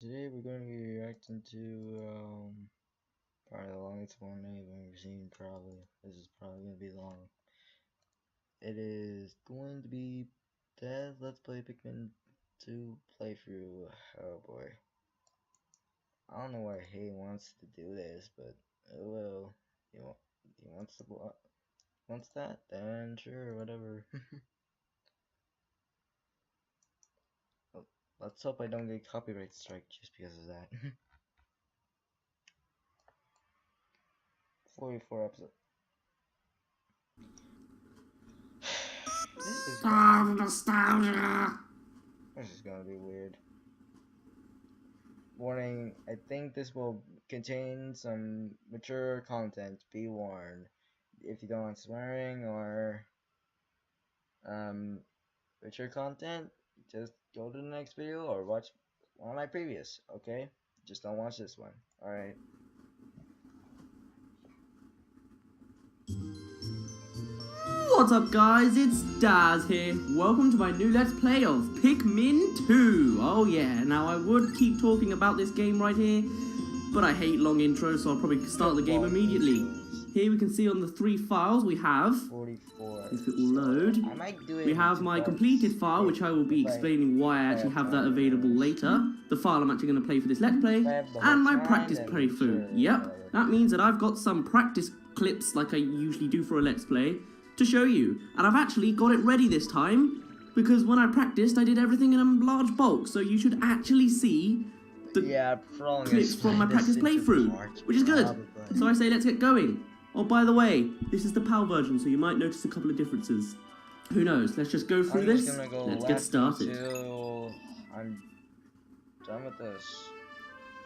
Today we're going to be reacting to probably the longest one I've ever seen. Probably this is probably going to be long. It is going to be Let's Play Pikmin 2 playthrough. Oh boy, I don't know why Hey wants to do this, but oh well. He wants that? Then sure, whatever. Let's hope I don't get copyright strike just because of that. 44 episodes. This is gonna be weird. Warning, I think this will contain some mature content. Be warned. If you don't want swearing or mature content, just go to the next video or watch one of my previous, okay? Just don't watch this one. Alright. What's up guys, it's Daz here. Welcome to my new Let's Play of Pikmin 2. Oh yeah, now I would keep talking about this game right here, but I hate long intros, so I'll probably start the game immediately. Here we can see on the 3 files we have 44. If it will load. I might do it. We have my completed file, which I will be explaining why I actually have that available later. The file I'm actually going to play for this Let's Play, and my practice playthrough. Yep, that means that I've got some practice clips like I usually do for a Let's Play to show you, and I've actually got it ready this time because when I practiced I did everything in a large bulk, so you should actually see the clips from my practice playthrough, which is good. So I say let's get going. Oh, by the way, this is the PAL version, so you might notice a couple of differences. Who knows? Let's just go through this. Let's get started. I'm done with this.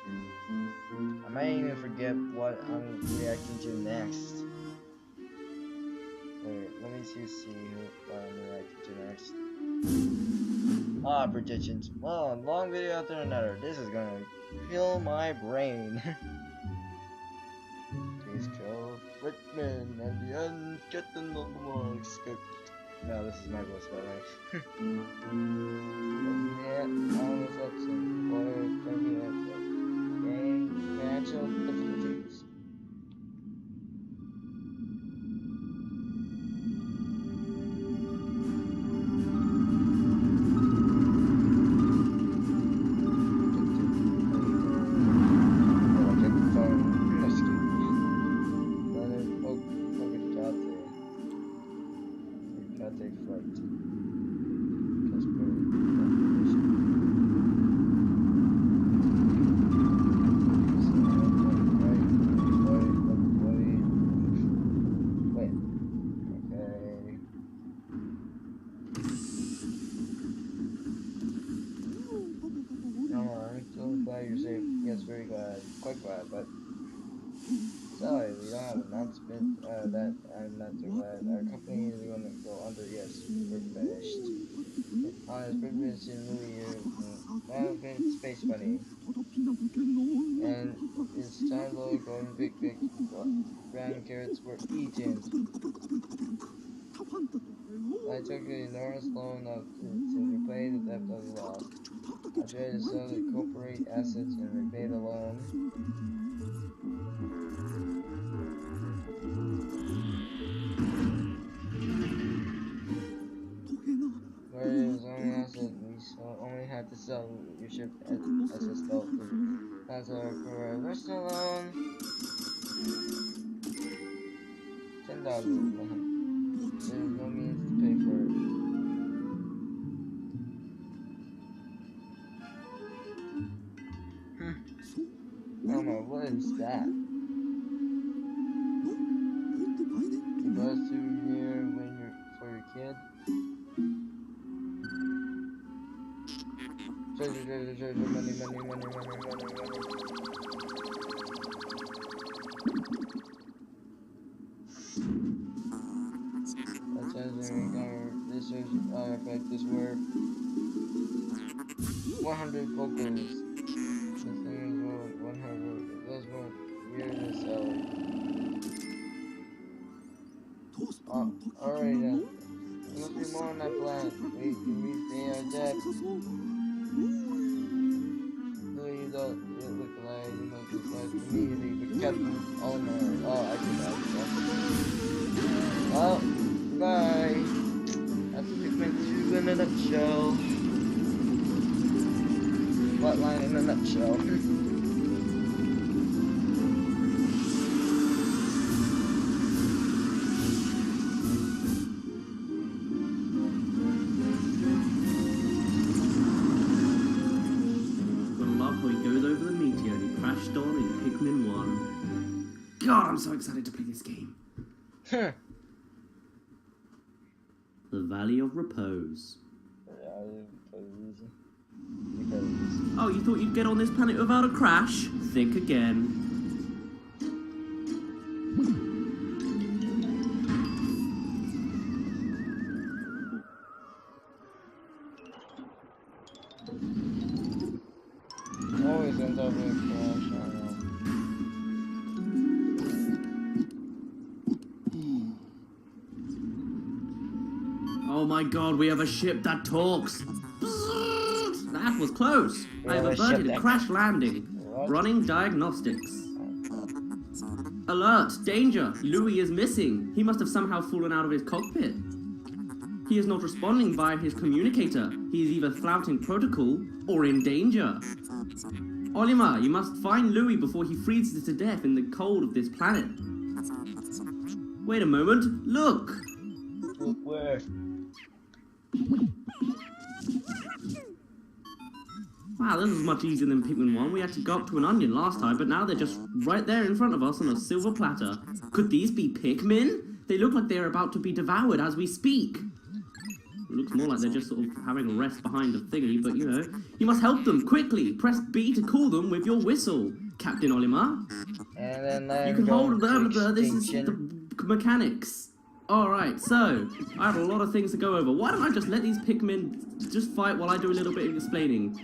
I might even forget what I'm reacting to next. Wait, let me see what I'm reacting to next. Predictions. Well, long video after another. This is gonna kill my brain. Please kill Pikmin and the end. Get the normal script. No, this is my voice, by the way. Yeah, almost up some game financial difficulties. You're safe. Yes, very glad. Quite glad, but sorry, we don't have an announcement that I'm not so glad. Our company is going to go under. Yes, we're finished. Honest, privilege in Louis here. Management Space Bunny. And it's time to go and big brown carrots were eaten. I took an enormous loan to repay the debt of the lost. I tried to sell the corporate assets and repay the loan. Where it was only asset, we only had to sell your ship as a stealth. That's our for rest alone. $10. There's no means to pay for it. Oh no, what is that? You bought a souvenir for your kid? Treasure, money. This effect is worth 100 vocals. This thing is worth 100. That's what weird as hell. Alright then. There must be more on that planet. We can repay our debt. $1 million. immediately because oh no, oh I forgot. Well, bye. That's Pikmin 2 in a nutshell. Plotline in a nutshell. God, I'm so excited to play this game. The Valley of Repose. Oh, you thought you'd get on this planet without a crash? Think again. Always ends up in a crash, I know. Oh my god, we have a ship that talks. That was close. I have averted a crash landing. Running diagnostics. Alert! Danger! Louis is missing. He must have somehow fallen out of his cockpit. He is not responding via his communicator. He is either flouting protocol or in danger. Olimar, you must find Louis before he freezes to death in the cold of this planet. Wait a moment. Look! Look where? Wow, this is much easier than Pikmin 1. We had to go up to an onion last time, but now they're just right there in front of us on a silver platter. Could these be Pikmin? They look like they're about to be devoured as we speak. It looks more like they're just sort of having a rest behind a thingy, but you know. You must help them, quickly! Press B to call them with your whistle, Captain Olimar. And then you can hold them, this is the mechanics. Alright, so, I have a lot of things to go over. Why don't I just let these Pikmin just fight while I do a little bit of explaining?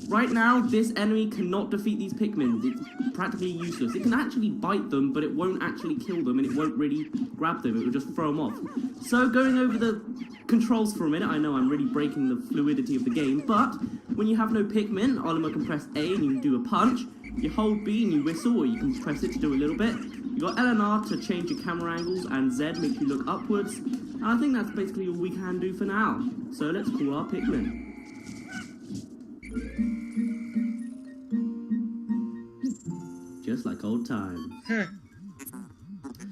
Right now, this enemy cannot defeat these Pikmin. It's practically useless. It can actually bite them, but it won't actually kill them, and it won't really grab them. It will just throw them off. So, going over the controls for a minute, I know I'm really breaking the fluidity of the game, but when you have no Pikmin, Olimar can press A and you can do a punch. You hold B and you whistle, or you can press it to do a little bit. You got L and R to change your camera angles, and Z makes you look upwards. And I think that's basically all we can do for now. So let's call our Pikmin. Just like old times.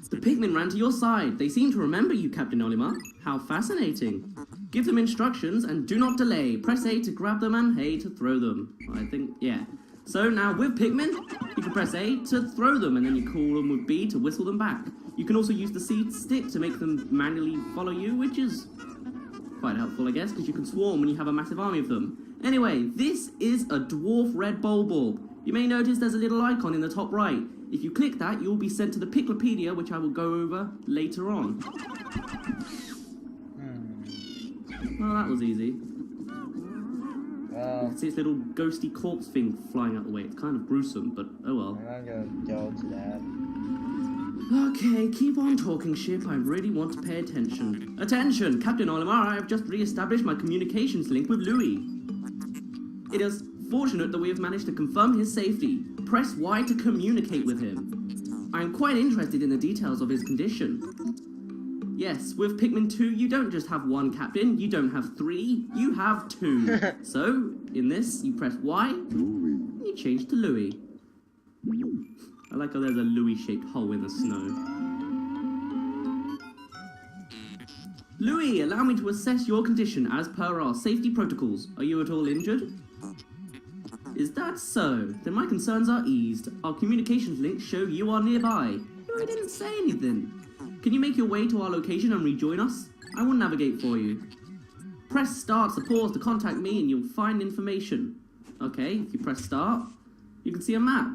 The Pikmin ran to your side. They seem to remember you, Captain Olimar. How fascinating. Give them instructions and do not delay. Press A to grab them and A to throw them. I think, yeah. So now with Pikmin, you can press A to throw them, and then you call them with B to whistle them back. You can also use the C stick to make them manually follow you, which is quite helpful, I guess, because you can swarm when you have a massive army of them. Anyway, this is a dwarf red bulb. You may notice there's a little icon in the top right. If you click that, you'll be sent to the Piklopedia, which I will go over later on. Well, that was easy. You can see its little ghosty corpse thing flying out the way. It's kind of gruesome, but oh well. I'm not gonna go to that. Okay, keep on talking, ship. I really want to pay attention. Attention! Captain Olimar, I have just re-established my communications link with Louis. It is fortunate that we have managed to confirm his safety. Press Y to communicate with him. I am quite interested in the details of his condition. Yes, with Pikmin 2, you don't just have one captain, you don't have 3, you have 2. So, in this, you press Y, and you change to Louis. I like how there's a Louis-shaped hole in the snow. Louis, allow me to assess your condition as per our safety protocols. Are you at all injured? Is that so? Then my concerns are eased. Our communications links show you are nearby. I didn't say anything. Can you make your way to our location and rejoin us? I will navigate for you. Press start to pause to contact me and you'll find information. Okay, if you press start, you can see a map.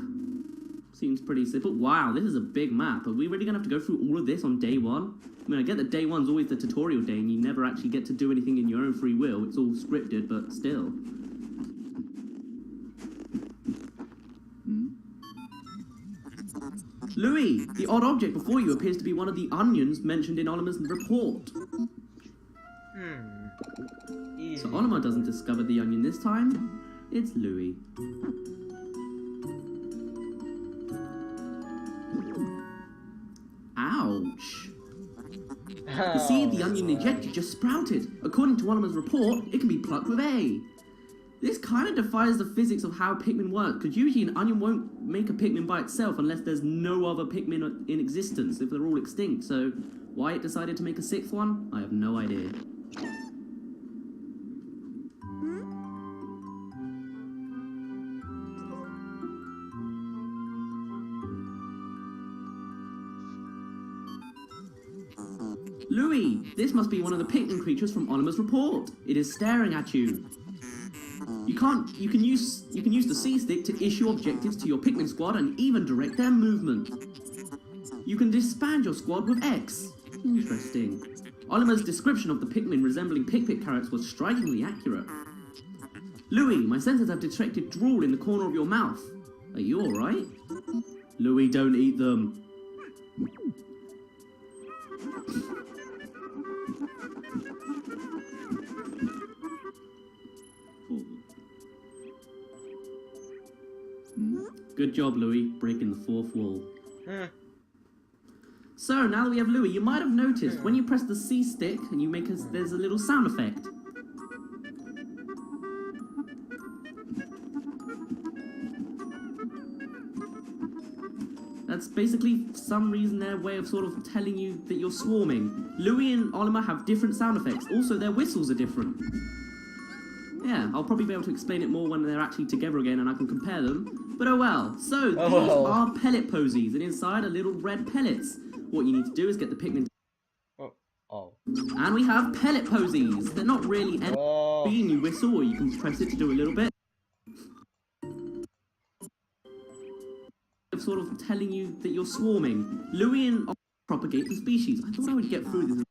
Seems pretty simple. Wow, this is a big map. Are we really going to have to go through all of this on day one? I mean, I get that day one's always the tutorial day and you never actually get to do anything in your own free will. It's all scripted, but still. Louis, the odd object before you appears to be one of the onions mentioned in Olimar's report. So Olimar doesn't discover the onion this time. It's Louis. see, the onion injected just sprouted. According to Oliver's report, it can be plucked with A. This kind of defies the physics of how Pikmin work, because usually an onion won't make a Pikmin by itself unless there's no other Pikmin in existence, if they're all extinct. So why it decided to make a sixth one, I have no idea. Louis, this must be one of the Pikmin creatures from Oliver's report. It is staring at you. You can use the C stick to issue objectives to your Pikmin squad and even direct their movement. You can disband your squad with X. Interesting. Oliver's description of the Pikmin resembling Pikmin carrots was strikingly accurate. Louis, my sensors have detected drool in the corner of your mouth. Are you alright? Louis, don't eat them. Good job, Louis, breaking the fourth wall. So, now that we have Louis, you might have noticed when you press the C stick and you make there's a little sound effect. That's basically some reason their way of sort of telling you that you're swarming. Louis and Oliver have different sound effects. Also, their whistles are different. Yeah, I'll probably be able to explain it more when they're actually together again and I can compare them. But oh well. So, these are pellet posies, and inside are little red pellets. What you need to do is get the Pikmin... And we have pellet posies. They're not really anything. You whistle, or you can press it to do a little bit. Sort of telling you that you're swarming. Louis and propagate the species. I thought I would get through this.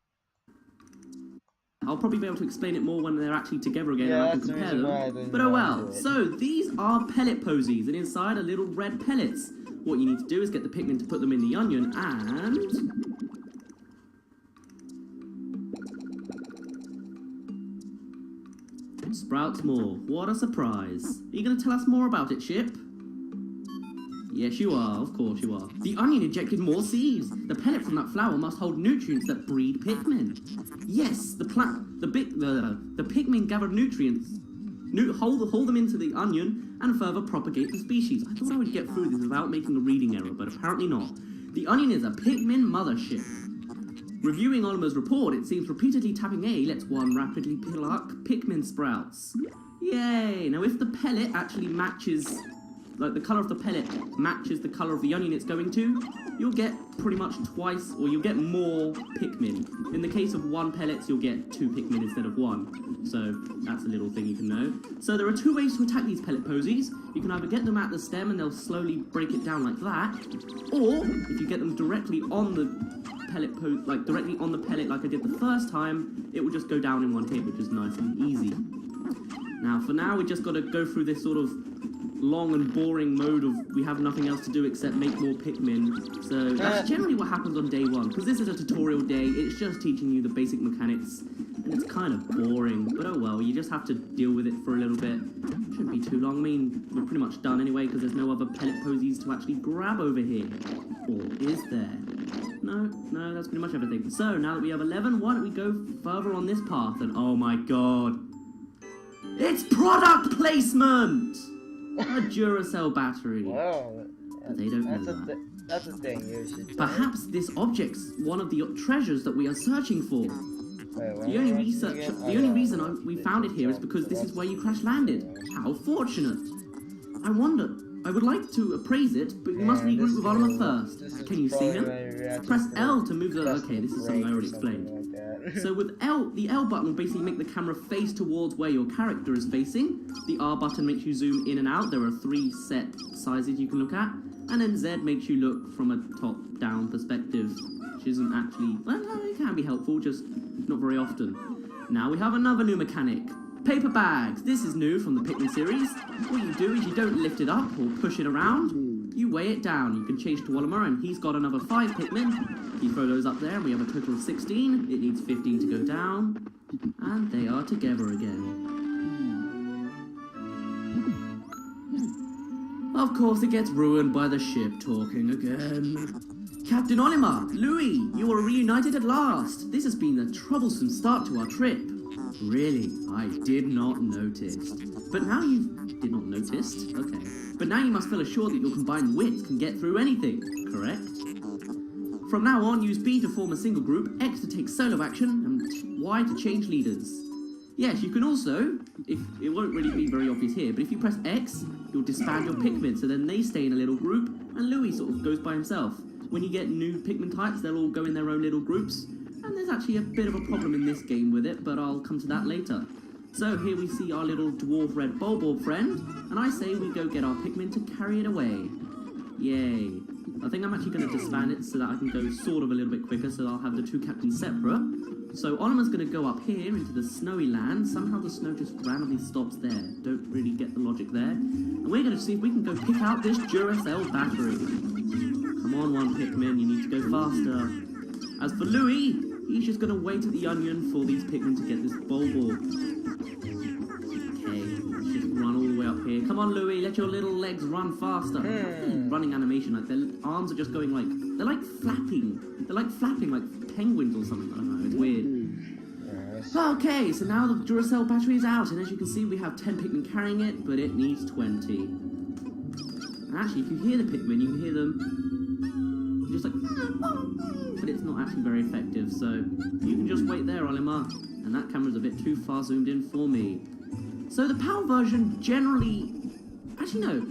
I'll probably be able to explain it more when they're actually together again and I can compare them. But oh well. So, these are pellet posies, and inside are little red pellets. What you need to do is get the Pikmin to put them in the onion and... sprouts more. What a surprise. Are you going to tell us more about it, Chip? Yes, you are. Of course you are. The onion injected more seeds. The pellet from that flower must hold nutrients that breed Pikmin. Yes, the Pikmin gather nutrients, hold them into the onion, and further propagate the species. I thought I would get through this without making a reading error, but apparently not. The onion is a Pikmin mothership. Reviewing Oliver's report, it seems repeatedly tapping A lets one rapidly pluck Pikmin sprouts. Yay! Now if the pellet actually matches... like the colour of the pellet matches the colour of the onion it's going to, you'll get pretty much twice, or you'll get more Pikmin. In the case of one pellet, you'll get 2 Pikmin instead of 1. So that's a little thing you can know. So there are 2 ways to attack these pellet posies. You can either get them at the stem and they'll slowly break it down like that, or if you get them directly on the pellet directly on the pellet like I did the first time, it will just go down in one hit, which is nice and easy. Now for now, we just got to go through this sort of long and boring mode of we have nothing else to do except make more Pikmin. So that's generally what happens on day 1, because this is a tutorial day. It's just teaching you the basic mechanics, and it's kind of boring, but oh well, you just have to deal with it for a little bit. Shouldn't be too long. I mean, we're pretty much done anyway, because there's no other pellet posies to actually grab over here. Or is there? No, that's pretty much everything. So now that we have 11, why don't we go further on this path? And oh my god, it's product placement! A Duracell battery. Wow. But they don't know that. That's the thing you should... Perhaps this object's one of the treasures that we are searching for. The only reason we found it here is because this is where you crash landed. How fortunate. I would like to appraise it, but you must regroup with Oliver first. Can you see him? Press L to move the... Okay, this is something I already explained. So with L, the L button will basically make the camera face towards where your character is facing. The R button makes you zoom in and out. There are 3 set sizes you can look at. And then Z makes you look from a top-down perspective, which isn't actually... well, it can be helpful, just not very often. Now we have another new mechanic. Paper bags. This is new from the Pikmin series. What you do is you don't lift it up or push it around. You weigh it down. You can change to Oliver, and he's got another 5 Pikmin. You throw those up there, and we have a total of 16. It needs 15 to go down. And they are together again. Of course, it gets ruined by the ship talking again. Captain Olimar, Louis, you are reunited at last. This has been a troublesome start to our trip. Really, I did not notice. But now you did not notice? Okay. But now you must feel assured that your combined wits can get through anything, correct? From now on, use B to form a single group, X to take solo action, and Y to change leaders. Yes, you can also, if it won't really be very obvious here, but if you press X, you'll disband your Pikmin, so then they stay in a little group, and Louis sort of goes by himself. When you get new Pikmin types, they'll all go in their own little groups, and there's actually a bit of a problem in this game with it, but I'll come to that later. So here we see our little dwarf red bulborb friend, and I say we go get our Pikmin to carry it away. Yay. I think I'm actually going to disband it so that I can go sort of a little bit quicker, so I'll have the two captains separate. So Oliver's going to go up here into the snowy land. Somehow the snow just randomly stops there. Don't really get the logic there. And we're going to see if we can go pick out this Duracell battery. Come on, one Pikmin, you need to go faster. As for Louis, he's just going to wait at the onion for these Pikmin to get this bulborb. Okay, let's just run all the way up here. Come on, Louis, let your little legs run faster. Running animation, like their arms are just going like, they're like flapping. They're like flapping like penguins or something. I don't know, it's weird. Okay, so now the Duracell battery is out, and as you can see, we have 10 Pikmin carrying it, but it needs 20. And actually, if you hear the Pikmin, you can hear them just like, but it's not actually very effective, so you can just wait there, Olimar. And that camera's a bit too far zoomed in for me. So the PAL version generally, actually no,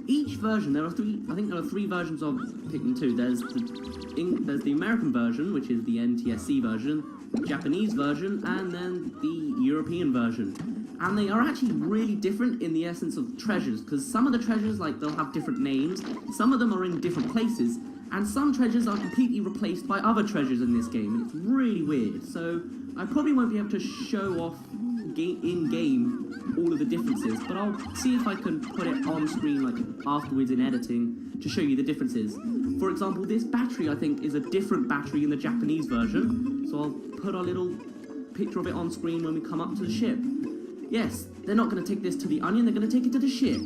each version, there are three versions of Pikmin 2. There's the American version, which is the NTSC version, the Japanese version, and then the European version. And they are actually really different in the essence of treasures, because some of the treasures, like, they'll have different names, some of them are in different places, and some treasures are completely replaced by other treasures in this game, and it's really weird. So I probably won't be able to show off in-game all of the differences, but I'll see if I can put it on screen like afterwards in editing to show you the differences. For example, this battery I think is a different battery in the Japanese version, so I'll put a little picture of it on screen when we come up to the ship. Yes, they're not going to take this to the onion, they're going to take it to the ship.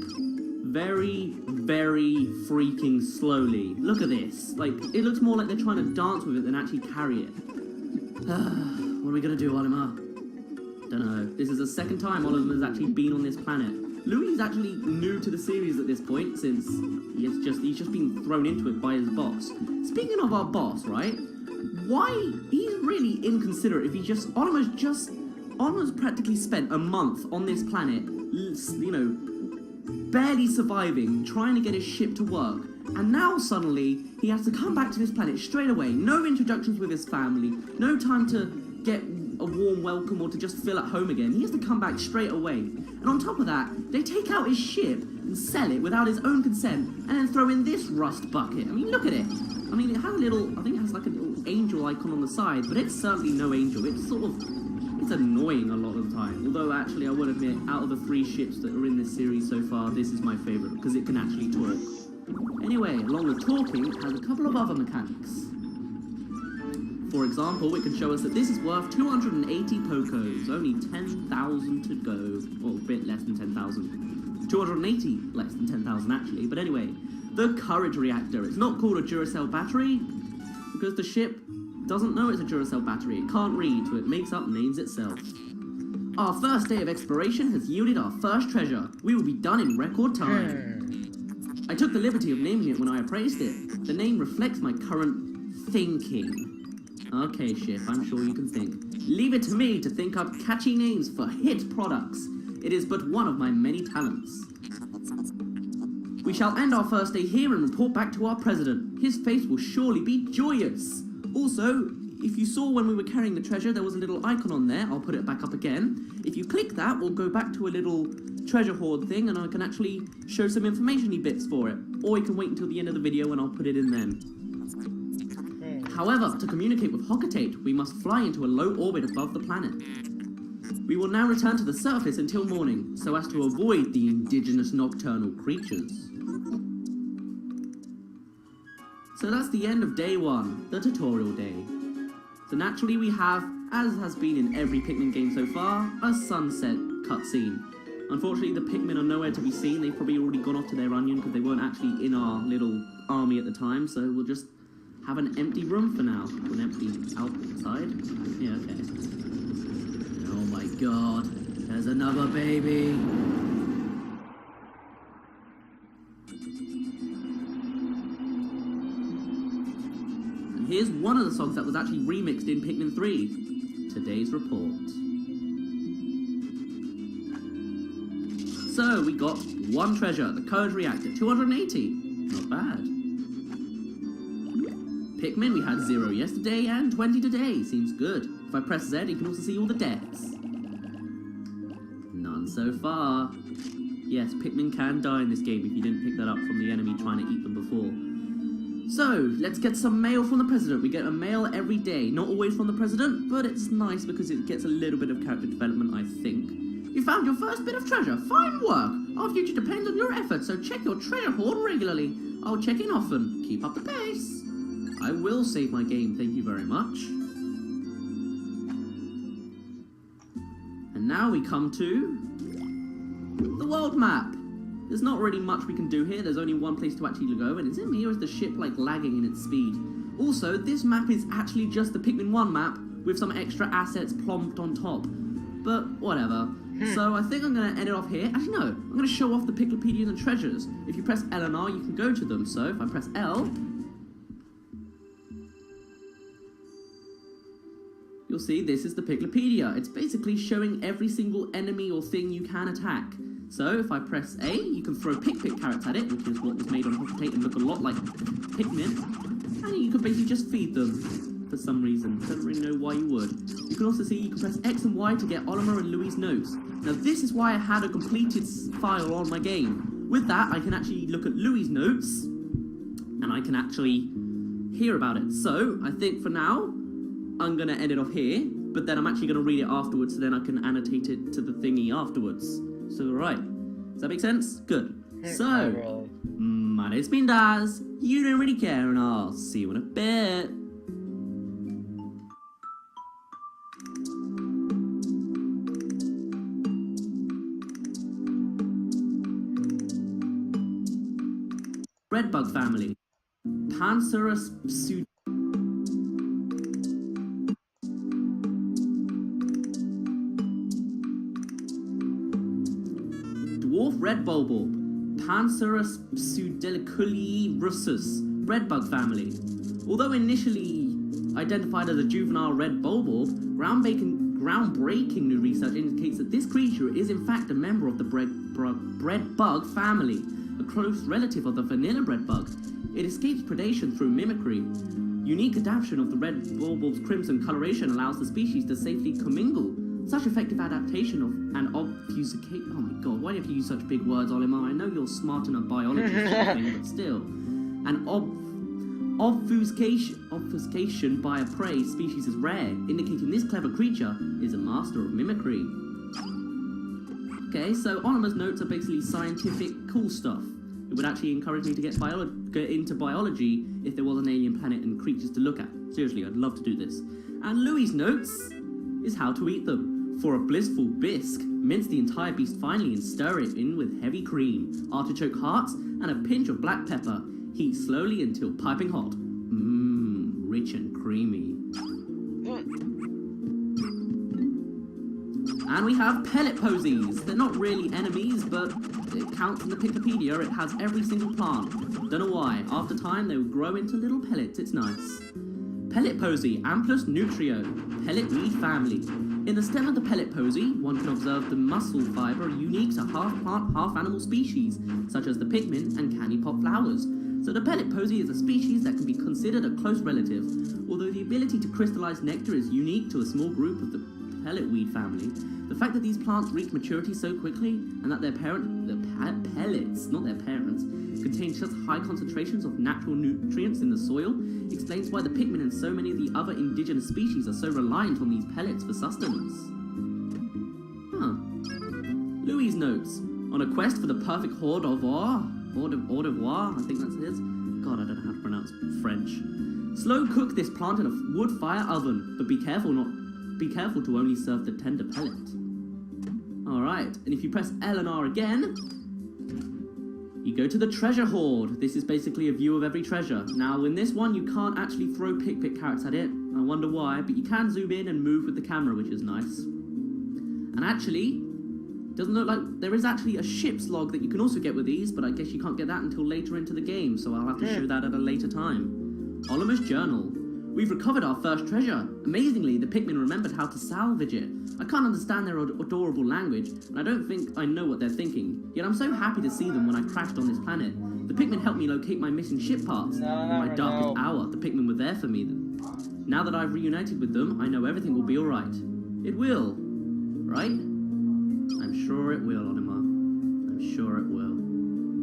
Very, very freaking slowly. Look at this. Like, it looks more like they're trying to dance with it than actually carry it. What are we going to do, Olimar? Don't know. This is the second time Oliver has actually been on this planet. Louis is actually new to the series at this point, since he's just been thrown into it by his boss. Speaking of our boss, right? Why? He's really inconsiderate if he just... Oliver's practically spent a month on this planet, you know, barely surviving, trying to get his ship to work. And now suddenly, he has to come back to this planet straight away. No introductions with his family. No time to get a warm welcome or to just feel at home again. He has to come back straight away. And on top of that, they take out his ship and sell it without his own consent and then throw in this rust bucket. I mean, look at it. I mean, it has a little, I think it has like a little angel icon on the side, but it's certainly no angel. It's sort of, it's annoying a lot of the time. Although actually, I will admit, out of the 3 ships that are in this series so far, this is my favourite because it can actually talk. Anyway, along with talking, it has a couple of other mechanics. For example, it can show us that this is worth 280 Pokos, only 10,000 to go, or a bit less than 10,000. 280 less than 10,000 actually, but anyway, the Courage Reactor. It's not called a Duracell battery, because the ship doesn't know it's a Duracell battery. It can't read, so it makes up names itself. Our first day of exploration has yielded our first treasure. We will be done in record time. I took the liberty of naming it when I appraised it. The name reflects my current thinking. Okay, ship, I'm sure you can think. Leave it to me to think up catchy names for hit products. It is but one of my many talents. We shall end our first day here and report back to our president. His face will surely be joyous. Also, if you saw when we were carrying the treasure, there was a little icon on there. I'll put it back up again. If you click that, we'll go back to a little treasure hoard thing, and I can actually show some information-y bits for it. Or you can wait until the end of the video and I'll put it in then. However, to communicate with Hocketate, we must fly into a low orbit above the planet. We will now return to the surface until morning, so as to avoid the indigenous nocturnal creatures. So that's the end of day 1, the tutorial day. So naturally we have, as has been in every Pikmin game so far, a sunset cutscene. Unfortunately the Pikmin are nowhere to be seen. They've probably already gone off to their onion because they weren't actually in our little army at the time, so we'll just have an empty room for now. An empty outside. Yeah, okay. Oh my god. There's another baby. And here's one of the songs that was actually remixed in Pikmin 3. Today's report. So we got one treasure, the Code Reactor, 280. Not bad. Pikmin, we had 0 yesterday and 20 today. Seems good. If I press Z, you can also see all the deaths. None so far. Yes, Pikmin can die in this game if you didn't pick that up from the enemy trying to eat them before. So, let's get some mail from the President. We get a mail every day. Not always from the President, but it's nice because it gets a little bit of character development, I think. You found your first bit of treasure. Fine work. Our future depends on your efforts, so check your treasure hoard regularly. I'll check in often. Keep up the pace. I will save my game, thank you very much. And now we come to the world map. There's not really much we can do here. There's only one place to actually go, and it's in here is the ship like lagging in its speed. Also, this map is actually just the Pikmin 1 map with some extra assets plonked on top. But whatever. So I think I'm going to end it off here. Actually, no. I'm going to show off the Piklopedia and treasures. If you press L and R, you can go to them. So if I press L, you'll see this is the Piklopedia. It's basically showing every single enemy or thing you can attack. So if I press A, you can throw pick carrots at it, which is what was made on Hospitate and look a lot like Pikmin. And you can basically just feed them for some reason. Don't really know why you would. You can also see you can press X and Y to get Oliver and Louie's notes. Now this is why I had a completed file on my game. With that, I can actually look at Louie's notes, and I can actually hear about it. So I think for now, I'm going to end it off here, but then I'm actually going to read it afterwards, so then I can annotate it to the thingy afterwards. So, right. Does that make sense? Good. So, my name's been Daz, you don't really care, and I'll see you in a bit. Redbug family. Phantastrophy. Dwarf red bulb, Phantastrophy redbug family. Although initially identified as a juvenile red bulb, groundbreaking new research indicates that this creature is in fact a member of the bread bug family, a close relative of the vanilla bread bug. It escapes predation through mimicry. Unique adaptation of the red bulb's crimson coloration allows the species to safely commingle. Such effective adaptation of an obfuscate. Oh my god, why do you have to use such big words, Olimar? I know you're smart enough biologist or something, but still. An obfuscation by a prey species is rare, indicating this clever creature is a master of mimicry. Okay, so Olimar's notes are basically scientific cool stuff. It would actually encourage me to get into biology if there was an alien planet and creatures to look at. Seriously, I'd love to do this. And Louie's notes is how to eat them. For a blissful bisque, mince the entire beast finely and stir it in with heavy cream, artichoke hearts, and a pinch of black pepper. Heat slowly until piping hot. Mmm, rich and creamy. And we have pellet posies. They're not really enemies, but it counts in the Piklopedia. It has every single plant. Don't know why. After time, they will grow into little pellets. It's nice. Pellet posy, Amplus nutrio, pellet weed family. In the stem of the pellet posy, one can observe the muscle fibre unique to half plant, half animal species, such as the Pikmin and candy pot flowers. So the pellet posy is a species that can be considered a close relative. Although the ability to crystallize nectar is unique to a small group of the pellet weed family, the fact that these plants reach maturity so quickly and that their pellets, not their parents, contain such high concentrations of natural nutrients in the soil explains why the Pikmin and so many of the other indigenous species are so reliant on these pellets for sustenance. Louie's notes. On a quest for the perfect hors d'oeuvre, I think that's his. God, I don't know how to pronounce French. Slow cook this plant in a wood fire oven, but be careful to only serve the tender pellet. Alright, and if you press L and R again, You go to the treasure hoard. This is basically a view of every treasure. Now, in this one, you can't actually throw pick carrots at it. I wonder why, but you can zoom in and move with the camera, which is nice. And actually, doesn't look like there is actually a ship's log that you can also get with these, but I guess you can't get that until later into the game, so I'll have to show that at a later time. Oliver's journal. We've recovered our first treasure. Amazingly, the Pikmin remembered how to salvage it. I can't understand their adorable language, and I don't think I know what they're thinking. Yet I'm so happy to see them when I crashed on this planet. The Pikmin helped me locate my missing ship parts. In my darkest hour, the Pikmin were there for me. Now that I've reunited with them, I know everything will be alright. It will. Right? I'm sure it will, Olimar. I'm sure it will.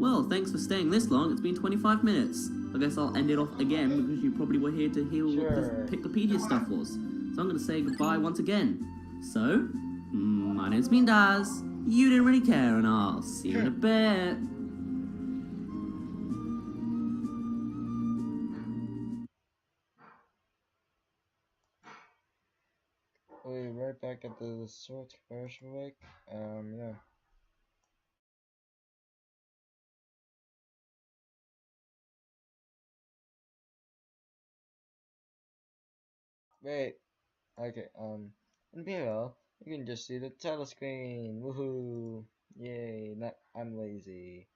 Well, thanks for staying this long. It's been 25 minutes. I guess I'll end it off again because you probably were here to hear what the Piclopedia stuff was. So I'm going to say goodbye once again. So, my name's been Daz. You didn't really care, and I'll see you in a bit. We'll be right back at the short commercial break. Yeah. Wait. Okay, in PL, you can just see the telescreen. Woohoo! Yay! I'm lazy.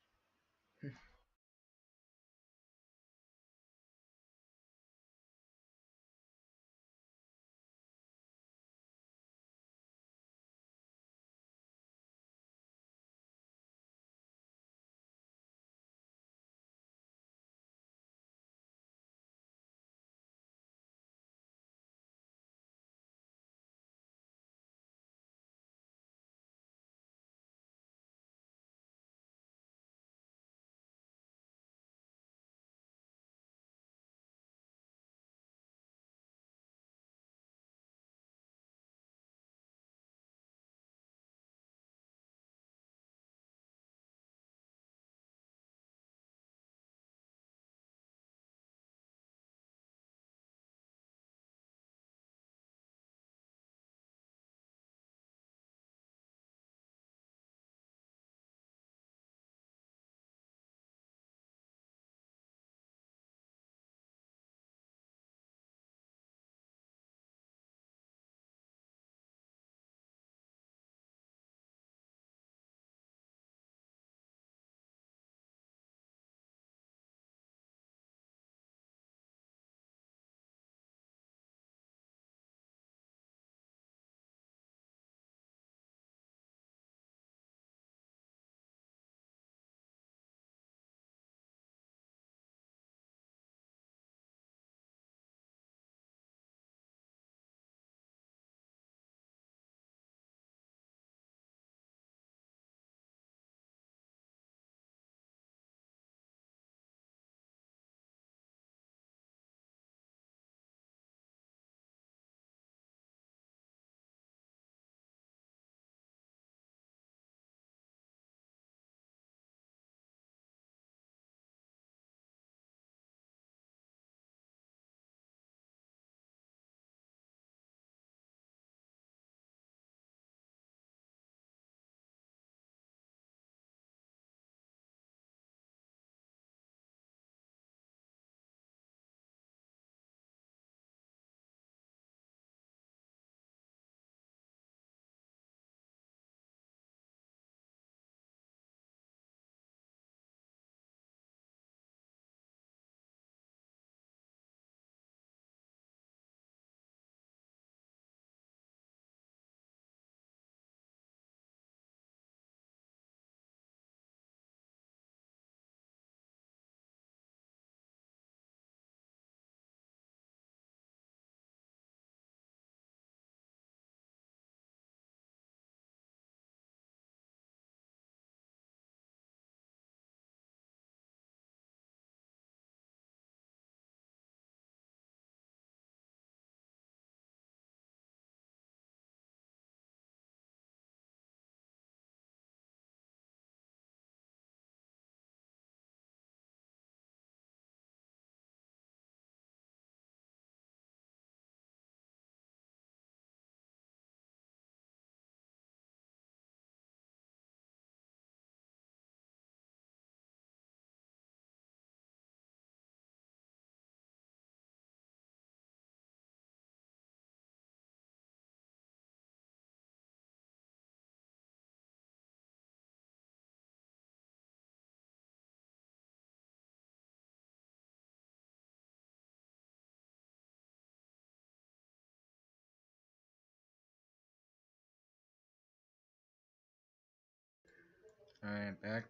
Alright, back.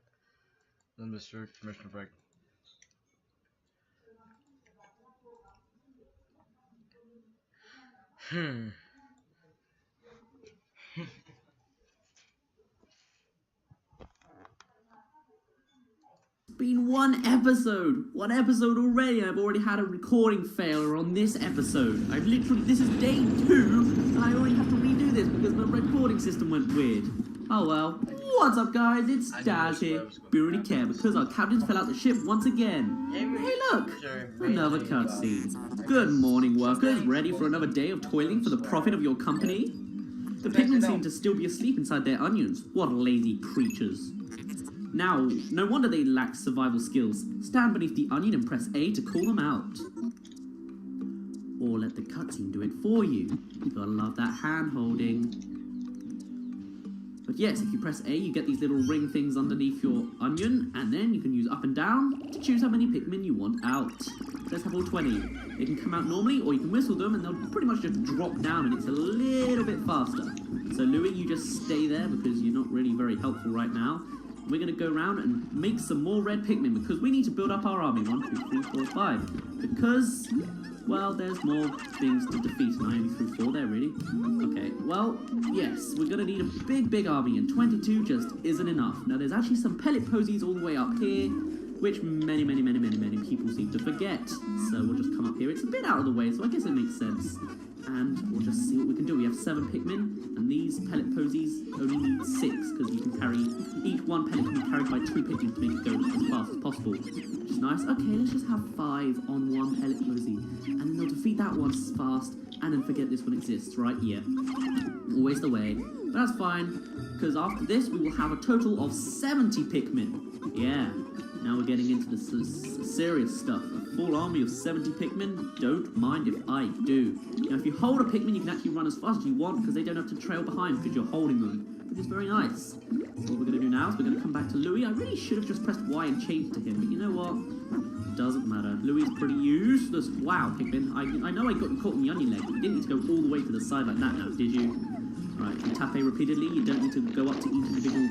Mr. Commissioner Break. Been one episode already. I've already had a recording failure on this episode. This is day 2, and I already have to redo this because my recording system went weird. Oh well. What's up, guys? It's Daz here. We already care because our captains fell out the ship once again. Hey look! Another cutscene. Good morning, workers. Ready for another day of toiling for the profit of your company? The Pikmin seem to still be asleep inside their onions. What lazy creatures. Now, no wonder they lack survival skills. Stand beneath the onion and press A to call them out. Or let the cutscene do it for you. You gotta love that hand holding. But yes, if you press A, you get these little ring things underneath your onion, and then you can use up and down to choose how many Pikmin you want out. Let's have all 20. They can come out normally, or you can whistle them, and they'll pretty much just drop down, and it's a little bit faster. So Louis, you just stay there, because you're not really very helpful right now. We're going to go around and make some more red Pikmin, because we need to build up our army. 1, 2, 3, 4, 5. Because, well, there's more things to defeat, and I only threw 4 there, really. Okay, well, yes, we're going to need a big army, and 22 just isn't enough. Now, there's actually some pellet posies all the way up here, which many people seem to forget. So we'll just come up here. It's a bit out of the way, so I guess it makes sense. And we'll just see what we can do. We have 7 Pikmin, and these pellet posies only need 6, because you can carry, each one pellet can be carried by 2 Pikmin to make it go as fast as possible, which is nice. Okay, let's just have 5 on 1 pellet posy, and then they'll defeat that one fast, and then forget this one exists, right? Yeah. Always the way. But that's fine, because after this, we will have a total of 70 Pikmin. Yeah. Now we're getting into the serious stuff. A full army of 70 Pikmin, don't mind if I do. Now if you hold a Pikmin, you can actually run as fast as you want because they don't have to trail behind because you're holding them, which is very nice. So what we're going to do now is we're going to come back to Louis. I really should have just pressed Y and changed to him, but you know what? Doesn't matter. Louis is pretty useless. Wow, Pikmin. I know I got you caught in the onion leg, but you didn't need to go all the way to the side like that now, did you? Right, if you tap A repeatedly, you don't need to go up to each individual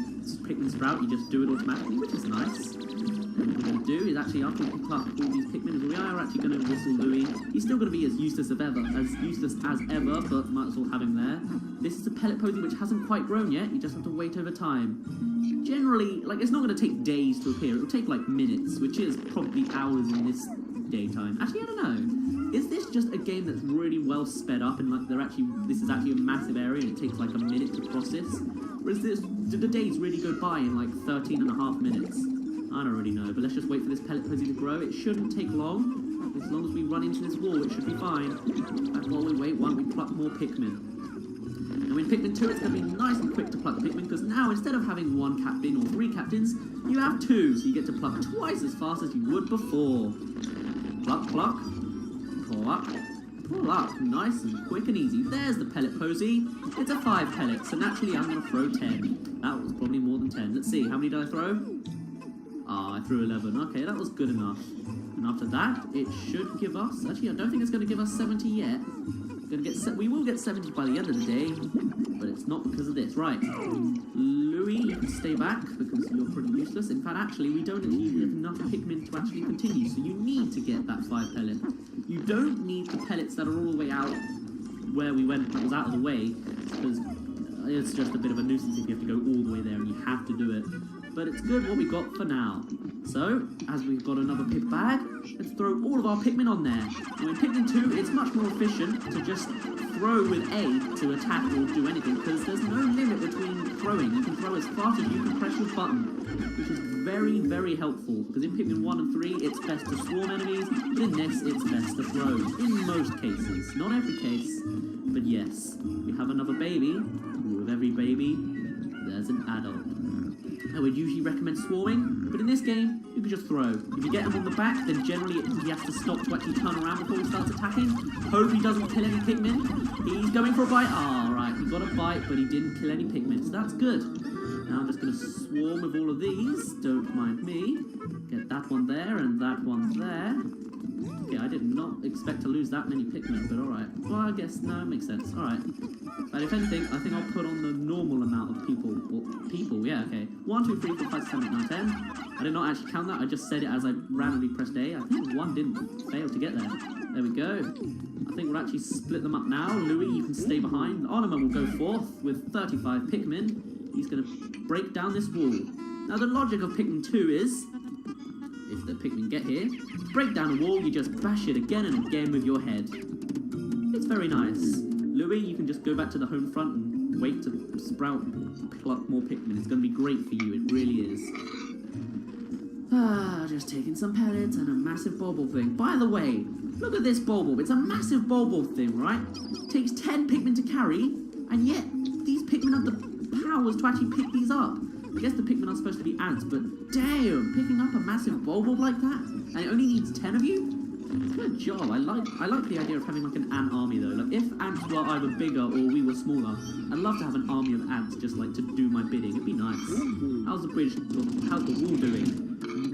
Pikmin sprout, you just do it automatically, which is nice. And what we're going to do is actually, after we pick up all these Pikmin, we are actually going to whistle Louis. He's still going to be as useless as ever, but might as well have him there. This is a pellet posy which hasn't quite grown yet, you just have to wait over time. Generally, like, it's not going to take days to appear, it will take like minutes, which is probably hours in this daytime. Actually, I don't know. Is this just a game that's really well sped up and like this is actually a massive area and it takes like a minute to process? Or is this, do the days really go by in like 13.5 minutes? I don't really know, but let's just wait for this pellet posy to grow. It shouldn't take long. As long as we run into this wall, it should be fine. And while we wait, why don't we pluck more Pikmin? Now in Pikmin 2, it's going to be nice and quick to pluck Pikmin, because now instead of having 1 captain or 3 captains, you have 2, so you get to pluck twice as fast as you would before. Pluck, pluck, pluck, pluck. Nice and quick and easy. There's the pellet posy. It's a 5 pellet, so naturally I'm going to throw 10. That was probably more than 10. Let's see, how many did I throw? Ah, I threw 11. Okay, that was good enough. And after that, it should give us... Actually, I don't think it's going to give us 70 yet. We will get 70 by the end of the day, but it's not because of this. Right. Louis, you can stay back because you're pretty useless. In fact, actually, we don't actually have enough Pikmin to actually continue, so you need to get that 5 pellet. You don't need the pellets that are all the way out where we went, that was out of the way, because it's just a bit of a nuisance if you have to go all the way there and you have to do it. But it's good what we got for now. So, as we've got another pip bag, let's throw all of our Pikmin on there. Now in Pikmin 2, it's much more efficient to just throw with A to attack or do anything, because there's no limit between throwing. You can throw as fast as you can press your button, which is very helpful, because in Pikmin 1 and 3, it's best to swarm enemies, but in this, it's best to throw. In most cases. Not every case, but yes. We have another baby. With every baby, there's an adult. I would usually recommend swarming, but in this game, you can just throw. If you get him on the back, then generally he has to stop to actually turn around before he starts attacking. Hope he doesn't kill any Pikmin. He's going for a bite. Ah, right, he got a bite, but he didn't kill any Pikmin, so that's good. Now I'm just going to swarm with all of these. Don't mind me. Get that one there and that one there. Okay, I did not expect to lose that many Pikmin, but alright. Well, I guess, no, it makes sense. Alright. But if anything, I think I'll put on the normal amount of people. Well, people, yeah, okay. 1, 2, 3, 4, 5, 6, 7, 8, 9, 10. I did not actually count that, I just said it as I randomly pressed A. I think one didn't fail to get there. There we go. I think we'll actually split them up now. Louis, you can stay behind. Oliver will go fourth with 35 Pikmin. He's going to break down this wall. Now the logic of Pikmin 2 is, if the Pikmin get here, to break down a wall, you just bash it again and again with your head. It's very nice. Louis, you can just go back to the home front and wait to sprout, pluck more Pikmin. It's going to be great for you, it really is. Just taking some pellets and a massive Bulbul thing. By the way, look at this Bulbul. It's a massive Bulbul thing, right? It takes 10 Pikmin to carry, and yet these Pikmin have the powers to actually pick these up. I guess the Pikmin are supposed to be ants, but damn, picking up a massive Bulbul like that, and it only needs 10 of you? Good job. I like the idea of having like an ant army though. Like if ants were either bigger or we were smaller, I'd love to have an army of ants just like to do my bidding. It'd be nice. How's the bridge? How's the wall doing?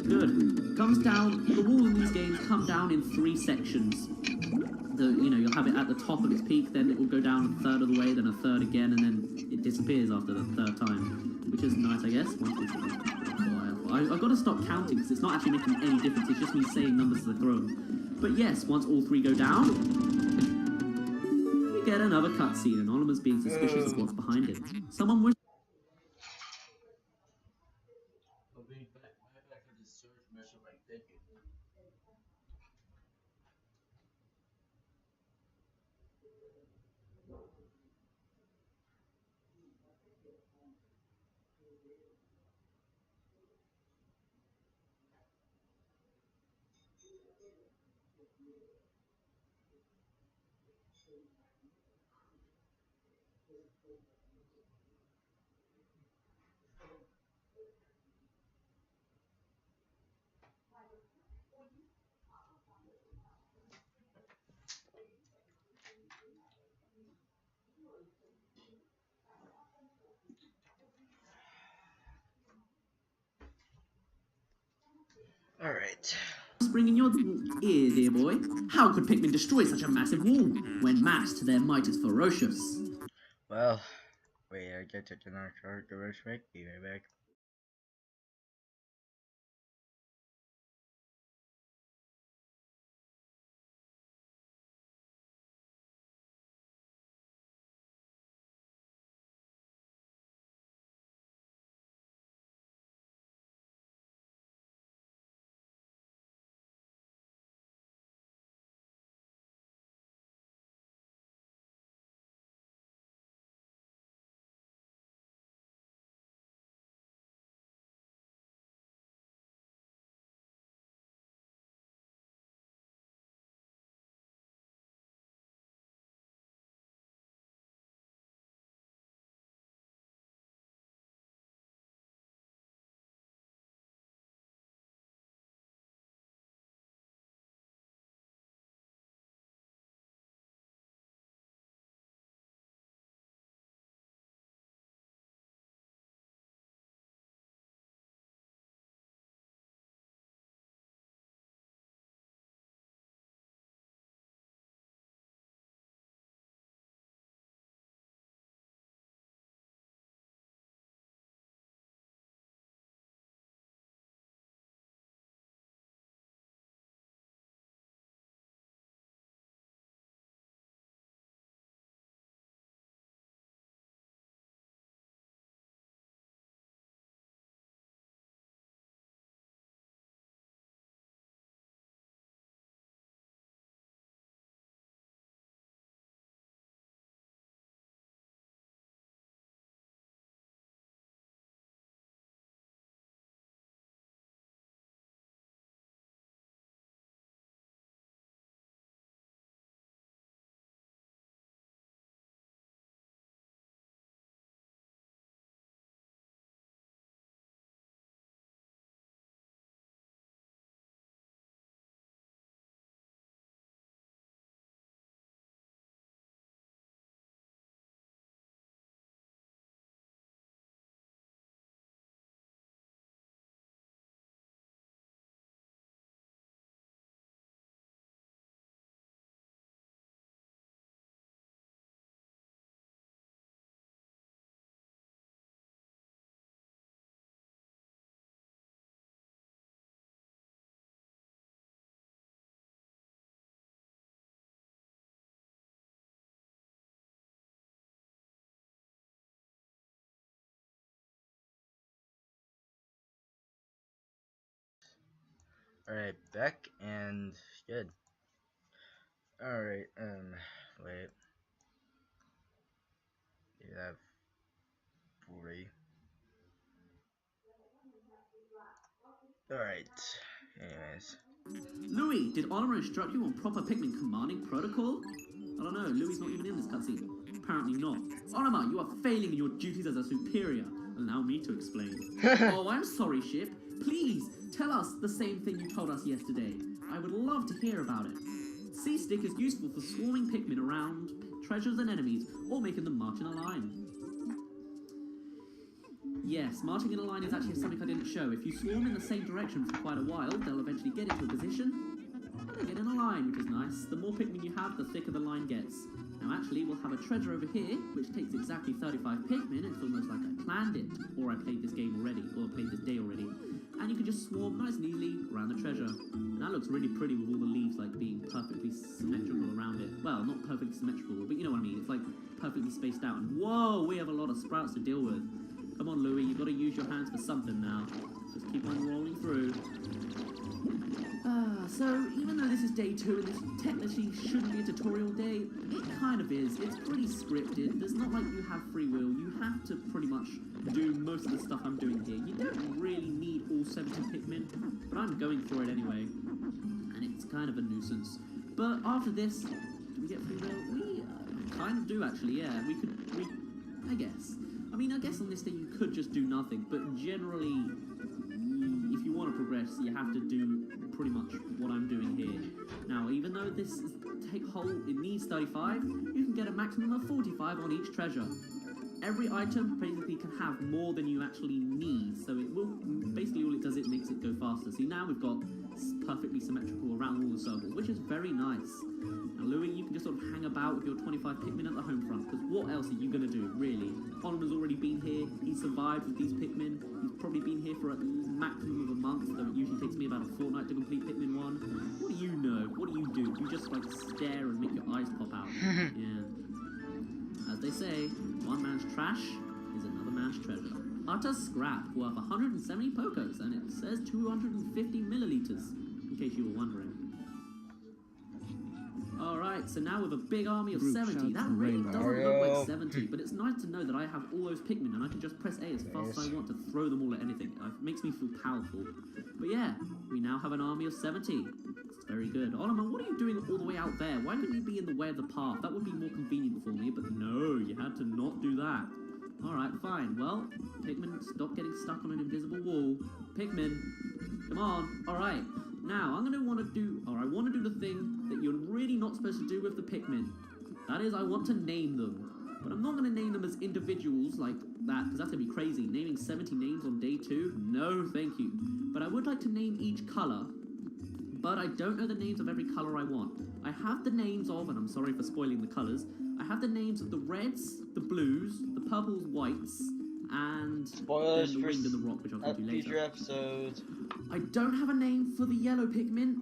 Good. Comes down. The wall in these games come down in 3 sections. You'll have it at the top of its peak, then it will go down a third of the way, then a third again, and then it disappears after the third time, which is nice, I guess. I've got to stop counting because it's not actually making any difference. It's just me saying numbers as I throw them. But yes, once all 3 go down, we get another cutscene. Anonymous being suspicious of what's behind it. Someone wish. Alright. Spring in your ear, dear boy. How could Pikmin destroy such a massive wall? When massed, their might is ferocious. Well, wait, I get to another character real quick. Be right back. Alright, back and good. Alright, wait. You have 40. Alright, anyways. Louis, did Oliver instruct you on proper Pikmin commanding protocol? I don't know, Louis not even in this cutscene. Apparently not. Oliver, you are failing in your duties as a superior. Allow me to explain. Oh, I'm sorry, Ship. Please, tell us the same thing you told us yesterday. I would love to hear about it. C-Stick is useful for swarming Pikmin around treasures and enemies, or making them march in a line. Yes, marching in a line is actually something I didn't show. If you swarm in the same direction for quite a while, they'll eventually get into a position, and they get in a line, which is nice. The more Pikmin you have, the thicker the line gets. Now actually, we'll have a treasure over here, which takes exactly 35 Pikmin. It's almost like I planned it, or I played this game already, or played this day already. And you can just swarm nice and easily around the treasure. And that looks really pretty with all the leaves like being perfectly symmetrical around it. Well, not perfectly symmetrical, but you know what I mean. It's like perfectly spaced out. And whoa, we have a lot of sprouts to deal with. Come on, Louis, you've got to use your hands for something now. Just keep on rolling through. So, even though this is day 2 and this technically shouldn't be a tutorial day, it kind of is. It's pretty scripted. There's not like you have free will. You have to pretty much do most of the stuff I'm doing here. You don't really need all 70 Pikmin, but I'm going for it anyway. And it's kind of a nuisance. But after this, do we get free will? We kind of do, actually, yeah. I guess. I mean, I guess on this day you could just do nothing, but generally, if you want to progress, you have to do pretty much what I'm doing here. Now, even though this is it needs 35, you can get a maximum of 45 on each treasure. Every item basically can have more than you actually need, so it will, basically all it does, it makes it go faster. See, now we've got perfectly symmetrical around all the circles, which is very nice. Now, Louis, you can just sort of hang about with your 25 Pikmin at the home front, because what else are you going to do, really? Oliver's already been here, he's survived with these Pikmin, he's probably been here for a maximum of a month, though it usually takes me about a fortnight to complete Pikmin 1. What do you know? What do you do? You just, like, stare and make your eyes pop out. Yeah. As they say, one man's trash is another man's treasure. Utter scrap worth 170 Pokos, and it says 250 milliliters, in case you were wondering. Alright, so now with a big army of 70, that really doesn't look like 70, but it's nice to know that I have all those Pikmin and I can just press A as fast as I want to throw them all at anything. It makes me feel powerful. But yeah, we now have an army of 70. It's very good. Oliver, what are you doing all the way out there? Why couldn't you be in the way of the path? That would be more convenient for me, but no, you had to not do that. Alright, fine. Well, Pikmin, stop getting stuck on an invisible wall. Pikmin, come on. Alright, now I'm going to want to do the thing that you're really not supposed to do with the Pikmin. That is, I want to name them. But I'm not going to name them as individuals like that, because that's going to be crazy. Naming 70 names on day 2? No, thank you. But I would like to name each colour, but I don't know the names of every colour I want. I have the names of, and I'm sorry for spoiling the colours, I have the names of the reds, the blues, the purples, whites, and spoilers the for winged and the rock, which I'll come to later. Future episodes. I don't have a name for the yellow Pikmin,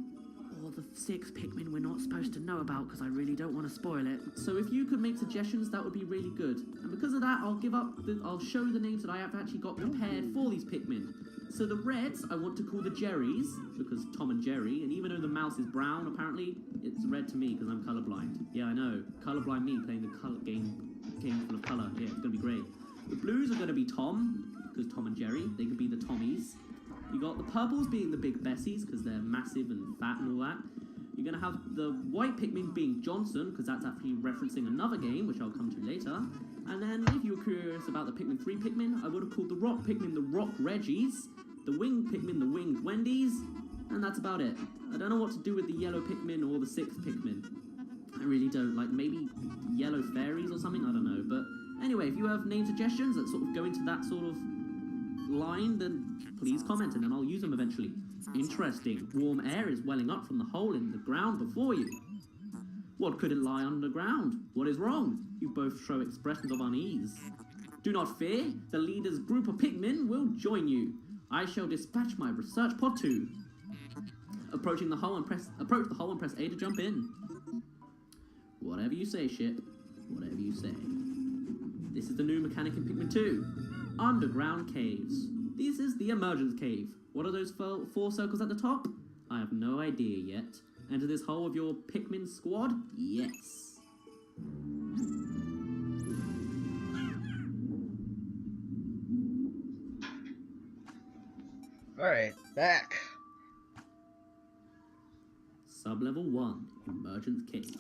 or the 6 Pikmin we're not supposed to know about, because I really don't want to spoil it. So if you could make suggestions, that would be really good. And because of that, I'll show the names that I have actually got prepared for these Pikmin. So the reds, I want to call the Jerrys, because Tom and Jerry, and even though the mouse is brown, apparently, it's red to me, because I'm colourblind. Yeah, I know. Colourblind me playing the colour game full of colour. Yeah, it's going to be great. The blues are going to be Tom, because Tom and Jerry, they could be the Tommies. You got the purples being the big Bessies, because they're massive and fat and all that. You're going to have the white Pikmin being Johnson, because that's actually referencing another game, which I'll come to later. And then, if you were curious about the Pikmin 3 Pikmin, I would have called the rock Pikmin the Rock Reggies, the winged Pikmin the Winged Wendy's, and that's about it. I don't know what to do with the yellow Pikmin or the 6th Pikmin. I really don't. Like, maybe yellow fairies or something? I don't know. But anyway, if you have name suggestions that sort of go into that sort of line, then please comment and then I'll use them eventually. Interesting. Warm air is welling up from the hole in the ground before you. What couldn't lie underground? What is wrong? You both show expressions of unease. Do not fear. The leader's group of Pikmin will join you. I shall dispatch my research pod 2. Approach the hole and press A to jump in. Whatever you say, ship. Whatever you say. This is the new mechanic in Pikmin 2. Underground caves. This is the emergence cave. What are those 4 circles at the top? I have no idea yet. Enter this hole with your Pikmin squad? Yes. Alright, back. Sublevel 1, Emergence Cave.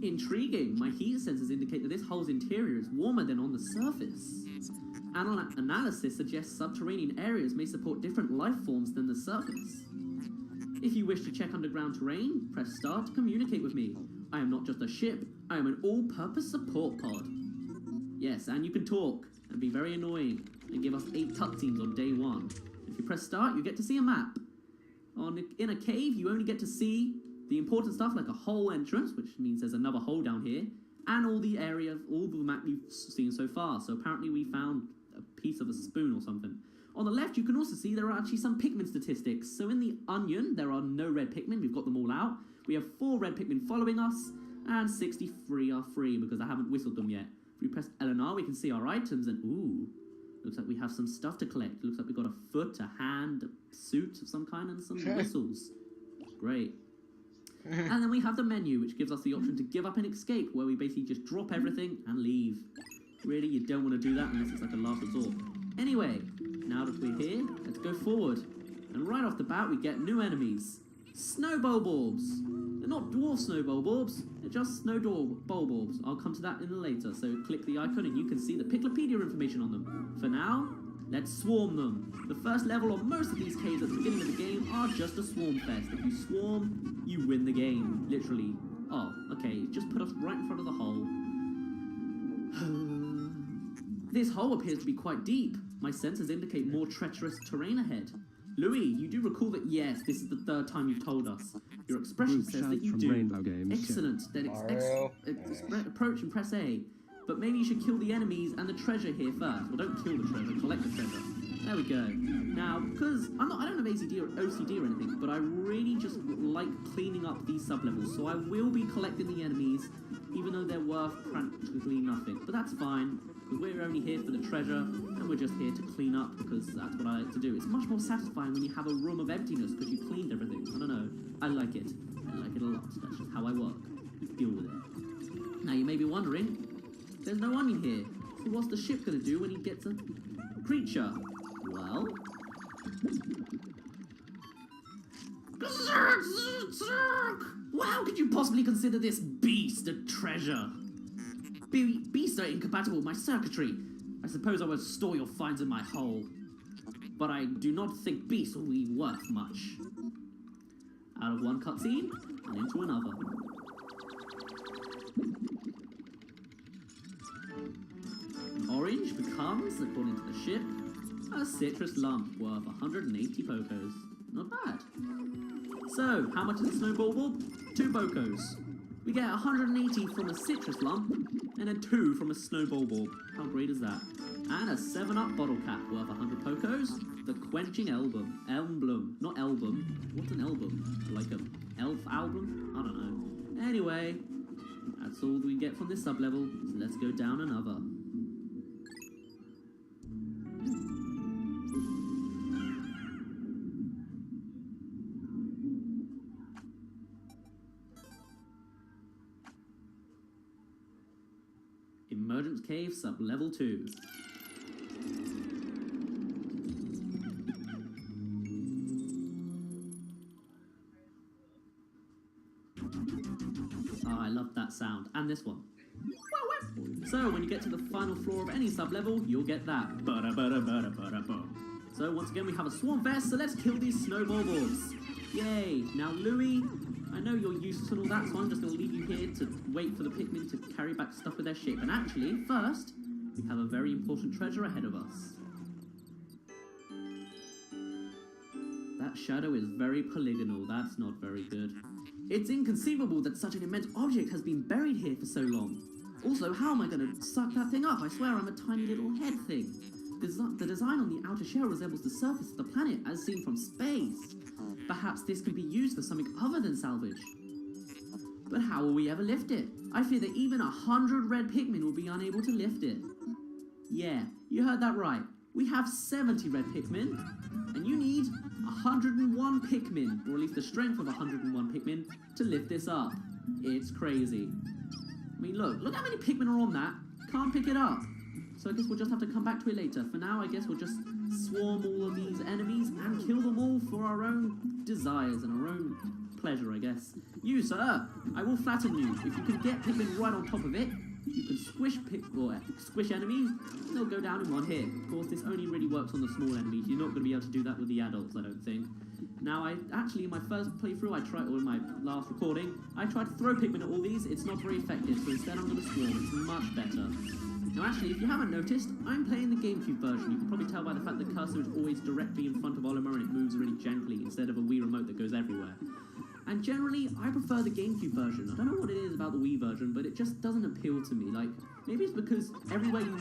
Intriguing. My heat sensors indicate that this hole's interior is warmer than on the surface. Analysis suggests subterranean areas may support different life forms than the surface. If you wish to check underground terrain, press start to communicate with me. I am not just a ship, I am an all-purpose support pod. Yes, and you can talk, and be very annoying, and give us 8 cutscenes on day 1. If you press start, you get to see a map. In a cave, you only get to see the important stuff like a hole entrance, which means there's another hole down here, and all the map you've seen so far. So apparently we found a piece of a spoon or something. On the left, you can also see there are actually some Pikmin statistics. So in the onion, there are no red Pikmin. We've got them all out. We have 4 red Pikmin following us, and 63 are free because I haven't whistled them yet. If we press L and R, we can see our items, and ooh, looks like we have some stuff to collect. Looks like we've got a foot, a hand, a suit of some kind, and some whistles. Great. And then we have the menu, which gives us the option to give up and escape, where we basically just drop everything and leave. Really, you don't want to do that unless it's like a last resort. Anyway, now that we're here, let's go forward. And right off the bat, we get new enemies. Snow Bulborbs. They're not dwarf Snow Bulborbs, they're just Snow Bulborbs. I'll come to that in later, so click the icon and you can see the Piclopedia information on them. For now, let's swarm them. The first level of most of these caves at the beginning of the game are just a swarm fest. If you swarm, you win the game, literally. Oh, okay, just put us right in front of the hole. This hole appears to be quite deep. My sensors indicate more treacherous terrain ahead. Louis, you do recall that yes, this is the 3rd time you've told us. Your expression says that you do. Excellent. Then approach and press A. But maybe you should kill the enemies and the treasure here first. Well, don't kill the treasure, collect the treasure. There we go. Now, because I don't have ACD or OCD or anything, but I really just like cleaning up these sub-levels, so I will be collecting the enemies, even though they're worth practically nothing. But that's fine, because we're only here for the treasure, and we're just here to clean up, because that's what I like to do. It's much more satisfying when you have a room of emptiness, because you cleaned everything. I don't know. I like it. I like it a lot. That's just how I work. Deal with it. Now, you may be wondering, there's no onion here. So what's the ship going to do when he gets a creature? Well... Well, how could you possibly consider this beast a treasure? Beasts are incompatible with my circuitry. I suppose I will store your finds in my hole. But I do not think beasts will be worth much. Out of one cutscene, and into another. Orange becomes, according to the ship, a citrus lump worth 180 Pokos. Not bad. So, how much is a snowball bulb? 2 Pokos. We get 180 from a citrus lump, and a 2 from a snowball bulb. How great is that? And a 7-Up bottle cap worth 100 Pokos. The Quenching Emblem. Not album. What's an album? Like an elf album? I don't know. Anyway, that's all we get from this sub-level, so let's go down another. Emergence Cave sub-level 2. Oh, I love that sound. And this one. So, when you get to the final floor of any sub-level, you'll get that. So, once again, we have a swarm fest, so let's kill these snowball bulbs. Yay! Now, Louis, I know you're useless and all that, so I'm just going to leave you here to wait for the Pikmin to carry back stuff with their ship. And actually, first, we have a very important treasure ahead of us. That shadow is very polygonal. That's not very good. It's inconceivable that such an immense object has been buried here for so long. Also, how am I going to suck that thing up? I swear I'm a tiny little head thing. the design on the outer shell resembles the surface of the planet as seen from space. Perhaps this can be used for something other than salvage. But how will we ever lift it? I fear that even 100 red Pikmin will be unable to lift it. Yeah, you heard that right. We have 70 red Pikmin, and you need 101 Pikmin, or at least the strength of 101 Pikmin, to lift this up. It's crazy. I mean, look how many Pikmin are on that. Can't pick it up. So I guess we'll just have to come back to it later. For now, I guess we'll just swarm all of these enemies and kill them all for our own desires and our own pleasure, I guess. You, sir, I will flatten you. If you can get Pikmin right on top of it, you can squish enemies, and they'll go down in one hit. Of course, this only really works on the small enemies. You're not going to be able to do that with the adults, I don't think. Now, actually, in my first playthrough, or in my last recording, I tried to throw Pikmin at all these. It's not very effective, so instead I'm going to swarm. It's much better. Now, actually, if you haven't noticed, I'm playing the GameCube version. You can probably tell by the fact the cursor is always directly in front of Oliver and it moves really gently instead of a Wii remote that goes everywhere. And generally, I prefer the GameCube version. I don't know what it is about the Wii version, but it just doesn't appeal to me. Like, maybe it's because everywhere you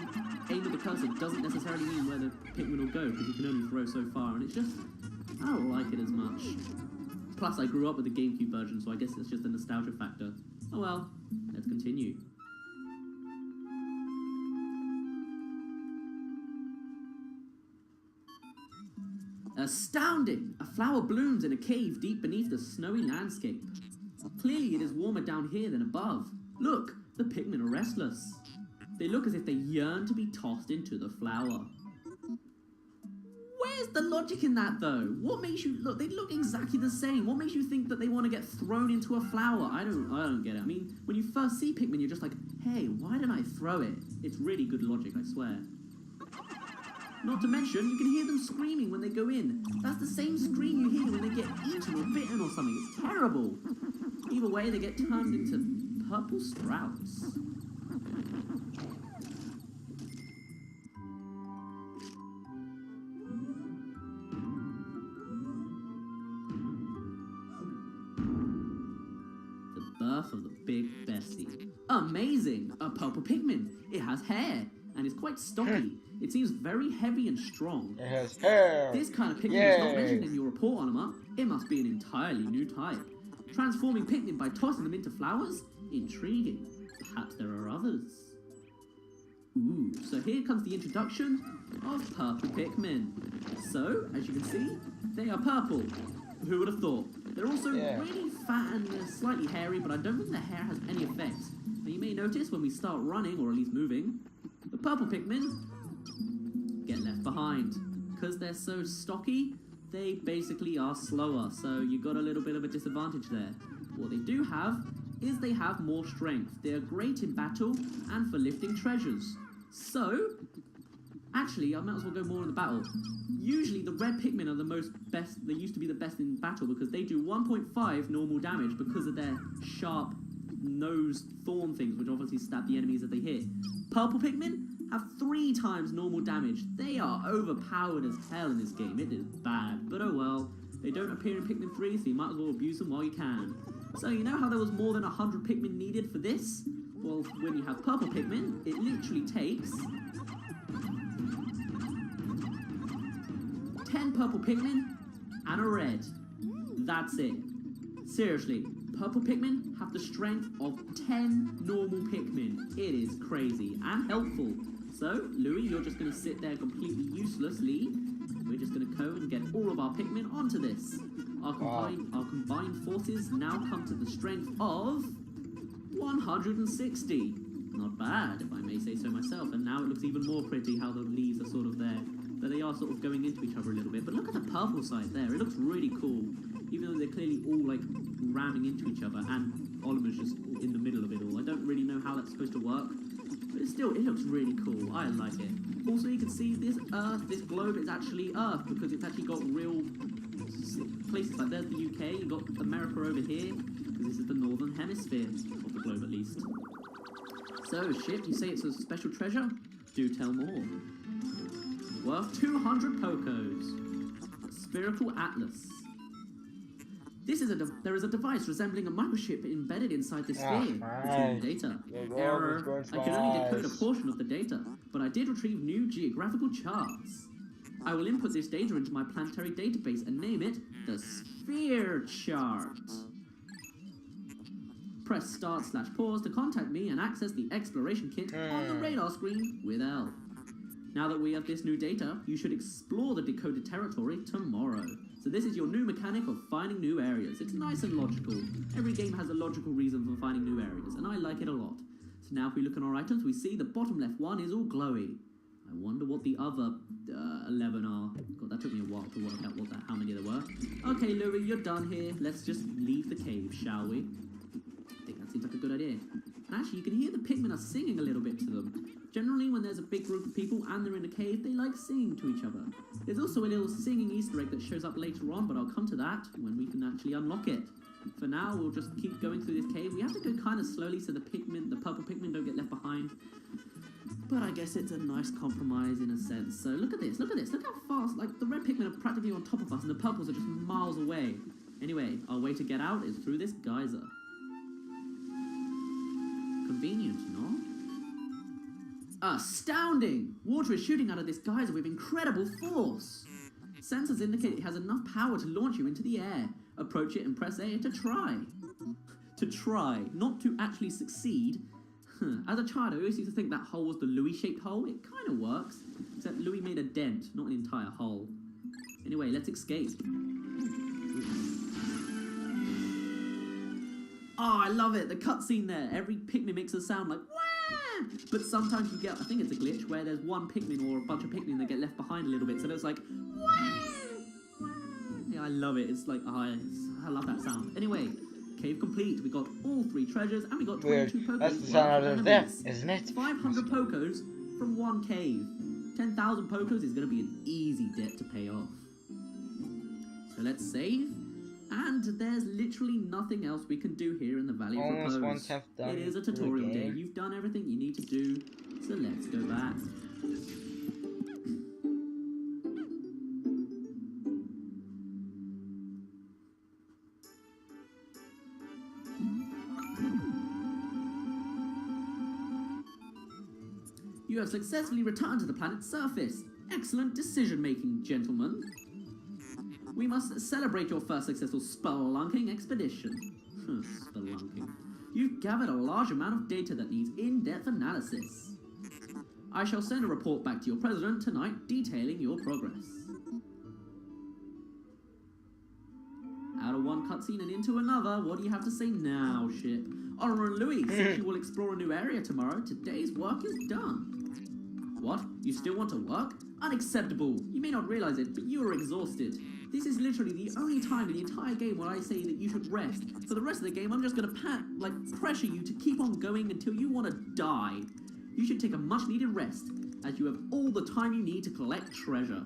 aim with the cursor doesn't necessarily mean where the Pikmin will go, because you can only throw so far, and it's just, I don't like it as much. Plus, I grew up with the GameCube version, so I guess it's just a nostalgia factor. Oh well, let's continue. Astounding! A flower blooms in a cave deep beneath the snowy landscape. Clearly it is warmer down here than above. Look, the Pikmin are restless. They look as if they yearn to be tossed into the flower. Where's the logic in that though? What makes you look? They look exactly the same. What makes you think that they want to get thrown into a flower? I don't get it. I mean, when you first see Pikmin, you're just like, hey, why did I throw it? It's really good logic, I swear. Not to mention, you can hear them screaming when they go in. That's the same scream you hear when they get eaten or bitten or something. It's terrible. Either way, they get turned into purple sprouts. The birth of the Big Bessie. Amazing! A purple Pikmin. It has hair. And it's quite stocky. It seems very heavy and strong. It has hair. This kind of Pikmin is not mentioned in your report, Anima. It must be an entirely new type. Transforming Pikmin by tossing them into flowers? Intriguing. Perhaps there are others. Ooh, so here comes the introduction of purple Pikmin. So, as you can see, they are purple. Who would have thought? They're also really fat and slightly hairy, but I don't think the hair has any effect. Now you may notice when we start running, or at least moving, the purple Pikmin get left behind. Because they're so stocky, they basically are slower, so you got a little bit of a disadvantage there. What they do have is they have more strength. They are great in battle and for lifting treasures. So, actually, I might as well go more in the battle. Usually the red Pikmin are the best, they used to be the best in battle because they do 1.5 normal damage because of their sharp nose thorn things, which obviously stab the enemies that they hit. Purple Pikmin have 3 times normal damage. They are overpowered as hell in this game. It is bad, but oh well. They don't appear in Pikmin 3, so you might as well abuse them while you can. So you know how there was more than 100 Pikmin needed for this? Well, when you have purple Pikmin, it literally takes 10 purple Pikmin and a red. That's it. Seriously, purple Pikmin have the strength of 10 normal Pikmin. It is crazy and helpful. So, Louis, you're just going to sit there completely uselessly. We're just going to go and get all of our Pikmin onto this. Our combined forces now come to the strength of 160. Not bad, if I may say so myself. And now it looks even more pretty how the leaves are sort of there. But they are sort of going into each other a little bit. But look at the purple side there. It looks really cool. Even though they're clearly all like ramming into each other and Oliver's just in the middle of it all. I don't really know how that's supposed to work. But still, it looks really cool. I like it. Also, you can see this Earth, this globe is actually Earth because it's actually got real places. Like there's the UK, you've got America over here, because this is the northern hemisphere of the globe at least. So, ship, you say it's a special treasure? Do tell more. Worth 200 Pokos. Spherical Atlas. This is there is a device resembling a microchip embedded inside the sphere, receiving data. Error. I can only decode a portion of the data, but I did retrieve new geographical charts. I will input this data into my planetary database and name it the Sphere Chart. Press start/pause to contact me and access the exploration kit on the radar screen with L. Now that we have this new data, you should explore the decoded territory tomorrow. So this is your new mechanic of finding new areas. It's nice and logical. Every game has a logical reason for finding new areas, and I like it a lot. So now if we look at our items, we see the bottom left one is all glowy. I wonder what the other 11 are. God, that took me a while to work out how many there were. Okay, Louis, you're done here. Let's just leave the cave, shall we? I think that seems like a good idea. And actually, you can hear the Pikmin are singing a little bit to them. Generally, when there's a big group of people and they're in a cave, they like singing to each other. There's also a little singing Easter egg that shows up later on, but I'll come to that when we can actually unlock it. For now, we'll just keep going through this cave. We have to go kind of slowly so the purple Pikmin don't get left behind. But I guess it's a nice compromise in a sense. So look at this, look how fast, like the red Pikmin are practically on top of us and the purples are just miles away. Anyway, our way to get out is through this geyser. Convenient, no? Astounding! Water is shooting out of this geyser with incredible force. Sensors indicate it has enough power to launch you into the air. Approach it and press A to try. To try, not to actually succeed. As a child, I always used to think that hole was the Louis-shaped hole. It kind of works, except Louis made a dent, not an entire hole. Anyway, let's escape. Oh, I love it, the cutscene there. Every Pikmin makes a sound like wah! But sometimes you get, I think it's a glitch, where there's one Pikmin or a bunch of Pikmin that get left behind a little bit, so it's like wah! Yeah, I love it. It's like, I love that sound. Anyway, cave complete. We got all 3 treasures and we got 22 Pokos. That's the sound out of death, isn't it? 500 Pokos from 1 cave. 10,000 Pokos is going to be an easy debt to pay off. So let's save. And there's literally nothing else we can do here in the Valley of Repose. Almost 1/10 done. It is a tutorial day. You've done everything you need to do. So let's go back. You have successfully returned to the planet's surface. Excellent decision-making, gentlemen. We must celebrate your first successful spelunking expedition. Spelunking. You've gathered a large amount of data that needs in-depth analysis. I shall send a report back to your president tonight detailing your progress. Out of one cutscene and into another, what do you have to say now, ship? Honor and Louis, since you will explore a new area tomorrow, today's work is done. What? You still want to work? Unacceptable! You may not realize it, but you are exhausted. This is literally the only time in the entire game where I say that you should rest. For the rest of the game, I'm just gonna pressure you to keep on going until you want to die. You should take a much-needed rest, as you have all the time you need to collect treasure.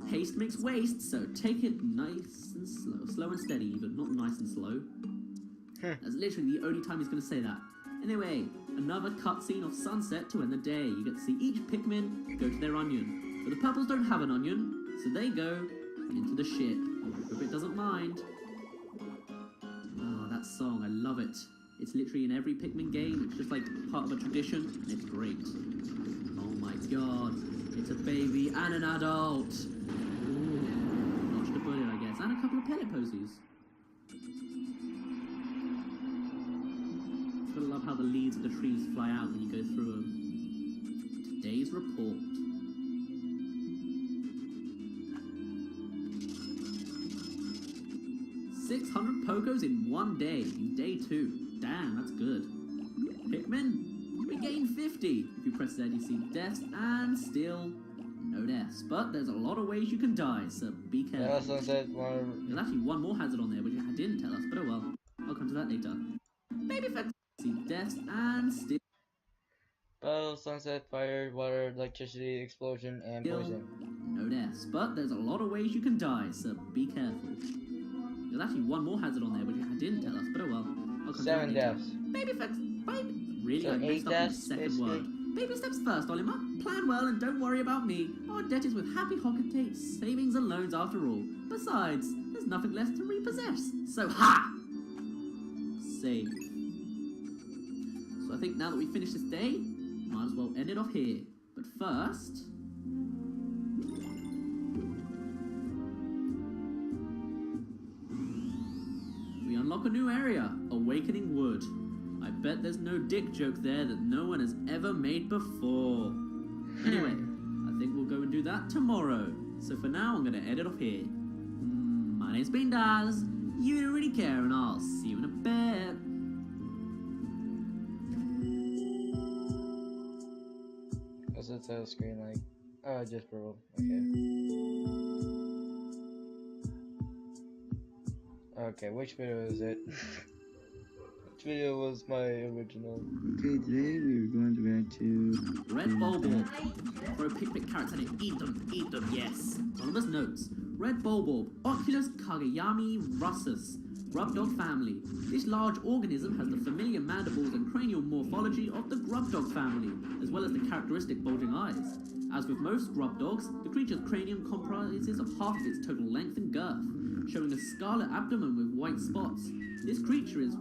Haste makes waste, so take it nice and slow. Slow and steady even, not nice and slow. That's literally the only time he's gonna say that. Anyway, another cutscene of sunset to end the day. You get to see each Pikmin go to their onion. But the purples don't have an onion, so they go into the ship. Hope it doesn't mind. Oh, that song, I love it. It's literally in every Pikmin game. It's just like part of a tradition, and it's great. Oh my god, it's a baby and an adult. Ooh, dodged a bullet, I guess, and a couple of pellet poses. I love how the leaves of the trees fly out when you go through them. Today's report. $600 Pokos in 1 day, in day 2. Damn, that's good. Pikmin, we gain 50. If you press Z, you see deaths, and still no deaths. But there's a lot of ways you can die, so be careful. I also said There's actually one more hazard on there, which it didn't tell us, but oh well. I'll come to that later. Maybe if see deaths, and still battle, sunset, fire, water, electricity, explosion, and poison. No deaths, but there's a lot of ways you can die, so be careful. There's actually one more hazard on there, which it didn't tell us, but oh well. I'll come 7 to that later. deaths. Really? So I messed 8 up deaths, the second basically. word. Baby steps first, Olimar. Plan well and don't worry about me. Our debt is with Happy Hocketate's savings and loans after all. Besides, there's nothing left to repossess. So ha! Save. So I think now that we finished this day, might as well end it off here. But first... we unlock a new area, Awakening Wood. I bet there's no dick joke there that no one has ever made before. Anyway, I think we'll go and do that tomorrow. So for now, I'm going to edit off here. My name's been Daz. You don't really care, and I'll see you in a bit. What's the title screen like? Oh, just rolled. Okay. Okay, which video is it? Which video was my original? Okay, today we're going to react to... Red Bulborb. Throw Pikmin carrots at it. Eat them, yes. Anonymous notes. Red Bulborb, Oculus Kageyami russus. Grubdog family. This large organism has the familiar mandibles and cranial morphology of the grubdog family, as well as the characteristic bulging eyes. As with most grubdogs, the creature's cranium comprises of half of its total length and girth, showing a scarlet abdomen with white spots. This creature is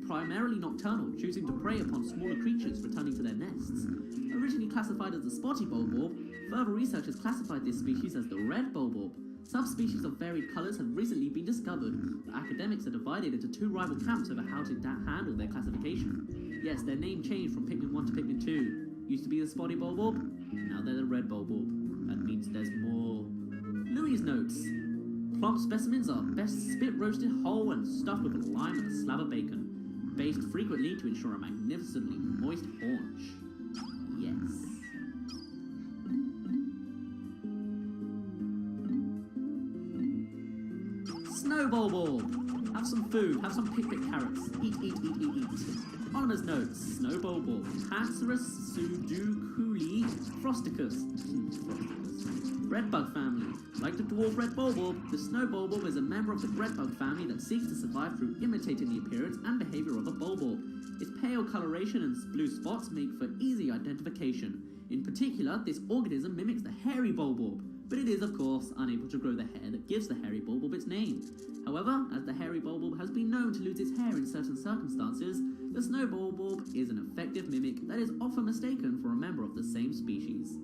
primarily nocturnal, choosing to prey upon smaller creatures returning to their nests. Originally classified as the spotty bulborb, further research has classified this species as the red bulborb. Subspecies of varied colours have recently been discovered. The academics are divided into two rival camps over how to handle their classification. Yes, their name changed from Pikmin 1 to Pikmin 2. Used to be the spotty bulborb, now they're the red bulborb. That means there's more. Louis' notes. Plump specimens are best spit roasted whole and stuffed with a lime and a slab of bacon. Based frequently to ensure a magnificently moist haunch. Yes. Snow bulborb. Have some food, have some picnic carrots. Eat. Anonymous notes. Snow bulborb. Pancerus pseudoculi frosticus. Redbug family. Like the dwarf red bulborb, the snow bulborb is a member of the redbug family that seeks to survive through imitating the appearance and behavior of a bulborb. Its pale coloration and blue spots make for easy identification. In particular, this organism mimics the hairy bulborb, but it is, of course, unable to grow the hair that gives the hairy bulborb its name. However, as the hairy bulborb has been known to lose its hair in certain circumstances, the snow bulborb is an effective mimic that is often mistaken for a member of the same species.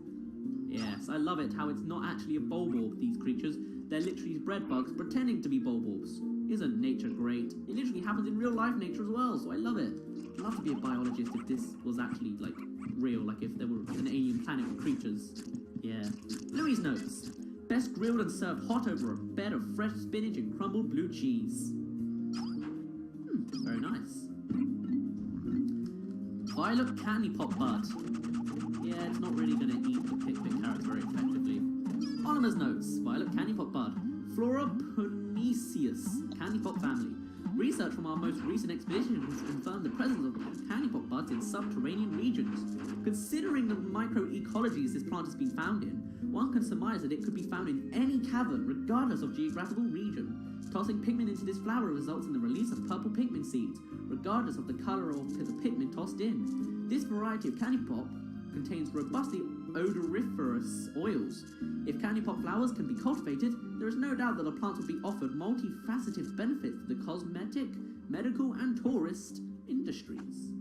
Yes, I love it how it's not actually a bulborb, these creatures. They're literally bread bugs pretending to be bulborbs. Isn't nature great? It literally happens in real life nature as well, so I love it. I'd love to be a biologist if this was actually, like, real, like if there were an alien planet with creatures. Yeah. Louis' notes. Best grilled and served hot over a bed of fresh spinach and crumbled blue cheese. Very nice. Violet candy pop bud. Yeah, it's not really going to eat the Pikmin carrots very effectively. Anonymous notes. Violet candy pop bud. Flora puniceus. Candy pop family. Research from our most recent expeditions confirmed the presence of candy pop buds in subterranean regions. Considering the microecologies this plant has been found in, one can surmise that it could be found in any cavern, regardless of geographical region. Tossing Pikmin into this flower results in the release of purple Pikmin seeds, regardless of the colour of the Pikmin tossed in. This variety of candy pop contains robustly odoriferous oils. If candy pop flowers can be cultivated, there is no doubt that the plant will be offered multifaceted benefits to the cosmetic, medical, and tourist industries.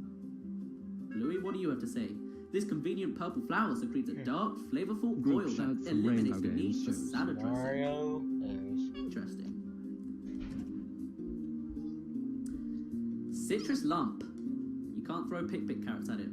Louis, what do you have to say? This convenient purple flower secretes a dark, flavorful oil that eliminates the need for salad dressing. Interesting. Citrus lump. You can't throw pick carrots at it.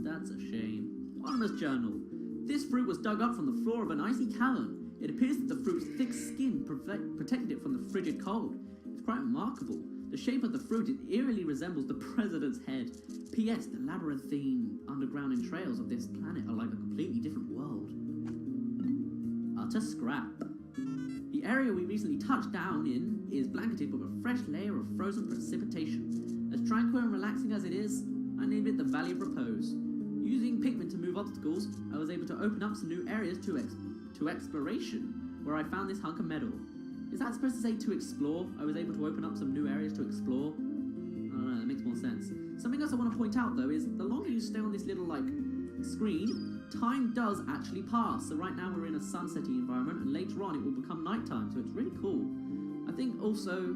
That's a shame. Anonymous journal. This fruit was dug up from the floor of an icy cavern. It appears that the fruit's thick skin protected it from the frigid cold. It's quite remarkable. The shape of the fruit eerily resembles the president's head. P.S. The labyrinthine underground entrails of this planet are like a completely different world. Utter scrap. The area we recently touched down in is blanketed with a fresh layer of frozen precipitation. As tranquil and relaxing as it is, I named it the Valley of Repose. Using Pikmin to move obstacles, I was able to open up some new areas to exploration, where I found this hunk of metal. Is that supposed to say to explore? I was able to open up some new areas to explore? I don't know, that makes more sense. Something else I want to point out though is, the longer you stay on this little, screen, time does actually pass. So right now we're in a sunsetty environment, and later on it will become nighttime, so it's really cool. I think also,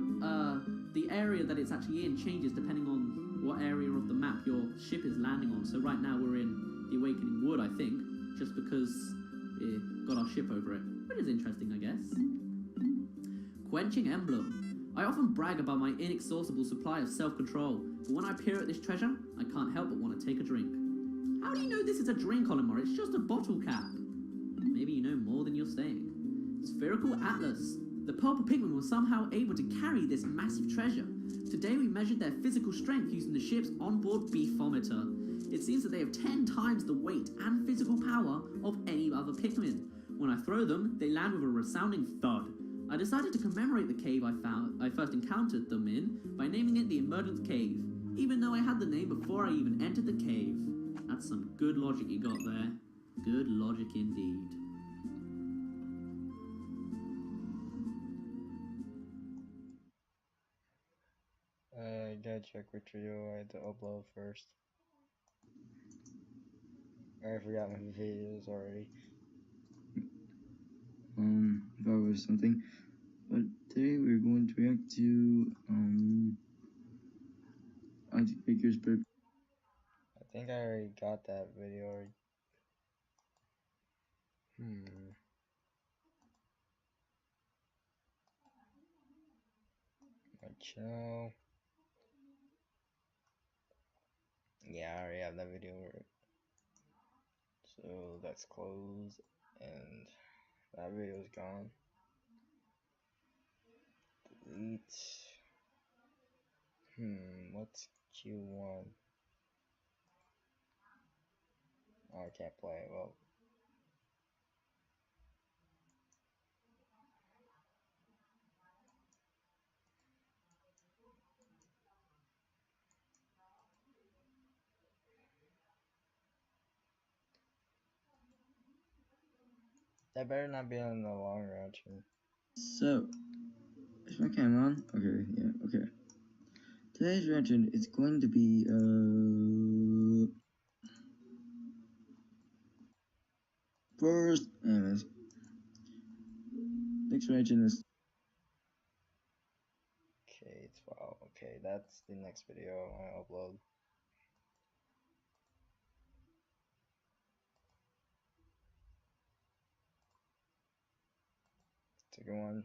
the area that it's actually in changes depending on what area of the map your ship is landing on. So right now we're in the Awakening Wood, I think. just because we got our ship over it, which is interesting, I guess. Quenching Emblem. I often brag about my inexhaustible supply of self-control, but when I peer at this treasure, I can't help but want to take a drink. How do you know this is a drink, Olimar? It's just a bottle cap. Maybe you know more than you're saying. Spherical Atlas. The purple Pikmin were somehow able to carry this massive treasure. Today we measured their physical strength using the ship's onboard beefometer. It seems that they have 10 times the weight and physical power of any other Pikmin. When I throw them, they land with a resounding thud. I decided to commemorate the cave I first encountered them in by naming it the Emergence Cave, even though I had the name before I even entered the cave. That's some good logic you got there. Good logic indeed. I gotta check which video I had to upload first. I forgot my videos already. That was something. But today we're going to react to Baker's birthday. I think I already got that video. My channel. Yeah, I already have that video. So that's closed and that video is gone. Delete. What's Q1? Oh, I can't play it. Well, that better not be on the long reaction. So, is my camera on? Okay, yeah, okay. Today's reaction is going to be, first, anyways. Next reaction is, okay, it's wow, okay, that's the next video I want to upload. Second one.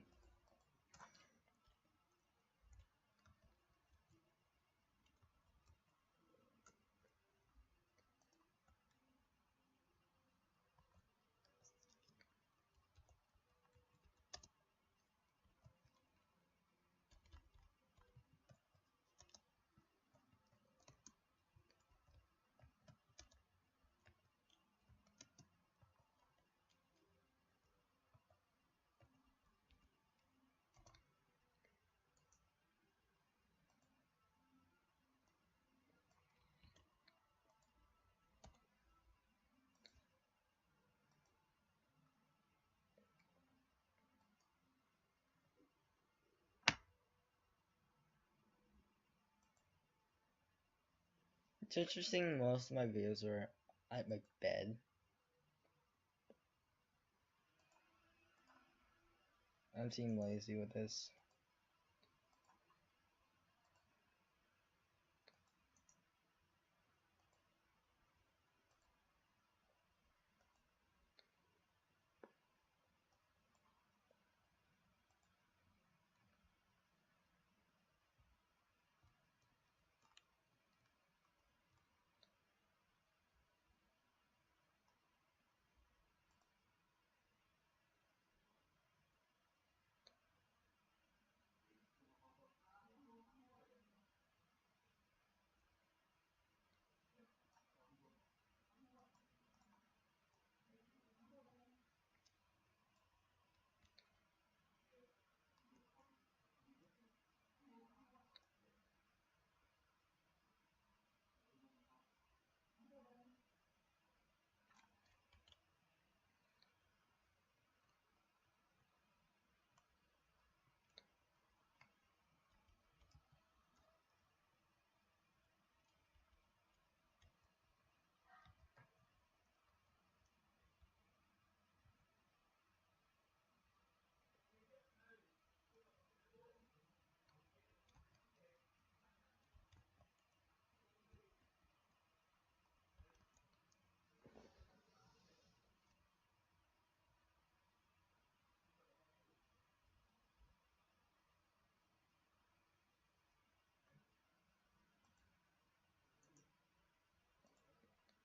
It's interesting, most of my videos are at my bed. I'm seem lazy with this.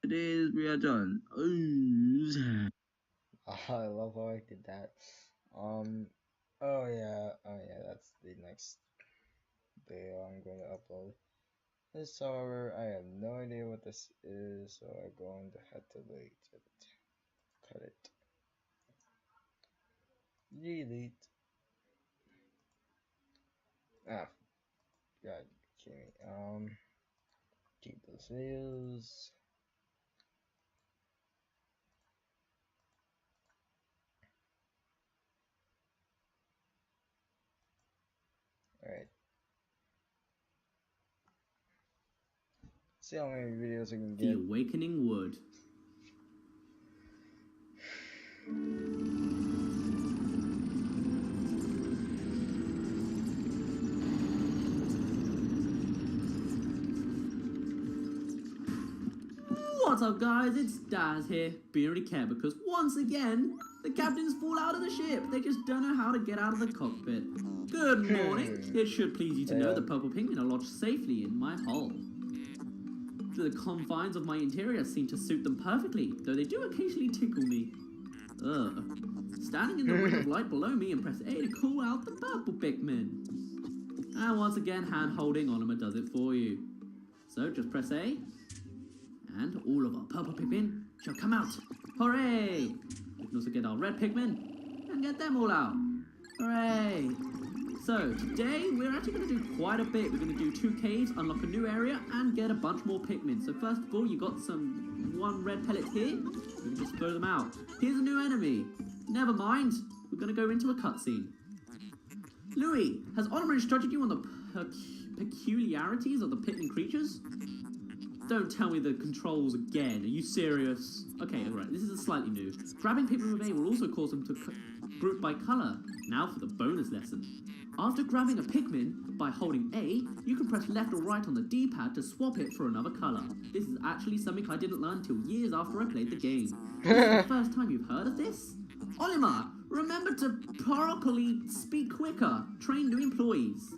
it is, we are done. Ooh. I love how I did that. Oh yeah, that's the next video I'm going to upload. This, however, I have no idea what this is, so I'm going to have to delete it. Cut it. Delete. Ah, God, kidding me. Keep those videos. Alright. See how many videos I can get. The Awakening Wood. What's up, guys? It's Daz here. Be already care because once again, the captains fall out of the ship. They just don't know how to get out of the cockpit. Good morning. It should please you to know the purple Pikmin are lodged safely in my hull. The confines of my interior seem to suit them perfectly, though they do occasionally tickle me. Ugh. Standing in the ring of light below me and press A to call out the purple Pikmin. And once again, hand holding Onima does it for you. So just press A, and all of our purple Pikmin shall come out. Hooray! We can also get our red Pikmin and get them all out. Hooray! So today we're actually going to do quite a bit. We're going to do 2 caves, unlock a new area, and get a bunch more Pikmin. So first of all, you got one red pellet here. We can just throw them out. Here's a new enemy. Never mind. We're going to go into a cutscene. Louis, has Onima instructed you on the peculiarities of the Pikmin creatures? Don't tell me the controls again. Are you serious? Okay, alright, this is slightly new. Grabbing Pikmin with A will also cause them to group by colour. Now for the bonus lesson. After grabbing a Pikmin, by holding A, you can press left or right on the D-pad to swap it for another colour. This is actually something I didn't learn until years after I played the game. This is the first time you've heard of this? Onima, remember to properly speak quicker. Train new employees.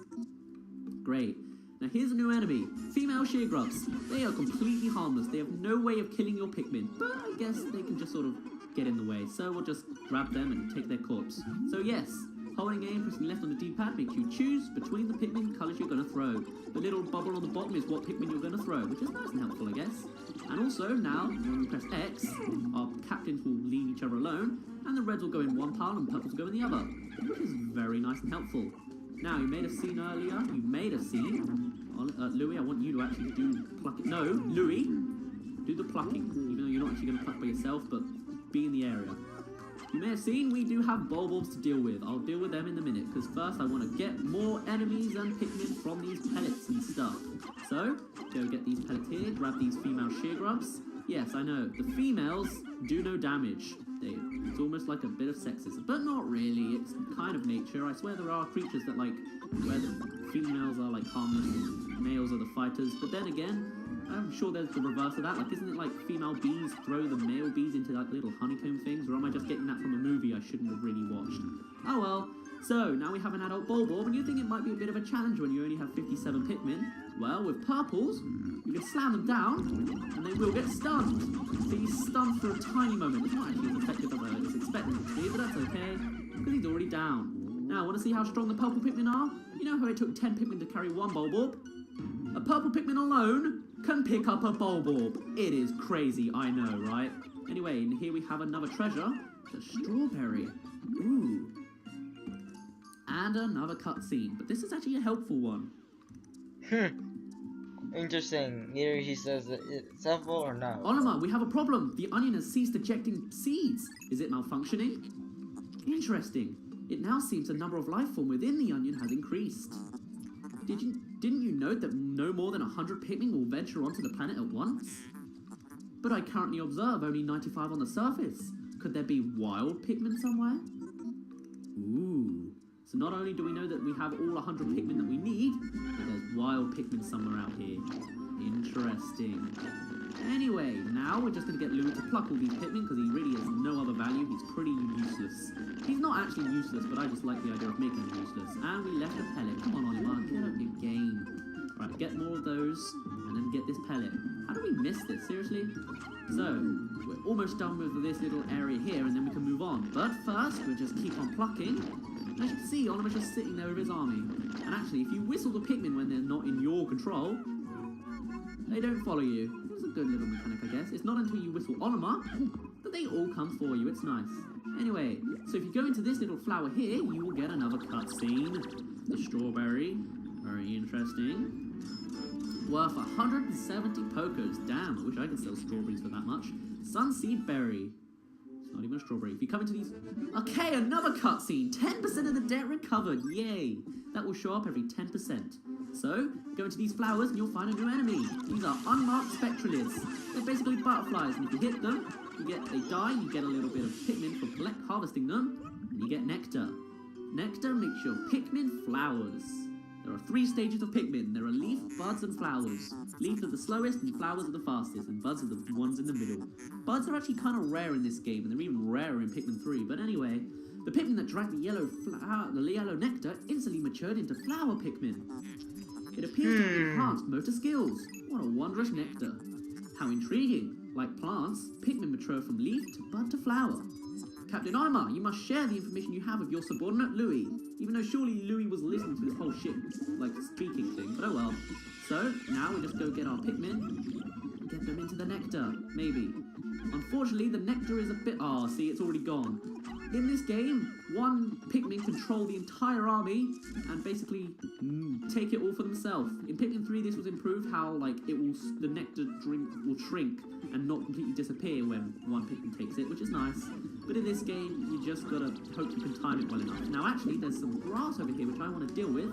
Great. Now here's a new enemy, female sheargrubs. They are completely harmless. They have no way of killing your Pikmin, but I guess they can just sort of get in the way. So we'll just grab them and take their corpse. So yes, holding A and pressing left on the D-pad makes you choose between the Pikmin colours you're going to throw. The little bubble on the bottom is what Pikmin you're going to throw, which is nice and helpful, I guess. And also, now, when we press X, our captains will leave each other alone, and the reds will go in one pile and purples will go in the other, which is very nice and helpful. Now, you made a scene earlier. You made a scene. Louis, I want you to actually do plucking. No, Louis, do the plucking. Even though you're not actually going to pluck by yourself, but be in the area. You may have seen we do have bulbs to deal with. I'll deal with them in a minute, because first I want to get more enemies and Pikmin from these pellets and stuff. So, go get these pellets here, grab these female sheargrubs. Yes, I know, the females do no damage. It's almost like a bit of sexism, but not really. It's kind of nature. I swear there are creatures that like, where the females are like harmless and males are the fighters, but then again, I'm sure there's the reverse of that. Like, isn't it like female bees throw the male bees into like little honeycomb things? Or am I just getting that from a movie I shouldn't have really watched? Oh well. So, now we have an adult Bulborb, and you think it might be a bit of a challenge when you only have 57 Pikmin. Well, with purples, you can slam them down, and they will get stunned. So he's stunned for a tiny moment. It's not actually as effective as I was expecting it to be, but that's okay, because he's already down. Now, want to see how strong the purple Pikmin are? You know how it took 10 Pikmin to carry one Bulborb? A purple Pikmin alone can pick up a Bulborb. It is crazy, I know, right? Anyway, and here we have another treasure, the strawberry. Ooh. And another cutscene, but this is actually a helpful one. Interesting. Either he says that it's helpful or not. Onima, we have a problem. The onion has ceased ejecting seeds. Is it malfunctioning? Interesting. It now seems the number of life form within the onion has increased. Didn't you note that no more than 100 Pikmin will venture onto the planet at once? But I currently observe only 95 on the surface. Could there be wild Pikmin somewhere? Ooh. So not only do we know that we have all 100 Pikmin that we need, but there's wild Pikmin somewhere out here. Interesting. Anyway, now we're just going to get Louis to pluck all these Pikmin because he really has no other value. He's pretty useless. He's not actually useless, but I just like the idea of making him useless. And we left a pellet. Come on, Oliver, get up your game. Right, get more of those, and then get this pellet. How do we miss this? Seriously? So, we're almost done with this little area here, and then we can move on. But first, we'll just keep on plucking. As you can see, Oliver's just sitting there with his army. And actually, if you whistle the Pikmin when they're not in your control, they don't follow you. It was a good little mechanic, I guess. It's not until you whistle Olimar that they all come for you. It's nice. Anyway, so if you go into this little flower here, you will get another cutscene. The strawberry. Very interesting. Worth 170 pokers. Damn, I wish I could sell strawberries for that much. Sunseed berry. It's not even a strawberry. If you come into these... Okay, another cutscene. 10% of the debt recovered. Yay. That will show up every 10%. So, go into these flowers and you'll find a new enemy. These are unmarked spectralids. They're basically butterflies, and if you hit them, they die, you get a little bit of Pikmin for harvesting them, and you get nectar. Nectar makes your Pikmin flowers. There are 3 stages of Pikmin. There are leaf, buds, and flowers. Leaves are the slowest, and flowers are the fastest, and buds are the ones in the middle. Buds are actually kind of rare in this game, and they're even rarer in Pikmin 3, but anyway, the Pikmin that drank the yellow nectar instantly matured into flower Pikmin. It appears to enhance motor skills. What a wondrous nectar. How intriguing. Like plants, Pikmin mature from leaf to bud to flower. Captain Olimar, you must share the information you have with your subordinate Louis. Even though surely Louis was listening to this whole shit, like, speaking thing, but oh well. So, now we just go get our Pikmin and get them into the nectar, maybe. Unfortunately, the nectar is a bit... Oh, see, it's already gone. In this game, one Pikmin control the entire army and basically take it all for themselves. In Pikmin 3, this was improved how, like, the nectar drink will shrink and not completely disappear when one Pikmin takes it, which is nice. But in this game, you just gotta hope you can time it well enough. Now, actually, there's some grass over here which I want to deal with,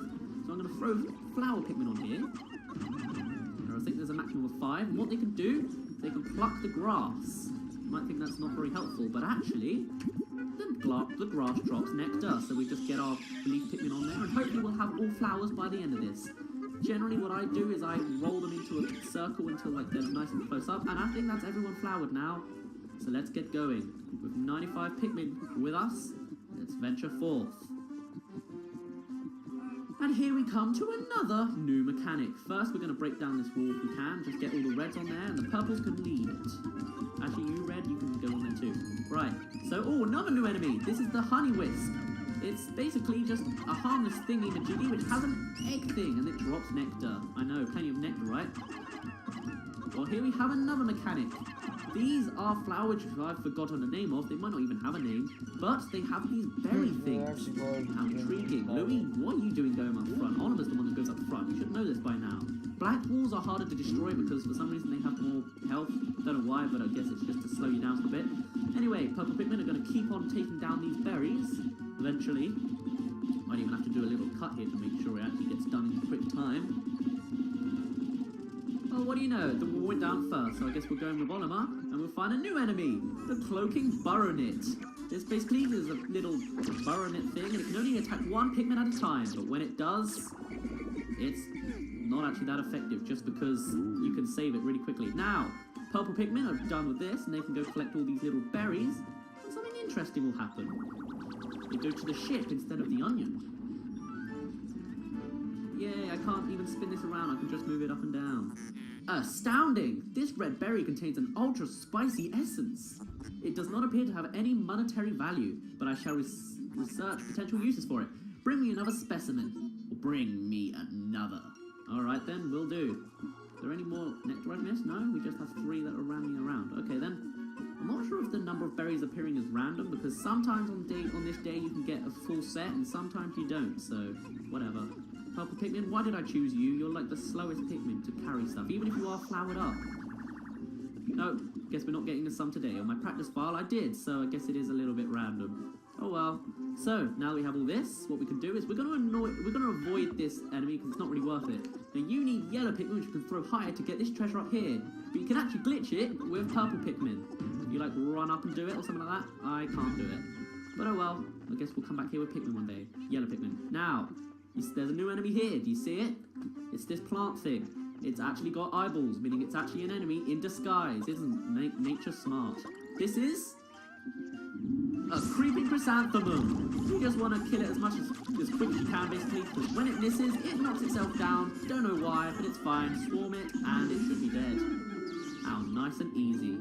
so I'm gonna throw flower Pikmin on here. I think there's a maximum of 5, and what they can do, they can pluck the grass. You might think that's not very helpful, but actually, the grass drops nectar, so we just get our leaf Pikmin on there, and hopefully we'll have all flowers by the end of this. Generally, what I do is I roll them into a circle until like they're nice and close up, and I think that's everyone flowered now. So let's get going. With 95 Pikmin with us, let's venture forth. And here we come to another new mechanic. First, we're going to break down this wall if we can. Just get all the reds on there, and the purples can lead it. Actually, you red, you can go on there too. Right, so, oh, another new enemy. This is the honey wisp. It's basically just a harmless thingy-majiggy which has an egg thing, and it drops nectar. I know, plenty of nectar, right? Well, here we have another mechanic. These are flowers which I've forgotten the name of. They might not even have a name, but they have these berry things. How intriguing. Louis, what are you doing going up front? Oliver's the one that goes up front. You should know this by now. Black walls are harder to destroy because for some reason they have more health. Don't know why, but I guess it's just to slow you down a bit. Anyway, purple Pikmin are going to keep on taking down these berries. Eventually. Might even have to do a little cut here to make sure it actually gets done in a quick time. Well, what do you know? The wall went down first, so I guess we're going with Olimar, and we'll find a new enemy, the Cloaking Burrownit. This basically is a little Burrownit thing, and it can only attack one Pikmin at a time, but when it does, it's not actually that effective, just because you can save it really quickly. Now, purple Pikmin are done with this, and they can go collect all these little berries, and something interesting will happen. They go to the ship instead of the onion. Yay, I can't even spin this around, I can just move it up and down. Astounding! This red berry contains an ultra spicy essence. It does not appear to have any monetary value, but I shall research potential uses for it. Bring me another specimen. Or bring me another. Alright then, will do. Are there any more nectar I've missed? No, we just have 3 that are rounding around. Okay then. I'm not sure if the number of berries appearing is random, because sometimes on this day you can get a full set, and sometimes you don't, so whatever. Purple Pikmin, why did I choose you? You're like the slowest Pikmin to carry stuff, even if you are flowered up. No, guess we're not getting a sum today. On my practice file I did, so I guess it is a little bit random. Oh well. So, now we have all this, what we can do is we're going to avoid this enemy because it's not really worth it. Now you need yellow Pikmin which you can throw higher to get this treasure up here. But you can actually glitch it with purple Pikmin. If you like run up and do it or something like that, I can't do it. But oh well, I guess we'll come back here with Pikmin one day. Yellow Pikmin. Now, there's a new enemy here. Do you see it? It's this plant thing. It's actually got eyeballs, meaning it's actually an enemy in disguise. Isn't nature smart? This is a creeping chrysanthemum. You just want to kill it as quick as you can, basically, because when it misses, it knocks itself down. Don't know why, but it's fine. Swarm it, and it should be dead. How nice and easy.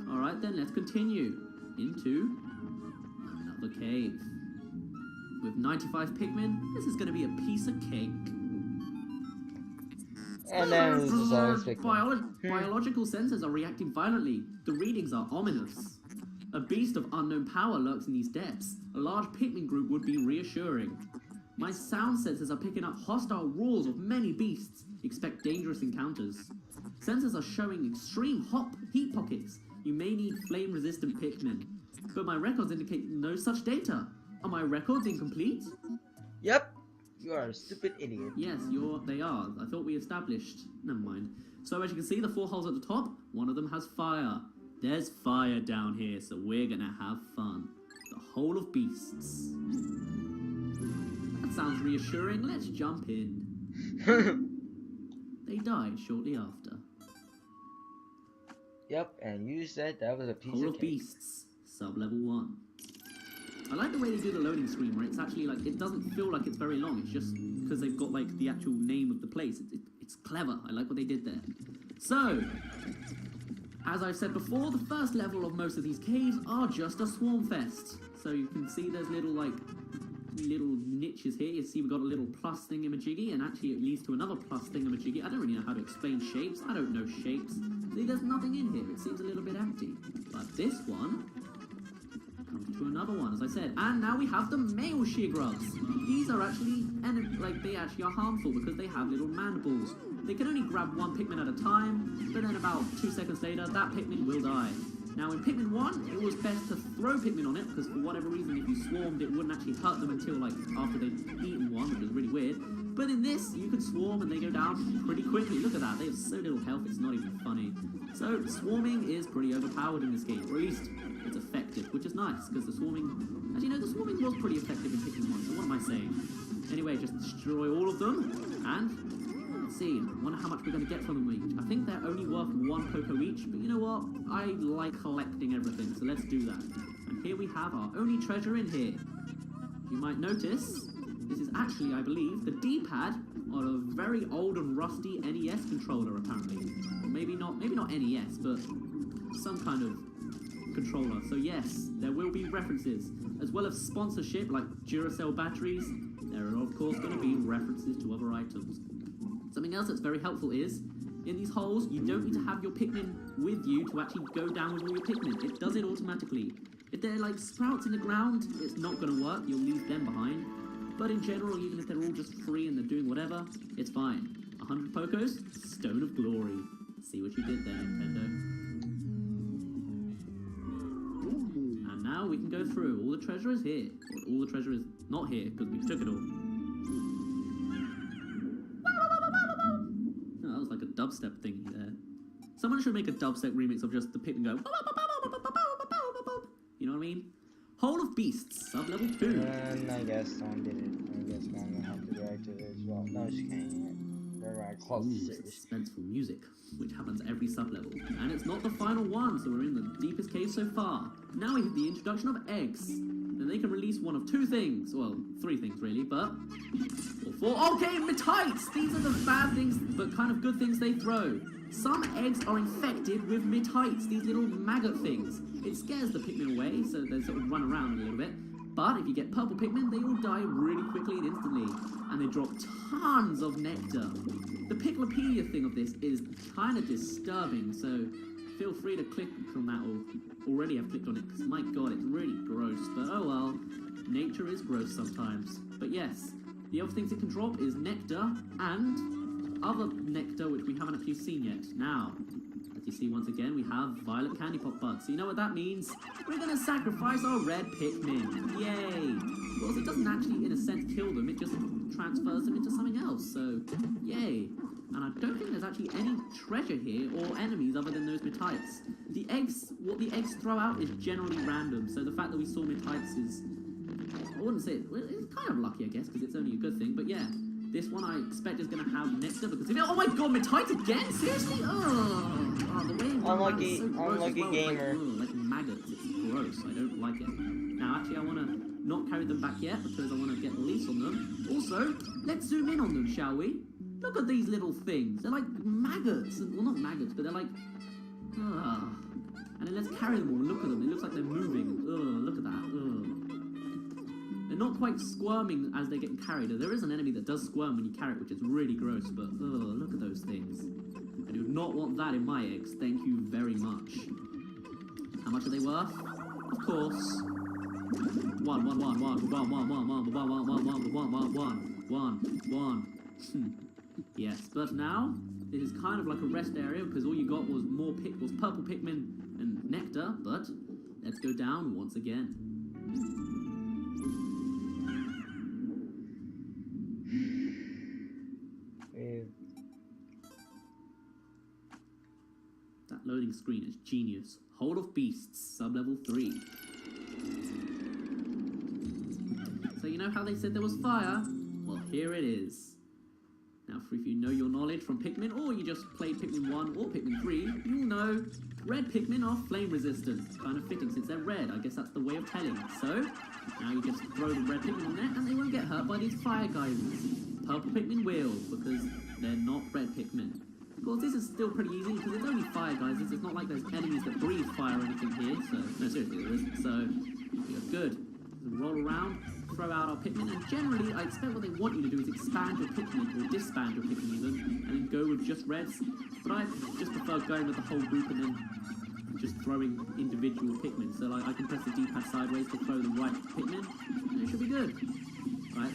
Alright then, let's continue into another cave. With 95 Pikmin, this is going to be a piece of cake. And then this is always Pikmin. Biological sensors are reacting violently. The readings are ominous. A beast of unknown power lurks in these depths. A large Pikmin group would be reassuring. My sound sensors are picking up hostile roars of many beasts. Expect dangerous encounters. Sensors are showing extreme heat pockets. You may need flame-resistant Pikmin. But my records indicate no such data. Are my records incomplete? Yep. You are a stupid idiot. Yes, they are. I thought we established. Never mind. So as you can see, the 4 holes at the top, one of them has fire. There's fire down here, so we're gonna have fun. The Hole of Beasts. That sounds reassuring. Let's jump in. They died shortly after. Yep, and you said that was a piece Hole of of cake. Beasts, sub-level 1. I like the way they do the loading screen, where it's actually like, it doesn't feel like it's very long, it's just because they've got like the actual name of the place. It's clever, I like what they did there. So, as I've said before, the first level of most of these caves are just a swarm fest. So you can see there's little niches here. You see we've got a little plus thingamajiggy, and actually it leads to another plus thingamajiggy. I don't really know how to explain shapes. I don't know shapes. See, there's nothing in here. It seems a little bit empty. But this one comes to another one, as I said. And now we have the male shear grubs. These are actually, they actually are harmful because they have little mandibles. They can only grab one Pikmin at a time, but then about 2 seconds later, that Pikmin will die. Now in Pikmin 1, it was best to throw Pikmin on it, because for whatever reason, if you swarmed, it wouldn't actually hurt them until after they'd eaten one, which was really weird. But in this, you could swarm and they go down pretty quickly. Look at that, they have so little health, it's not even funny. So swarming is pretty overpowered in this game, or at least it's effective, which is nice, because the swarming... Actually, no, the swarming was pretty effective in Pikmin 1, so what am I saying? Anyway, just destroy all of them, and... Let's see, I wonder how much we're going to get from them each. I think they're only worth 1 Poco each, but you know what? I like collecting everything, so let's do that. And here we have our only treasure in here. You might notice, this is actually, I believe, the D-pad on a very old and rusty NES controller, apparently. Or maybe not NES, but some kind of controller. So yes, there will be references, as well as sponsorship like Duracell batteries. There are, of course, going to be references to other items. Something else that's very helpful is, in these holes, you don't need to have your Pikmin with you to actually go down with all your Pikmin. It does it automatically. If they're like sprouts in the ground, it's not going to work. You'll leave them behind. But in general, even if they're all just free and they're doing whatever, it's fine. 100 Pocos, Stone of Glory. See what you did there, Nintendo. And now we can go through. All the treasure is here. Or all the treasure is not here, because we took it all. Dubstep thing there. Someone should make a dubstep remix of just the Pikmin go. You know what I mean? Hole of Beasts, sub-level 2. And I guess someone did it. I guess I'm gonna have to react to it as well. No, she can't. They're right close to serious. Suspenseful music, which happens every sub-level. And it's not the final one, so we're in the deepest cave so far. Now we have the introduction of eggs. And they can release one of 2 things. Well, 3 things really, but... Or 4. Okay, mitites! These are the bad things, but kind of good things they throw. Some eggs are infected with mitites, these little maggot things. It scares the Pikmin away, so they sort of run around a little bit. But if you get purple Pikmin, they all die really quickly and instantly. And they drop tons of nectar. The Piclopedia thing of this is kind of disturbing, so feel free to click on that or already have clicked on it, because my god, it's really gross. But oh well, nature is gross sometimes. But yes, the other things it can drop is nectar and other nectar which we haven't actually seen yet. Now, as you see once again, we have violet candy pop buds. So you know what that means? We're going to sacrifice our red Pikmin. Yay! Because it doesn't actually, in a sense, kill them. It just transfers them into something else. So, yay! And I don't think there's actually any treasure here or enemies other than those mitites. The eggs, what the eggs throw out is generally random. So the fact that we saw mitites is, I wouldn't say, it's kind of lucky, I guess, because it's only a good thing. But yeah, this one I expect is going to have nectar because if it, oh my god, mitites again? Seriously? Oh, the way unlucky, so unlucky well. gamer. Like maggots, it's gross. I don't like it. Now, actually, I want to not carry them back yet because I want to get a release on them. Also, let's zoom in on them, shall we? Look at these little things. They're like maggots. Well, not maggots, but they're like And then let's carry them all. Look at them. It looks like they're moving. Look at that. They're not quite squirming as they're getting carried. There is an enemy that does squirm when you carry it, which is really gross, but look at those things. I do not want that in my eggs. Thank you very much. How much are they worth? Of course. One. Yes, but now this is kind of like a rest area because all you got was purple Pikmin and nectar. But let's go down once again. That loading screen is genius. Hold of Beasts, sub-level 3. So you know how they said there was fire? Well, here it is. Now, if you know your knowledge from Pikmin, or you just played Pikmin 1 or Pikmin 3, you'll know red Pikmin are flame resistant. Kind of fitting since they're red. I guess that's the way of telling. So, now you just throw the red Pikmin on there and they won't get hurt by these fire geysers. Purple Pikmin will, because they're not red Pikmin. Of course, this is still pretty easy because it's only fire geysers. It's not like there's enemies that breathe fire or anything here. So, no, seriously, there isn't. So, you're good. Roll around, throw out our Pikmin, and generally, I expect what they want you to do is expand your Pikmin, or disband your Pikmin even, and then go with just reds. But I just prefer going with the whole group and then just throwing individual Pikmin. So, like, I can press the D-pad sideways to throw the right Pikmin, and it should be good. Right?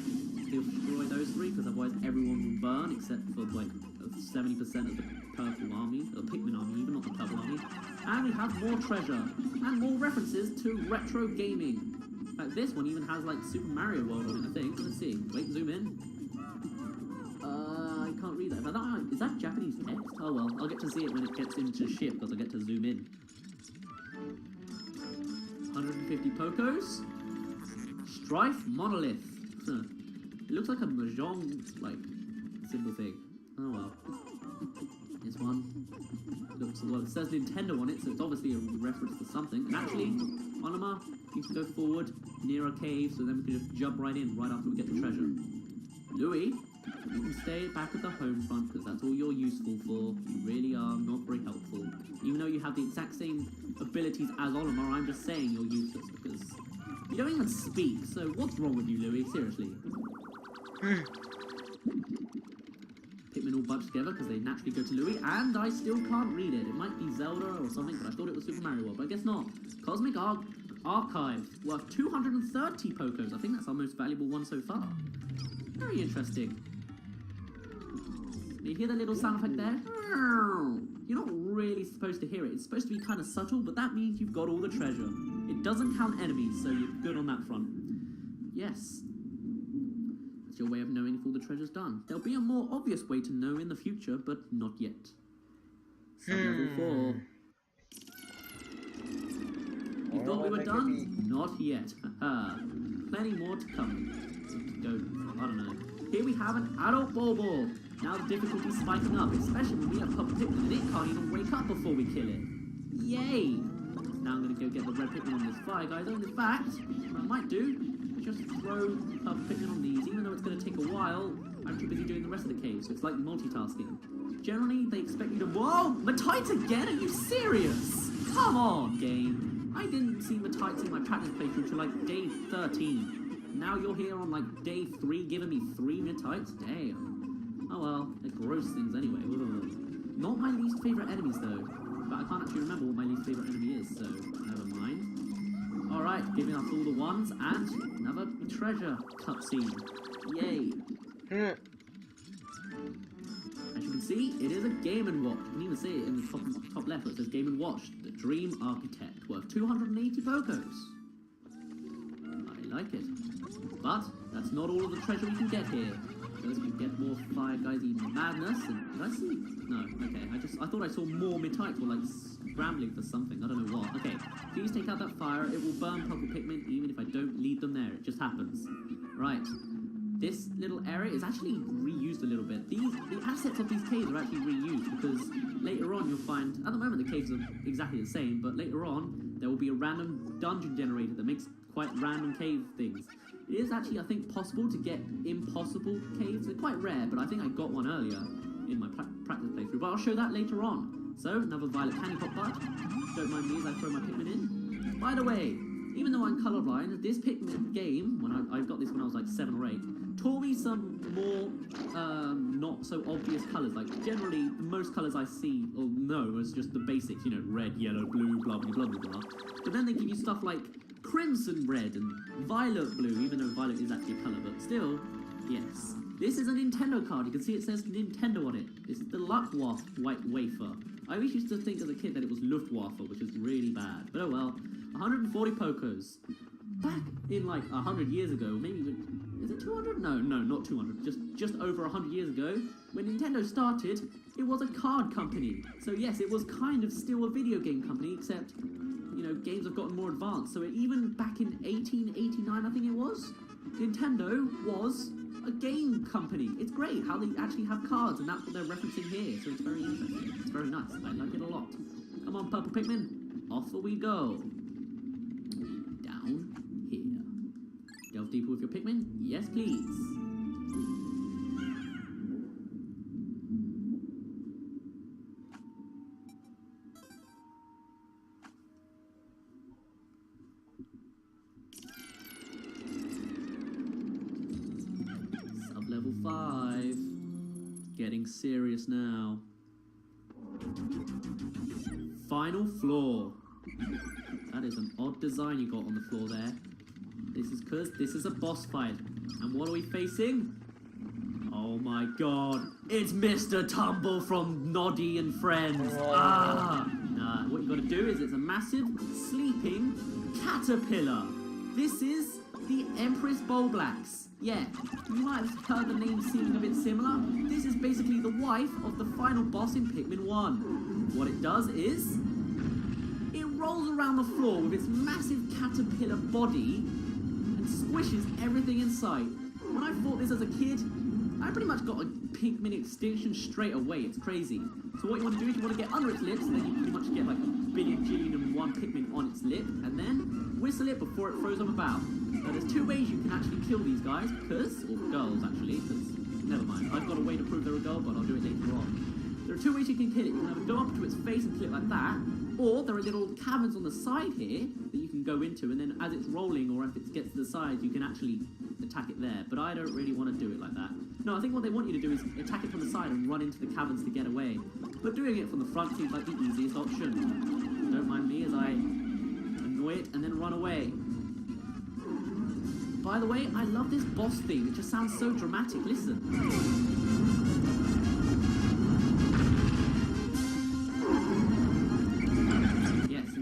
Destroy those three, because otherwise everyone will burn, except for, like, 70% of the purple army, or Pikmin army, even not the purple army. And we have more treasure, and more references to retro gaming. Like this one even has like Super Mario World on it, I think. Let's see. Wait, zoom in. I can't read that. Is that Japanese text? Oh well, I'll get to see it when it gets into ship because I get to zoom in. 150 Pokos. Strife Monolith. It looks like a mahjong like symbol thing. Oh well. This one looks, well, it says Nintendo on it, so it's obviously a reference to something. And actually, Onoma, you can go forward near a cave, so then we can just jump right in right after we get the treasure. Louis, you can stay back at the home front because that's all you're useful for. You really are not very helpful. Even though you have the exact same abilities as Olimar, I'm just saying you're useless because you don't even speak. So what's wrong with you, Louis? Seriously. Pikmin all bunched together because they naturally go to Louis, and I still can't read it. It might be Zelda or something, but I thought it was Super Mario World, but I guess not. Cosmic Archive, worth 230 Pokos. I think that's our most valuable one so far. Very interesting. You hear the little sound effect there? You're not really supposed to hear it. It's supposed to be kind of subtle, but that means you've got all the treasure. It doesn't count enemies, so you're good on that front. Yes. That's your way of knowing if all the treasure's done. There'll be a more obvious way to know in the future, but not yet. Sub-level 4. You thought we were done? Not yet. Plenty more to come. Go, I don't know. Here we have an adult Bulbul. Now the difficulty's spiking up, especially when we have Purple Pikmin and it can't even wake up before we kill it. Yay! Now I'm going to go get the red Pikmin on this fire, guys. And in fact, what I might do is just throw Purple Pikmin on these. Even though it's going to take a while, I'm too busy doing the rest of the cave, so it's like multitasking. Generally, they expect you to... Whoa! Matites again? Are you serious? Come on, game. I didn't see Matites in my practice playthrough till like day 13. Now you're here on like day 3 giving me 3 Matites? Damn. Oh well, they're gross things anyway. Ugh. Not my least favourite enemies though. But I can't actually remember what my least favourite enemy is, so never mind. Alright, giving us all the ones and another treasure cutscene. Yay. As you can see, it is a Game & Watch. You can even see it in the top left where it says Game & Watch, the Dream Architect, worth 280 Pokos. I like it. But that's not all of the treasure we can get here. Because we get more Fire Geysy madness, and did I see? No, okay, I thought I saw more Matites or like scrambling for something, I don't know what. Okay, please take out that fire, it will burn Purple Pikmin even if I don't lead them there, it just happens. Right, this little area is actually reused a little bit. The assets of these caves are actually reused because later on you'll find, at the moment the caves are exactly the same, but later on there will be a random dungeon generator that makes quite random cave things. It is actually, I think, possible to get impossible caves. They're quite rare, but I think I got one earlier in my practice playthrough. But I'll show that later on. So, another violet candy pop bud. Don't mind me as I throw my Pikmin in. By the way, even though I'm colorblind, this Pikmin game, when I got this when I was like 7 or 8, taught me some more not so obvious colours. Like generally, the most colours I see or know is just the basics, you know, red, yellow, blue, blah blah blah blah blah. But then they give you stuff like crimson red and violet blue, even though violet is actually a colour, but still, yes. This is a Nintendo card. You can see it says Nintendo on it. This is the Luftwaffe white wafer. I always used to think as a kid that it was Luftwaffe, which is really bad. But oh well. 140 Pokos. Back in like 100 years ago, maybe even, is it 200? No, not 200. Just over 100 years ago, when Nintendo started, it was a card company. So yes, it was kind of still a video game company, except, you know, games have gotten more advanced. So even back in 1889, I think it was, Nintendo was a game company. It's great how they actually have cards, and that's what they're referencing here. So it's very interesting. It's very nice. I like it a lot. Come on, Purple Pikmin. Off we go. Down here. Delve deeper with your Pikmin? Yes, please. Sub-level 5. Getting serious now. Final floor. That is an odd design you got on the floor there. This is because this is a boss fight. And what are we facing? Oh my god. It's Mr. Tumble from Noddy and Friends. Nah, what you gotta do is it's a massive sleeping caterpillar. This is the Empress Bowblacks. Yeah, you might have heard the name seeming a bit similar. This is basically the wife of the final boss in Pikmin 1. What it does is it rolls around the floor with its massive caterpillar body and squishes everything in sight. When I fought this as a kid, I pretty much got a Pikmin extinction straight away. It's crazy. So what you want to do is you want to get under its lips, and then you pretty much get like 1,000,000,001 Pikmin on its lip, and then whistle it before it throws them about. Now there's 2 ways you can actually kill these guys, or girls actually, because, never mind. I've got a way to prove they're a girl, but I'll do it later on. There are 2 ways you can kill it. You can either go up to its face and kill it like that, or there are little caverns on the side here that you can go into, and then as it's rolling, or if it gets to the side, you can actually attack it there. But I don't really want to do it like that. No, I think what they want you to do is attack it from the side and run into the caverns to get away. But doing it from the front seems like the easiest option. Don't mind me as I annoy it and then run away. By the way, I love this boss theme. It just sounds so dramatic. Listen.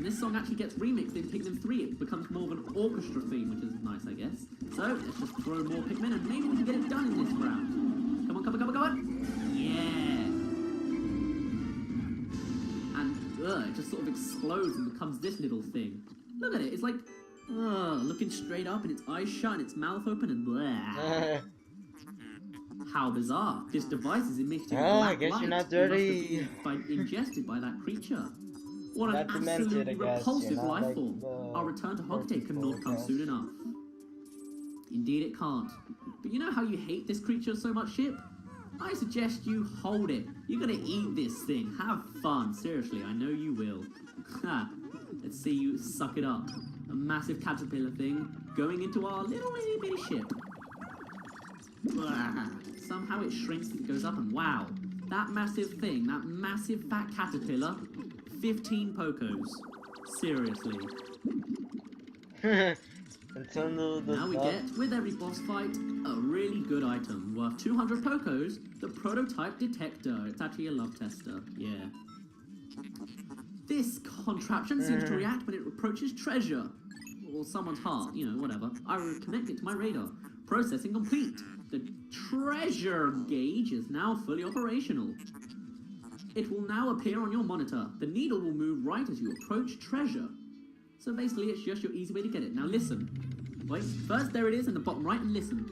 This song actually gets remixed in Pikmin 3. It becomes more of an orchestra theme, which is nice, I guess. So, let's just throw more Pikmin, and maybe we can get it done in this round. Come on, come on, come on, come on! Yeah! And, it just sort of explodes and becomes this little thing. Look at it, it's like, looking straight up, and its eyes shut, and its mouth open, and blah. How bizarre. This device is emitting black I guess light. you're not dirty. It must have been ingested by that creature. What an Not demented, absolutely I guess. repulsive You're not life like form. Our return to Hogsmeade cannot come soon enough. Indeed it can't. But you know how you hate this creature so much, Ship? I suggest you hold it. You're gonna eat this thing. Have fun. Seriously, I know you will. Ha! Let's see you suck it up. A massive caterpillar thing going into our little itty bitty ship. Blah. Somehow it shrinks and goes up, and wow. That massive thing, that massive fat caterpillar, 15 Pokos. Seriously. Now we get, with every boss fight, a really good item worth 200 Pokos, the prototype detector. It's actually a love tester, yeah. This contraption seems to react when it approaches treasure. Or someone's heart, you know, whatever. I will connect it to my radar. Processing complete. The treasure gauge is now fully operational. It will now appear on your monitor. The needle will move right as you approach treasure. So basically, it's just your easy way to get it. Now listen. Wait, first there it is in the bottom right, and listen.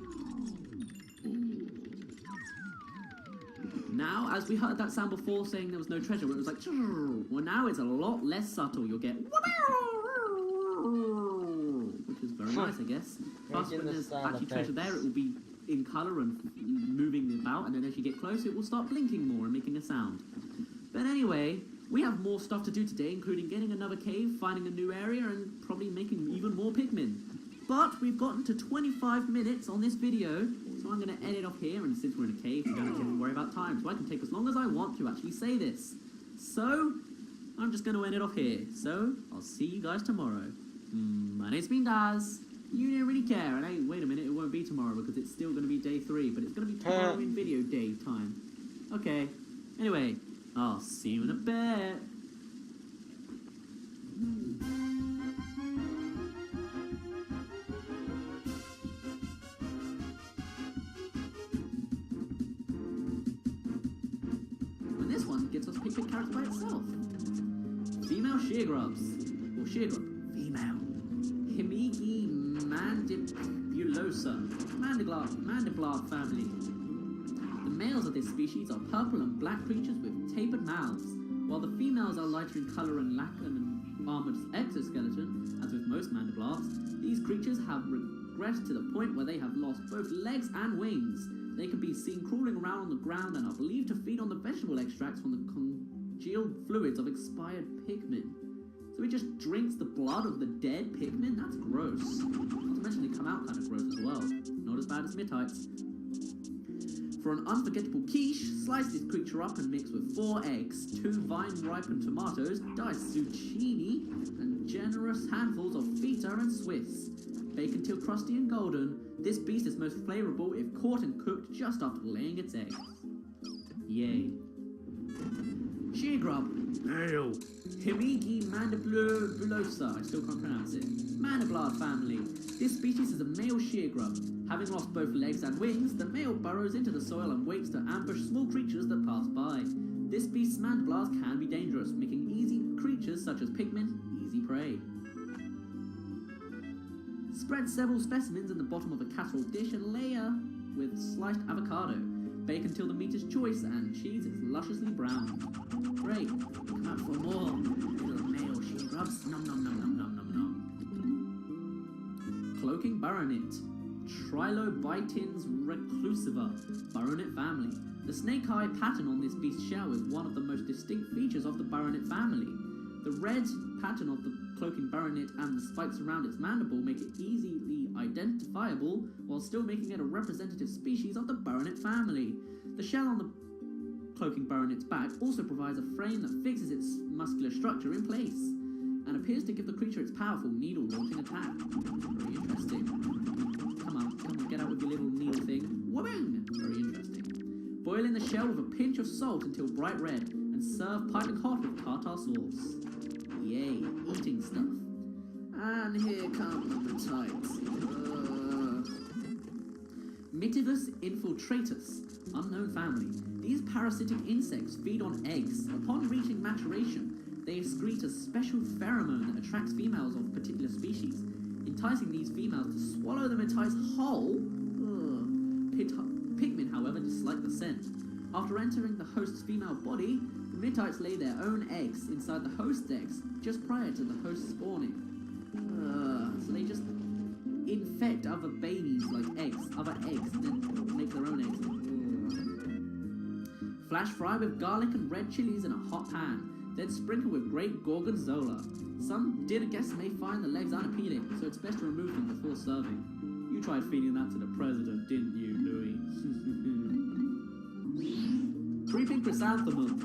Now, as we heard that sound before saying there was no treasure, where it was like, well now it's a lot less subtle. You'll get, which is very nice, I guess. Plus, when there's actually treasure there, it will be in colour and moving about, and then as you get closer, it will start blinking more and making a sound. But anyway, We have more stuff to do today, including getting another cave, finding a new area, and probably making even more Pikmin. But we've gotten to 25 minutes on this video, so I'm going to edit off here, and since we're in a cave, we don't have to worry about time, so I can take as long as I want to actually say this. So, I'm just going to end it off here, so I'll see you guys tomorrow. My name's been Daz. You didn't really care, and hey, wait a minute, it won't be tomorrow because it's still going to be day 3, but it's going to be tomorrow in video day time. Okay, anyway, I'll see you in a bit. And this one gets us Pikmin character by itself. Female sheargrubs, or sheargrub, female. Himigi mandibulosa, mandiblard family. The males of this species are purple and black creatures with tapered mouths, while the females are lighter in colour and lack an armoured exoskeleton. As with most mandiblards, these creatures have regressed to the point where they have lost both legs and wings. They can be seen crawling around on the ground and are believed to feed on the vegetable extracts from the congealed fluids of expired Pikmin. So he just drinks the blood of the dead Pikmin? That's gross. Not to mention they come out kind of gross as well. Not as bad as Midtites. For an unforgettable quiche, slice this creature up and mix with 4 eggs, 2 vine-ripened tomatoes, diced zucchini, and generous handfuls of feta and Swiss. Bake until crusty and golden. This beast is most flavourable if caught and cooked just after laying its eggs. Yay. Sheargrub. Hail. Himigi mandibulosa, I still can't pronounce it. Mandiblard family. This species is a male sheargrub. Having lost both legs and wings, the male burrows into the soil and waits to ambush small creatures that pass by. This beast's mandiblards can be dangerous, making easy creatures such as Pikmin easy prey. Spread several specimens in the bottom of a casserole dish and layer with sliced avocado. Bake until the meat is choice and cheese is lusciously brown. Great, come out for more. Little male sheargrubs. Nom nom nom nom nom nom nom. Cloaking Baronet. Trilobitins reclusiva, Baronet family. The snake-eye pattern on this beast's shell is one of the most distinct features of the Baronet family. The red pattern of the cloaking Baronet and the spikes around its mandible make it easily identifiable while still making it a representative species of the Baronet family. The shell on the cloaking Baronet's back also provides a frame that fixes its muscular structure in place and appears to give the creature its powerful needle-launching attack. Very interesting. Come on, get out with your little needle thing. Whooping! Very interesting. Boil in the shell with a pinch of salt until bright red, and serve piping hot with tartar sauce. Yay, eating stuff. And here come the Midtites. Mitivus infiltratus, unknown family. These parasitic insects feed on eggs. Upon reaching maturation, they excrete a special pheromone that attracts females of particular species, enticing these females to swallow the Midtites whole. Pikmin, however, dislike the scent. After entering the host's female body, the Midtites lay their own eggs inside the host's eggs just prior to the host spawning. So they just infect other babies like other eggs, and then make their own eggs. Flash fry with garlic and red chilies in a hot pan. Then sprinkle with grape gorgonzola. Some dinner guests may find the legs unappealing, so it's best to remove them before serving. You tried feeding that to the president, didn't you, Louis? Creeping chrysanthemum.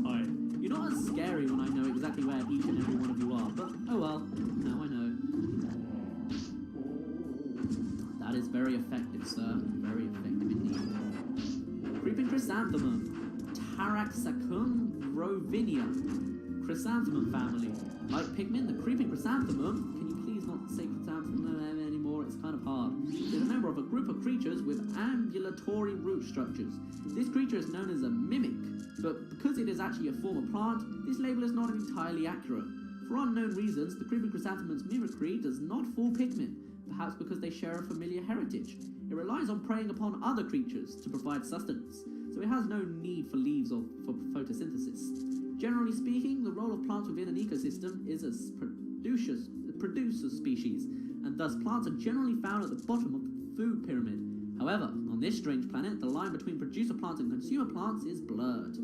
Hi. You're not as scary when I know exactly where each and every one of you are, but oh well, now I know. That is very effective, sir. Very effective indeed. Creeping chrysanthemum. Taraxacum rovinia. Chrysanthemum family. Like Pikmin, the creeping chrysanthemum, can you please not say chrysanthemum anymore, it's kind of hard, is a member of a group of creatures with ambulatory root structures. This creature is known as a mimic, but because it is actually a form of plant, this label is not entirely accurate. For unknown reasons, the creeping chrysanthemum's mimicry does not fool Pikmin, perhaps because they share a familiar heritage. It relies on preying upon other creatures to provide sustenance, so it has no need for leaves or for photosynthesis. Generally speaking, the role of plants within an ecosystem is as producer species, and thus plants are generally found at the bottom of the food pyramid. However, on this strange planet, the line between producer plants and consumer plants is blurred.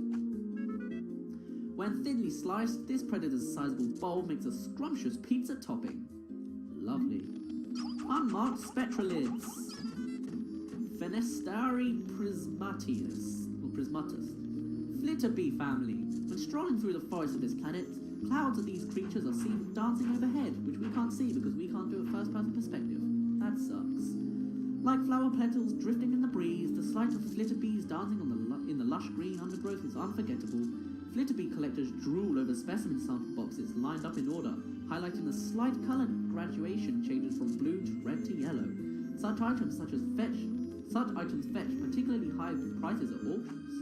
When thinly sliced, this predator's sizable bowl makes a scrumptious pizza topping. Lovely. Unmarked spectralids. Phanastrophy prismatus. Flitterbee family. When strolling through the forest of this planet, clouds of these creatures are seen dancing overhead, which we can't see because we can't do a first-person perspective. That sucks. Like flower petals drifting in the breeze, the sight of flitterbees dancing in the lush green undergrowth is unforgettable. Flitterbee collectors drool over specimen sample boxes lined up in order, highlighting the slight colour gradation changes from blue to red to yellow. Such items fetch particularly high prices at auctions.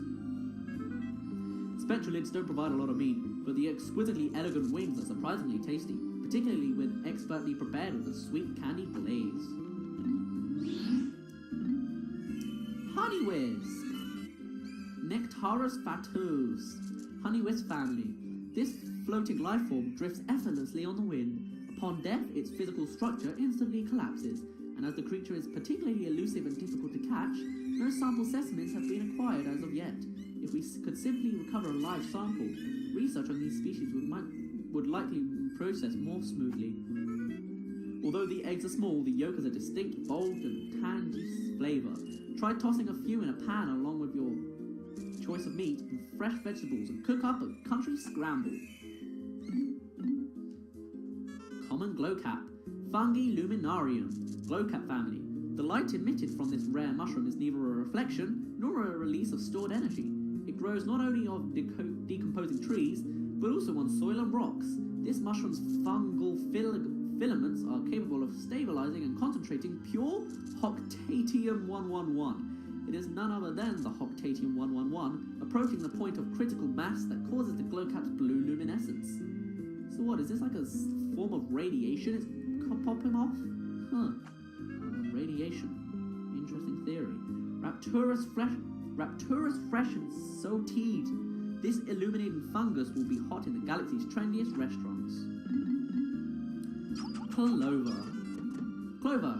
Spectralids don't provide a lot of meat, but the exquisitely elegant wings are surprisingly tasty, particularly when expertly prepared with a sweet candy glaze. Honeywiz! Nectarus fatus. Honeywiz family. This floating life form drifts effortlessly on the wind. Upon death, its physical structure instantly collapses, and as the creature is particularly elusive and difficult to catch, no sample specimens have been acquired as of yet. If we could simply recover a live sample, research on these species would likely process more smoothly. Although the eggs are small, the yolk has a distinct, bold and tangy flavour. Try tossing a few in a pan along with your choice of meat and fresh vegetables and cook up a country scramble. Common glowcap. Fungi luminarium. Glowcap family. The light emitted from this rare mushroom is neither a reflection nor a release of stored energy. It grows not only of decomposing trees, but also on soil and rocks. This mushroom's fungal filaments are capable of stabilizing and concentrating pure Hoctatium-111. It is none other than the Hoctatium-111 approaching the point of critical mass that causes the glowcap's blue luminescence. So what, is this like a form of radiation it's popping off? Huh. Radiation. Interesting theory. Rapturus fresh and so teed. This illuminating fungus will be hot in the galaxy's trendiest restaurants. Clover. Clover.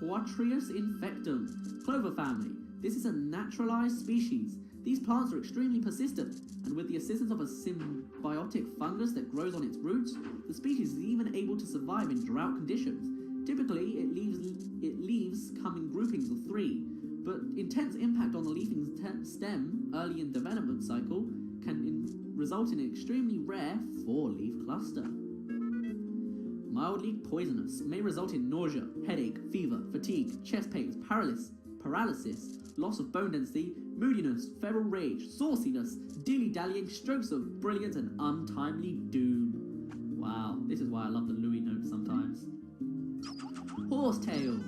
Quatrius infectum. Clover family. This is a naturalized species. These plants are extremely persistent, and with the assistance of a symbiotic fungus that grows on its roots, the species is even able to survive in drought conditions. Typically, it leaves come in groupings of 3, but intense impact on the leafing stem early in development cycle can result in an extremely rare 4-leaf cluster. Mildly poisonous, may result in nausea, headache, fever, fatigue, chest pains, paralysis, loss of bone density, moodiness, feral rage, sauciness, dilly-dallying, strokes of brilliance, and untimely doom. Wow, this is why I love the Louis notes sometimes. Horsetail.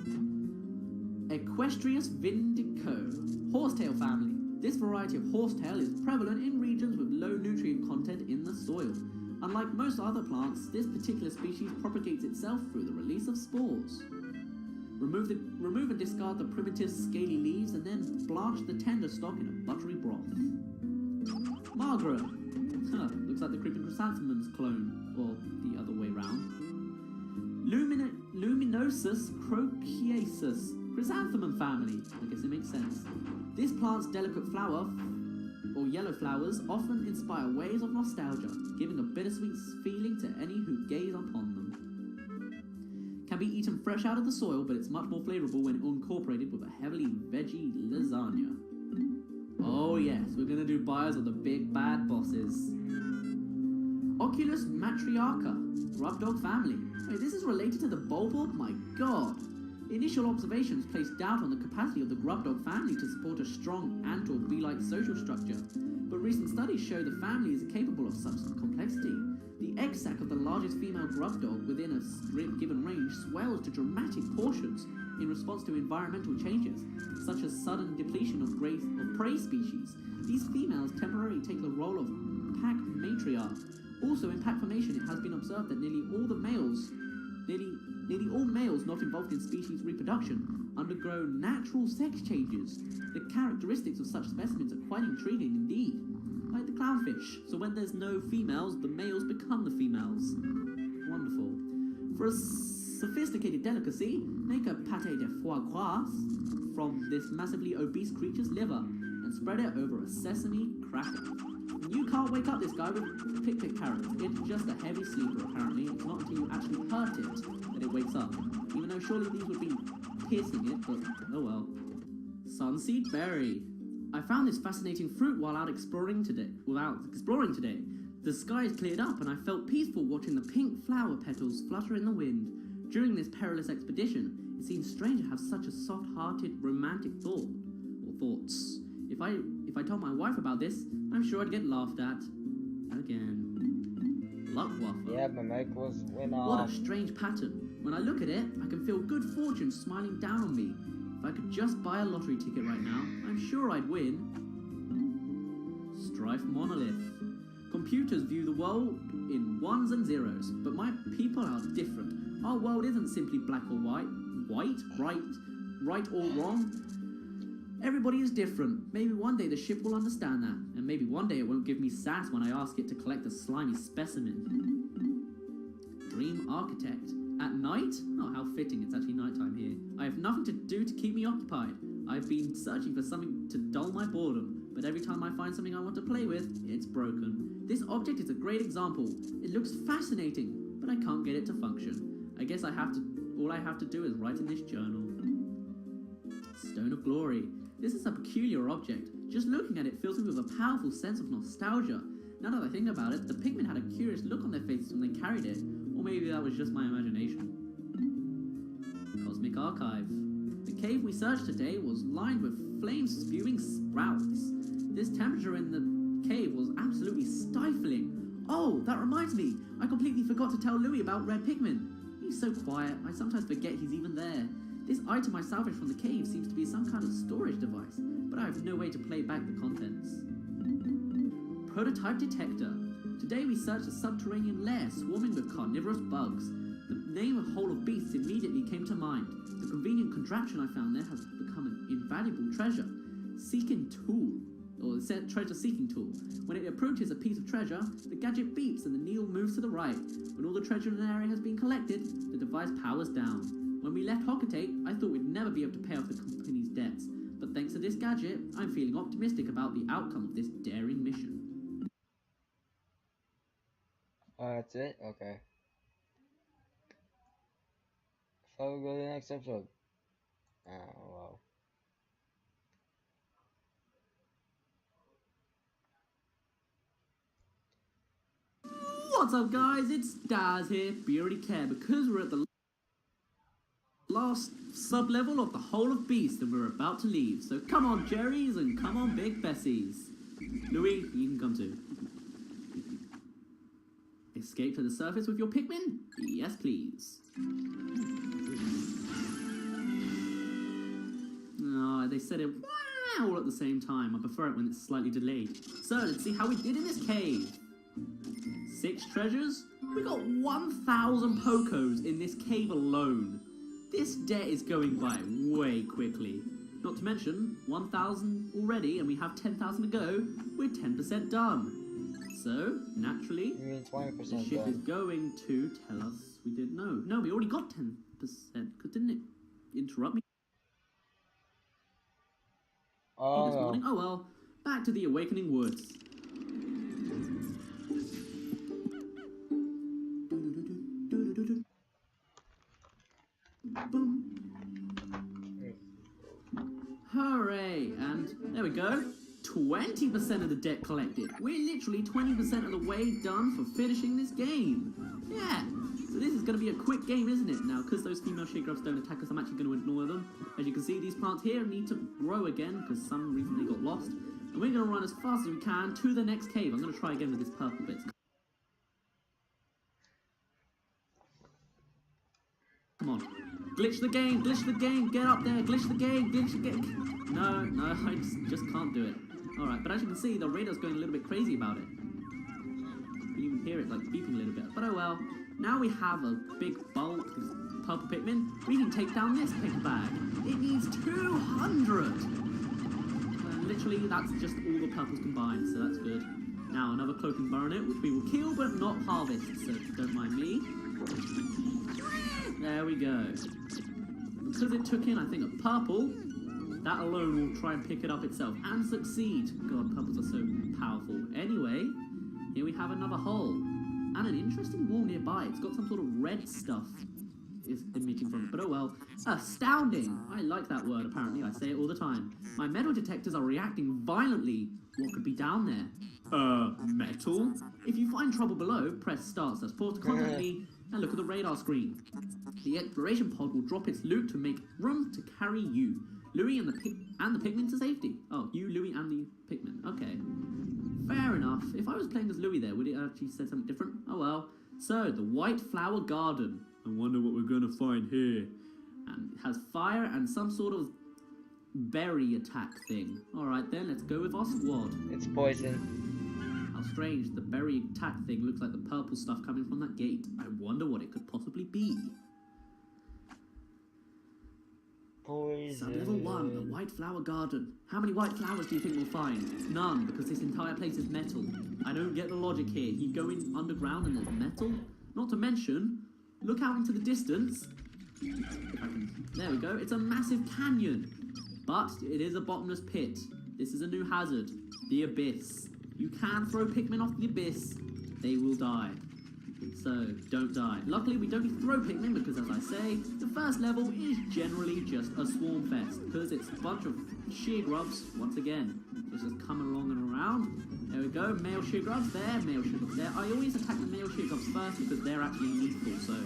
Equestrius vindico. Horsetail family. This variety of horsetail is prevalent in regions with low nutrient content in the soil. Unlike most other plants, this particular species propagates itself through the release of spores. Remove and discard the primitive scaly leaves and then blanch the tender stalk in a buttery broth. Margaret. Looks like the creeping chrysanthemum's clone, or the other way round. Luminosus croquiaceus. Chrysanthemum family. I guess it makes sense. This plant's delicate flower, or yellow flowers, often inspire waves of nostalgia, giving a bittersweet feeling to any who gaze upon them. Can be eaten fresh out of the soil, but it's much more flavorful when incorporated with a heavily veggie lasagna. Oh yes, we're gonna do bios of the big bad bosses. Oculus matriarcha, grubdog family. Wait, this is related to the bulbul? My god! Initial observations placed doubt on the capacity of the grubdog family to support a strong ant or bee-like social structure, but recent studies show the family is capable of such complexity. The egg sac of the largest female grubdog within a given range swells to dramatic portions in response to environmental changes, such as sudden depletion of prey species. These females temporarily take the role of pack matriarch. Also, in pack formation, it has been observed that nearly all males not involved in species reproduction undergo natural sex changes. The characteristics of such specimens are quite intriguing indeed. Like the clownfish. So when there's no females, the males become the females. Wonderful. For a sophisticated delicacy, make a pâté de foie gras from this massively obese creature's liver and spread it over a sesame cracker. You can't wake up this guy with pick carrots. It's just a heavy sleeper, apparently. It's not until you actually hurt it that it wakes up. Even though surely these would be piercing it, but oh well. Sunseed berry. I found this fascinating fruit while out exploring today. The skies cleared up and I felt peaceful watching the pink flower petals flutter in the wind. During this perilous expedition, it seemed strange to have such a soft-hearted, romantic thoughts. If I told my wife about this, I'm sure I'd get laughed at. Again. Luck waffle. Yeah, my mic went off. What a strange pattern. When I look at it, I can feel good fortune smiling down on me. If I could just buy a lottery ticket right now, I'm sure I'd win. Strife monolith. Computers view the world in ones and zeros, but my people are different. Our world isn't simply black or white, right or wrong. Everybody is different. Maybe one day the ship will understand that, and maybe one day it won't give me sass when I ask it to collect a slimy specimen. Dream architect. At night? Oh, how fitting, it's actually nighttime here. I have nothing to do to keep me occupied. I've been searching for something to dull my boredom, but every time I find something I want to play with, it's broken. This object is a great example. It looks fascinating, but I can't get it to function. I guess all I have to do is write in this journal. Stone of Glory. This is a peculiar object. Just looking at it fills me with a powerful sense of nostalgia. Now that I think about it, the Pikmin had a curious look on their faces when they carried it. Or maybe that was just my imagination. Cosmic Archive. The cave we searched today was lined with flame-spewing sprouts. This temperature in the cave was absolutely stifling. Oh, that reminds me. I completely forgot to tell Louis about Red Pikmin. He's so quiet, I sometimes forget he's even there. This item I salvaged from the cave seems to be some kind of storage device, but I have no way to play back the contents. Prototype detector. Today we searched a subterranean lair swarming with carnivorous bugs. The name of Hole of Beasts immediately came to mind. The convenient contraption I found there has become an invaluable treasure seeking tool. Treasure seeking tool. When it approaches a piece of treasure, the gadget beeps and the needle moves to the right. When all the treasure in an area has been collected, the device powers down. When we left Hockatate, I thought we'd never be able to pay off the company's debts. But thanks to this gadget, I'm feeling optimistic about the outcome of this daring mission. Oh, that's it? Okay. So we'll go to the next episode. Oh, wow. What's up, guys? It's Daz here. But you already care because we're at the last sub-level of the Hole of Beasts and we're about to leave. So come on, Jerry's, and come on, Big Bessies. Louis, you can come too. Escape to the surface with your Pikmin? Yes, please. Oh, they said it wow all at the same time. I prefer it when it's slightly delayed. So, let's see how we did in this cave. 6 treasures? We got 1,000 Pokos in this cave alone. This debt is going by way quickly. Not to mention, 1,000 already and we have 10,000 to go. We're 10% done. So, naturally, You mean 20% the ship done. is going to tell us we didn't know. No, we already got 10%, because didn't it interrupt me Oh, this morning? Oh well, back to the Awakening Woods. Boom. Hooray, and there we go. 20% of the debt collected. We're literally 20% of the way done for finishing this game. Yeah, so this is going to be a quick game, isn't it? Now, because those female shade-grubs don't attack us, I'm actually going to ignore them. As you can see, these plants here need to grow again, because some reason they got lost. And we're going to run as fast as we can to the next cave. I'm going to try again with this purple bit. Come on. Glitch the game, get up there, glitch the game. No, I just can't do it. Alright, but as you can see, the radar's going a little bit crazy about it. You can even hear it like beeping a little bit. But oh well. Now we have a big bulk of purple Pikmin. We can take down this pick bag. It needs 200! Literally, that's just all the purples combined, so that's good. Now, another cloaking baronet, which we will kill but not harvest, so don't mind me. There we go. Because it took in, I think, a purple, that alone will try and pick it up itself and succeed. God, purples are so powerful. Anyway, have another hole. And an interesting wall nearby. It's got some sort of red stuff is emitting from it, but oh well. Astounding! I like that word, apparently. I say it all the time. My metal detectors are reacting violently. What could be down there? Metal? If you find trouble below, press start. That's pause to contact me and look at the radar screen. The exploration pod will drop its loot to make room to carry you, Louis, and the Pikmin to safety. Oh, you, Louis, and the Pikmin. Okay. Fair enough. If I was playing as Louis there, would it actually say something different? Oh well. So, the White Flower Garden. I wonder what we're going to find here. And it has fire and some sort of berry attack thing. Alright then, let's go with our squad. It's poison. How strange. The berry attack thing looks like the purple stuff coming from that gate. I wonder what it could possibly be. Poison. Sub-level 1, the White Flower Garden. How many white flowers do you think we'll find? None, because this entire place is metal. I don't get the logic here. You go in underground and there's metal? Not to mention, look out into the distance. There we go. It's a massive canyon. But it is a bottomless pit. This is a new hazard. The abyss. You can throw Pikmin off the abyss. They will die. So, don't die. Luckily, we don't throw Pikmin because, as I say, the first level is generally just a swarm fest. Because it's a bunch of sheer grubs, once again. It's just coming along and around. There we go. Male sheer grubs there, male sheer grubs there. I always attack the male sheer grubs first because they're actually lethal. So,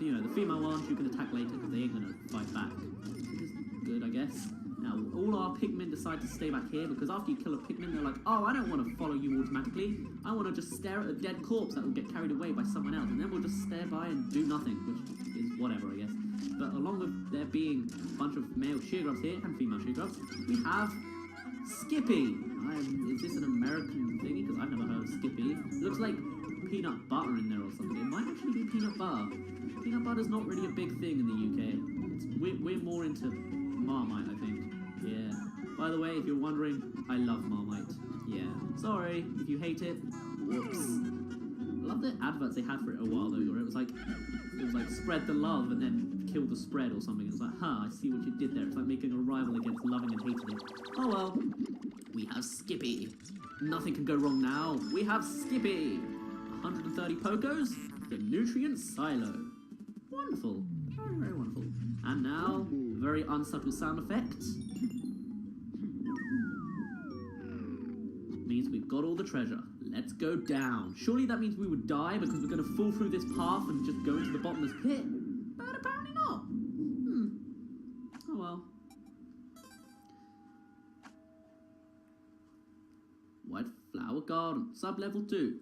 you know, the female ones you can attack later because they ain't going to fight back. Which is good, I guess. Now, all our Pikmin decide to stay back here because after you kill a Pikmin, they're like, oh, I don't want to follow you automatically. I want to just stare at a dead corpse that will get carried away by someone else. And then we'll just stare by and do nothing, which is whatever, I guess. But along with there being a bunch of male sheargrubs here and female sheargrubs, we have Skippy. Is this an American thingy? Because I've never heard of Skippy. It looks like peanut butter in there or something. It might actually be peanut butter. Peanut butter is not really a big thing in the UK. We're more into Marmite, I think. Yeah. By the way, if you're wondering, I love Marmite. Yeah. Sorry if you hate it. Whoops. I love the adverts they had for it a while though, where it was like spread the love and then kill the spread or something. It's like, I see what you did there. It's like making a rival against loving and hating it. Oh well. We have Skippy. Nothing can go wrong now. We have Skippy. 130 Pokos. The nutrient silo. Wonderful. Very, very wonderful. And now, very unsubtle sound effect. Means we've got all the treasure. Let's go down. Surely that means we would die because we're going to fall through this path and just go into the bottomless pit. But apparently not. Oh well. White Flower Garden, sub-level 2.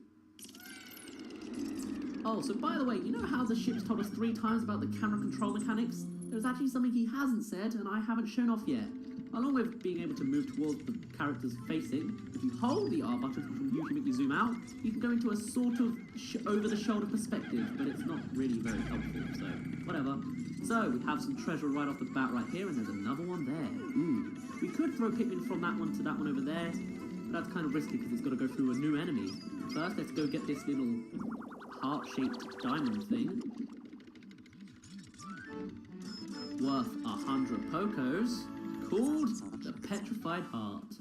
Oh, so by the way, you know how the ship's told us 3 times about the camera control mechanics? There's actually something he hasn't said and I haven't shown off yet. Along with being able to move towards the characters facing, if you hold the R button, which will usually make you zoom out, you can go into a sort of over-the-shoulder perspective, but it's not really very helpful, so whatever. So, we have some treasure right off the bat right here, and there's another one there. Ooh. We could throw Pikmin from that one to that one over there, but that's kind of risky because it's got to go through a new enemy. First, let's go get this little heart-shaped diamond thing. Worth 100 Pokos. Called the Petrified Heart.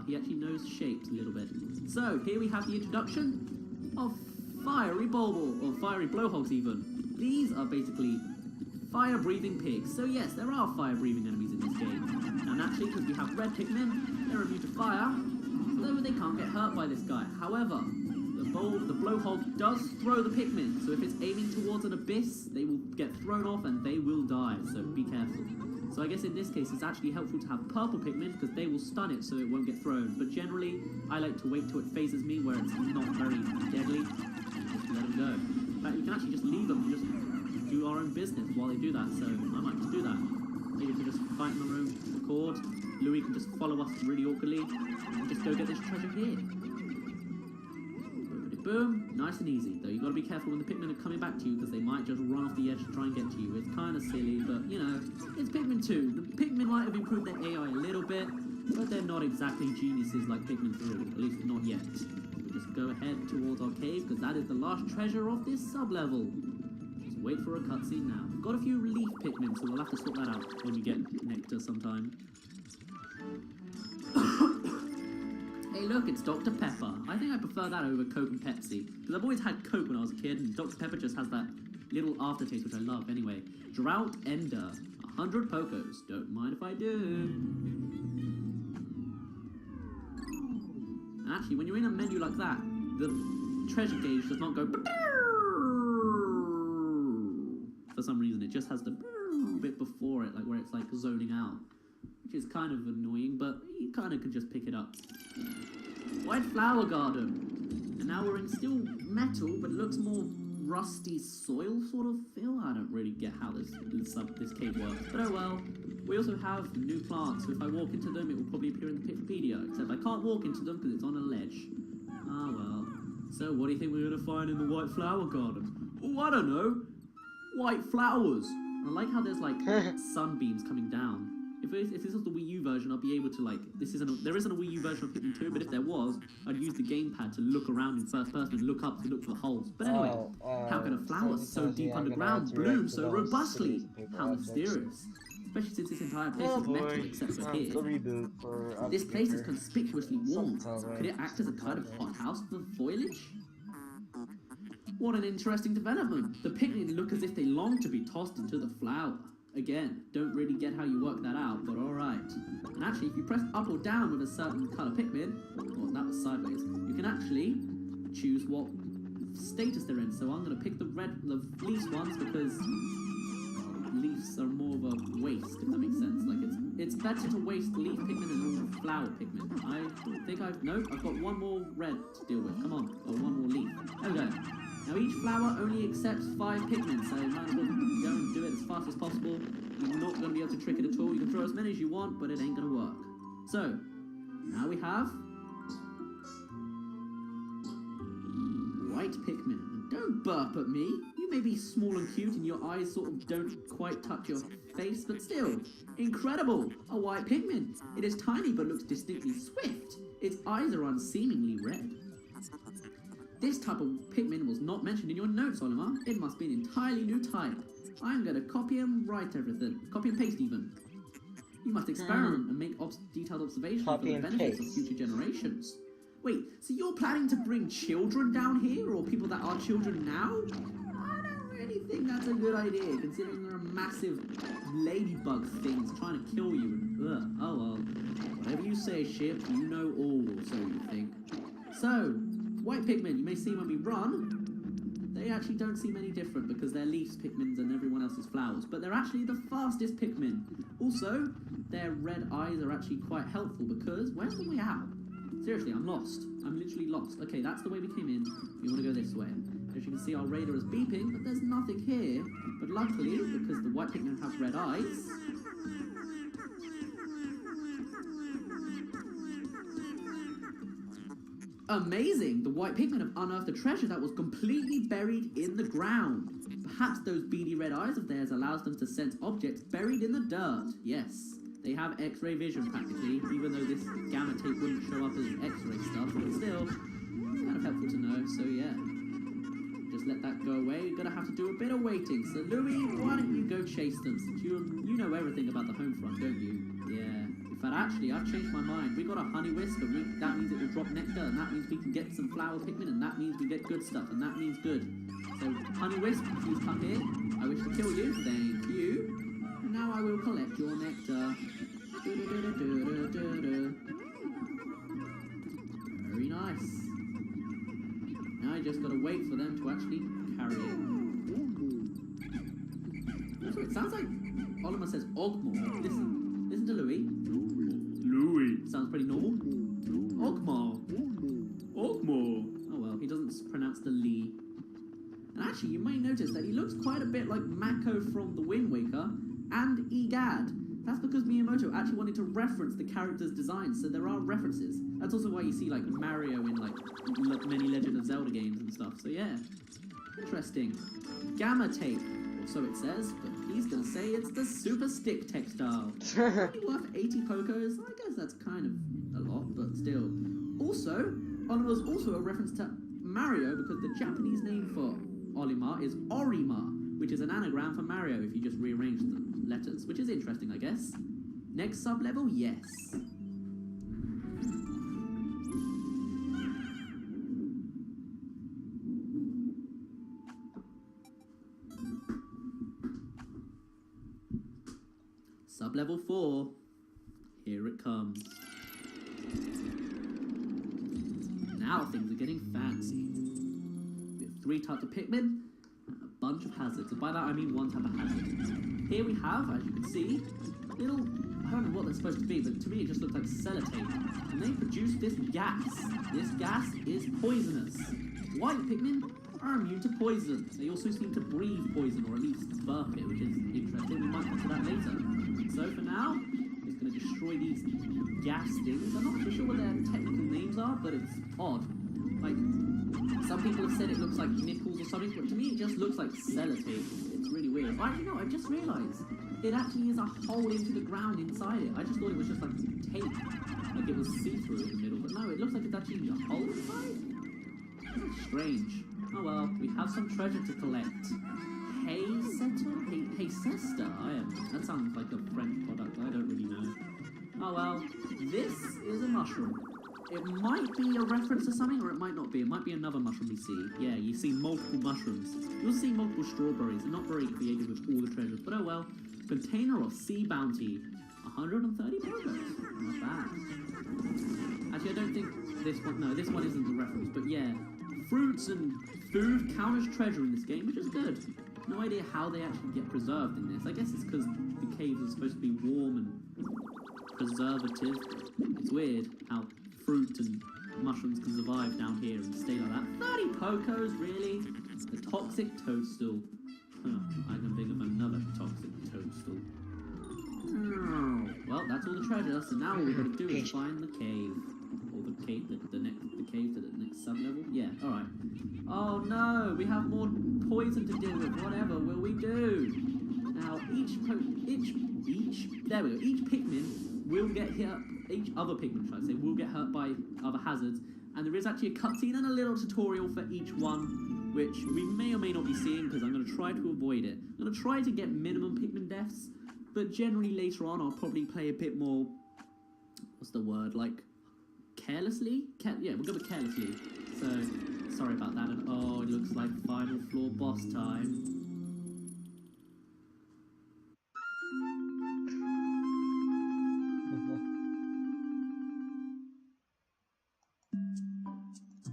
He actually knows shapes a little bit. So, here we have the introduction of Fiery Bulbul, or Fiery Blowhogs even. These are basically fire-breathing pigs. So yes, there are fire-breathing enemies in this game. And actually, because we have red Pikmin, they're immune to fire, so they can't get hurt by this guy. However, the Blowhog does throw the Pikmin, so if it's aiming towards an abyss, they will get thrown off and they will die, so be careful. So I guess in this case it's actually helpful to have purple Pikmin because they will stun it so it won't get thrown. But generally, I like to wait till it phases me where it's not very deadly. Just let them go. In fact, you can actually just leave them and just do our own business while they do that. So I might just do that. Maybe we can just fight on our own accord. Louis can just follow us really awkwardly and just go get this treasure here. Boom, nice and easy. Though you got to be careful when the Pikmin are coming back to you because they might just run off the edge to try and get to you. It's kind of silly, but you know, it's Pikmin 2. The Pikmin might have improved their AI a little bit, but they're not exactly geniuses like Pikmin 3, at least not yet. So just go ahead towards our cave because that is the last treasure of this sub-level. Just wait for a cutscene now. We've got a few leaf Pikmin, so we'll have to sort that out when we get nectar sometime. Hey Hey, look, it's Dr. Pepper. I think I prefer that over Coke and Pepsi. Because I've always had Coke when I was a kid, and Dr. Pepper just has that little aftertaste, which I love. Anyway, Drought Ender. 100 Pokos. Don't mind if I do. Actually, when you're in a menu like that, the treasure gauge does not go for some reason. It just has the bit before it, like where it's like zoning out, which is kind of annoying, but you kind of can just pick it up. White Flower Garden. And now we're in still metal, but it looks more rusty soil sort of feel. I don't really get how this cave works, but oh well. We also have new plants, so if I walk into them, it will probably appear in the Wikipedia, except I can't walk into them because it's on a ledge. Ah well. So what do you think we're going to find in the White Flower Garden? Oh, I don't know. White flowers. I like how there's like sunbeams coming down. If this was the Wii U version, I'd be able to like, there isn't a Wii U version of Pikmin 2, but if there was, I'd use the gamepad to look around in first person and look up to look for the holes. But anyway, how can a flower so deep underground bloom so robustly? How mysterious. Especially since this entire place is metal except for here. This place is conspicuously warm. Could it act as a kind of hothouse for foliage? What an interesting development. The Pikmin look as if they long to be tossed into the flower. Again, don't really get how you work that out, but alright. And actually, if you press up or down with a certain colour Pikmin, well, that was sideways, you can actually choose what status they're in. So I'm going to pick the leaf ones because leaves are more of a waste, if that makes sense. Like, it's better to waste leaf Pikmin than all the flower Pikmin. I think I've got one more red to deal with. Come on, or one more leaf. There we go. Now each flower only accepts 5 Pikmin, so might as well go and do it as fast as possible. You're not going to be able to trick it at all. You can throw as many as you want, but it ain't going to work. So, now we have white Pikmin. And don't burp at me. You may be small and cute and your eyes sort of don't quite touch your face, but still, incredible! A white Pikmin. It is tiny but looks distinctly swift. Its eyes are unseemingly red. This type of Pikmin was not mentioned in your notes, Olimar. It must be an entirely new type. I'm going to copy and write everything. Copy and paste even. You must experiment and make detailed observations for the benefits of future generations. Wait, so you're planning to bring children down here, or people that are children now? I don't really think that's a good idea, considering there are massive ladybug things trying to kill you. Ugh, oh well. Whatever you say, Ship, you know all, so you think. So, white Pikmin, you may see when we run, they actually don't seem any different because they're leaves Pikmins and everyone else is flowers, but they're actually the fastest Pikmin. Also, their red eyes are actually quite helpful because, where's the way out? Seriously, I'm lost. I'm literally lost. Okay, that's the way we came in. We want to go this way. As you can see, our radar is beeping, but there's nothing here. But luckily, because the white Pikmin have red eyes, amazing! The white Pikmin have unearthed a treasure that was completely buried in the ground. Perhaps those beady red eyes of theirs allows them to sense objects buried in the dirt. Yes, they have X-ray vision practically, even though this gamma tape wouldn't show up as X-ray stuff, but still, kind of helpful to know, so yeah. Just let that go away. We're gonna have to do a bit of waiting. So Louie, why don't you go chase them, since you know everything about the home front, don't you? Yeah. But actually, I've changed my mind. We got a honey wisp, and that means it will drop nectar, and that means we can get some flower Pikmin, and that means we get good stuff, and that means good. So, honey wisp, please come here. I wish to kill you. Thank you. And now I will collect your nectar. Very nice. Now I just gotta wait for them to actually carry it. Also, it sounds like Olimar says Ogmore. Listen to Louie. Louie. Sounds pretty normal. Ogmore. Ogmore. Oh well, he doesn't pronounce the Lee. And actually, you may notice that he looks quite a bit like Mako from The Wind Waker and Egad. That's because Miyamoto actually wanted to reference the character's design, so there are references. That's also why you see like Mario in like many Legend of Zelda games and stuff. So yeah, interesting. Gamma tape, or so it says, but he's gonna say it's the Super Stick textile. Only worth 80 Pokos. I guess that's kind of a lot, but still. Also, Olimar's also a reference to Mario because the Japanese name for Olimar is Orimar, which is an anagram for Mario if you just rearrange the letters, which is interesting, I guess. Next sub-level, yes. Sub-level 4. Here it comes. Now things are getting fancy. We have 3 types of Pikmin and a bunch of hazards. And by that I mean 1 type of hazard. Here we have, as you can see, little, I don't know what they're supposed to be, but to me it just looks like sellotape. And they produce this gas. This gas is poisonous. White Pikmin are immune to poison. They also seem to breathe poison, or at least burp it, which is interesting. We might come to that later. So for now, it's going to destroy these gas things. I'm not too sure what their technical names are, but it's odd. Like, some people have said it looks like nipples or something, but to me it just looks like sellotape. It's really weird. Actually, no, I just realised. It actually is a hole into the ground inside it. I just thought it was just like tape. Like it was see-through in the middle, but no, it looks like it's actually a hole inside. That's strange. Oh well, we have some treasure to collect. Heysester? That sounds like a French product, I don't really know. Oh well, this is a mushroom. It might be a reference to something, or it might not be. It might be another mushroom we see. Yeah, you see multiple mushrooms. You'll see multiple strawberries. They're not very creative with all the treasures, but oh well. Container of sea bounty. 130 progress. Not bad. Actually, I don't think this one... No, this one isn't the reference, but yeah. Fruits and food count as treasure in this game, which is good. No idea how they actually get preserved in this. I guess it's because the caves are supposed to be warm and preservative. It's weird how fruit and mushrooms can survive down here and stay like that. 30 Pocos, really? The toxic toadstool. Huh, I can think of another toxic toadstool. Oh, well, that's all the treasure, so now all we've got to do is find the cave. Or the cave, the cave to the next sub-level? Yeah, alright. Oh no, we have more poison to deal with. Whatever will we do? Now, each Pikmin will get hit, each other Pikmin, should I say, will get hurt by other hazards. And there is actually a cutscene and a little tutorial for each one, which we may or may not be seeing because I'm going to try to avoid it. I'm going to try to get minimum Pikmin deaths, but generally later on I'll probably play a bit more, what's the word, like, carelessly? Yeah, we'll go with carelessly. So, sorry about that, and oh, it looks like final floor boss time.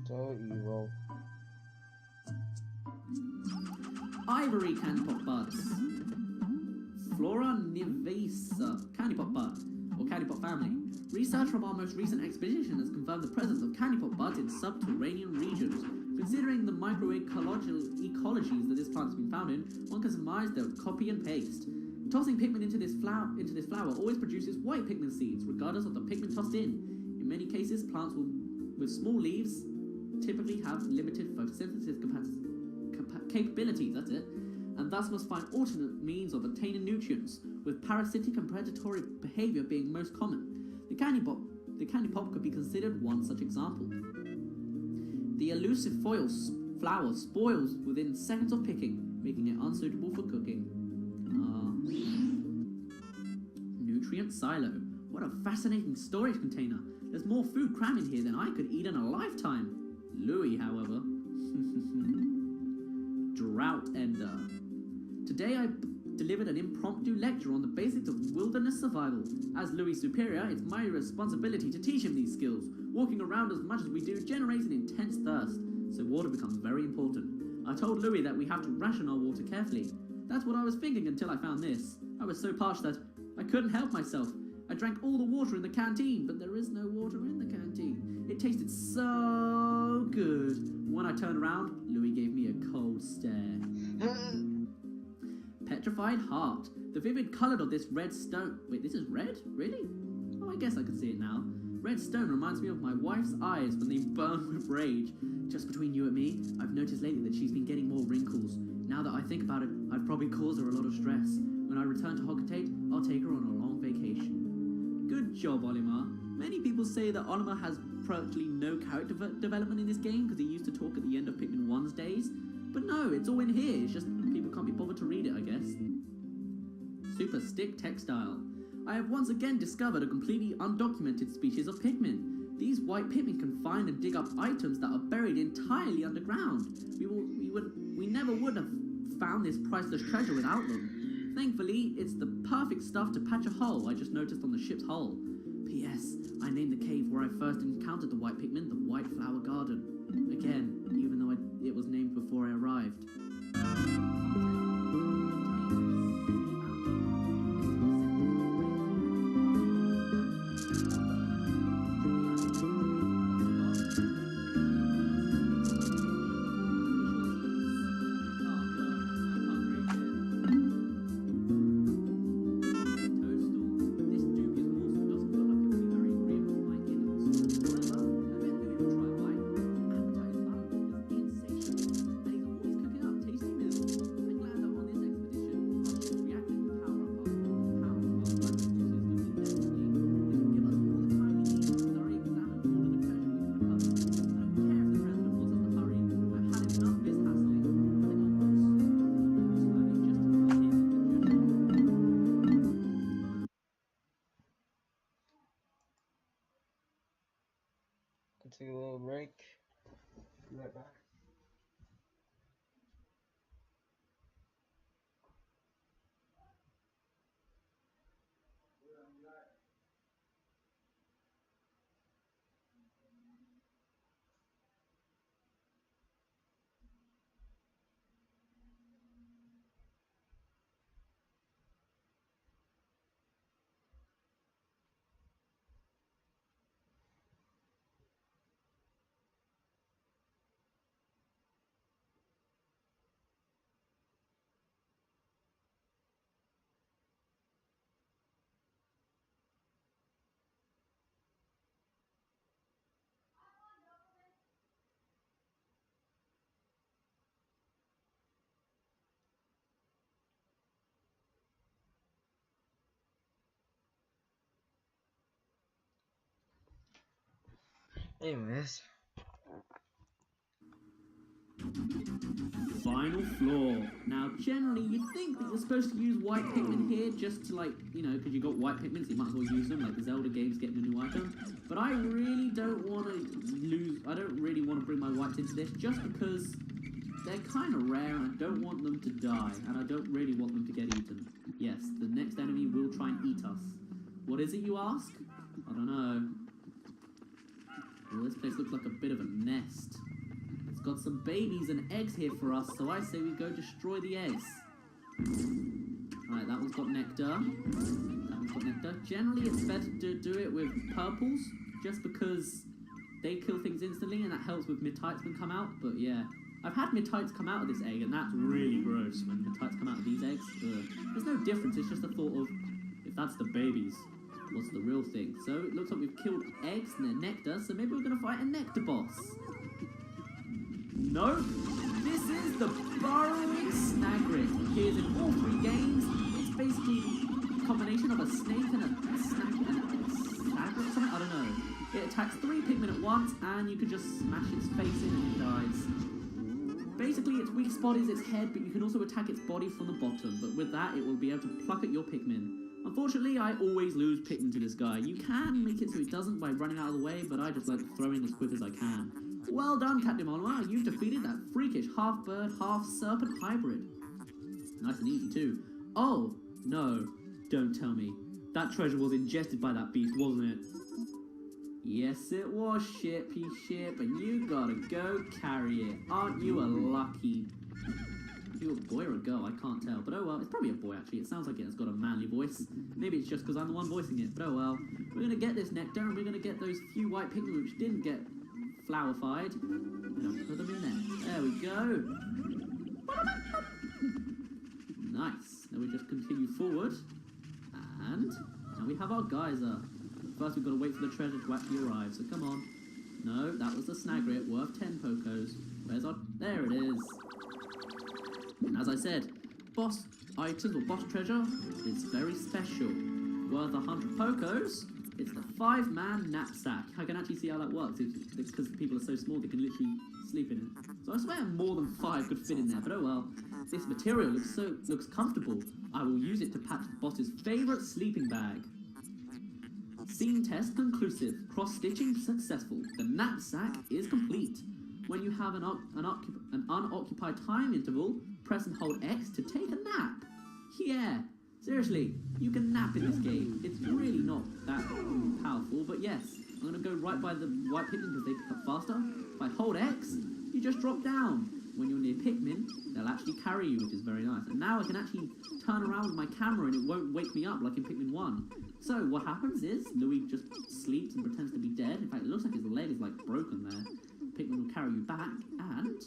So evil. Ivory candy pop buds. Flora nivesa candy pop bud, or candy pop family. Research from our most recent expedition has confirmed the presence of candy pop buds in subterranean regions. Considering the microecological ecologies that this plant has been found in, one can surmise they'll copy and paste. Tossing Pikmin into this flower always produces white Pikmin seeds, regardless of the Pikmin tossed in. In many cases, plants with small leaves typically have limited photosynthesis capabilities, that's it, and thus must find alternate means of obtaining nutrients, with parasitic and predatory behaviour being most common. The candy pop could be considered one such example. The elusive flower spoils within seconds of picking, making it unsuitable for cooking. Nutrient silo. What a fascinating storage container. There's more food crammed in here than I could eat in a lifetime. Louis, however. Drought Ender. Today I delivered an impromptu lecture on the basics of wilderness survival. As Louis' superior, it's my responsibility to teach him these skills. Walking around as much as we do generates an intense thirst, so water becomes very important. I told Louis that we have to ration our water carefully. That's what I was thinking until I found this. I was so parched that I couldn't help myself. I drank all the water in the canteen, but there is no water in the canteen. It tasted so good. When I turned around, Louis gave me a cold stare. Petrified heart. The vivid colour of this red stone... Wait, this is red? Really? Oh, I guess I can see it now. Red stone reminds me of my wife's eyes when they burn with rage. Just between you and me, I've noticed lately that she's been getting more wrinkles. Now that I think about it, I've probably caused her a lot of stress. When I return to Hogatate, I'll take her on a long vacation. Good job, Olimar. Many people say that Olimar has virtually no character development in this game because he used to talk at the end of Pikmin 1's days. But no, it's all in here. It's just people can't be bothered to read it, I guess. Super Stick Textile. I have once again discovered a completely undocumented species of Pikmin. These white Pikmin can find and dig up items that are buried entirely underground. We never would have found this priceless treasure without them. Thankfully, it's the perfect stuff to patch a hole I just noticed on the ship's hull. P.S. I named the cave where I first encountered the white Pikmin the White Flower Garden. Again, even though it was named before I arrived. Take a little break. Be right back. Anyways. Final floor. Now, generally, you'd think that you're supposed to use white Pikmin here just to, like, you know, because you got white Pikmin, so you might as well use them, like the Zelda game's getting a new item. But I really don't want to I don't really want to bring my whites into this, just because they're kind of rare, and I don't want them to die, and I don't really want them to get eaten. Yes, the next enemy will try and eat us. What is it, you ask? I don't know. Well, this place looks like a bit of a nest. It's got some babies and eggs here for us, so I say we go destroy the eggs. Alright, that one's got nectar. That one's got nectar. Generally, it's better to do it with purples, just because they kill things instantly, and that helps with mid-types when come out. But yeah, I've had mid-types come out of this egg, and that's really gross when mid-types come out of these eggs. Ugh. There's no difference, it's just a thought of, if that's the babies, what's the real thing? So it looks like we've killed eggs and their nectar, so maybe we're going to fight a nectar boss. Nope, this is the burrowing snagret. It appears in all 3 games. It's basically a combination of a snake and a snagret or something, I don't know. It attacks 3 Pikmin at once, and you can just smash its face in and it dies. Basically, its weak spot is its head, but you can also attack its body from the bottom. But with that, it will be able to pluck at your Pikmin. Unfortunately, I always lose Pikmin to this guy. You can make it so it doesn't by running out of the way, but I just like throwing as quick as I can. Well done, Captain Monwa. You've defeated that freakish half-bird, half-serpent hybrid. Nice and easy, too. Oh, no. Don't tell me. That treasure was ingested by that beast, wasn't it? Yes, it was, Shippy Ship, and you gotta go carry it. Aren't you a lucky... You a boy or a girl? I can't tell. But oh well, it's probably a boy actually. It sounds like it has got a manly voice. Maybe it's just because I'm the one voicing it. But oh well. We're going to get this nectar, and we're going to get those few white Pikmin which didn't get flower-fied. We're going to put them in there. There we go. Nice. Now we just continue forward. And now we have our geyser. First we've got to wait for the treasure to actually arrive. So come on. No, that was the snagret worth 10 Pokos. Where's our... There it is. And as I said, boss items or boss treasure is very special. Worth 100 Pokos, it's the 5-man knapsack. I can actually see how that works, because people are so small they can literally sleep in it. So I swear more than 5 could fit in there, but oh well. This material looks comfortable. I will use it to patch the boss's favourite sleeping bag. Scene test conclusive. Cross-stitching successful. The knapsack is complete. When you have an unoccupied time interval, press and hold X to take a nap. Yeah, seriously, you can nap in this game. It's really not that powerful, but yes, I'm going to go right by the white Pikmin because they pick up faster. If I hold X, you just drop down. When you're near Pikmin, they'll actually carry you, which is very nice. And now I can actually turn around with my camera and it won't wake me up like in Pikmin 1. So what happens is, Louis just sleeps and pretends to be dead. In fact, it looks like his leg is like broken there. Pikmin will carry you back, and...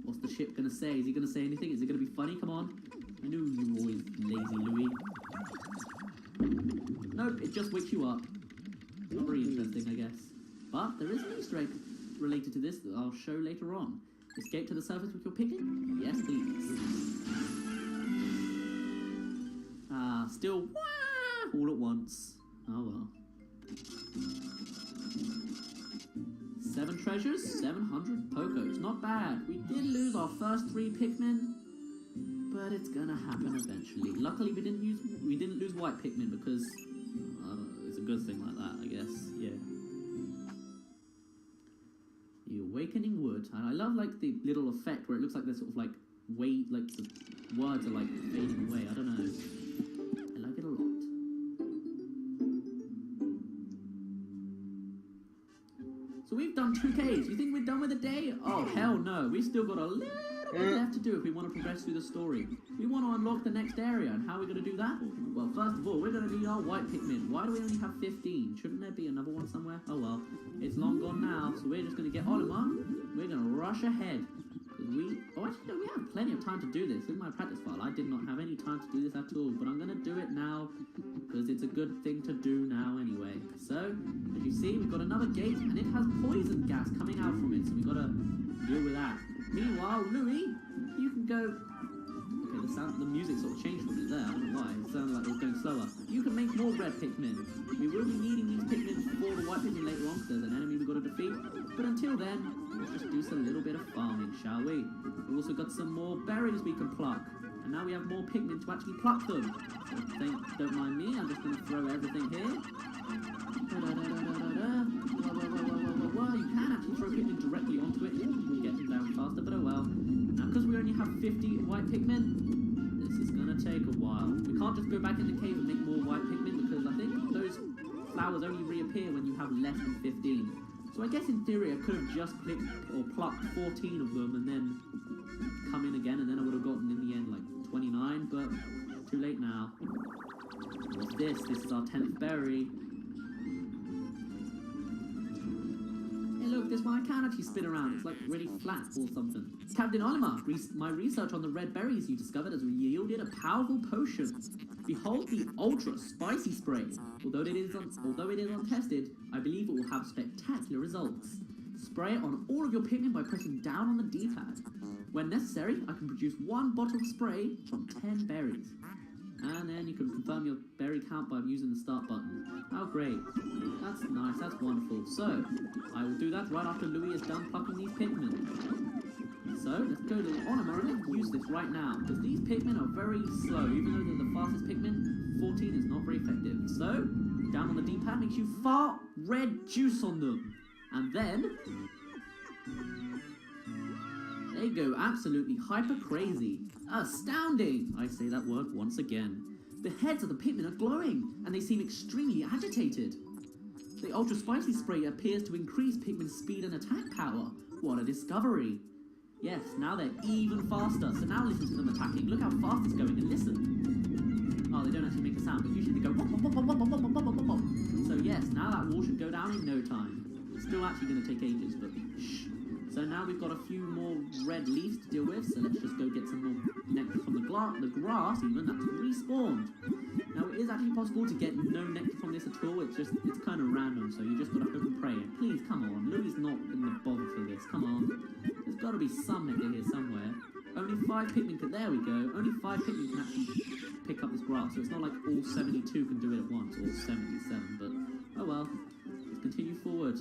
what's the ship going to say? Is he going to say anything? Is it going to be funny? Come on. I knew you were always lazy, Louis. Nope, it just wakes you up. Very interesting, I guess. But there is an Easter egg related to this that I'll show later on. Escape to the surface with your Pikmin? Yes, please. Still wah, all at once. Oh well. 7 treasures, 700 Pokos. Not bad. We did lose our first 3 Pikmin, but it's gonna happen eventually. Luckily, we didn't lose white Pikmin because it's a good thing like that, I guess. Yeah. The Awakening Wood, and I love like the little effect where it looks like there's sort of like weight, like the words are like fading away. I don't know. I like it a lot. So we've done 2 caves. You think we're done with the day? Oh hell no! We've still got a little bit left to do if we want to progress through the story. We want to unlock the next area, and how are we going to do that? Well, first of all, we're going to need our white Pikmin. Why do we only have 15? Shouldn't there be another one somewhere? Oh well, it's long gone now, so we're just going to get Olimar. We're going to rush ahead. Actually, no, we have plenty of time to do this. In my practice file, I did not have any time to do this at all, but I'm going to do it now, because it's a good thing to do now anyway. So, as you see, we've got another gate, and it has poison gas coming out from it, so we've got to deal with that. Meanwhile, Louis, you can go... Okay, the music sort of changed from it there, I don't know why. It sounded like it was going slower. You can make more red Pikmin. We will be needing these Pikmin for the white Pikmin later on, because there's an enemy we've got to defeat. But until then, let's just do some little bit of farming, shall we? We've also got some more berries we can pluck. And now we have more Pikmin to actually pluck them. So don't mind me, I'm just going to throw everything here. You can actually throw Pikmin directly onto it and get them down faster, but oh well. Now, because we only have 50 white Pikmin, this is going to take a while. We can't just go back in the cave and make more white Pikmin because I think those flowers only reappear when you have less than 15. So I guess in theory I could have just plucked 14 of them and then come in again, and then I would have gotten in the end like 29, but too late now. What's this? This is our 10th berry. Look, this one I can actually spin around. It's like really flat or something. Captain Olimar, my research on the red berries you discovered has yielded a powerful potion. Behold the ultra spicy spray. Although it is untested, I believe it will have spectacular results. Spray it on all of your Pikmin by pressing down on the D-pad. When necessary, I can produce 1 bottle of spray from 10 berries. And then you can confirm your berry count by using the start button. How great. That's nice, that's wonderful. So, I will do that right after Louis is done plucking these Pikmin. So, let's go to Olimar and let's use this right now. Because these Pikmin are very slow. Even though they're the fastest Pikmin, 14 is not very effective. So, down on the D-pad makes you fart red juice on them. And then... they go absolutely hyper crazy. Astounding! I say that word once again. The heads of the Pikmin are glowing, and they seem extremely agitated. The ultra spicy spray appears to increase Pikmin's speed and attack power. What a discovery! Yes, now they're even faster, so now listen to them attacking. Look how fast it's going, and listen. Oh, they don't actually make a sound, but usually they go wop, wop, wop, wop, wop, wop, wop, wop. So yes, now that wall should go down in no time. It's still actually going to take ages, but shh. So now we've got a few more red leaves to deal with, so let's just go get some more nectar from the grass even, that's respawned. Now it is actually possible to get no nectar from this at all, it's kind of random, so you just got to hope and pray. And please, come on, Louis not in the bother for this, come on. There's got to be some nectar here somewhere. Only 5 Pikmin can, there we go, only 5 Pikmin can actually pick up this grass, so it's not like all 72 can do it at once, or 77, but oh well, let's continue forward.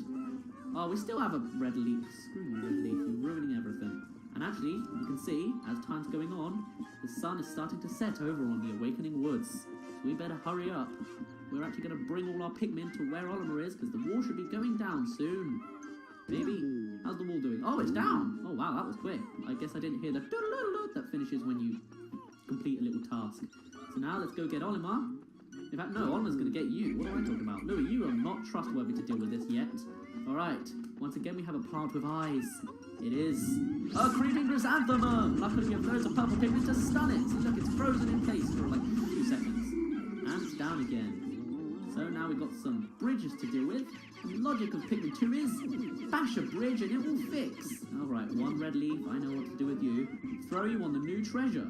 Oh, we still have a red leaf. Screw you, red leaf. You're ruining everything. And actually, you can see, as time's going on, the sun is starting to set over on the Awakening Woods. So we better hurry up. We're actually going to bring all our Pikmin to where Olimar is, because the wall should be going down soon. Maybe. How's the wall doing? Oh, it's down! Oh, wow, that was quick. I guess I didn't hear the that finishes when you complete a little task. So now let's go get Olimar. In fact, no, Olimar's going to get you. What am I talking about? Louis, you are not trustworthy to deal with this yet. Alright, once again we have a plant with eyes. It is a creeping chrysanthemum! Luckily we have loads of purple Pikmin to stun it. See, look, it's frozen in place for like a few seconds. And it's down again. So now we've got some bridges to deal with. The logic of Pikmin 2 is bash a bridge and it will fix. Alright, one red leaf, I know what to do with you. Throw you on the new treasure.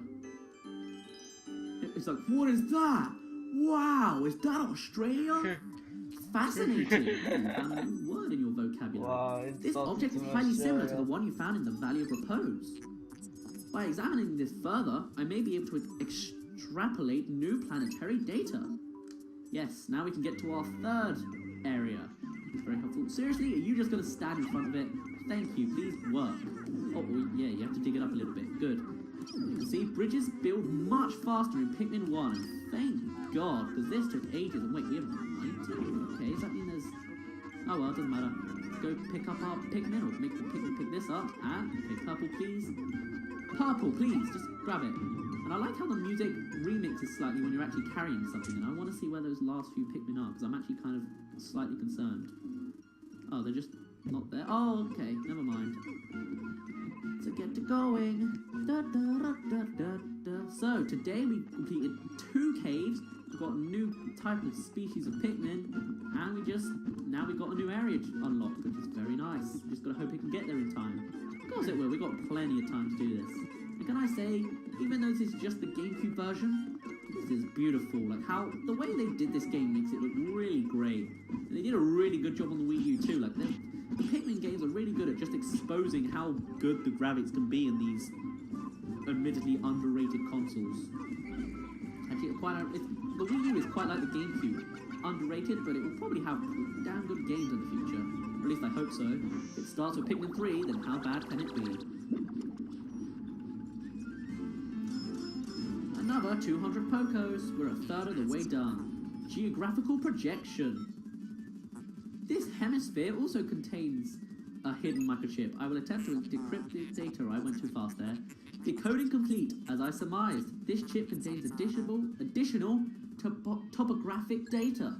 It's like, what is that? Wow, is that Australia? Fascinating. You found a new word in your vocabulary. Wow, this object is highly similar to the one you found in the Valley of Repose. By examining this further, I may be able to extrapolate new planetary data. Yes, now we can get to our third area. Very helpful. Seriously, are you just going to stand in front of it? Thank you, please work. Oh, yeah, you have to dig it up a little bit. Good. You can see bridges build much faster in Pikmin 1. Thank God, because this took ages. And wait, we have 90? Okay, does that mean there's... Oh well, it doesn't matter. Go pick up our Pikmin, or make the Pikmin pick this up. And, okay, purple please. Purple please, just grab it. And I like how the music remixes slightly when you're actually carrying something. And I want to see where those last few Pikmin are, because I'm actually kind of slightly concerned. Oh, they're just not there. Oh, okay, never mind. So get to going. Da, da, da, da, da, da. So today we completed 2 caves. We've got a new type of species of Pikmin, and now we got a new area unlocked, which is very nice. Just gotta hope we can get there in time. Of course it will. We've got plenty of time to do this. And can I say, even though this is just the GameCube version, this is beautiful. Like how the way they did this game makes it look really great. And they did a really good job on the Wii U too. Like the Pikmin games are really good at just exposing how good the graphics can be in these admittedly underrated consoles. Actually, the Wii U is quite like the GameCube. Underrated, but it will probably have damn good games in the future. Or at least I hope so. If it starts with Pikmin 3, then how bad can it be? Another 200 Pokos. We're a third of the way done. Geographical projection. This hemisphere also contains a hidden microchip. I will attempt to decrypt the data. I went too fast there. Decoding complete. As I surmised, this chip contains additional topographic data.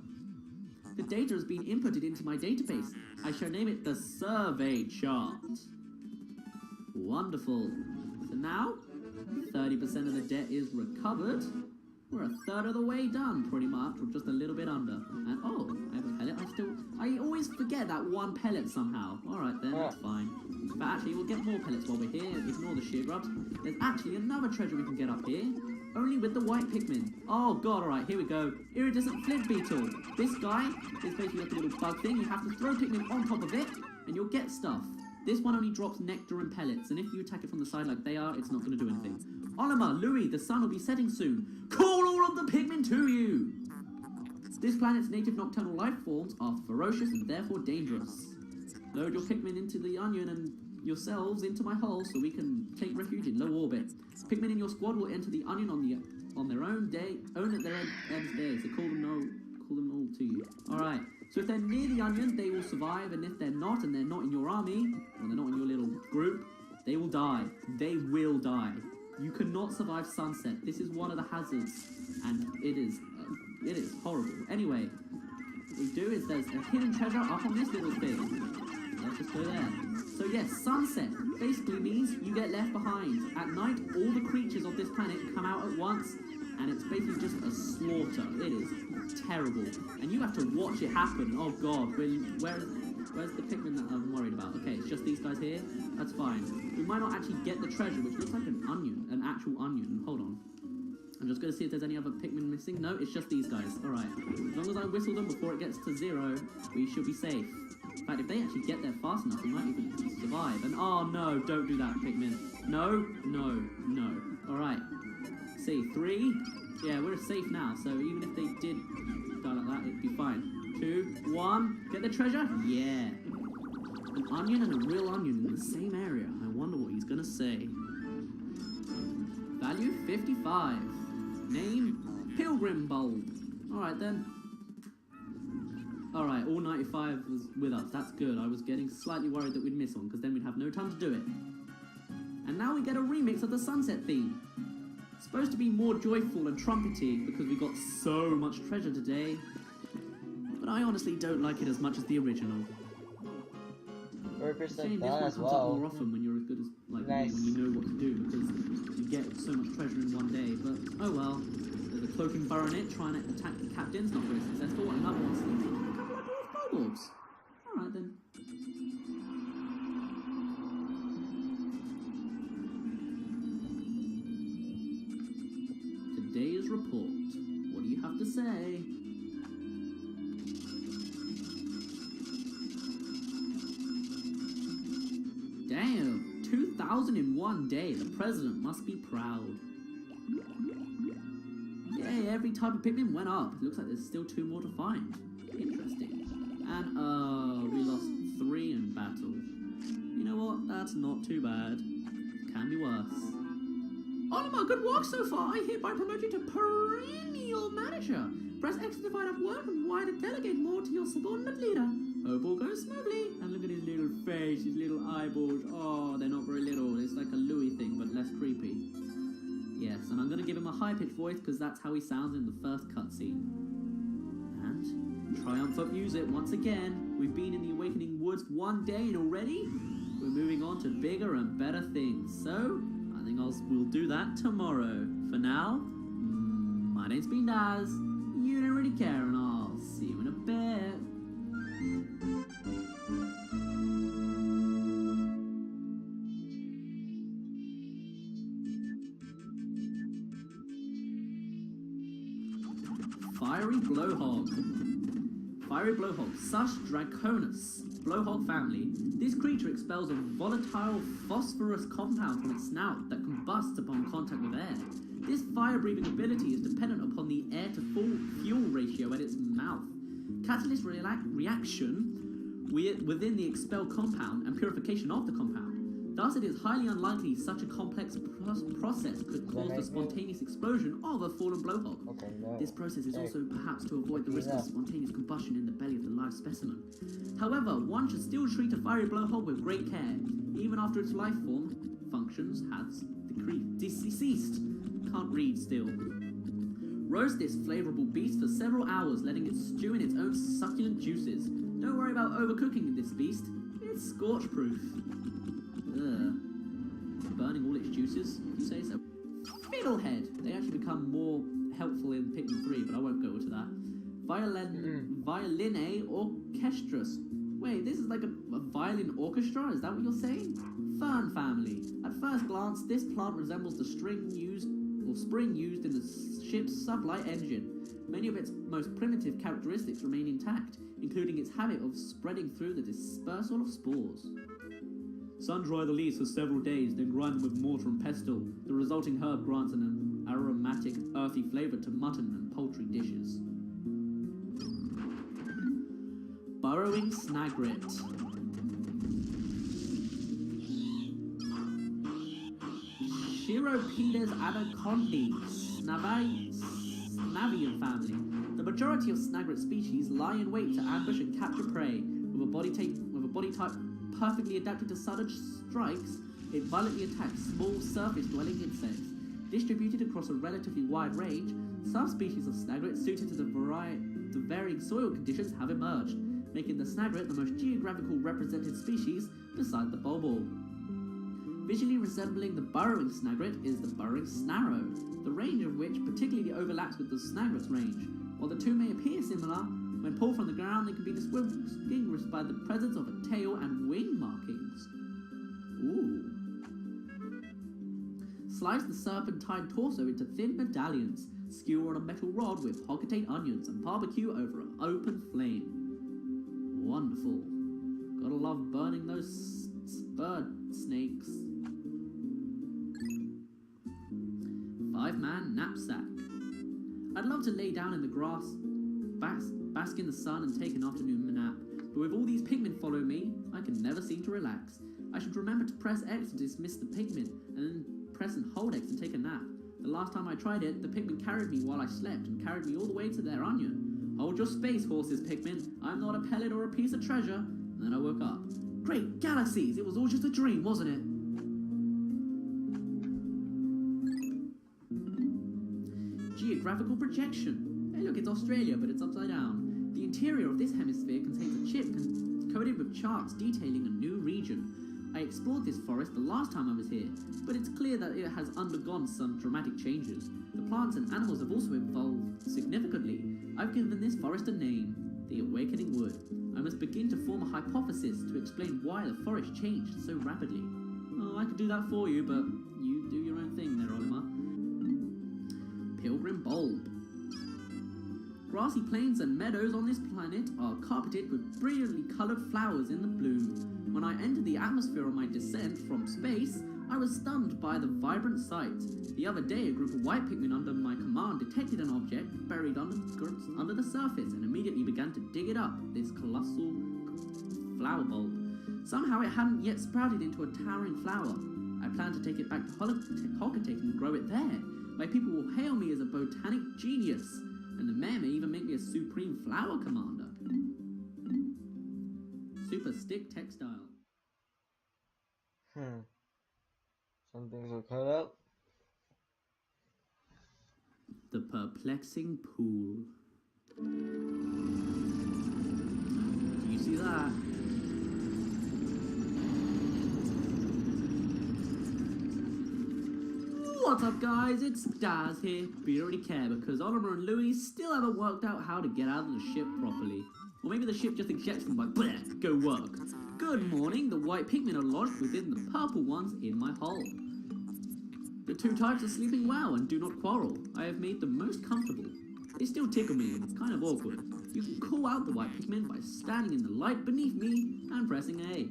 The data has been inputted into my database. I shall name it the survey chart. Wonderful. So now, 30% of the debt is recovered. We're a third of the way done, pretty much, or just a little bit under. And oh, I have a pellet. I always forget that one pellet somehow. Alright then, that's fine. But actually, we'll get more pellets while we're here. Ignore the sheer grubs. There's actually another treasure we can get up here. Only with the white Pikmin. Oh god, alright, here we go. Iridescent flint beetle. This guy is basically like a little bug thing. You have to throw Pikmin on top of it, and you'll get stuff. This one only drops nectar and pellets, and if you attack it from the side like they are, it's not going to do anything. Olimar, Louis, the sun will be setting soon. Call all of the Pikmin to you! This planet's native nocturnal life forms are ferocious and therefore dangerous. Load your Pikmin into the onion and yourselves into my hull so we can take refuge in low orbit. Pikmin in your squad will enter the onion on their own day, own at their own day, so call them all to you. Alright, so if they're near the onion, they will survive, and if they're not, and they're not in your army, or they're not in your little group, they will die. They will die. You cannot survive sunset. This is one of the hazards, and it is horrible. Anyway, what we do is there's a hidden treasure up on this little thing. Let's just go there. So yes, sunset basically means you get left behind. At night, all the creatures of this planet come out at once, and it's basically just a slaughter. It is terrible, and you have to watch it happen. Oh god, where's the Pikmin that I'm worried about? Okay, it's just these guys here. That's fine. We might not actually get the treasure, which looks like an onion, an actual onion. Hold on. I'm just going to see if there's any other Pikmin missing. No, it's just these guys. Alright. As long as I whistle them before it gets to 0, we should be safe. In fact, if they actually get there fast enough, we might even survive. And oh no, don't do that, Pikmin. No, no, no. Alright. See, 3. Yeah, we're safe now, so even if they did die like that, it'd be fine. 2, 1. Get the treasure? Yeah. An onion and a real onion in the same area. I wonder what he's gonna say. Value 55. Name Pilgrim Bulb. Alright then. Alright, all 95 was with us. That's good. I was getting slightly worried that we'd miss one, because then we'd have no time to do it. And now we get a remix of the sunset theme. Supposed to be more joyful and trumpety because we got so much treasure today. But I honestly don't like it as much as the original. 4% This done one as comes up well. more often when you're as good as like Nice. me, when you know what to do, because you get so much treasure in one day. But oh well. There's a cloaking baronet trying to attack the captains, not very successful. Another one sleeping. A couple of dwarf kobolds. Alright then. Today's report. What do you have to say? Damn, 2,000 in one day. The president must be proud. Yay, every type of Pikmin went up. It looks like there's still 2 more to find. Interesting. And, we lost 3 in battle. You know what? That's not too bad. Can be worse. Oliver, good work so far. I hereby promote you to perennial manager. Press X to divide up work and Y to delegate more to your subordinate leader. Hope all goes smoothly. And look at his little face, his little eyeballs. Oh, they're not very little. It's like a Louis thing, but less creepy. Yes, and I'm going to give him a high-pitched voice because that's how he sounds in the first cutscene. And triumphant music once again. We've been in the Awakening Woods one day and already we're moving on to bigger and better things. So I think we'll do that tomorrow. For now, my name's been Daz. You don't really care, and I'll see you in a bit. Fiery Blowhog. Fiery Blowhog, Sus Draconis. Blowhog family. This creature expels a volatile phosphorus compound from its snout that combusts upon contact with air. This fire-breathing ability is dependent upon the air-to-fuel ratio at its mouth. Catalyst reaction within the expelled compound and purification of the compound. Thus, it is highly unlikely such a complex process could cause the spontaneous explosion of a fallen blowhog. Okay, no. This process is also perhaps to avoid the risk of spontaneous combustion in the belly of the live specimen. However, one should still treat a fiery blowhog with great care, even after its life form functions has deceased. Can't read still. Roast this flavorable beast for several hours, letting it stew in its own succulent juices. Don't worry about overcooking this beast. It's scorch-proof. Burning all its juices, if you say so. Fiddlehead. They actually become more helpful in Pikmin 3, but I won't go into that. Violine orchestras. Wait, this is like a violin orchestra? Is that what you're saying? Fern family. At first glance, this plant resembles the spring used in the ship's sublight engine. Many of its most primitive characteristics remain intact, including its habit of spreading through the dispersal of spores. Sun-dry the leaves for several days, then grind them with mortar and pestle. The resulting herb grants an aromatic, earthy flavour to mutton and poultry dishes. Burrowing Snagret. Chiropedus anacondae, Snavian family. The majority of snagret species lie in wait to ambush and capture prey. With a body type perfectly adapted to sudden strikes, it violently attacks small surface-dwelling insects. Distributed across a relatively wide range, subspecies of snagret suited to the varying soil conditions have emerged, making the snagret the most geographically represented species beside the bulbul. Visually resembling the burrowing snagret is the burrowing snarrow, the range of which particularly overlaps with the snagret's range. While the two may appear similar, when pulled from the ground they can be distinguished by the presence of a tail and wing markings. Ooh. Slice the serpentine torso into thin medallions, skewer on a metal rod with hocotate onions, and barbecue over an open flame. Wonderful. Gotta love burning those bird snakes. 5-man knapsack. I'd love to lay down in the grass, bask in the sun and take an afternoon nap, but with all these Pikmin following me, I can never seem to relax. I should remember to press X to dismiss the Pikmin, and then press and hold X to take a nap. The last time I tried it, the Pikmin carried me while I slept and carried me all the way to their onion. Hold your space, horses, Pikmin. I'm not a pellet or a piece of treasure. And then I woke up. Great galaxies! It was all just a dream, wasn't it? holographical projection. Hey look, it's Australia, but it's upside down. The interior of this hemisphere contains a chip coated with charts detailing a new region. I explored this forest the last time I was here, but it's clear that it has undergone some dramatic changes. The plants and animals have also evolved significantly. I've given this forest a name, the Awakening Wood. I must begin to form a hypothesis to explain why the forest changed so rapidly. Oh, I could do that for you, but you do your own thing there, Olimar. Pilgrim Bulb. Grassy plains and meadows on this planet are carpeted with brilliantly coloured flowers in the bloom. When I entered the atmosphere on my descent from space, I was stunned by the vibrant sight. The other day, a group of white Pikmin under my command detected an object buried under the surface and immediately began to dig it up, this colossal flower bulb. Somehow it hadn't yet sprouted into a towering flower. I plan to take it back to Hocotake and grow it there. My people will hail me as a botanic genius, and the mayor may even make me a supreme flower commander. Super stick textile. Some things will cut out. The perplexing pool. Do you see that? What's up guys, it's Daz here, but you don't really care because Oliver and Louis still haven't worked out how to get out of the ship properly. Or maybe the ship just ejects them like, bleh, go work. Good morning, the white Pikmin are lodged within the purple ones in my hull. The two types are sleeping well and do not quarrel. I have made them most comfortable. They still tickle me and it's kind of awkward. You can call out the white Pikmin by standing in the light beneath me and pressing A.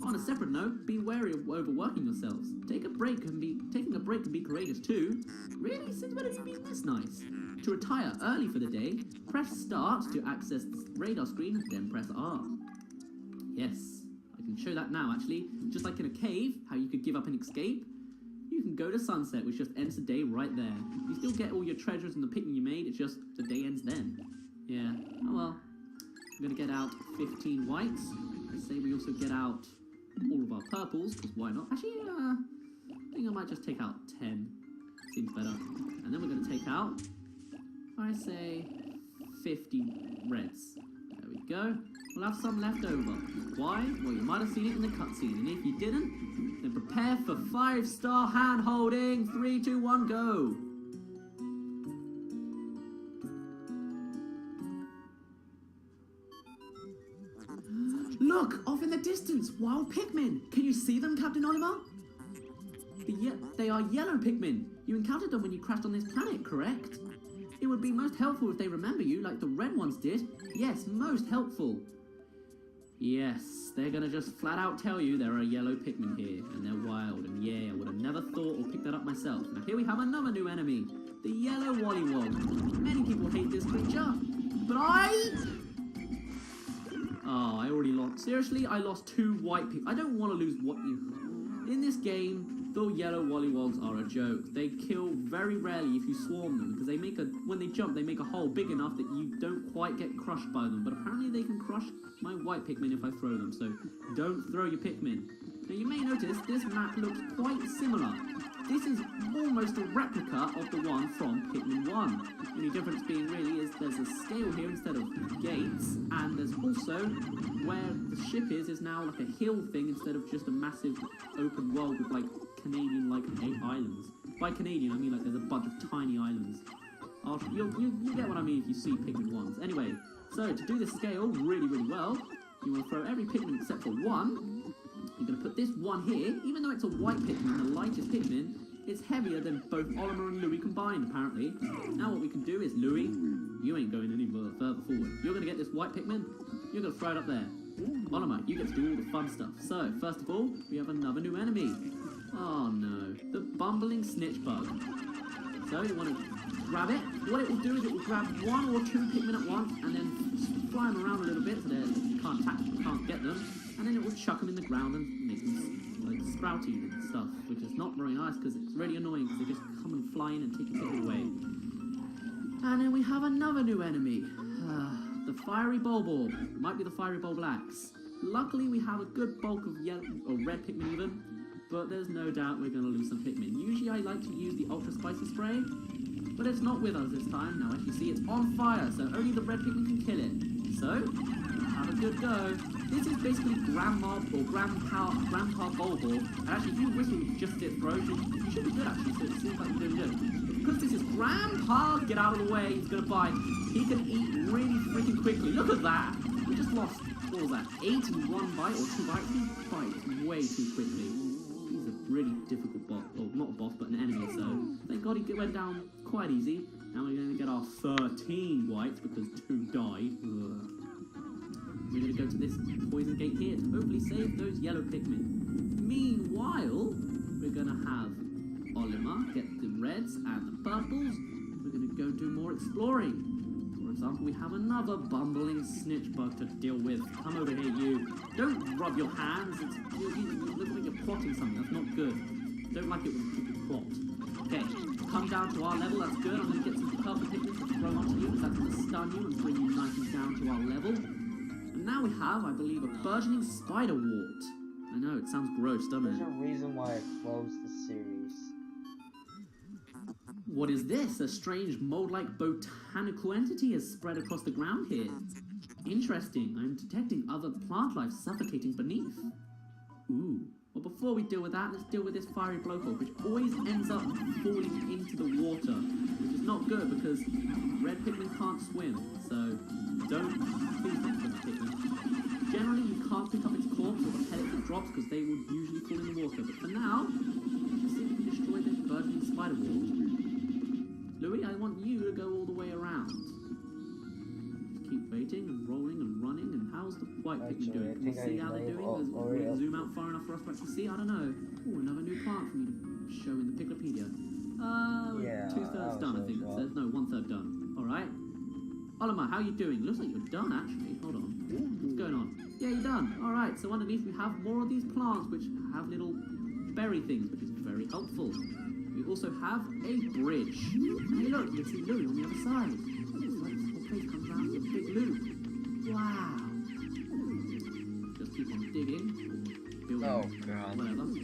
On a separate note, be wary of overworking yourselves. Taking a break can be courageous too. Really? Since when have you been this nice? To retire early for the day, press start to access the radar screen, then press R. Yes, I can show that now actually. Just like in a cave, how you could give up and escape. You can go to sunset, which just ends the day right there. You still get all your treasures and the Pikmin you made, it's just the day ends then. Yeah, oh well. I'm gonna get out 15 whites. Let's say we also get out all of our purples, because why not? Actually, I think I might just take out 10. Seems better. And then we're going to take out, I say, 50 reds. There we go. We'll have some left over. Why? Well, you might have seen it in the cutscene, and if you didn't, then prepare for 5-star hand-holding. 3, 2, 1, go! Look! Off in the distance! Wild Pikmin! Can you see them, Captain Oliver? They are yellow Pikmin. You encountered them when you crashed on this planet, correct? It would be most helpful if they remember you like the red ones did. Yes, most helpful. Yes, they're gonna just flat out tell you there are yellow Pikmin here, and they're wild, and yeah, I would have never thought or picked that up myself. Now here we have another new enemy, the yellow Wollywog. Many people hate this creature, but Oh, I already lost. Seriously, I lost 2 white Pikmin. I don't want to lose what you... In this game, the yellow Wollywogs are a joke. They kill very rarely if you swarm them, because when they jump, they make a hole big enough that you don't quite get crushed by them. But apparently they can crush my white Pikmin if I throw them, so don't throw your Pikmin. Now you may notice this map looks quite similar. This is almost a replica of the one from Pikmin 1. The only difference being really is there's a scale here instead of gates, and there's also where the ship is now like a hill thing instead of just a massive open world with like Canadian like 8 islands. By Canadian I mean like there's a bunch of tiny islands. You'll get what I mean if you see Pikmin 1s. Anyway, so to do this scale really well, you want to throw every Pikmin except for one. You're going to put this one here, even though it's a white Pikmin, the lightest Pikmin, it's heavier than both Oliver and Louis combined, apparently. Now what we can do is, Louis, you ain't going any further forward. You're going to get this white Pikmin, you're going to throw it up there. Oliver, you get to do all the fun stuff. So, first of all, we have another new enemy. Oh no, the bumbling snitch bug. So, you want to grab it. What it will do is it will grab 1 or 2 Pikmin at once, and then fly them around a little bit so that you can't get them. And then it will chuck them in the ground and make them like sprouty and stuff, which is not very nice because it's really annoying because they just come and fly in and take your Pikmin away. And then we have another new enemy, the Fiery Bulbul. It might be the Fiery Bulbulax. Luckily we have a good bulk of yellow or red Pikmin even, but there's no doubt we're going to lose some Pikmin. Usually I like to use the Ultra Spicy Spray, But it's not with us this time. Now, as you see, it's on fire, so only the red Pikmin can kill it. So, have a good go. This is basically Grandma or Grandpa Bulbul. And actually, if you whistle just at it throws, you should be good actually, so it seems like you're doing good. Because this is Grandpa, get out of the way, he's gonna bite. He can eat really freaking quickly. Look at that! We just lost, what was that, 8 in 1 bite or 2 bites? He bites way too quickly. He's a really difficult boss, well, not a boss, but an enemy, so thank God he went down quite easy. Now we're gonna get our 13 whites because 2 died. We're going to go to this poison gate here to hopefully save those yellow Pikmin. Meanwhile, we're going to have Olimar get the reds and the purples. We're going to go do more exploring. For example, we have another bumbling snitch bug to deal with. Come over here, you. Don't rub your hands. You look like you're plotting something. That's not good. Don't like it when people plot. Okay, come down to our level. That's good. I'm going to get some purple Pikmin to throw onto you because that's going to stun you and bring you nicely down to our level. And now we have, I believe, a burgeoning spider wart. I know, it sounds gross, doesn't it? There's a reason why I closed the series. What is this? A strange mold-like botanical entity has spread across the ground here. Interesting. I'm detecting other plant life suffocating beneath. Ooh. Well, before we deal with that, let's deal with this fiery blowhole, which always ends up falling into the water, which is not good because red Pikmin can't swim, so please don't pick up Pikmin. Generally, you can't pick up its corpse or the pellets it drops because they will usually fall in the water, but for now, let's see if we can destroy this burgeoning spider wall. Louis, I want you to go all the way around. Just keep waiting and rolling and running, and how's the white Pikmin doing? Can we see how they're doing? Will it zoom out far enough for us to actually see? I don't know. Oh, another new plant for me to show in the Piclopedia. Yeah, 2/3 done, I think it says. No, 1/3 done. Alright. Olimar, how are you doing? Looks like you're done, actually. Hold on. What's going on? Yeah, you're done. Alright, so underneath we have more of these plants which have little berry things, which is very helpful. We also have a bridge. Hey, look, you can see Louis on the other side. Looks like this whole place comes around with a big loop. Wow. Just keep on digging, or building, whatever. What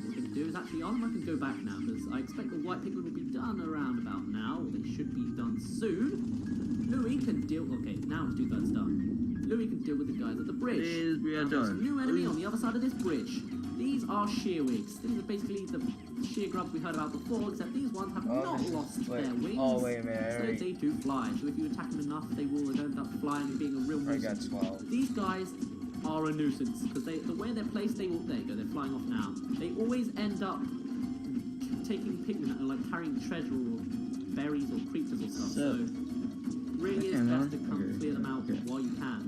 we're going to do is actually, Olimar can go back now, because I expect the white Pikmin will be done around about now, or they should be done soon. Louis can deal, okay, now it's 2/3 done. Louis can deal with the guys at the bridge. We are There's done. a new enemy on the other side of this bridge. These are shearwigs. These are basically the shear grubs we heard about before, except these ones have not lost their wings. Oh, wait a minute. Instead, they do fly. So if you attack them enough, they will end up flying and being a real nuisance. I got 12. These guys are a nuisance because the way they're placed, they will. There you go. They're flying off now. They always end up taking Pikmin and like carrying treasure or berries or creatures or stuff. So really is best to come clear them out while you can.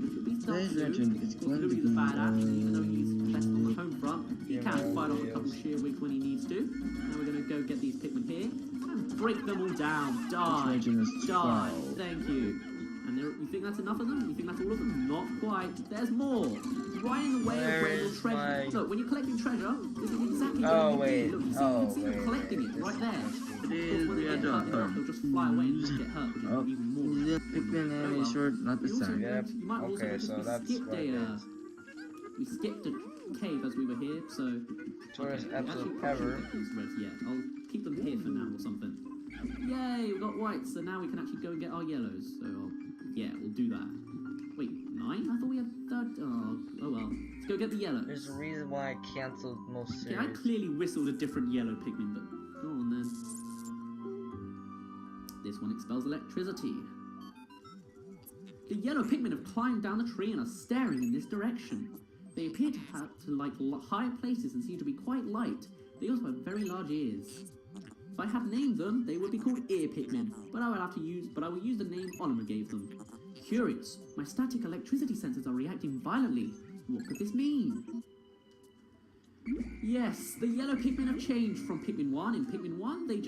Today's legend is going to Louis be the badass, even though he's best on the home front, he can fight off a couple shearwigs when he needs to. Now we're going to go get these Pikmin here and break them all down. Die. legend is Die. 12. Thank you. And you think that's enough of them? You think that's all of them? Not quite. There's more. Right in the way of where your treasure. Look, when you're collecting treasure, this is exactly what you do. Look, you see them collecting it right there. When they get hurt, they'll just fly away and not get hurt, which is even more. The Pikmin enemy short, not the same. You might also notice we skipped a cave as we were here, so Tourist episode ever. Yeah, I'll keep them here for now or something. Yay, we got whites, so now we can actually go and get our yellows. So yeah, we'll do that. Wait, 9? I thought we had 30. Oh well. Let's go get the yellows. There's a reason why I canceled most series. Yeah, I clearly whistled a different yellow Pikmin, but go on then. This one expels electricity. The yellow Pikmin have climbed down the tree and are staring in this direction. They appear to like higher places and seem to be quite light. They also have very large ears. If I had named them, they would be called ear Pikmin, but I will use the name Olimar gave them. Curious, my static electricity sensors are reacting violently. What could this mean? Yes, the yellow Pikmin have changed from Pikmin 1. In Pikmin 1, they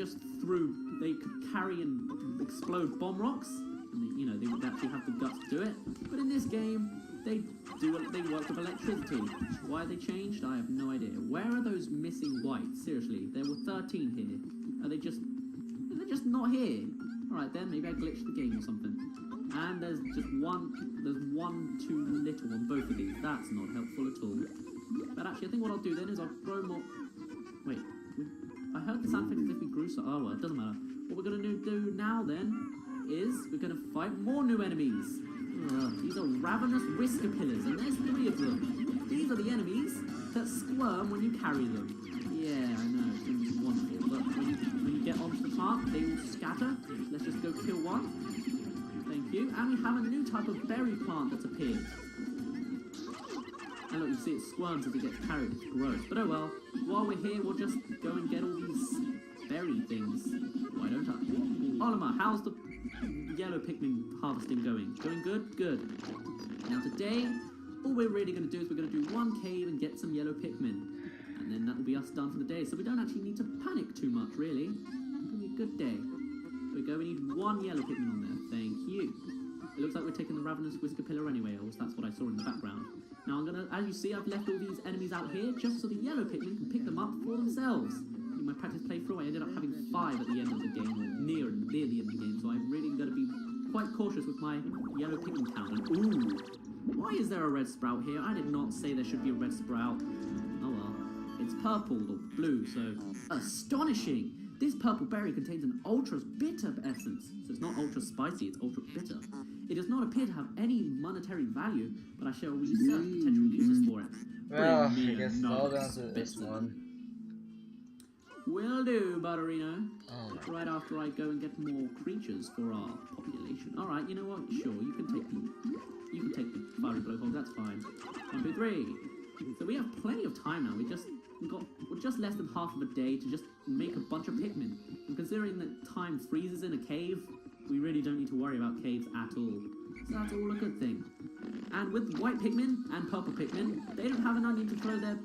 could carry and explode bomb rocks. And they would actually have the guts to do it. But in this game, they work with electricity. Why they changed, I have no idea. Where are those missing whites? Seriously, there were 13 here. Are they just not here? Alright then, maybe I glitched the game or something. And there's one too little on both of these. That's not helpful at all. But actually, I think what I'll do then is I'll grow more. Wait, I heard the sound effect as if we grew so. Oh well, it doesn't matter. what we're going to do now then is we're going to fight more new enemies. These are ravenous whisker pillars, and there's 3 of them. These are the enemies that squirm when you carry them. Yeah, I know, it's going to be wonderful, but when you get onto the plant, they will scatter. Let's just go kill one. Thank you. And we have a new type of berry plant that's appeared. And look, you see it squirms as it gets carried. It's gross. But oh well. While we're here, we'll just go and get all these berry things. Why don't I? Olimar, how's the yellow Pikmin harvesting going? Going good? Good. Now today, all we're really going to do is we're going to do one cave and get some yellow Pikmin. And then that will be us done for the day. So we don't actually need to panic too much, really. It's going to be a good day. There we go. We need 1 yellow Pikmin on there. Thank you. It looks like we're taking the ravenous whisker pillar anyway, or that's what I saw in the background. Now I'm gonna, as you see, I've left all these enemies out here just so the yellow Pikmin can pick them up for themselves. In my practice playthrough, I ended up having 5 at the end of the game, or near the end of the game, so I'm really gonna be quite cautious with my yellow Pikmin count. And ooh, why is there a red sprout here? I did not say there should be a red sprout. Oh well, it's purple or blue, so astonishing! This purple berry contains an ultra bitter essence, so it's not ultra spicy, it's ultra bitter. It does not appear to have any monetary value, but I shall research potential uses for it. Well, I guess I'll go to this one. Will do, Butterino. Right after I go and get more creatures for our population. Alright, you know what? Sure, you can take the fiery blowhole, that's fine. 1, 2, 3. So we have plenty of time now. We're just less than half of a day to just make a bunch of Pikmin. And considering that time freezes in a cave, we really don't need to worry about caves at all. So that's all a good thing. And with white Pikmin and purple Pikmin, they don't have an onion to throw their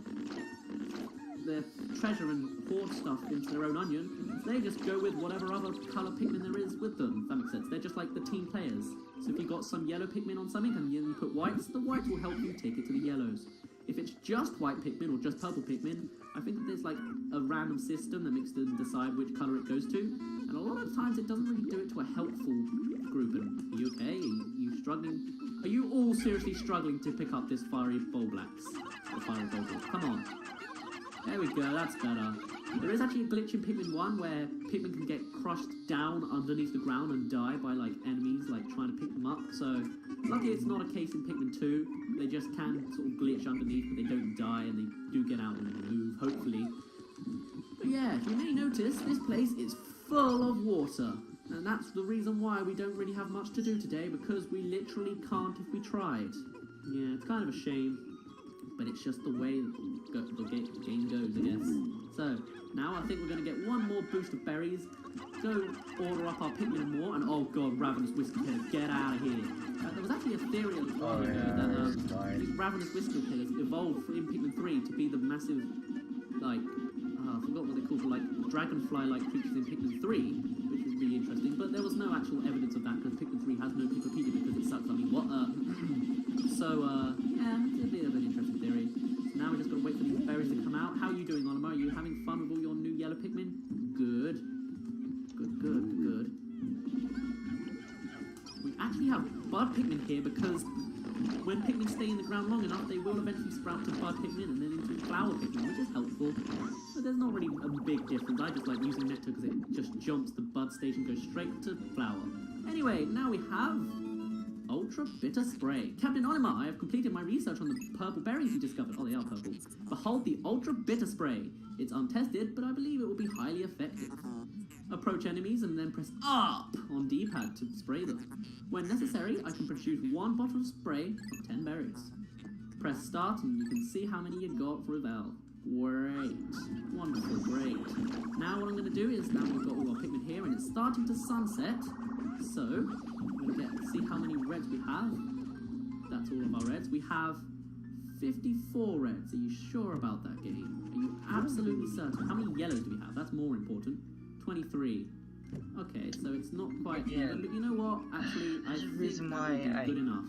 treasure and hoard stuff into their own onion. They just go with whatever other colour Pikmin there is with them, if that makes sense. They're just like the team players. So if you've got some yellow Pikmin on something and you put whites, the whites will help you take it to the yellows. If it's just white Pikmin or just purple Pikmin, I think that there's like a random system that makes them decide which colour it goes to. And a lot of times it doesn't really do it to a helpful group. And are you okay? Are you struggling? Are you all seriously struggling to pick up this fiery Bulblax? Or fiery Bulblax? Come on. There we go, that's better. There is actually a glitch in Pikmin 1 where Pikmin can get crushed down underneath the ground and die by like enemies like trying to pick them up. So luckily it's not a case in Pikmin 2. They just can sort of glitch underneath, but they don't die and they do get out and move, hopefully. But yeah, you may notice this place is full of water. And that's the reason why we don't really have much to do today, because we literally can't if we tried. Yeah, it's kind of a shame. But it's just the way the game goes, I guess. So, now I think we're going to get 1 more boost of berries, go order up our Pikmin more, and oh god, Ravenous Whisker Pillars, get out of here. There was actually a theory a while ago that these Ravenous Whisker Pillars evolved in Pikmin 3 to be the massive, like, I forgot what they're called, but like dragonfly-like creatures in Pikmin 3, which was really interesting, but there was no actual evidence of that, because Pikmin 3 has no Wikipedia because it sucks. I mean, what? So, yeah, it's a bit of an interesting theory. So now we just got to wait for these berries to come out. How are you doing, Olimar? Are you having fun with all your new yellow Pikmin? Good. Good. We actually have bud Pikmin here because when Pikmin stay in the ground long enough, they will eventually sprout to bud Pikmin and then into flower Pikmin, which is helpful. But there's not really a big difference. I just like using Nectar because it just jumps the bud stage and goes straight to flower. Anyway, now we have Ultra Bitter Spray. Captain Olimar, I have completed my research on the purple berries you discovered. Oh, they are purple. Behold the Ultra Bitter Spray. It's untested, but I believe it will be highly effective. Approach enemies and then press up on D-pad to spray them. When necessary, I can produce 1 bottle of spray of 10 berries. Press start and you can see how many you got for a bell. Great. Wonderful, great. Now what I'm going to do is, now we've got all our Pikmin here and it's starting to sunset. So, we're going to see how many reds we have. That's all of our reds. We have 54 reds. Are you sure about that game? Are you absolutely certain? How many yellows do we have? That's more important. 23. Okay, so it's not quite even, but you know what? Actually, I think that good enough.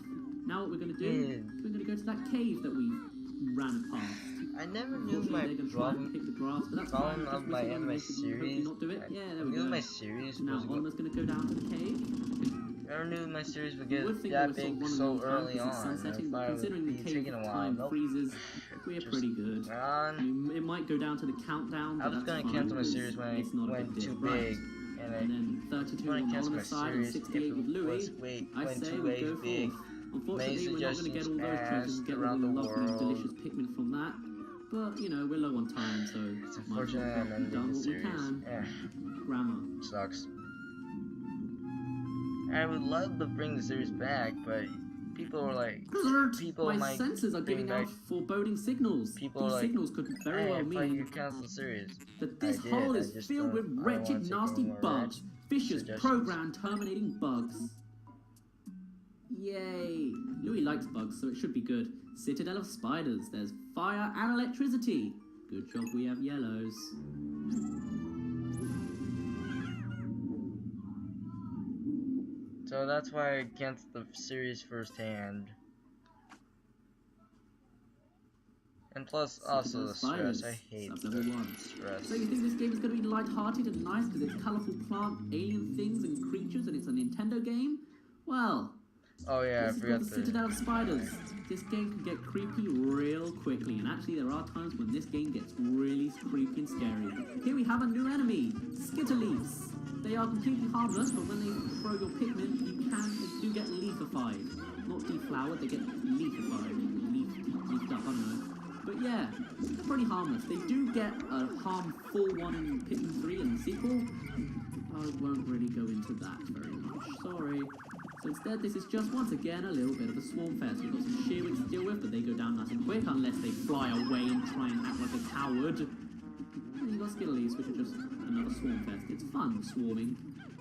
Now what we're going to do is we're going to go to that cave that we ran past. I never knew my problem of my anime series. Not do it. Yeah, there we go. My series now Oliver's going to go down to the cave. I never knew my series would get that big so early on. Considering the cave time freezes, we're pretty good. It might go down to the countdown. I was going to cancel my series when it went too big. and then 32 on Anonymous side and 68 with Louis, I say we go forth. Unfortunately, we're not going to get all those treasures and get all the lovely, delicious Pikmin from that. But, you know, we're low on time, so might as well have done what we can. Grammar. Sucks. I would love to bring the series back, but people are like, my senses are giving out foreboding signals. These signals could very well mean that this hole is filled with wretched, nasty bugs. Vicious, program terminating bugs. Yay! Louis likes bugs, so it should be good. Citadel of spiders. There's fire and electricity. Good job we have yellows. So that's why I against the series firsthand. And plus, also the stress. I hate the stress. So you think this game is going to be light-hearted and nice because it's colourful plant, alien things and creatures and it's a Nintendo game? Well, oh yeah, I forgot the Citadel of Spiders. This game can get creepy real quickly, and actually there are times when this game gets really creepy and scary. Here we have a new enemy, Skitterleafs. They are completely harmless, but when they throw your Pikmin, they do get leafified. Not deflowered, they get leafified. Leafed up, I don't know. But yeah, they're pretty harmless. They do get a harmful one in Pikmin 3 and the sequel. I won't really go into that very much, sorry. So instead, this is just once again a little bit of a swarm fest. We've got some shearwigs to deal with, but they go down nice and quick unless they fly away and try and act like a coward. And you've got Skitterleafs, which are just another swarm fest. It's fun swarming.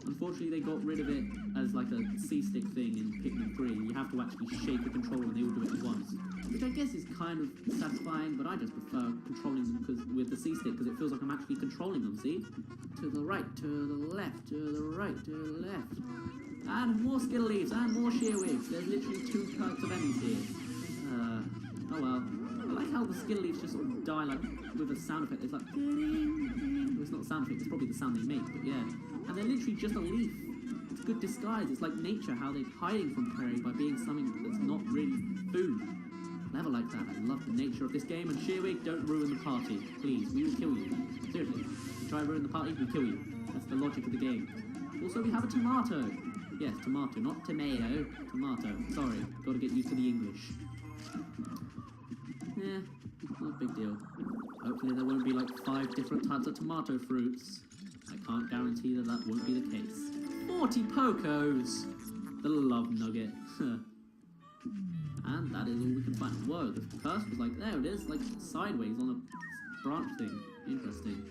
Unfortunately, they got rid of it as like a C-stick thing in Pikmin 3. You have to actually shake the controller and they all do it at once. Which I guess is kind of satisfying, but I just prefer controlling them with the C-stick because it feels like I'm actually controlling them, see? To the right, to the left, to the right, to the left. And more Skitterleafs, and more shearwigs. There's literally 2 types of enemies here. Oh well. I like how the Skitterleafs just sort of die like with a sound effect. It's like well, it's not a sound effect, it's probably the sound they make, but yeah. And they're literally just a leaf. It's good disguise. It's like nature, how they're hiding from prey by being something that's not really food. Never like that. I love the nature of this game, and Shearwig, don't ruin the party. Please, we will kill you. Seriously. If you try to ruin the party, we kill you. That's the logic of the game. Also, we have a tomato. Yes, tomato, not tomato. Tomato. Sorry, gotta get used to the English. Yeah, not a big deal. Hopefully there won't be like 5 different types of tomato fruits. I can't guarantee that that won't be the case. 40 Pokos! The love nugget. And that is all we can find. Whoa, the curse was like, there it is, like sideways on a branch thing. Interesting.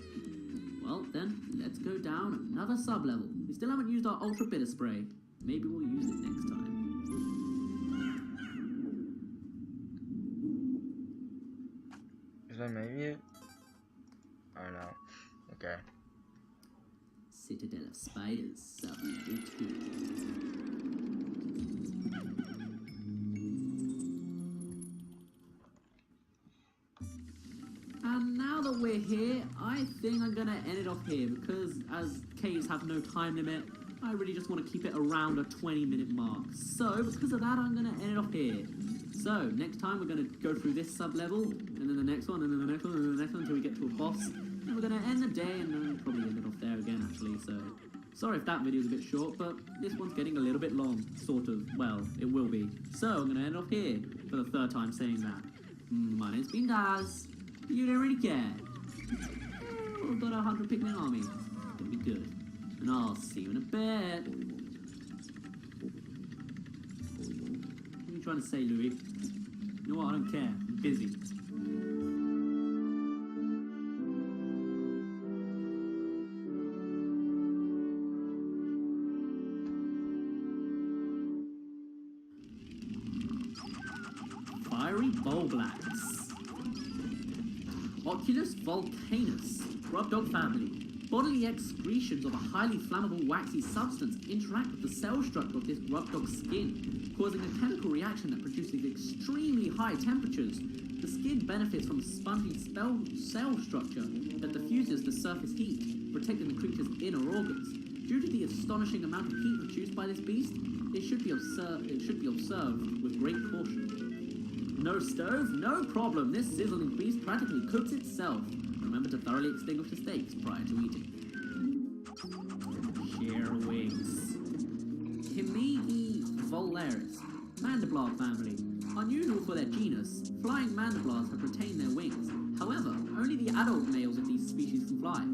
Well, then, let's go down another sub-level. We still haven't used our Ultra Bitter Spray. Maybe we'll use it next time. Is that maybe it? I don't know. Okay. Citadel of Spiders, sub-level 2. And now that we're here, I think I'm going to end it off here because as caves have no time limit, I really just want to keep it around a 20-minute mark. So, because of that, I'm going to end it off here. So, next time we're going to go through this sub-level, and then the next one, and then the next one, and then the next one until we get to a boss. And we're going to end the day, and then probably end it off there again, actually. So, sorry if that video's a bit short, but this one's getting a little bit long, sort of. Well, it will be. So, I'm going to end off here for the 3rd time saying that. My name's been Daz. You don't really care. We've got a 100 Pikmin army. It's gonna be good. And I'll see you in a bit. What are you trying to say, Louis? You know what? I don't care. I'm busy. Fiery Bulblax. Oculus volcanus, Scatdogg family. Bodily excretions of a highly flammable waxy substance interact with the cell structure of this Scatdogg skin, causing a chemical reaction that produces extremely high temperatures. The skin benefits from a spongy cell structure that diffuses the surface heat, protecting the creature's inner organs. Due to the astonishing amount of heat produced by this beast, it should be observed with great caution. No stove? No problem. This sizzling beast practically cooks itself. Remember to thoroughly extinguish the steaks prior to eating. Volaris. Mandiblar family. Unusual for their genus, flying mandiblars have retained their wings. However, only the adult males of these species can fly.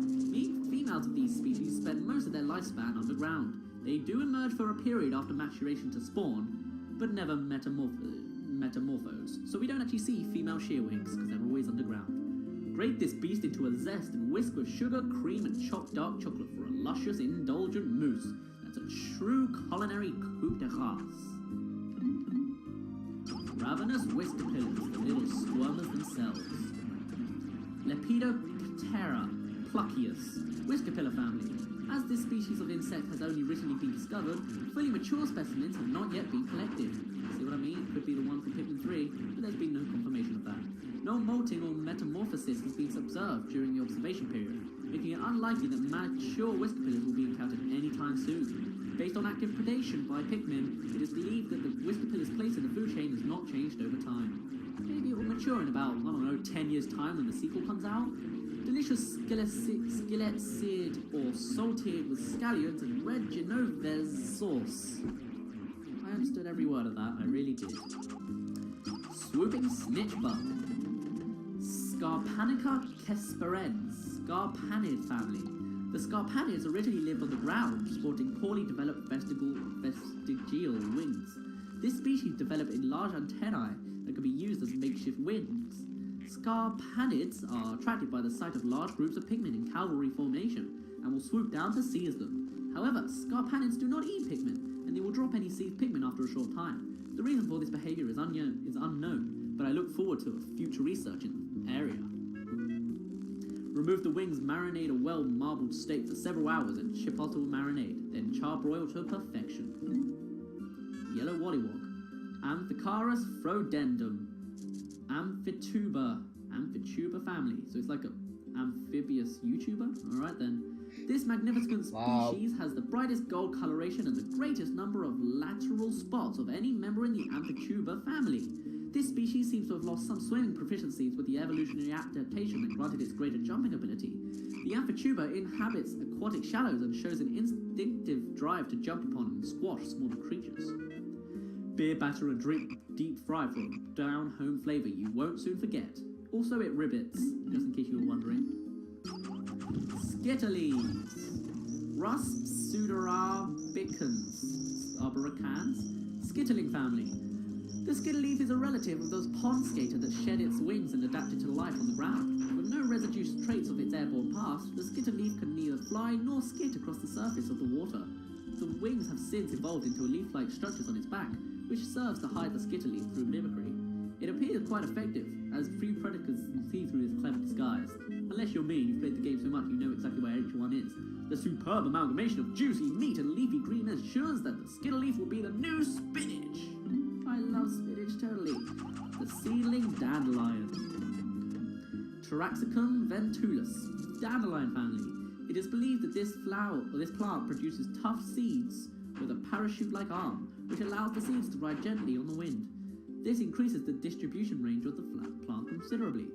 Females of these species spend most of their lifespan underground. They do emerge for a period after maturation to spawn, but never metamorphose. So we don't actually see female shearwings because they're always underground. Grate this beast into a zest and whisk with sugar, cream, and chopped dark chocolate for a luscious, indulgent mousse. That's a true culinary coup de grace. Ravenous whiskerpillars, the little squirmers themselves. Lepidoptera pluckius, whiskerpillar family. As this species of insect has only recently been discovered, fully mature specimens have not yet been collected. See what I mean? It could be the one from Pikmin 3, but there's been no confirmation of that. No molting or metamorphosis has been observed during the observation period, making it unlikely that mature whiskerpillars will be encountered anytime soon. Based on active predation by Pikmin, it is believed that the whiskerpillar's place in the food chain has not changed over time. Maybe it will mature in about, 10 years' time when the sequel comes out. Delicious skillet seared or salted with scallions and red Genovese sauce. I understood every word of that, I really did. Swooping snitch bug. Scarpanica kesperens, Scarpanid family. The Scarpanids originally lived on the ground, sporting poorly developed vestigial wings. This species developed in large antennae that could be used as makeshift wings. Scarpanids are attracted by the sight of large groups of Pikmin in cavalry formation and will swoop down to seize them. However, Scarpanids do not eat Pikmin, and they will drop any seized Pikmin after a short time. The reason for this behavior is unknown, but I look forward to future research in the area. Remove the wings, marinate a well-marbled steak for several hours in chipotle marinade, then charbroil to perfection. Yellow Wollywog. Amphicarus frodendum. Amphituba family. So it's like a amphibious YouTuber? Alright then. This magnificent species has the brightest gold coloration and the greatest number of lateral spots of any member in the Amphituba family. This species seems to have lost some swimming proficiencies with the evolutionary adaptation that granted its greater jumping ability. The Amphituba inhabits aquatic shallows and shows an instinctive drive to jump upon and squash smaller creatures. Beer batter and drink deep fry for a down-home flavour you won't soon forget. Also it ribbits, just in case you were wondering. Skittalies. Rusp pseudarabicans, arboricans, skittling family. The skitterleaf is a relative of those pond skater that shed its wings and adapted to life on the ground. With no residue traits of its airborne past, the skitterleaf can neither fly nor skit across the surface of the water. The wings have since evolved into leaf-like structures on its back, which serves to hide the skitterleaf through mimicry. It appears quite effective, as few predators see through this clever disguise. Unless you're me, you've played the game so much you know exactly where each one is. The superb amalgamation of juicy meat and leafy green ensures that the skitterleaf will be the new spinach. I love spinach totally. The seedling dandelion. Taraxacum ventulus, dandelion family. It is believed that this plant produces tough seeds with a parachute-like arm, which allows the seeds to ride gently on the wind. This increases the distribution range of the plant considerably.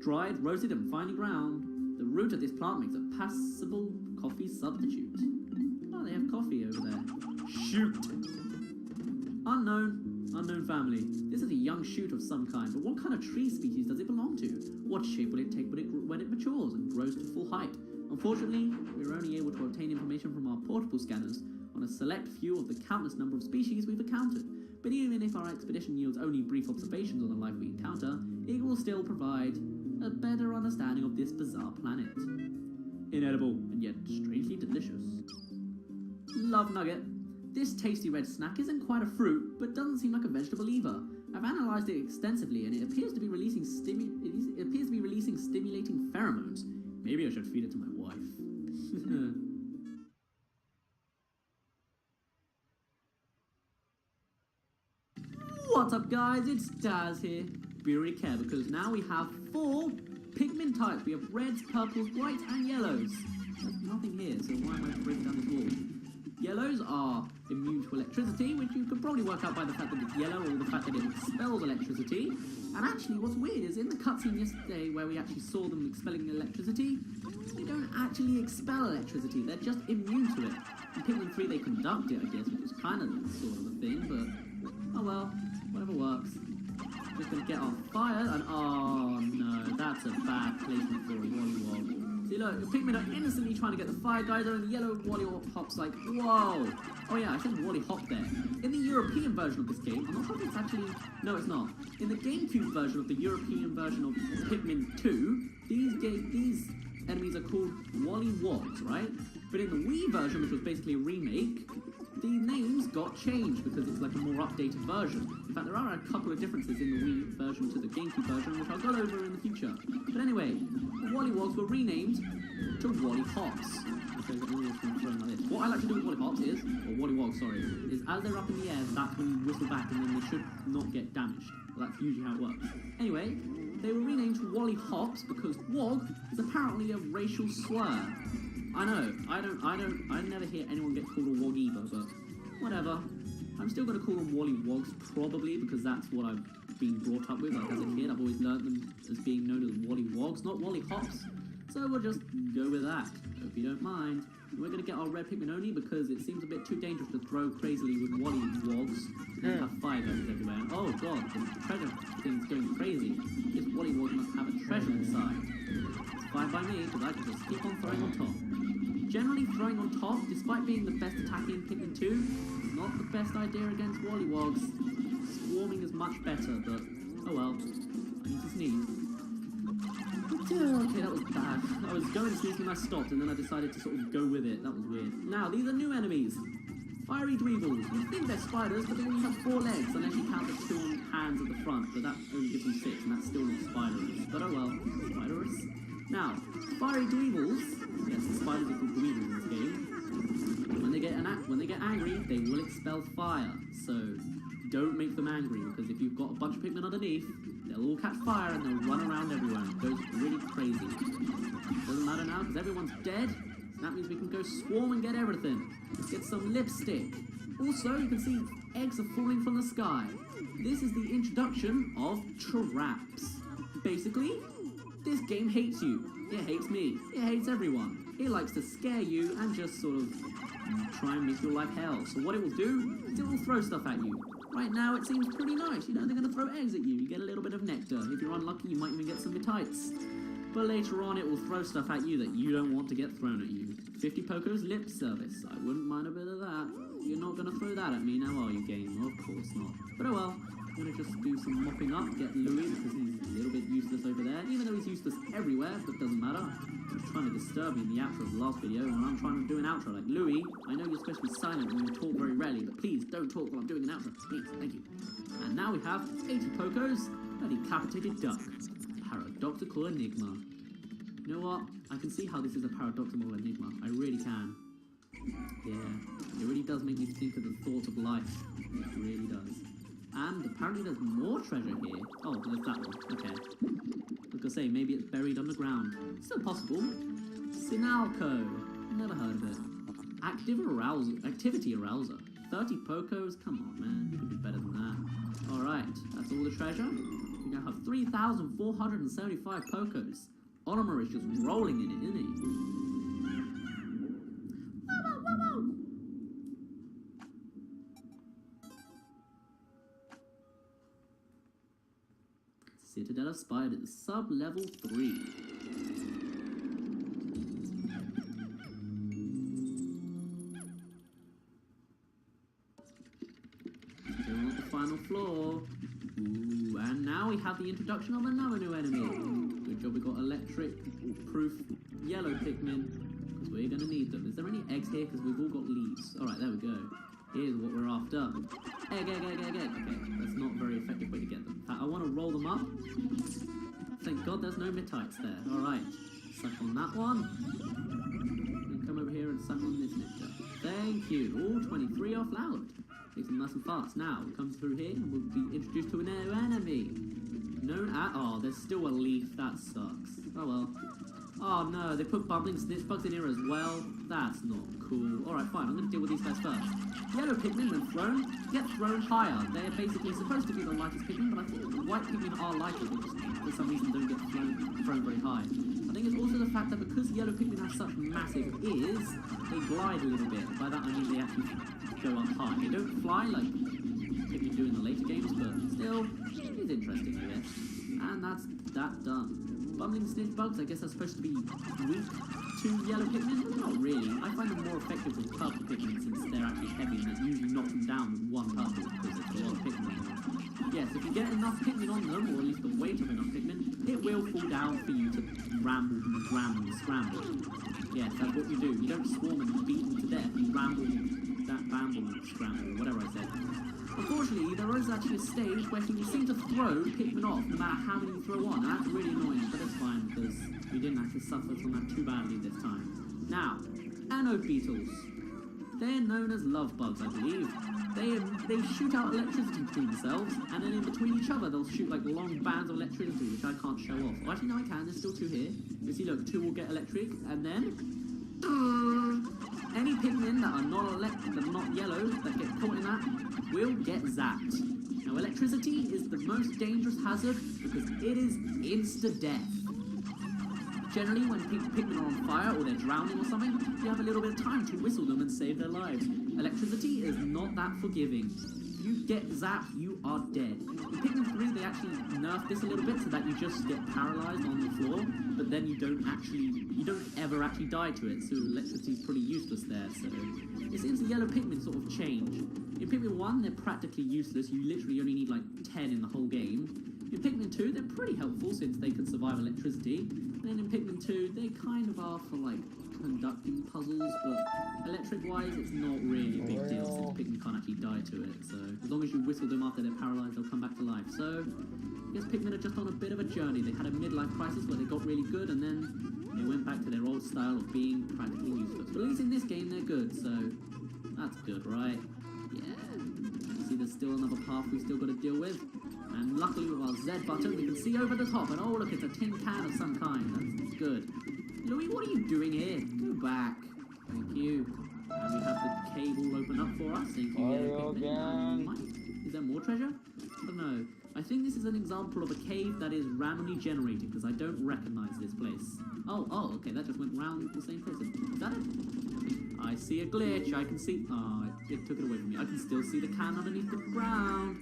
Dried, roasted, and finely ground, the root of this plant makes a passable coffee substitute. Oh, they have coffee over there. Shoot! Unknown family. This is a young shoot of some kind, but what kind of tree species does it belong to? What shape will it take when it matures and grows to full height? Unfortunately, we are only able to obtain information from our portable scanners on a select few of the countless number of species we've encountered. But even if our expedition yields only brief observations on the life we encounter, it will still provide a better understanding of this bizarre planet. Inedible, and yet strangely delicious. Love nugget. This tasty red snack isn't quite a fruit, but doesn't seem like a vegetable either. I've analysed it extensively, and it appears to be releasing stimulating pheromones. Maybe I should feed it to my wife. What's up guys, it's Daz here. Be really careful because now we have 4 Pikmin types. We have reds, purples, whites and yellows. There's nothing here, so why am I breaking down this wall? Yellows are immune to electricity, which you could probably work out by the fact that it's yellow or the fact that it expels electricity. And actually what's weird is in the cutscene yesterday where we actually saw them expelling electricity, they don't actually expel electricity, they're just immune to it. In Pikmin 3 they conduct it, I guess, which is kind of sort of a thing, but oh well, whatever works. Just gonna get on fire, and oh no, that's a bad placement for a Wollywog. See look, the Pikmin are innocently trying to get the fire geyser, and the yellow Wollywog's like, whoa! Oh yeah, I said Wally Hop there. In the European version of this game, I'm not sure if it's actually, no it's not. In the GameCube version of the European version of Pikmin 2, these enemies are called Wollywogs, right? But in the Wii version, which was basically a remake, the names got changed because it's like a more updated version. In fact, there are a couple of differences in the Wii version to the GameCube version, which I'll go over in the future. But anyway, the Wollywogs were renamed to Wollyhops. Because everyone's been thrown like this. What I like to do with Wollyhops is, or Wollywogs, sorry, is as they're up in the air, that's when you whistle back and then they should not get damaged. Well, that's usually how it works. Anyway, they were renamed to Wollyhops because wog is apparently a racial slur. I know, I never hear anyone get called a wog either, but whatever. I'm still going to call them Wollywogs probably because that's what I've been brought up with. Like as a kid, I've always learned them as being known as Wollywogs, not Wollyhops. So we'll just go with that. Hope you don't mind. We're going to get our red Pikmin only because it seems a bit too dangerous to throw crazily with Wollywogs. And have fire guys everywhere. And oh god, the treasure thing's going crazy. This Wollywog must have a treasure inside. It's fine by me because I can just keep on throwing on top. Generally, throwing on top, despite being the best attack in Pikmin 2, is not the best idea against Wollywogs. Swarming is much better, but oh well. I need to sneeze. Okay, that was bad. I was going to sneeze and I stopped, and then I decided to sort of go with it. That was weird. Now, these are new enemies. Fiery Dweevils. You think they're spiders, but they only have 4 legs, unless you count the 2 on hands at the front, but that only gives them 6, and that's still not spiders. But oh well, spiders. Now, Fiery Dweevils, yes, the spiders are called Dweevils in this game. When they get angry, they will expel fire. So, don't make them angry, because if you've got a bunch of Pikmin underneath, they'll all catch fire and they'll run around everywhere. It goes really crazy. Doesn't matter now, because everyone's dead. So that means we can go swarm and get everything. Let's get some lipstick. Also, you can see eggs are falling from the sky. This is the introduction of traps. Basically, this game hates you. It hates me. It hates everyone. It likes to scare you and just sort of try and make your life hell. So what it will do is it will throw stuff at you. Right now it seems pretty nice, you know, they're going to throw eggs at you. You get a little bit of nectar. If you're unlucky, you might even get some mitites. But later on, it will throw stuff at you that you don't want to get thrown at you. 50 Poco's lip service. I wouldn't mind a bit of that. You're not going to throw that at me now, are you, game? Of course not. But oh well. I'm going to just do some mopping up, get Louis, because he's a little bit useless over there. Even though he's useless everywhere, but doesn't matter. He was trying to disturb me in the outro of the last video, and I'm trying to do an outro. Like, Louis, I know you're supposed to be silent and you talk very rarely, but please don't talk while I'm doing an outro. Please, thank you. And now we have 80 Pocos, a decapitated duck. Paradoxical enigma. You know what? I can see how this is a paradoxical enigma. I really can. Yeah, it really does make me think of the thought of life. It really does. And apparently there's more treasure here. Oh, there's that one. Okay. Like I say, maybe it's buried underground. Still possible. Sinalco. Never heard of it. Activity arouser. 30 Pocos? Come on, man. You can do better than that. Alright, that's all the treasure. We now have 3,475 Pocos. Oliver is just rolling in it, isn't he? Citadel of Spiders, sub-level 3. Still on the final floor. Ooh, and now we have the introduction of another new enemy. Good job we got electric-proof yellow Pikmin, because we're going to need them. Is there any eggs here? Because we've all got leaves. Alright, there we go. Here's what we're after. Egg. Okay, that's not a very effective way to get them. In fact, I want to roll them up. Thank God there's no mitites there. Alright, suck on that one. And come over here and suck on this nectar. Thank you. All 23 are flowered. Takes them nice and fast. Now, we'll come through here and we'll be introduced to a new enemy. Known as... Oh, there's still a leaf. That sucks. Oh well. Oh no, they put bubbling snitch bugs in here as well. That's not cool. Alright, fine. I'm going to deal with these guys first. Yellow Pikmin, when thrown, get thrown higher. They're basically supposed to be the lightest Pikmin, but I think the white Pikmin are lighter. They just, for some reason, don't get thrown very high. I I think it's also the fact that because yellow Pikmin have such massive ears, they glide a little bit. By that I mean they actually go up high. They don't fly like Pikmin do in the later games, but still, it's interesting, I guess. And that's that done. Bumbling snitch bugs, I guess are supposed to be weak to yellow Pikmin? Not really. I find them more effective with purple Pikmin since they're actually heavy and it usually knocks them down with one purple because it's a lot of Pikmin. Yes, if you get enough Pikmin on them, or at least the weight of enough Pikmin, it will fall down for you to ramble and scramble. Yes, that's what you do. You don't swarm and beat them to death, you ramble, scramble, whatever I said. Unfortunately, there is actually a stage where you seem to throw Pikmin off no matter how many you throw on, and that's really annoying, but it's fine because we didn't actually suffer from that too badly this time. Now, anode beetles. They're known as love bugs, I believe. They shoot out electricity between themselves, and then in between each other they'll shoot like long bands of electricity, which I can't show off. Oh, actually, no, I can. There's still two here. You see, look, two will get electric, and then any Pikmin that are not yellow that get caught in that will get zapped. Now, electricity is the most dangerous hazard because it is insta-death. Generally, when Pikmin are on fire or they're drowning or something, you have a little bit of time to whistle them and save their lives. Electricity is not that forgiving. If you get zapped, you are dead. In Pikmin 3, they actually nerfed this a little bit so that you just get paralyzed on the floor, but then you don't ever actually die to it, so electricity is pretty useless there, so it seems the yellow Pikmin sort of change. In Pikmin 1, they're practically useless, you literally only need like 10 in the whole game. In Pikmin 2, they're pretty helpful since they can survive electricity, and then in Pikmin 2, they kind of are for like conducting puzzles, but electric-wise, it's not really a big deal since Pikmin can't actually die to it, so as long as you whistle them after they're paralyzed, they'll come back to life. So, I guess Pikmin are just on a bit of a journey. They had a midlife crisis where they got really good, and then they went back to their old style of being practically useless. But at least in this game, they're good, so that's good, right? Yeah. See, there's still another path we've still got to deal with. And luckily with our Z button, we can see over the top, and oh look, it's a tin can of some kind. That's good. Louis, what are you doing here? Go back. Thank you. And we have the cable open up for us. Thank you. Is there more treasure? I don't know. I think this is an example of a cave that is randomly generated, because I don't recognize this place. Oh, okay, that just went round the same place. Is that it? I see a glitch. I can see... Oh, it took it away from me. I can still see the can underneath the ground.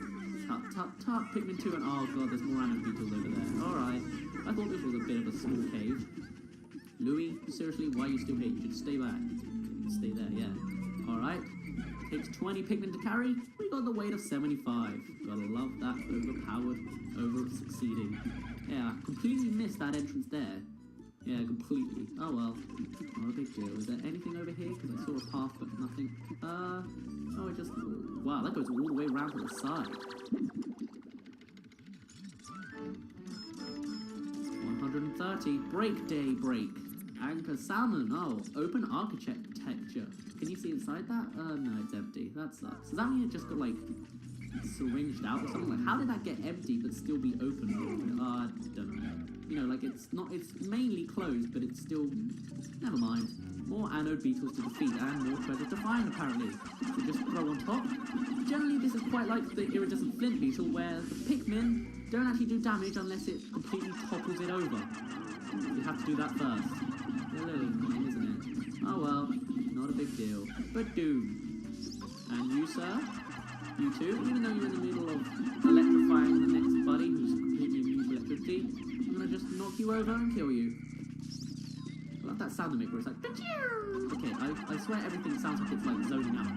Tut, tut, tut. Pikmin 2 and... Oh, God, there's more anode beetles over there. Alright. I thought this was a bit of a small cave. Louis, seriously, why are you still here? You should stay back. Stay there, yeah. Alright. Takes 20 Pikmin to carry. We got the weight of 75. Gotta love that overpowered, over-succeeding. Yeah, completely missed that entrance there. Yeah, completely. Oh well. Not a big deal. Is there anything over here? Because I saw a path, but nothing. Oh, it just... Wow, that goes all the way around to the side. 130. Break day break. Anchor salmon. Oh, open architecture. Can you see inside that? No, it's empty. That sucks. Does that mean it just got like syringed out or something? Like, how did that get empty but still be open? I don't know. You know, like it's mainly closed, but it's still. Never mind. More anode beetles to defeat and more treasure to find, apparently. So just throw on top. Generally, this is quite like the iridescent flint beetle, where the Pikmin don't actually do damage unless it completely topples it over. You have to do that first. A little annoying, isn't it? Oh well, not a big deal. But doom. And you, sir? You too? Even though you're in the middle of electrifying the next buddy who's completely immune to electricity, I'm gonna just knock you over and kill you. I love that sound it makes where it's like... Okay, I swear everything sounds like it's like zoning out.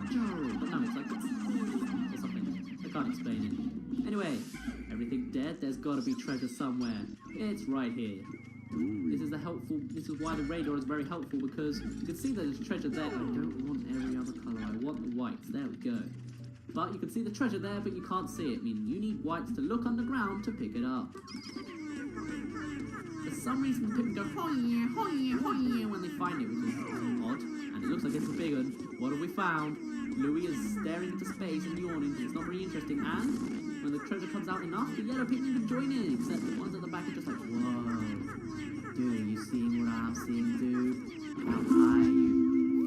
But no, it's like... or something. I can't explain it. Anyway, everything dead, there's gotta be treasure somewhere. It's right here. This is why the radar is very helpful, because you can see that there's treasure there. I don't want every other colour, I want the whites. There we go. But you can see the treasure there, but you can't see it, meaning you need whites to look underground to pick it up. For some reason, the Pikmin go hoy, hoy, hoy when they find it, which is odd. And it looks like it's a big one. What have we found? Louis is staring into space and yawning. It's not very interesting. And when the treasure comes out enough, the yellow Pikmin can join in. Except the ones at the back are just like, whoa. Dude, you seeing what I'm seeing, dude? How high are you?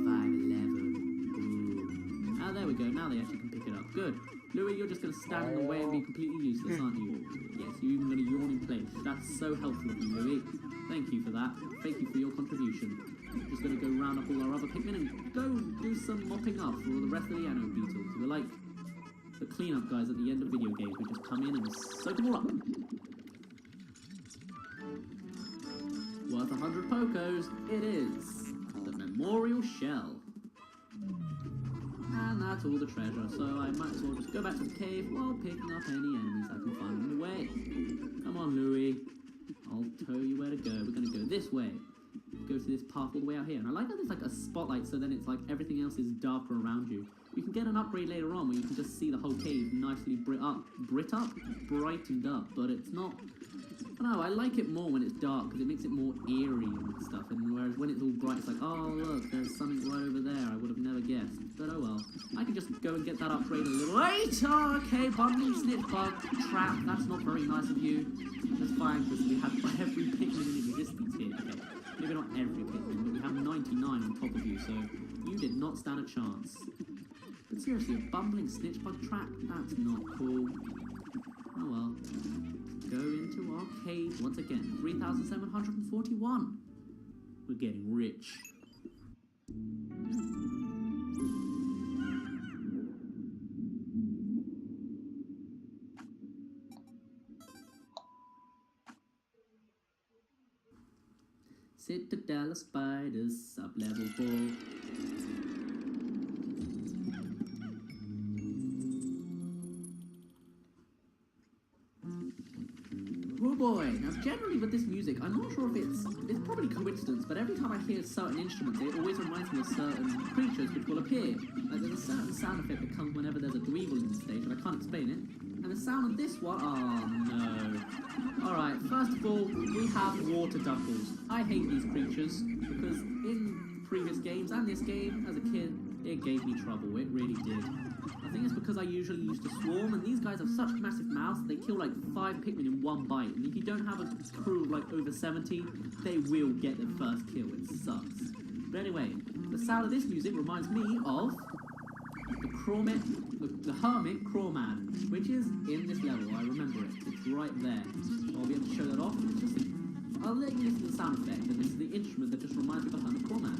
5'11". Ooh. Ah, there we go. Now they actually can pick it up. up. Good. Louis, you're just going to stand in the way and be completely useless, aren't you? Yes, you're even going to yawn in place. That's so helpful of you, Louis. Thank you for that. Thank you for your contribution. Just going to go round up all our other Pikmin and go do some mopping up for all the rest of the anode beetles. We're like the cleanup guys at the end of video games. We just come in and soak them all up. Worth 100 Pokos, it is. The Memorial Shell. And that's all the treasure, so I might as well just go back to the cave while picking up any enemies I can find on the way. Come on, Louis. I'll tell you where to go. We're going to go this way. Go to this path all the way out here. And I like that there's like a spotlight, so then it's like everything else is darker around you. You can get an upgrade later on where you can just see the whole cave nicely brightened up, but it's not... I don't know, I like it more when it's dark because it makes it more eerie and stuff, and whereas when it's all bright it's like, oh look, there's something right over there, I would have never guessed. But oh well, I can just go and get that upgrade a little later. Okay, bumbling snitch bug trap, that's not very nice of you. That's fine because we have every Pikmin in existence here. Okay, maybe not every Pikmin, but we have 99 on top of you, so you did not stand a chance. But seriously, a bumbling snitch bug trap? That's not cool. Oh well. Go into our cave once again. 3,741. We're getting rich. Citadel of spiders, sub-level 4. Oh boy, now generally with this music, I'm not sure if it's probably coincidence, but every time I hear certain instruments, it always reminds me of certain creatures which will appear. Like there's a certain sound effect that comes whenever there's a Dweevil in the stage, and I can't explain it. And the sound of this one, oh no. Alright, first of all, we have water duckles. I hate these creatures, because in previous games and this game, as a kid, it gave me trouble, it really did. I think it's because I usually used to swarm, and these guys have such massive mouths, they kill like 5 Pikmin in one bite, and if you don't have a crew of like over 70, they will get their first kill, it sucks. But anyway, the sound of this music reminds me of the Hermit Crawman, which is in this level, I remember it, it's right there. I'll be able to show that off, it's just, I'll let you listen to the sound effect, and this is the instrument that just reminds me of the Hermit Crawman.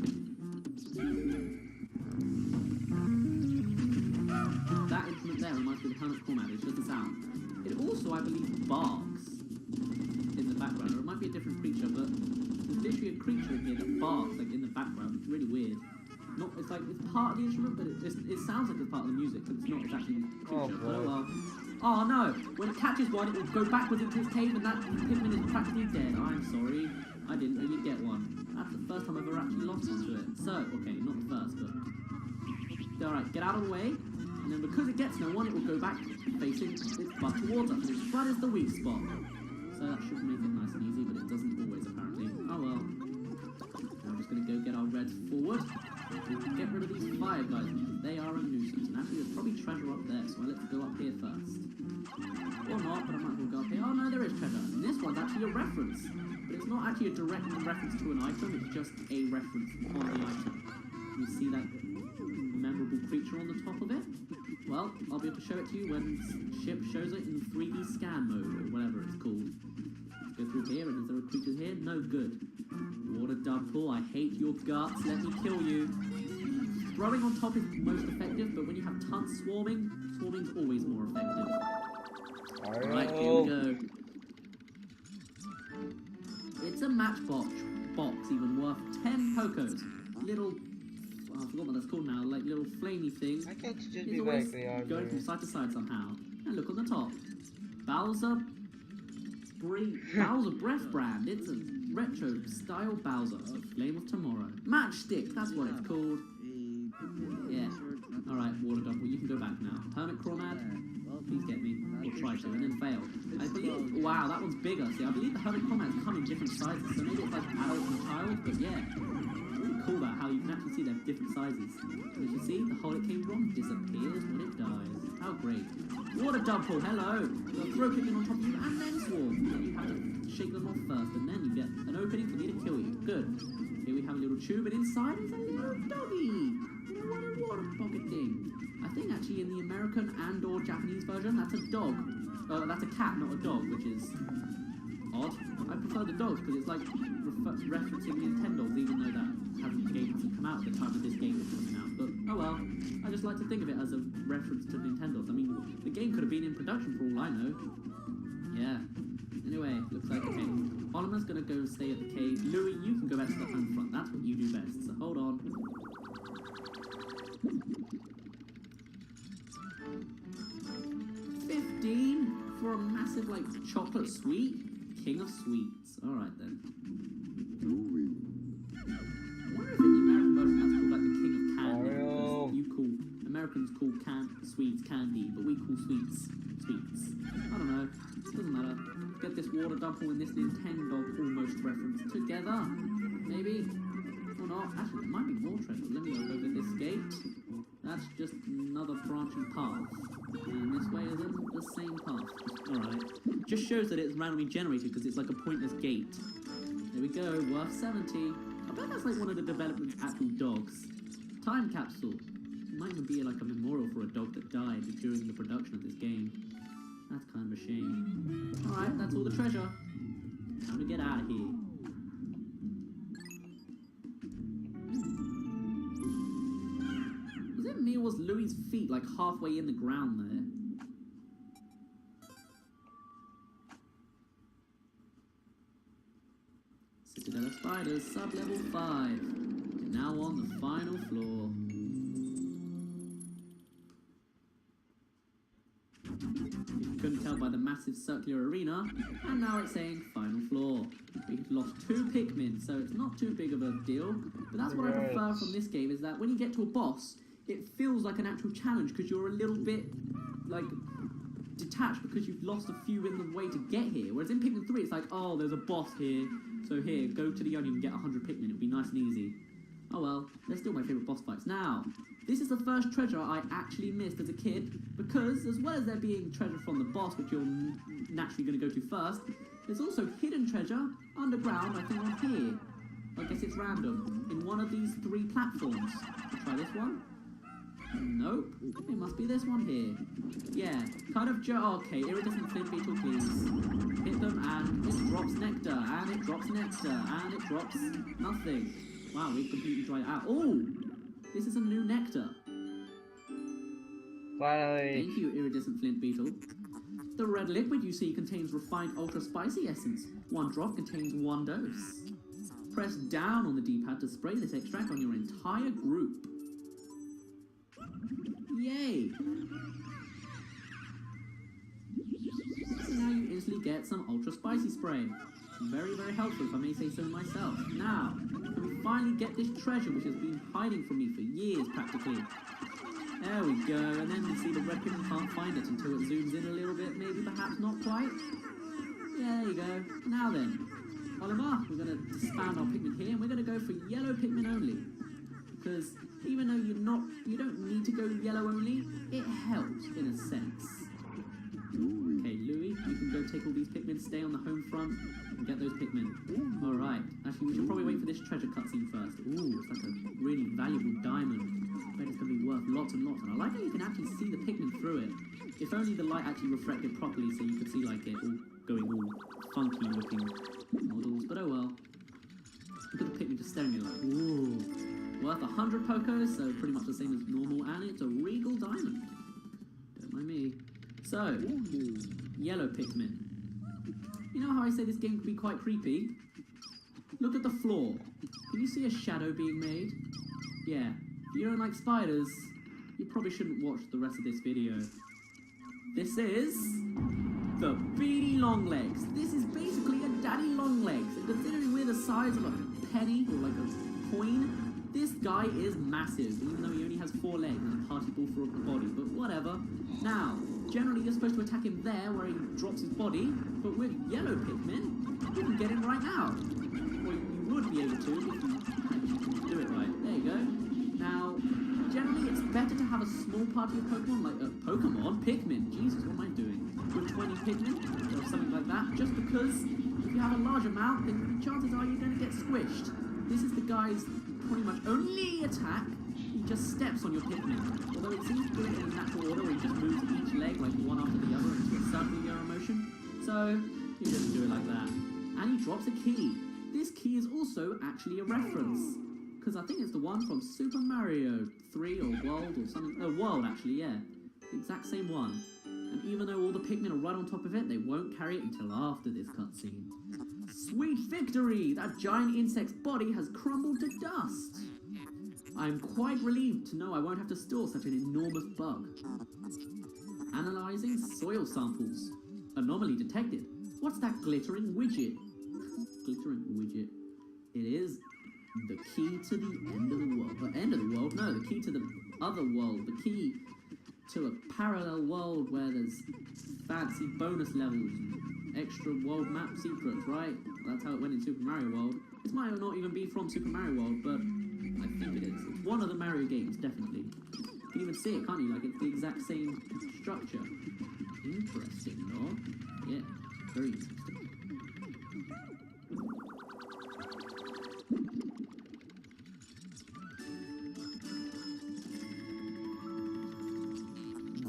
That instrument there reminds me of the Hermit Crawman, it's just a sound. It also, I believe, barks in the background, or it might be a different creature, but there's literally a creature in here that barks, like, in the background. It's really weird. Not, it's like, it's part of the instrument, but it sounds like it's part of the music, but it's not, it's actually a creature. But oh well. Oh no! When it catches one, it will go backwards into its cave, and that Pikmin is practically dead. I'm sorry, I didn't really get one. That's the first time I've ever actually lost one to it. So, okay, not the first, but... Alright, get out of the way. And then because it gets no one, it will go back facing its butt towards us, which right is the weak spot. So that should make it nice and easy, but it doesn't always, apparently. Oh well. Now we're just going to go get our reds forward. Get rid of these fire guys, because they are a nuisance. And actually, there's probably treasure up there, so let's go up here first. Or not, but I might as well go up here. Oh no, there is treasure. And this one's actually a reference. But it's not actually a direct reference to an item, it's just a reference on the item. You see that memorable creature on the top of it? Well, I'll be able to show it to you when Ship shows it in 3D scan mode, or whatever it's called. Let's go through here, and is there a creature here? No good. Water Dubpool, I hate your guts, let me kill you. Throwing on top is most effective, but when you have tons swarming, swarming's always more effective. Alright, here we go. It's a matchbox even worth 10 Pokos. Little, I forgot what that's called now, like little flamey thing. I can't just it's be always back going from side to side somehow. And look on the top. Bowser Breath Brand. It's a retro style Bowser. Flame of Tomorrow. Matchstick, that's what it's called. Yeah. Alright, Water Double, you can go back now. Hermit Crawmad, please get me. Or try to, and then fail. I believe, wow, that one's bigger. See, I believe the Hermit Crawmads come in different sizes, so maybe it's like adult and child, but yeah. Really cool that, how you can actually see they have different sizes. And as you see, the hole it came from disappears when it dies. How great. Water Double, hello! You'll throw Pikmin on top of you and then swarm. And you have to shake them off first, and then you get an opening for me to kill you. Good. Here we have a little tube, and inside is a little doggy. What a pocket thing. I think actually in the American and or Japanese version, that's a dog. That's a cat, not a dog, which is odd. I prefer the dogs because it's like referencing Nintendo's, even though that game hasn't come out at the time of this game was coming out. But oh well, I just like to think of it as a reference to Nintendo's. I mean, the game could have been in production for all I know. Yeah. Anyway, looks like, okay, Oliver's gonna go stay at the cave. Louis, you can go back to the home front. That's what you do best. So hold on. $15 for a massive, like, chocolate sweet? King of sweets. Alright then. I wonder if in the American version that's called, like, the king of candy. Because you call, Americans call sweets candy, but we call sweets sweets. I don't know. Doesn't matter. Get this water dumper and this Nintendo almost reference together. Maybe. Or not. Actually, there might be more treasure. Let me look over this gate. That's just another branching path. And this way isn't the same path. Alright. Just shows that it's randomly generated because it's like a pointless gate. There we go. Worth 70. I bet that's like one of the development's actual dogs. Time capsule. It might even be like a memorial for a dog that died during the production of this game. That's kind of a shame. Alright, that's all the treasure. Time to get out of here. Was it me or was Louis' feet like halfway in the ground there? Citadel of Spiders, sub-level 5. We're now on the final floor. Couldn't tell by the massive circular arena, and now it's saying final floor. We've lost 2 Pikmin, so it's not too big of a deal, but that's what I prefer from this game, is that when you get to a boss, it feels like an actual challenge, because you're a little bit, like, detached, because you've lost a few in the way to get here, whereas in Pikmin 3, it's like, oh, there's a boss here, so here, go to the onion and get 100 Pikmin, it'll be nice and easy. Oh well, they're still my favourite boss fights. Now, this is the first treasure I actually missed as a kid, because as well as there being treasure from the boss, which you're naturally going to go to first, there's also hidden treasure underground, I think on here. I guess it's random, in one of these 3 platforms. I'll try this one. Nope, it must be this one here. Yeah, kind of okay, iridescent flint beetle, please. Hit them, and it drops nectar, and it drops nectar, and it drops nothing. Wow, we've completely dried out. Oh! This is a new nectar. Finally. Thank you, iridescent flint beetle. The red liquid you see contains refined ultra spicy essence. 1 drop contains 1 dose. Press down on the D-pad to spray this extract on your entire group. Yay! So now you instantly get some ultra spicy spray. Very, very helpful, if I may say so myself. Now, can we finally get this treasure which has been hiding from me for years, practically. There we go, and then we see the red Pikmin can't find it until it zooms in a little bit, maybe, perhaps not quite. Yeah, there you go. Now then, Oliver, we're going to disband our Pikmin here, and we're going to go for yellow Pikmin only. Because even though you don't need to go yellow only, it helps, in a sense. Okay, Louis, you can go take all these Pikmin, stay on the home front, and get those Pikmin. Alright, actually we should probably wait for this treasure cutscene first. Ooh, it's like a really valuable diamond. I bet it's going to be worth lots and lots, and I like how you can actually see the Pikmin through it. If only the light actually reflected properly so you could see like it all going all funky looking models, but oh well. Look at the Pikmin just staring at it like, ooh. Worth 100 Pokos, so pretty much the same as normal, and it's a regal diamond. Don't mind me. So, yellow Pikmin. You know how I say this game can be quite creepy? Look at the floor. Can you see a shadow being made? Yeah, if you don't like spiders, you probably shouldn't watch the rest of this video. This is the beady longlegs. This is basically a daddy longlegs, and considering we're the size of a penny or like a coin, this guy is massive, even though he only has 4 legs and a party ball for a body, but whatever. Now, generally you're supposed to attack him there where he drops his body, but with yellow Pikmin, you can get him right now. Well, you would be able to if you actually do it right. There you go. Now, generally it's better to have a small party of Pokemon, like Pikmin. Jesus, what am I doing? With 20 Pikmin, or something like that, just because if you have a large amount, then chances are you're going to get squished. This is the guy's pretty much only attack. He just steps on your Pikmin. Although it seems to do it in a natural order where you just move each leg like one after the other into a circular motion. So you just do it like that. And he drops a key. This key is also actually a reference, because I think it's the one from Super Mario 3 or World or something. Oh, World actually, yeah. The exact same one. And even though all the Pikmin are right on top of it, they won't carry it until after this cutscene. Sweet victory! That giant insect's body has crumbled to dust. I'm quite relieved to know I won't have to store such an enormous bug. Analyzing soil samples. Anomaly detected. What's that glittering widget? Glittering widget. It is the key to the end of the world. The end of the world? No, the key to the other world. The key to a parallel world where there's fancy bonus levels, extra world map secrets, right? That's how it went in Super Mario World. This might not even be from Super Mario World, but I think it is. It's one of the Mario games, definitely. You can even see it, can't you? Like, it's the exact same structure. Interesting, no? Yeah, very interesting.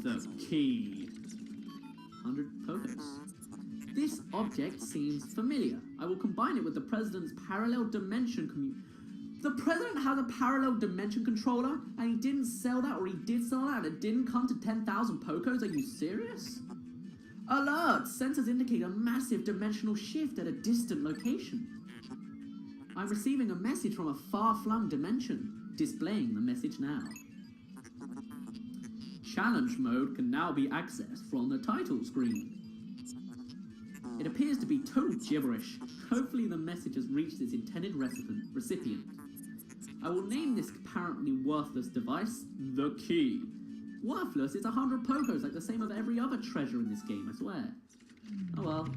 The key. 100 Pokos. This object seems familiar. I will combine it with the President's parallel dimension The President has a parallel dimension controller, and he didn't sell that, or he did sell that, and it didn't come to 10,000 Pokos? Are you serious? Alert! Sensors indicate a massive dimensional shift at a distant location. I'm receiving a message from a far-flung dimension. Displaying the message now. Challenge mode can now be accessed from the title screen. It appears to be total gibberish. Hopefully the message has reached its intended recipient. I will name this apparently worthless device the key. Worthless? It's 100 Pokos, like the same of every other treasure in this game, I swear. Oh well,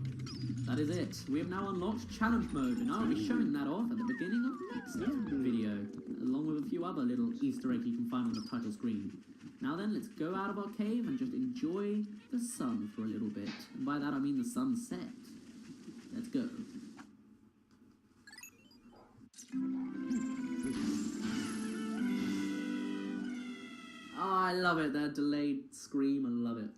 that is it. We have now unlocked challenge mode, and I'll be showing that off at the beginning of the next video, along with a few other little Easter eggs you can find on the title screen. Now then, let's go out of our cave and just enjoy the sun for a little bit. And by that I mean the sunset. Let's go. Oh, I love it, that delayed scream, I love it.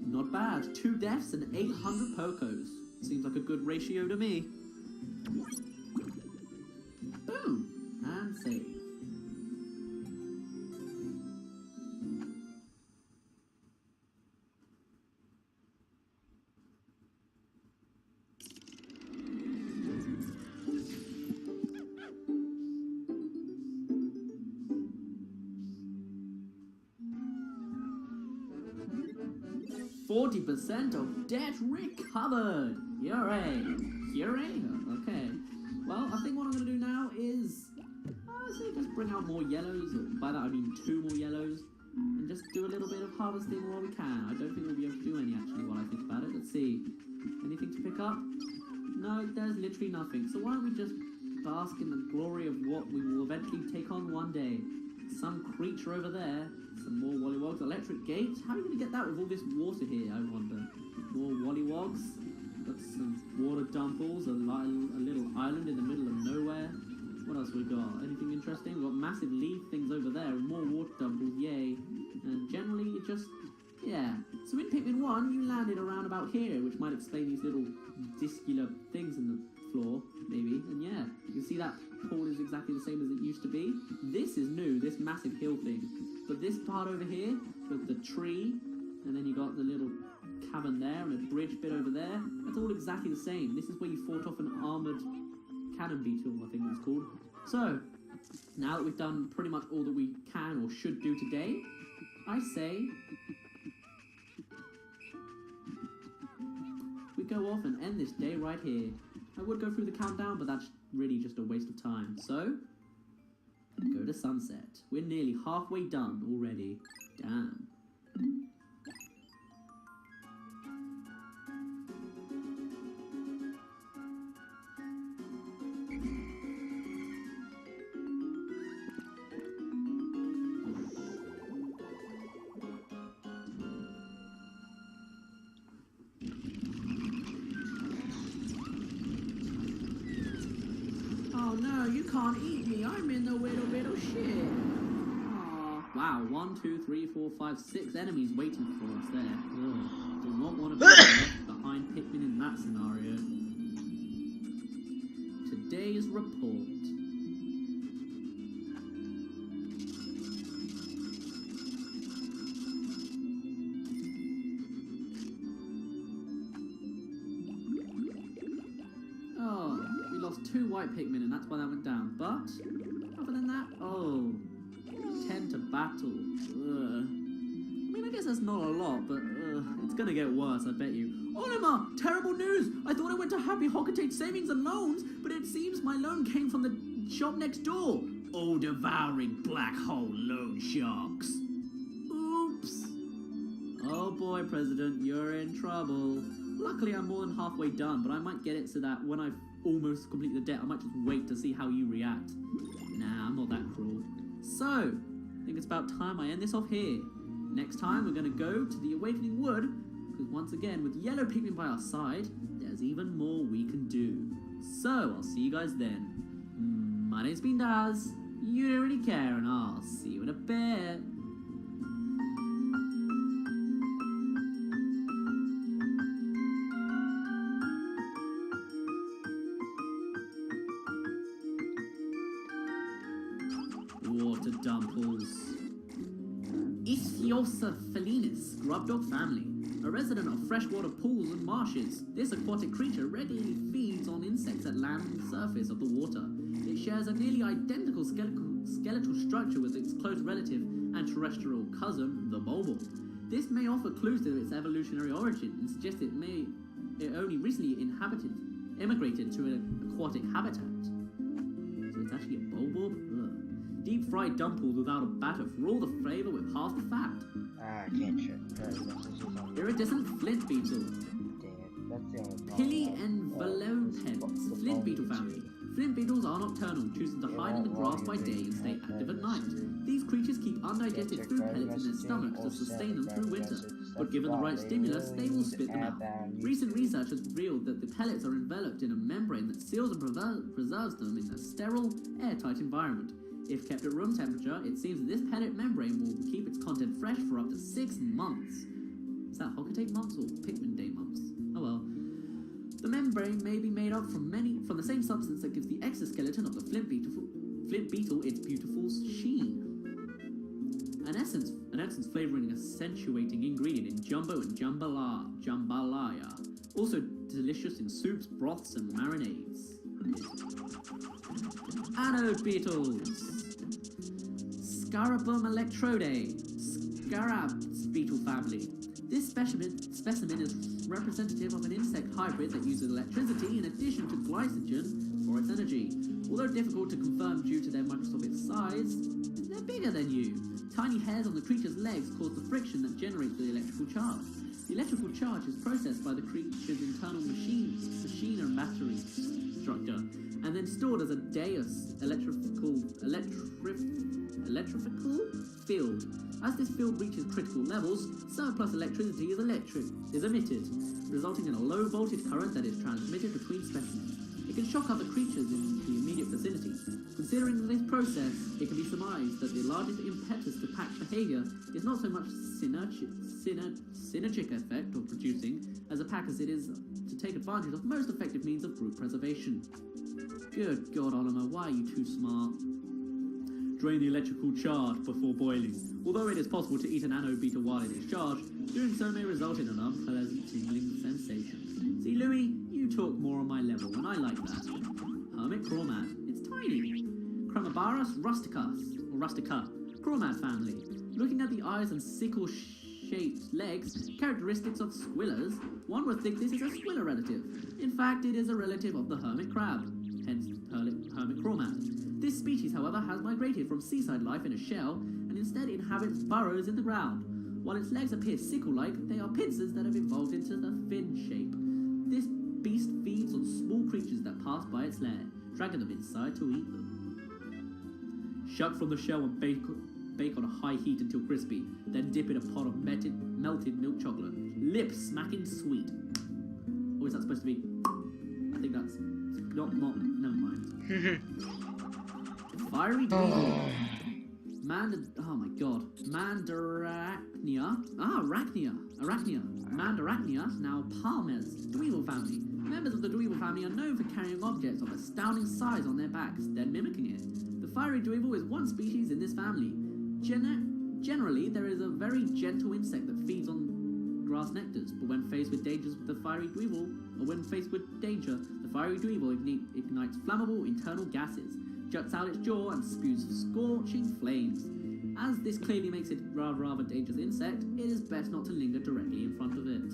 Not bad, 2 deaths and 800 Pokos. Seems like a good ratio to me. Boom! And save. %, of debt recovered! Hooray! Hooray? Okay. Well, I think what I'm going to do now is, say just bring out more yellows, or by that I mean 2 more yellows, and just do a little bit of harvesting while we can. I don't think we'll be able to do any actually while I think about it. Let's see. Anything to pick up? No, there's literally nothing. So why don't we just bask in the glory of what we will eventually take on one day. Some creature over there. Some more Wollywogs. Electric gates? How are you going to get that with all this water here, I wonder? More Wollywogs. Got some water dumples, a little island in the middle of nowhere. What else we got? Anything interesting? We've got massive leaf things over there, more water dumples, yay. And generally, it just, yeah. So in Pikmin 1, you landed around about here, which might explain these little discular things in the floor, maybe. And yeah, you can see that pool is exactly the same as it used to be. This is new, this massive hill thing. But this part over here, with the tree, and then you got the little cavern there, and a bridge bit over there, that's all exactly the same. This is where you fought off an armoured cannon beetle, I think it's called. So, now that we've done pretty much all that we can or should do today, I say we go off and end this day right here. I would go through the countdown, but that's really just a waste of time. So, go to sunset. We're nearly halfway done already. Damn. You can't eat me. I'm in the little shit. Aww. Wow, 1, 2, 3, 4, 5, 6 enemies waiting for us there. Ugh. Do not want to be left behind Pikmin in that scenario. Today's report. Oh, we lost 2 white Pikmin and that's why that went down. But, other than that, oh, 10 to battle. Ugh. I mean, I guess that's not a lot, but it's gonna get worse, I bet you. Oliver, terrible news! I thought I went to Happy Hocketate Savings and Loans, but it seems my loan came from the shop next door. Oh, devouring black hole loan sharks. Oops. Oh boy, President, you're in trouble. Luckily, I'm more than halfway done, but I might get it so that when I've almost completed the debt, I might just wait to see how you react. Nah, I'm not that cruel. So, I think it's about time I end this off here. Next time, we're going to go to the Awakening Wood, because once again, with yellow Pikmin by our side, there's even more we can do. So, I'll see you guys then. My name's been Daz, you don't really care, and I'll see you in a bit. Water dumples. Ichthyosa felinus, grub dog family. A resident of freshwater pools and marshes, this aquatic creature regularly feeds on insects that land on the surface of the water. It shares a nearly identical skeletal structure with its close relative and terrestrial cousin, the bulbul. This may offer clues to its evolutionary origin and suggest it only recently immigrated to an aquatic habitat. So it's actually a bulbul? Deep fried dumples without a batter for all the flavour with half the fat. I can't check. Iridescent flint beetle. Dang it. That's the only problem. Pili and velopens, flint beetle family. Flint beetles are nocturnal, choosing to hide in the grass by day and stay active at night. These creatures keep undigested food pellets in their stomachs to sustain them through winter, but given the right stimulus, they will spit them out. Recent research has revealed that the pellets are enveloped in a membrane that seals and preserves them in a sterile, airtight environment. If kept at room temperature, it seems that this pellet membrane will keep its content fresh for up to 6 months. Is that Hocketate months or Pikmin Day months? Oh well. The membrane may be made up from the same substance that gives the exoskeleton of the flint beetle its beautiful sheen. An essence flavouring accentuating ingredient in jumbo and jambalaya. Also delicious in soups, broths, and marinades. Anode beetles. Scarabum electrode, scarabs beetle family. This specimen is representative of an insect hybrid that uses electricity in addition to glycogen for its energy. Although difficult to confirm due to their microscopic size, they're bigger than you. Tiny hairs on the creature's legs cause the friction that generates the electrical charge. The electrical charge is processed by the creature's internal machine and battery structure, and then stored as a Deus electrical field. As this field reaches critical levels, surplus electricity is emitted, resulting in a low voltage current that is transmitted between specimens. It can shock other creatures in the immediate vicinity. Considering this process, it can be surmised that the largest impetus to pack behaviour is not so much synergic effect of producing as a pack as it is to take advantage of most effective means of group preservation. Good God, Oliver, why are you too smart? Drain the electrical charge before boiling. Although it is possible to eat an anode beetle while it is charged, doing so may result in an unpleasant tingling sensation. See, Louis, you talk more on my level, and I like that. Hermit Crawmad. It's tiny. Chromabarus rustica, Crawmad family. Looking at the eyes and sickle-shaped legs, characteristics of squillers, one would think this is a squiller relative. In fact, it is a relative of the hermit crab, hence hermit crawmad. This species, however, has migrated from seaside life in a shell and instead inhabits burrows in the ground. While its legs appear sickle-like, they are pincers that have evolved into the fin shape. This beast feeds on small creatures that pass by its lair, dragging them inside to eat them. Shuck from the shell and bake on a high heat until crispy, then dip in a pot of melted milk chocolate. Lips smacking sweet. Or is that supposed to be? I think that's not never mind. Fiery Dweevil. Oh my god. Mandarachnia. Arachnia. Mandarachnia, now Palmer's Dweevil family. Members of the Dweevil family are known for carrying objects of astounding size on their backs, then mimicking it. The fiery Dweevil is one species in this family. Generally, there is a very gentle insect that feeds on grass nectars, but when faced with dangers with the fiery Dweevil, the fiery Dweevil ignites flammable internal gases, juts out its jaw and spews scorching flames. As this clearly makes it a rather dangerous insect, it is best not to linger directly in front of it.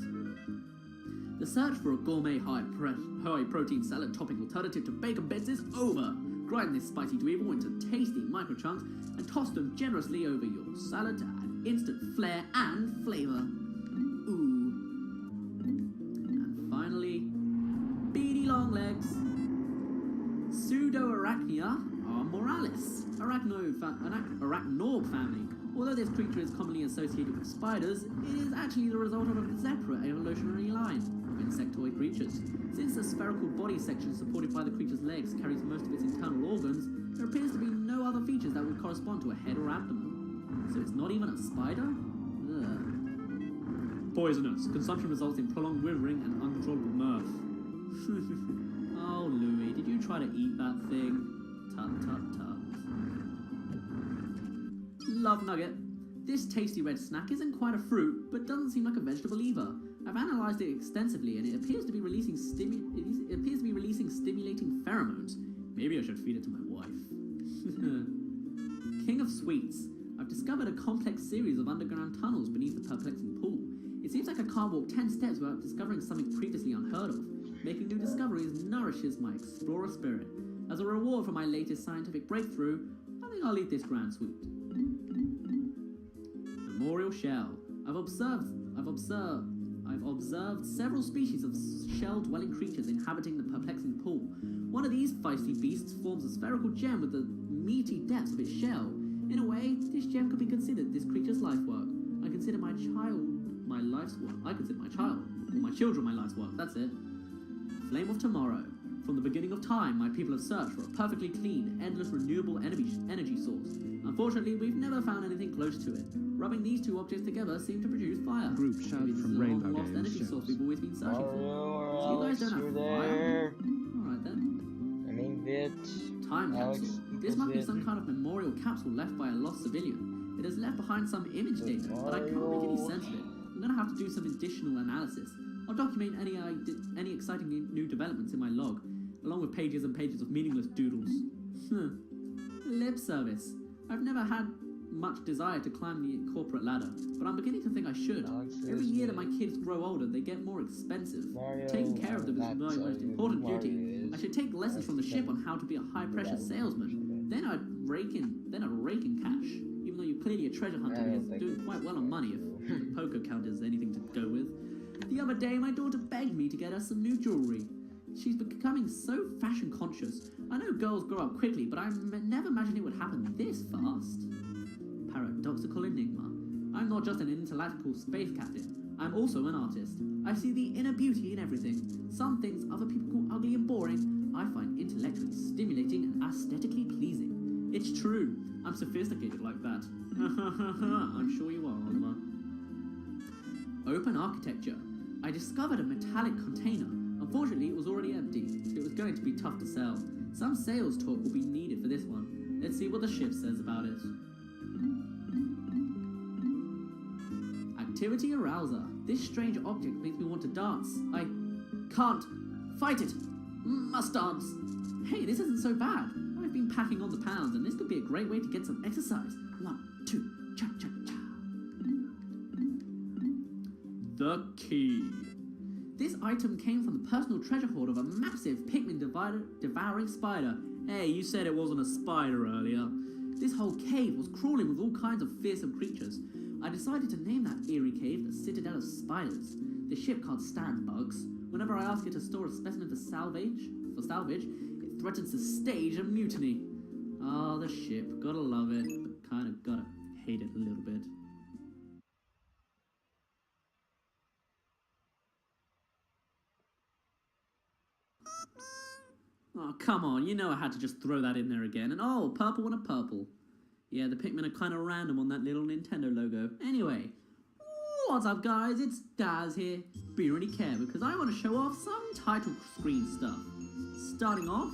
The search for a gourmet high-protein salad-topping alternative to bacon bits is over. Grind this spicy Dweevil into tasty micro-chunks and toss them generously over your salad to add instant flair and flavour. Ooh. And finally, beady long legs. Pseudoarachnia armoralis, arachnorb family. Although this creature is commonly associated with spiders, it is actually the result of a separate evolutionary line of insectoid creatures. Since the spherical body section supported by the creature's legs carries most of its internal organs, there appears to be no other features that would correspond to a head or abdomen. So it's not even a spider? Ugh. Poisonous. Consumption results in prolonged withering and uncontrollable mirth. Oh, Louis, did you try to eat that thing? Tut, tut, tut. Love nugget. This tasty red snack isn't quite a fruit, but doesn't seem like a vegetable either. I've analysed it extensively, and it appears to be releasing stimulating pheromones. Maybe I should feed it to my wife. King of sweets. I've discovered a complex series of underground tunnels beneath the perplexing pool. It seems like I can't walk 10 steps without discovering something previously unheard of. Making new discoveries nourishes my explorer spirit. As a reward for my latest scientific breakthrough, I think I'll eat this grand sweet. Memorial shell. I've observed several species of shell-dwelling creatures inhabiting the perplexing pool. One of these feisty beasts forms a spherical gem with the meaty depths of its shell. In a way, this gem could be considered this creature's life work. I consider my children my life's work. That's it. Flame of tomorrow. From the beginning of time, my people have searched for a perfectly clean, endless, renewable energy source. Unfortunately, we've never found anything close to it. Rubbing these two objects together seemed to produce fire. Group shout Maybe this from is a Rainbow long-lost Games energy source shows. we've always been searching for. So you guys don't have fire? Alright then. I mean, Time Alex, capsule. This must be some kind of memorial capsule left by a lost civilian. It has left behind some image data, but I can't make any sense of it. I'm gonna have to do some additional analysis. I'll document any exciting new developments in my log, along with pages and pages of meaningless doodles. Lip service. I've never had much desire to climb the corporate ladder, but I'm beginning to think I should. Every year that my kids grow older, they get more expensive. Taking care of them is my most important duty. I should take lessons from the ship on how to be a high-pressure salesman. Then I'd rake in cash. Even though you're clearly a treasure hunter who's doing quite well on money, if the poker count is anything to go with. The other day, my daughter begged me to get her some new jewellery. She's becoming so fashion conscious. I know girls grow up quickly, but I never imagined it would happen this fast. Paradoxical enigma. I'm not just an intergalactical space captain. I'm also an artist. I see the inner beauty in everything. Some things other people call ugly and boring, I find intellectually stimulating and aesthetically pleasing. It's true. I'm sophisticated like that. I'm sure you are, Oliver. Open architecture. I discovered a metallic container. Unfortunately, it was already empty. It was going to be tough to sell. Some sales talk will be needed for this one. Let's see what the ship says about it. Activity arouser. This strange object makes me want to dance. I can't fight it. Must dance. Hey, this isn't so bad. I've been packing on the pounds, and this could be a great way to get some exercise. 1, 2, cha-cha-cha. The key. This item came from the personal treasure hoard of a massive Pikmin devouring spider. Hey, you said it wasn't a spider earlier. This whole cave was crawling with all kinds of fearsome creatures. I decided to name that eerie cave the Citadel of Spiders. The ship can't stand bugs. Whenever I ask it to store a specimen for salvage, it threatens to stage a mutiny. Oh, the ship. Gotta love it, but kinda gotta hate it a little bit. Oh, come on, you know I had to just throw that in there again. And oh, purple and a purple. Yeah, the Pikmin are kind of random on that little Nintendo logo. Anyway, what's up guys, it's Daz here. Be really care because I want to show off some title screen stuff. Starting off,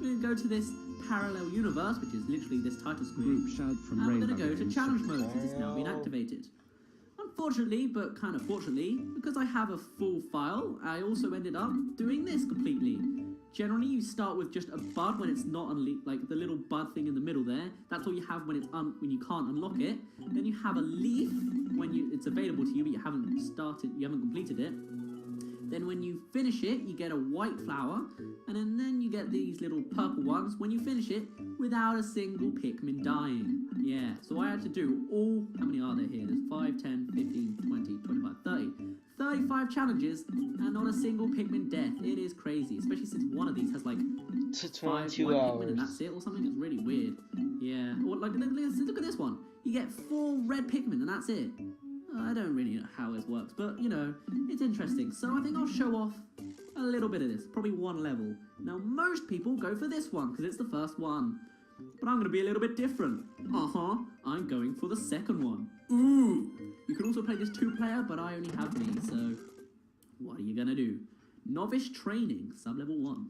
we're going to go to this parallel universe, which is literally this title screen. And we're going to go to challenge mode since it's now been activated. Unfortunately, but kind of fortunately, because I have a full file, I also ended up doing this completely. Generally, you start with just a bud when it's not like the little bud thing in the middle there. That's all you have when it's when you can't unlock it. Then you have a leaf when it's available to you, but you haven't completed it. Then when you finish it, you get a white flower, and then you get these little purple ones when you finish it without a single Pikmin dying. Yeah, so I had to do all, how many are there here? There's 5, 10, 15, 20, 25, 30. 35 challenges and not a single Pikmin death. It is crazy, especially since one of these has like 5 white Pikmin and that's it or something. It's really weird. Yeah, or like look at this one. You get 4 red Pikmin and that's it. I don't really know how this works, but you know, it's interesting. So I think I'll show off a little bit of this, probably one level. Now most people go for this one because it's the first one. But I'm going to be a little bit different. I'm going for the second one. Ooh! You can also play this 2-player, but I only have me, so what are you going to do? Novice Training, sub-level 1.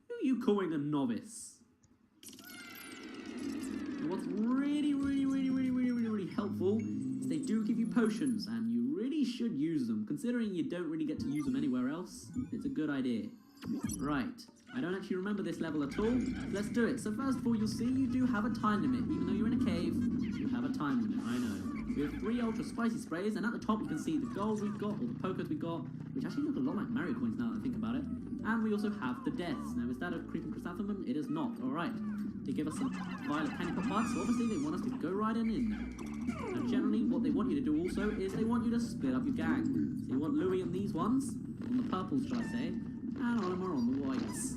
Who are you calling a novice? And what's really helpful is they do give you potions, and you really should use them. Considering you don't really get to use them anywhere else, it's a good idea. Right. I don't actually remember this level at all. Let's do it. So first of all, you'll see you do have a time limit. Even though you're in a cave, you have a time limit. I know. We have 3 ultra spicy sprays, and at the top you can see the gold we've got, or the pokers we've got, which actually look a lot like Mario coins now that I think about it. And we also have the deaths. Now, is that a creeping chrysanthemum? It is not. Alright. They give us some violet candy pop parts, so obviously they want us to go right in there. Now, generally, what they want you to do also is they want you to split up your gang. So you want Louis on these ones, on the purples, shall I say, and Olimar on the whites.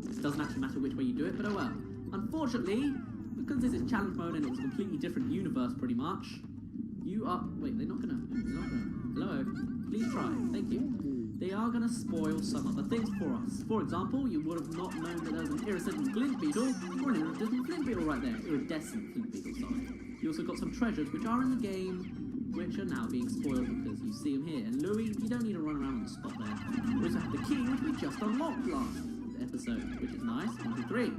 It doesn't actually matter which way you do it, but oh well. Unfortunately, because this is challenge mode and it's a completely different universe pretty much, you are... Wait, they're not gonna... Hello? Please try. Thank you. They are gonna spoil some other things for us. For example, you would have not known that there was an iridescent glint beetle, or an iridescent flint beetle right there. Iridescent flint beetle, sorry. You also got some treasures which are in the game, which are now being spoiled because you see them here. And Louis, you don't need to run around on the spot there. We also have the key, which we just unlocked last episode, which is nice. 1, 2, 3.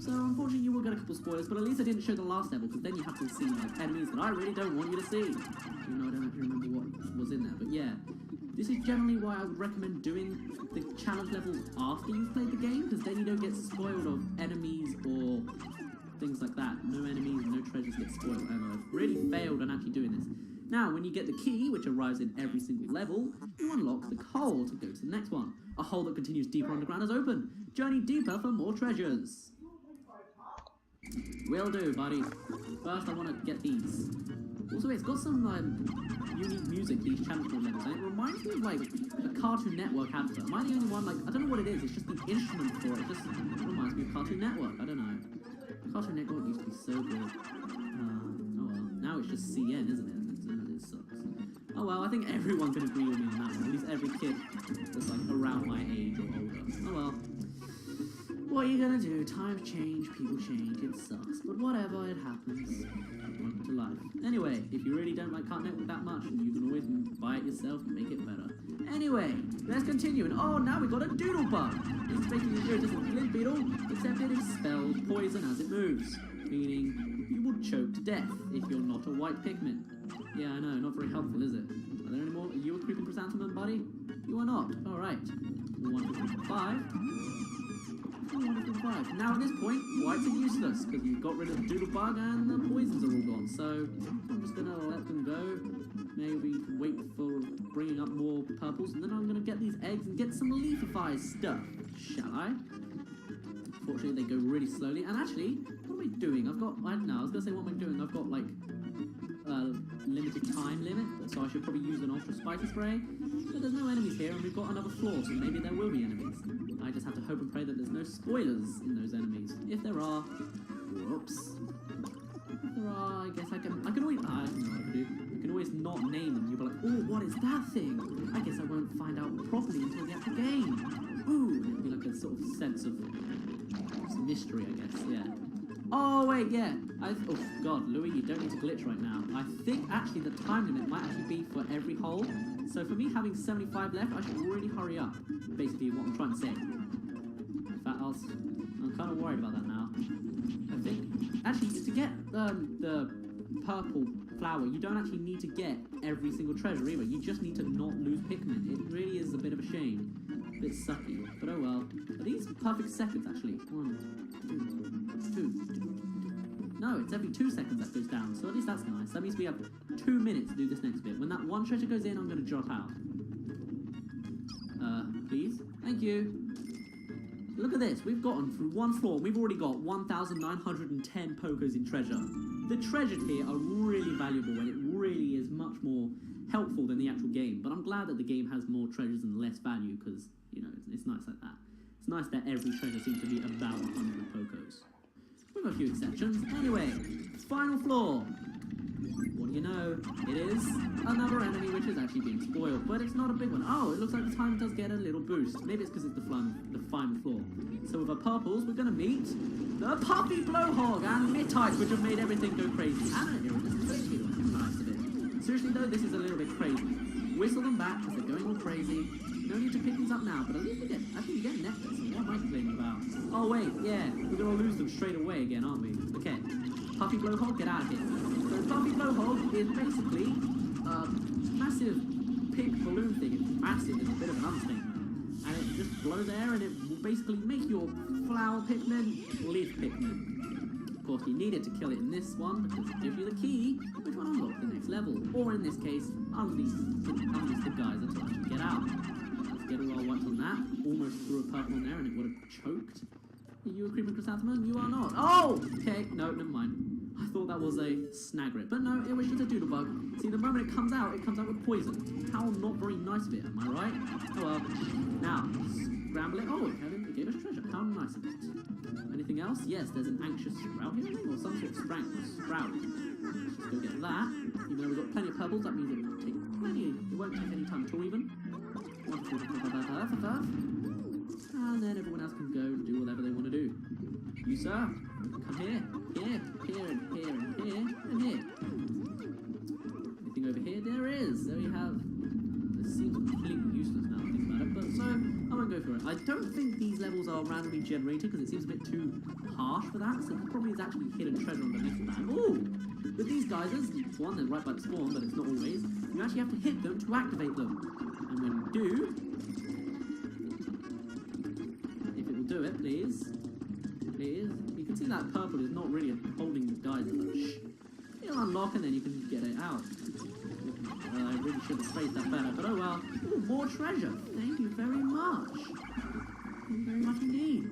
So unfortunately you will get a couple spoilers, but at least I didn't show the last level, because then you have to see like enemies that I really don't want you to see. Even though I don't actually remember what was in there, but yeah. This is generally why I would recommend doing the challenge levels after you've played the game, because then you don't get spoiled of enemies or things like that. No enemies, no treasures get spoiled, and I've really failed on actually doing this. Now, when you get the key, which arrives in every single level, you unlock the hole to go to the next one. A hole that continues deeper underground is open. Journey deeper for more treasures. Will do, buddy. First, I want to get these. Also, it's got some unique music, these challenge mode levels, and it reminds me of like a Cartoon Network advert. Am I the only one? Like, I don't know what it is. It's just the instrument for it. It just reminds me of Cartoon Network. I don't know. Cartoon Network used to be so good. Oh well. Now it's just CN, isn't it? It sucks. Oh well, I think everyone can agree with me on that one. At least every kid that's like around my age or older. Oh well. What are you gonna do? Times change, people change, it sucks. But whatever, it happens. Welcome to life. Anyway, if you really don't like Cartoon Network that much, you can always buy it yourself and make it better. Anyway, let's continue. And oh, now we got a doodle bug. It's basically a iridescent glint beetle, except it expels poison as it moves. Meaning, you will choke to death if you're not a white Pikmin. Yeah, I know, not very helpful, is it? Are there any more? Are you a creeping chrysanthemum, buddy? You are not. Alright. 1, 2, 3, 5. 1, 2, 5. Now at this point, whites are useless, because you've got rid of the doodle bug and the poisons are all gone. So, I'm just going to let them go. Maybe wait for bringing up more purples, and then I'm going to get these eggs and get some leafify stuff. Shall I? Fortunately, they go really slowly. And actually, what am I doing? I was going to say what am I doing? I've got like limited time limit, so I should probably use an ultra spicy spray. But there's no enemies here, and we've got another floor, so maybe there will be enemies. I just have to hope and pray that there's no spoilers in those enemies. If there are, whoops. If there are, I guess I can always, I don't know what I can do. I can always not name them. You'll be like, oh, what is that thing? I guess I won't find out properly until I get the game. Ooh, it'll be like a sort of sense of mystery, I guess, yeah. Oh, wait, yeah. Oh, God, Louis, you don't need to glitch right now. I think, actually, the time limit might actually be for every hole. So for me having 75 left, I should really hurry up. Basically, what I'm trying to say. In fact, I'm kind of worried about that now. I think, actually, to get the purple flower, you don't actually need to get every single treasure either. You just need to not lose Pikmin. It really is a bit of a shame. A bit sucky, but oh well. Are these perfect seconds, actually? 1, 2. No, it's every 2 seconds that goes down, so at least that's nice. That means we have 2 minutes to do this next bit. When that one treasure goes in, I'm going to drop out. Please? Thank you. Look at this. We've gotten through one floor. We've already got 1,910 Pokos in treasure. The treasures here are really valuable, and it really is much more helpful than the actual game. But I'm glad that the game has more treasures and less value, because, you know, it's nice like that. It's nice that every treasure seems to be about 100 Pokos. With a few exceptions. Anyway, final floor. What do you know? It is another enemy which is actually being spoiled, but it's not a big one. Oh, it looks like the time does get a little boost. Maybe it's because it's the final floor. So with our purples, we're going to meet the Puffy Blowhog and Mittites, which have made everything go crazy. And an iridescent Squishy, nice of it. Seriously though, this is a little bit crazy. Whistle them back because they're going all crazy. No need to pick these up now, but at least we get, I think we get necklace. What am I complaining about? Oh wait, yeah, we're going to lose them straight away again, aren't we? Okay, Puffy Blowhog, get out of here. So Puffy Blowhog is basically a massive pink balloon thing. It's massive, it's a bit of an understatement. And it just blows air and it will basically make your flower Pikmin leaf Pikmin. Of course, you need it to kill it in this one because it gives you the key, which will unlock the next level. Or in this case, unleash the guys until you get out. Let's get all our whites on that. Almost threw a purple in there and it would have choked. Are you a creeping chrysanthemum? You are not. Oh! Okay, no, never mind. I thought that was a snagrit, but no, it was just a doodlebug. See, the moment it comes out with poison. How not very nice of it, am I right? Oh well. Now, scramble it. Oh, it gave us treasure. How nice of it. Anything else? Yes, there's an anxious sprout here, or some sort of sprout. Let's just go get that. Even though we've got plenty of pebbles, that means it won't take it won't take any time at all even. And then everyone else can go and do whatever they want to do. You, sir, come here, here, and here, and here, and here. Anything over here? There is. There we have. This seems completely useless now, I think about it, but so I won't go for it. I don't think these levels are randomly generated because it seems a bit too harsh for that, so there probably is actually hidden treasure underneath that. Ooh! With these geysers, one, they're right by the spawn, but it's not always. You actually have to hit them to activate them. And when you do, if it will do it, please. You can see that purple is not really holding the geyser. It'll unlock and then you can get it out. I really should have phrased that better, but oh well. Ooh, more treasure. Thank you very much. Thank you very much indeed.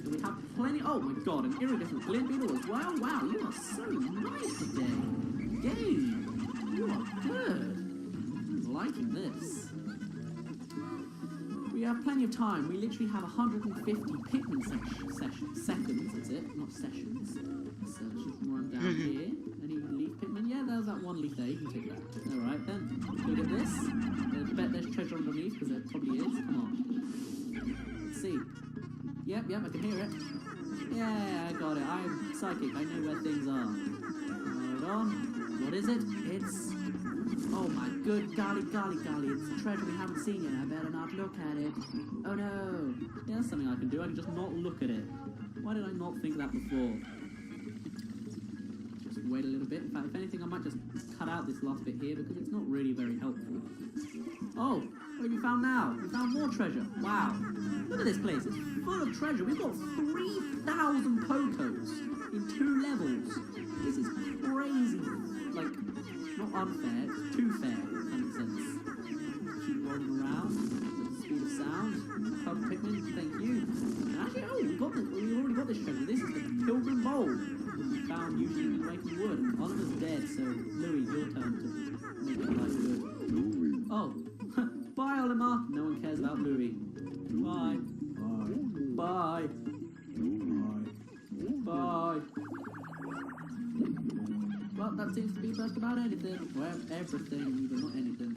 So we have plenty. Oh my god, an iridescent glint beetle as well. Wow, you are so nice today. Game, you are good. I'm liking this. We have plenty of time. We literally have 150 Pikmin seconds. That's it, not sessions. So let's just run down here. Any leaf Pikmin? Yeah, there's that one leaf there. You can take that. Alright then. Look at this. I bet there's treasure underneath because there probably is. Come on. Let's see. Yep, I can hear it. Yeah, I got it. I'm psychic. I know where things are. Hold on. What is it? It's... Oh my good golly. It's a treasure we haven't seen yet. I better not look at it. Oh no. Yeah, that's something I can do. I can just not look at it. Why did I not think of that before? Just wait a little bit. In fact, if anything, I might just cut out this last bit here because it's not really very helpful. Oh, what have you found now? We found more treasure. Wow. Look at this place. It's full of treasure. We've got 3,000 Pokos in 2 levels. This is crazy. Like, not unfair. It's too fair, if that makes sense. Keep rolling around at the speed of sound. Purple Pikmin, thank you. And actually, oh, we already got this treasure. This is the Pilgrim Bowl that we found usually in Breaking Wood. Oliver's dead, so Louis, your turn to make it life good. Oh, bye, Olimar. No one cares about Louis. Bye. Bye. Bye. Well, that seems to be just about anything. Well, everything, but not anything.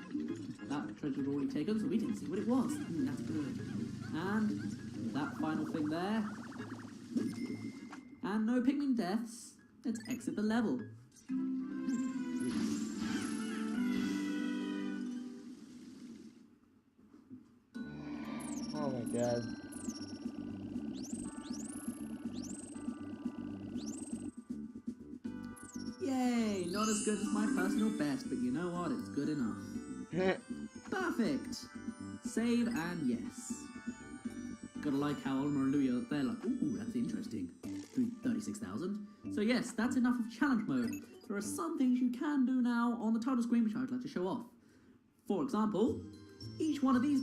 That treasure was already taken, so we didn't see what it was. That's good. And that final thing there. And no Pikmin deaths. Let's exit the level. Oh my god. Yay! Not as good as my personal best, but you know what? It's good enough. Perfect! Save and yes. Gotta like how Olma and Louie are there like, ooh, that's interesting. 36,000. So yes, that's enough of challenge mode. There are some things you can do now on the title screen which I'd like to show off. For example, each one of these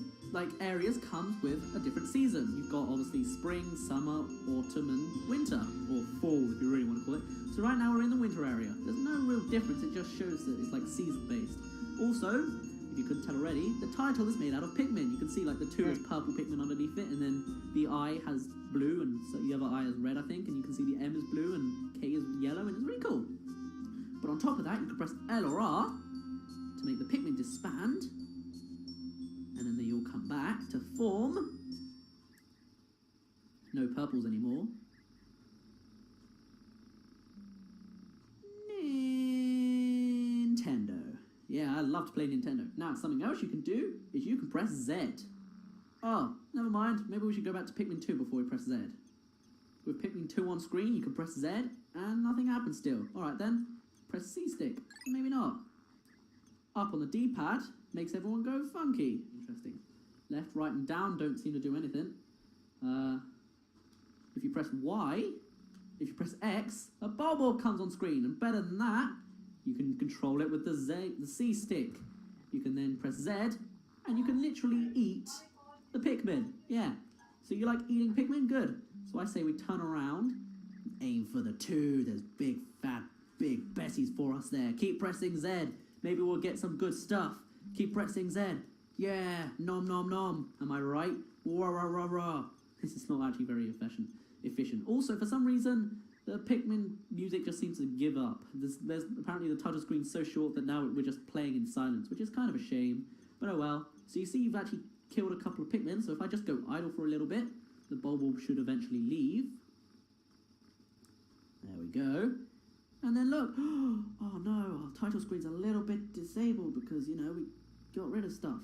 areas comes with a different season. You've got obviously spring, summer, autumn and winter, or fall if you really want to call it. So right now we're in the winter area. There's no real difference, it just shows that it's like season based. Also, if you couldn't tell already, the title is made out of Pikmin. You can see like the 2 is purple Pikmin underneath it, and then the I has blue, and so the other I is red, I think, and you can see the M is blue and K is yellow, and it's really cool. But on top of that, you can press L or R to make the Pikmin disband, and then they all come back to form. No purples anymore. Nintendo. Yeah, I love to play Nintendo. Now, something else you can do is you can press Z. Oh, never mind. Maybe we should go back to Pikmin 2 before we press Z. With Pikmin 2 on screen, you can press Z, and nothing happens still. Alright then, press C-stick. Maybe not. Up on the D-pad makes everyone go funky. Interesting. Left, right, and down don't seem to do anything. If you press Y, if you press X, a bubble comes on screen, and better than that, you can control it with the C-stick. You can then press Z, and you can literally eat the Pikmin. Yeah. So you like eating Pikmin? Good. So I say we turn around, aim for the 2. There's big, fat, big Bessies for us there. Keep pressing Z. Maybe we'll get some good stuff. Keep pressing Z. Yeah. Nom, nom, nom. Am I right? Rah, rah, rah, rah. This is not actually very efficient. Also, for some reason, the Pikmin music just seems to give up. There's apparently the title screen's so short that now we're just playing in silence, which is kind of a shame. But oh well. So you see you've actually killed a couple of Pikmin, so if I just go idle for a little bit, the bulb should eventually leave. There we go. And then look, oh no, our title screen's a little bit disabled because, you know, we got rid of stuff.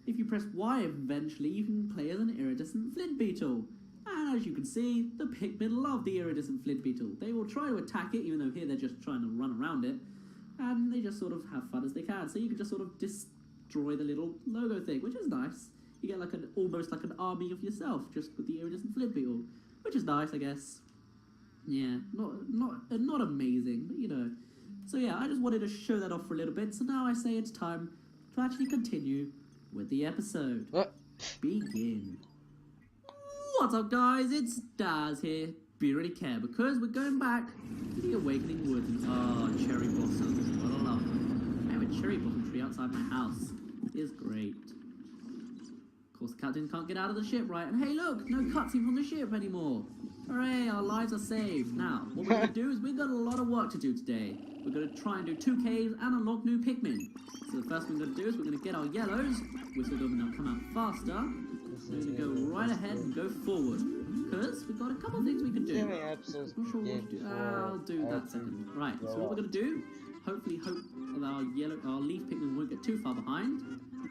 If you press Y eventually, you can play as an iridescent flint beetle. And as you can see, the Pikmin love the iridescent flint beetle. They will try to attack it, even though here they're just trying to run around it. And they just sort of have fun as they can. So you can just sort of destroy the little logo thing, which is nice. You get like almost like an army of yourself, just with the iridescent flint beetle, which is nice, I guess. Yeah, not amazing, but you know. So yeah, I just wanted to show that off for a little bit. So now I say it's time to actually continue with the episode. Begin. What's up, guys? It's Daz here. Be ready, care, because we're going back to the Awakening Woods. Oh, cherry blossoms. What a love. I have a cherry blossom tree outside my house. It is great. Of course, the captain can't get out of the ship, right? And hey, look, no cutscene from the ship anymore. Hooray, our lives are saved. Now, what we're going to do is we've got a lot of work to do today. We're going to try and do 2 caves and unlock new Pikmin. So the first thing we're going to do is we're going to get our yellows, which are going to come out faster. We're going to go right ahead and go forward. Because we've got a couple of things we can do. I'm not sure what to do. I'll do that second. Right, so what we're going to do, hopefully hope that our leaf Pikmin won't get too far behind.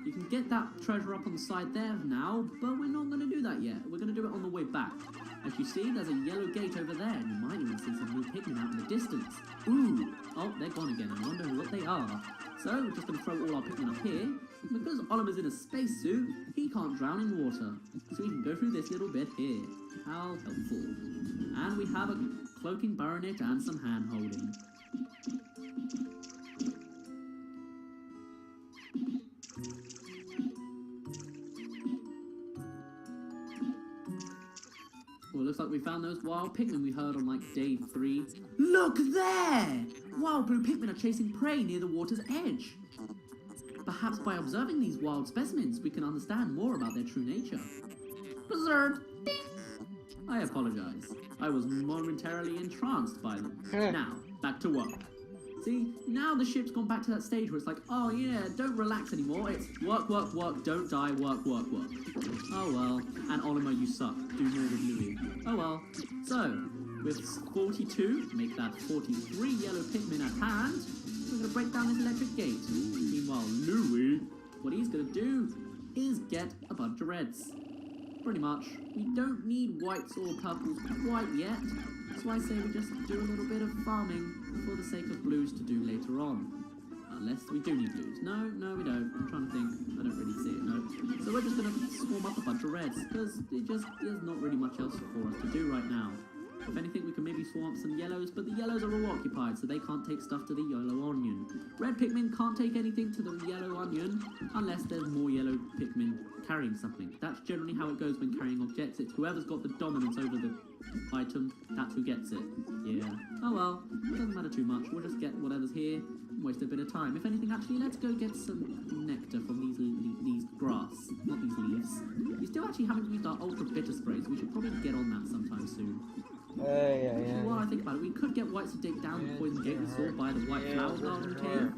You can get that treasure up on the side there now, but we're not going to do that yet. We're going to do it on the way back. As you see, there's a yellow gate over there, and you might even see some new Pikmin out in the distance. Ooh! Oh, they're gone again. I wonder what they are. So, we're just going to throw all our Pikmin up here. Because Oliver's in a spacesuit, he can't drown in water. So we can go through this little bit here. How helpful. And we have a cloaking baronet and some hand-holding. Well, looks like we found those wild Pikmin we heard on like day 3. Look there! Wild blue Pikmin are chasing prey near the water's edge. Perhaps by observing these wild specimens, we can understand more about their true nature. Preserved! Ding! I apologize. I was momentarily entranced by them. Now, back to work. See, now the ship's gone back to that stage where it's like, oh yeah, don't relax anymore. It's work, work, work, don't die, work, work, work. Oh well. And Oliver, you suck. Do more with Louis. Oh well. So, with 42, make that 43 yellow Pikmin at hand, we're going to break down this electric gate. Meanwhile, Louis, what he's going to do is get a bunch of reds. Pretty much. We don't need whites or purples quite yet. That's why I say we just do a little bit of farming for the sake of blues to do later on. Unless we do need blues. No, we don't. I'm trying to think. I don't really see it, no. So we're just going to swarm up a bunch of reds, because there's not really much else for us to do right now. If anything, we can maybe swarm up some yellows, but the yellows are all occupied, so they can't take stuff to the yellow onion. Red Pikmin can't take anything to the yellow onion, unless there's more yellow Pikmin carrying something. That's generally how it goes when carrying objects. It's whoever's got the dominance over the item, that's who gets it. Yeah. Oh well, it doesn't matter too much. We'll just get whatever's here and waste a bit of time. If anything, actually, let's go get some nectar from these grass, not these leaves. We still actually haven't used our ultra bitter sprays. We should probably get on that sometime soon. Yeah. Well, I think about it, we could get whites to take down the poison gate we saw by the white flower garden cave.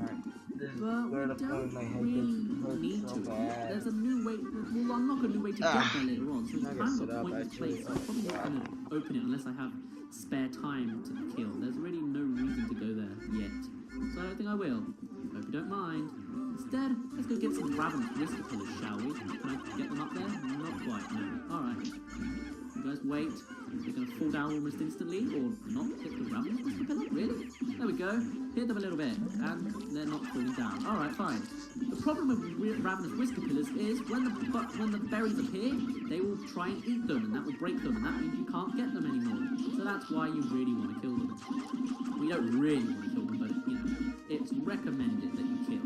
But we don't really need to. There's a new way, we'll unlock a new way to get there later on, so it's kind of a pointless place. So I'm probably not going to open it unless I have spare time to kill. There's really no reason to go there yet. So I don't think I will. Hope you don't mind. Instead, let's go get some ravenous whisker pillars, shall we? Can I get them up there? Not quite, no. Alright. You guys wait. They're going to fall down almost instantly, or not hit the ravenous whisker pillar? Really? There we go. Hit them a little bit, and they're not falling down. Alright, fine. The problem with ravenous whisker pillars is when the berries appear, they will try and eat them, and that will break them, and that means you can't get them anymore. So that's why you really want to kill them. We don't really want to kill them, but you know, it's recommended that you kill.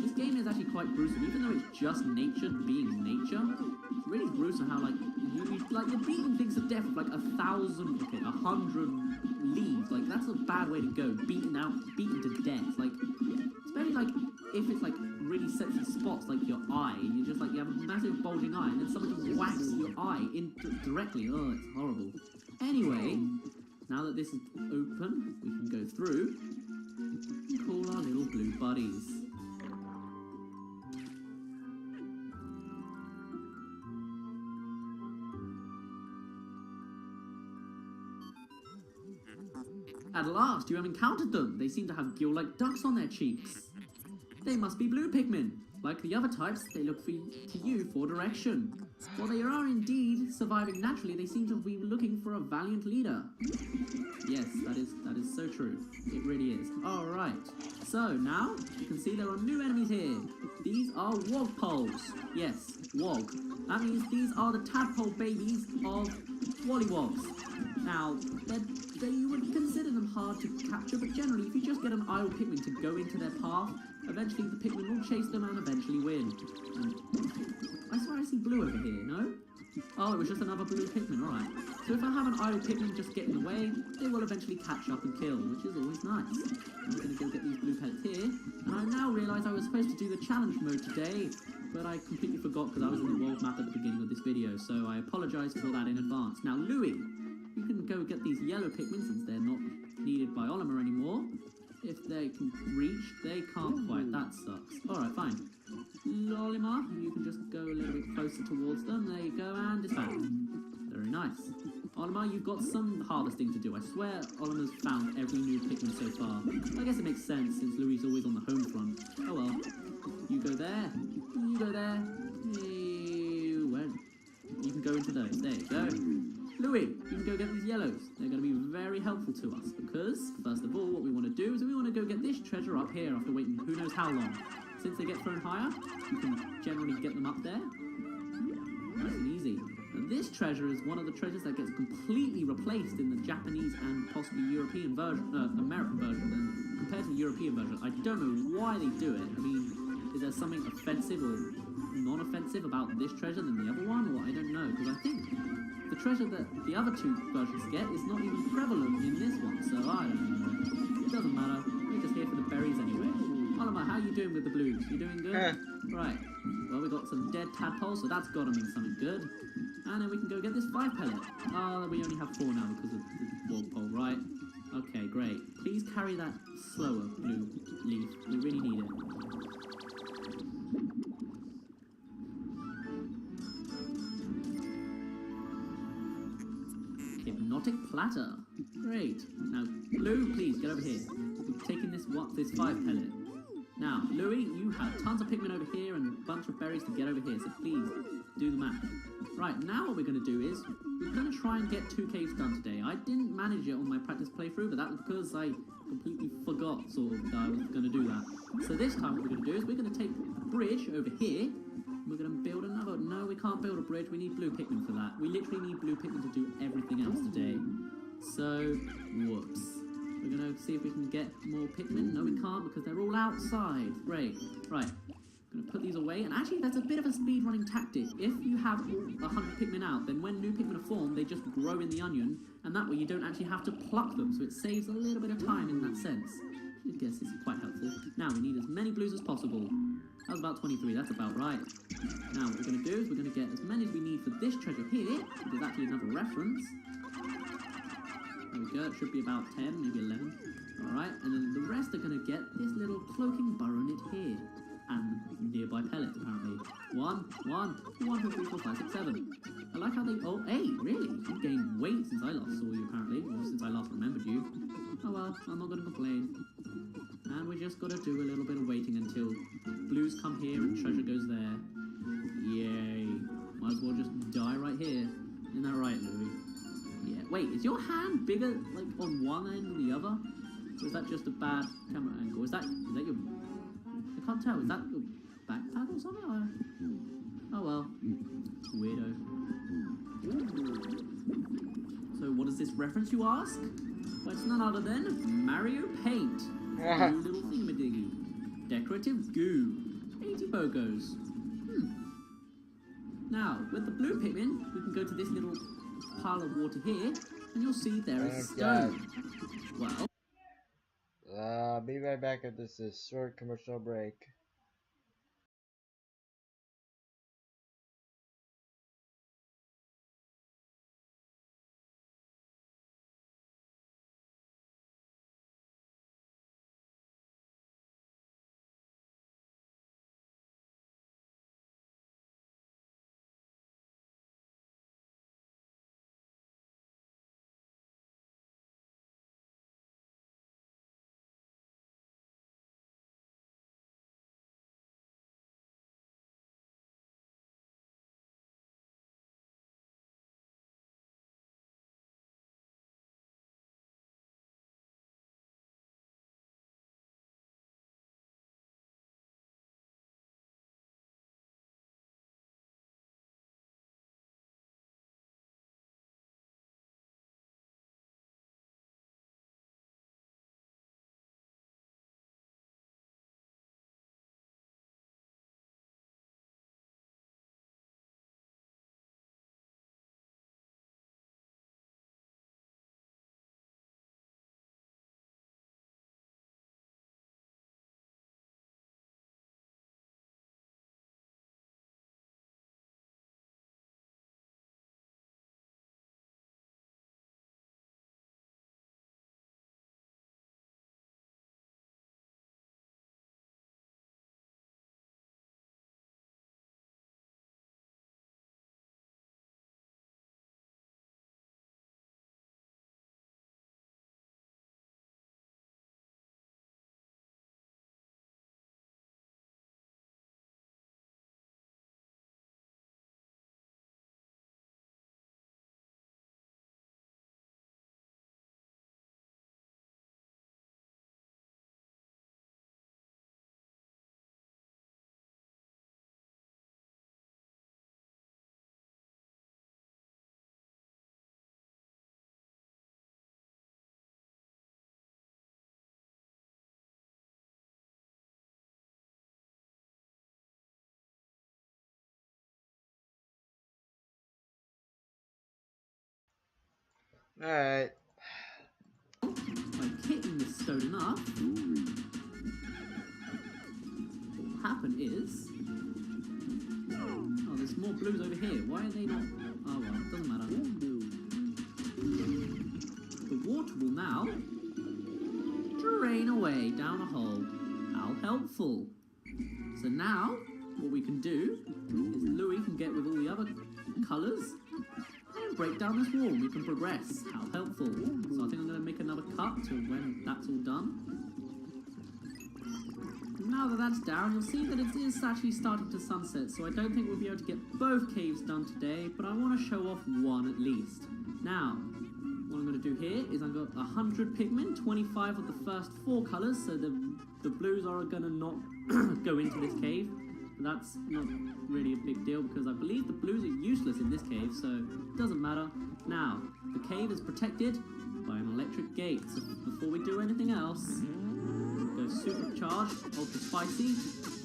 This game is actually quite gruesome, even though it's just nature being nature. It's really gruesome how you're beating things to death with like 100 leaves. Like that's a bad way to go. Beaten to death. Like especially like if it's like really sensitive spots like your eye, and you just like you have a massive bulging eye, and then someone just whacks your eye in directly. Oh, it's horrible. Anyway, now that this is open, we can go through. Call our little blue buddies. At last, you have encountered them. They seem to have gill-like ducts on their cheeks. They must be blue Pikmin. Like the other types, they look to you for direction. While they are indeed surviving naturally, they seem to be looking for a valiant leader. Yes, that is so true. It really is. Alright, so now you can see there are new enemies here. These are Wogpoles. Yes, Wog. That means these are the tadpole babies of Wollywogs. Now, you would consider them hard to capture, but generally, if you just get an idle Pikmin to go into their path, eventually the Pikmin will chase them and eventually win. I swear I see blue over here, no? Oh, it was just another blue Pikmin, alright. So if I have an idle Pikmin just get in the way, they will eventually catch up and kill, which is always nice. I'm going to go get these blue pellets here, and I now realise I was supposed to do the challenge mode today, but I completely forgot because I was in the world map at the beginning of this video, so I apologise for that in advance. Now, Louis, you can go get these yellow Pikmin since they're not needed by Oliver anymore. If they can reach, they can't quite. That sucks. Alright, fine. Olimar, you can just go a little bit closer towards them. There you go, and disband. Very nice. Olimar, you've got some harvesting to do. I swear Olimar's found every new Pikmin so far. I guess it makes sense since Louis is always on the home front. Oh well. You go there. You go there. You went. You can go into those. There you go. Louis, you can go get these yellows. They're going to be very helpful to us because, first of all, what we want to do is we want to go get this treasure up here after waiting who knows how long. Since they get thrown higher, you can generally get them up there. Nice and easy. And this treasure is one of the treasures that gets completely replaced in the Japanese and possibly European version, American version, and compared to the European version. I don't know why they do it. I mean, is there something offensive or non-offensive about this treasure than the other one? Or I don't know, because I think the treasure that the other two versions get is not even prevalent in this one, so I don't know. It doesn't matter. We're just here for the berries anyway. Oliver, how are you doing with the blues? You doing good? Right. Well, we got some dead tadpoles, so that's got to mean something good. And then we can go get this 5 pellet. Oh, we only have 4 now because of the Wogpole, right? Okay, great. Please carry that slower, blue leaf. We really need it. Hypnotic platter. Great. Now, Blue, please get over here. We've taken this 5 pellet. Now, Louis, you have tons of Pikmin over here and a bunch of berries to get over here, so please do the math. Right, now what we're going to do is, we're going to try and get 2 caves done today. I didn't manage it on my practice playthrough, but that was because I completely forgot, sort of, that I was going to do that. So this time what we're going to do is, we're going to take a bridge over here, and we're going to build another. No, we can't build a bridge, we need blue Pikmin for that. We literally need blue Pikmin to do everything else today. So, whoops. We're going to see if we can get more Pikmin. No, we can't because they're all outside. Great. Right. I'm going to put these away. And actually, that's a bit of a speedrunning tactic. If you have 100 Pikmin out, then when new Pikmin are formed, they just grow in the onion. And that way you don't actually have to pluck them. So it saves a little bit of time in that sense. I guess it's quite helpful. Now, we need as many blues as possible. That was about 23. That's about right. Now, what we're going to do is we're going to get as many as we need for this treasure here. There's actually another reference. There we go, it should be about 10, maybe 11. Alright, and then the rest are going to get this little cloaking burrow knit here. And nearby pellets, apparently. 1, 2, 3, 4, 5, 6, 7. I like how they... Oh, 8, really? You gained weight since I last saw you, apparently. Or since I last remembered you. Oh well, I'm not going to complain. And we just got to do a little bit of waiting until blues come here and treasure goes there. Yay. Might as well just die right here. Isn't that right, Louis? Yeah. Wait, is your hand bigger, like, on one end or the other? Or is that just a bad camera angle? Is that your... I can't tell. Is that your backpack or something? Or... Oh, well. Weirdo. So, what is this reference, you ask? Well, it's none other than Mario Paint. Little thingamadiggy. Decorative goo. 80 bogos. Now, with the blue Pikmin, we can go to this little pile of water here, and you'll see there is stone. Well, I'll be right back after this short commercial break. Alright. by hitting the stone enough, what will happen is... Oh, there's more blues over here. Why are they not... Oh well, it doesn't matter. The water will now way down a hole. How helpful. So now, what we can do is Louis can get with all the other colours and break down this wall. We can progress. How helpful. So I think I'm going to make another cut to when that's all done. Now that that's down, you'll see that it is actually starting to sunset, so I don't think we'll be able to get both caves done today, but I want to show off one at least. Now, what I'm going to do here is I've got 100 Pikmin, 25 of the first 4 colours, so the blues are going to not go into this cave. But that's not really a big deal because I believe the blues are useless in this cave, so it doesn't matter. Now, the cave is protected by an electric gate, so before we do anything else, go supercharged, ultra spicy,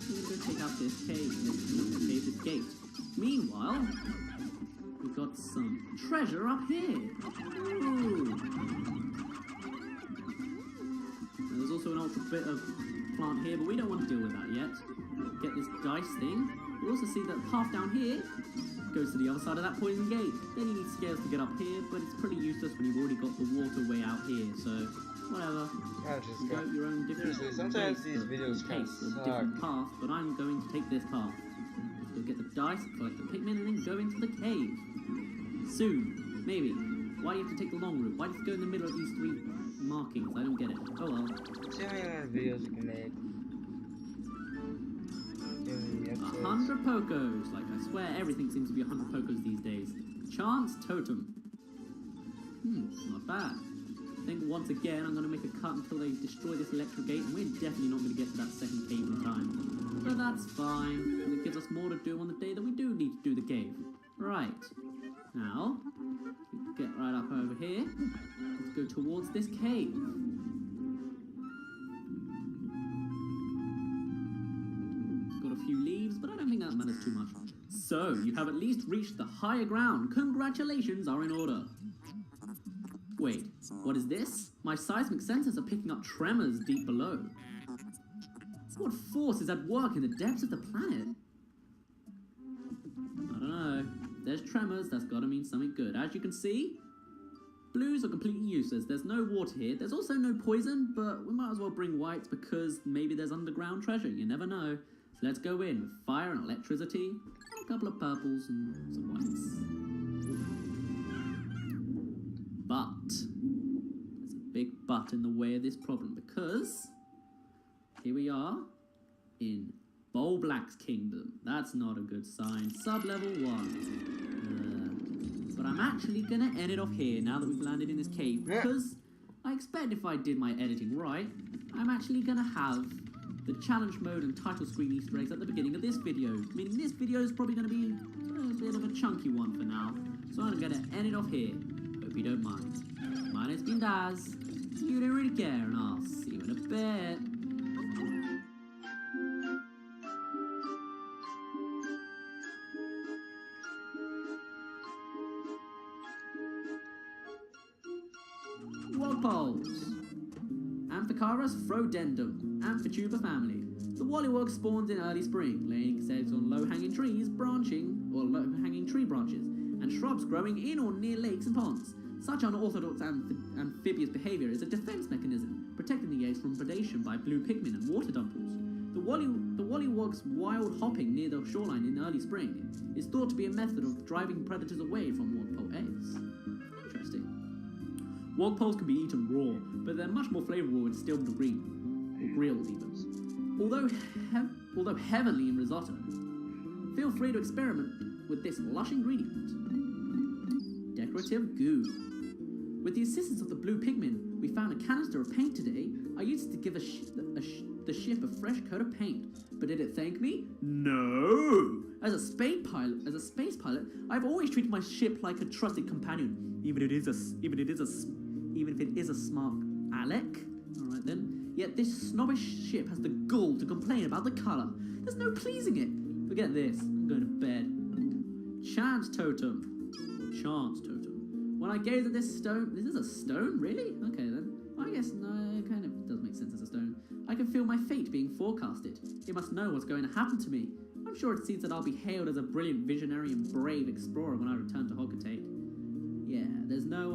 we're going to take out this cave, this gate. Meanwhile, we've got some treasure up here. Ooh. And there's also an ultra bit of plant here, but we don't want to deal with that yet. Get this dice thing. You'll also see that the path down here goes to the other side of that poison gate. Then you need scales to get up here, but it's pretty useless when you've already got the waterway out here, so whatever. You go your own different sometimes these videos pace, a different path, but I'm going to take this path. Go get the dice, collect the Pikmin, and then go into the cave. Soon, maybe. Why do you have to take the long route? Why do you have to go in the middle of these 3 markings? I don't get it. Oh well. See how many more videos you can make. 100 Pokos. Like, I swear everything seems to be 100 Pokos these days. Chance Totem. Not bad. I think once again I'm going to make a cut until they destroy this electric gate, and we're definitely not going to get to that second cave in time. But that's fine, because it gives us more to do on the day that we do need to do the cave. Right. Now, get right up over here. Let's go towards this cave. Few leaves, but I don't think that matters too much. So, you have at least reached the higher ground. Congratulations are in order. Wait, what is this? My seismic sensors are picking up tremors deep below. What force is at work in the depths of the planet? I don't know. If there's tremors, that's gotta mean something good. As you can see, blues are completely useless. There's no water here. There's also no poison, but we might as well bring whites because maybe there's underground treasure. You never know. So let's go in with fire and electricity, and a couple of purples and some whites. But there's a big but in the way of this problem because here we are in Bowl Black's kingdom. That's not a good sign. Sub-level 1. But I'm actually gonna end it off here now that we've landed in this cave because I expect if I did my editing right, I'm actually gonna have the challenge mode and title screen Easter eggs at the beginning of this video, meaning this video is probably going to be a bit of a chunky one for now. So I'm going to end it off here. Hope you don't mind. My name's been Daz. You don't really care, and I'll see you in a bit. Wogpoles. Amphicarus frodendum. Amphituba family. The Wollywog spawns in early spring, laying its eggs on low-hanging trees, low-hanging tree branches, and shrubs growing in or near lakes and ponds. Such unorthodox amphibious behavior is a defense mechanism, protecting the eggs from predation by blue Pikmin and water dumples. The Wollywog's wild hopping near the shoreline in early spring is thought to be a method of driving predators away from wogpole eggs. Interesting. Wogpoles can be eaten raw, but they're much more flavorful when stilled or green. Grilled even. Although heavenly in risotto, feel free to experiment with this lush ingredient. Decorative goo. With the assistance of the blue Pikmin, we found a canister of paint today. I used it to give the ship a fresh coat of paint. But did it thank me? No! As a space pilot, I've always treated my ship like a trusted companion, even if it is a smart Alec. Alright then. Yet this snobbish ship has the gall to complain about the colour. There's no pleasing it. Forget this. I'm going to bed. Chance Totem. Chance Totem. When I gaze at this stone... This is a stone? Really? Okay then. I guess no, it kind of does make sense as a stone. I can feel my fate being forecasted. It must know what's going to happen to me. I'm sure it sees that I'll be hailed as a brilliant visionary and brave explorer when I return to Hocotate. Yeah, there's no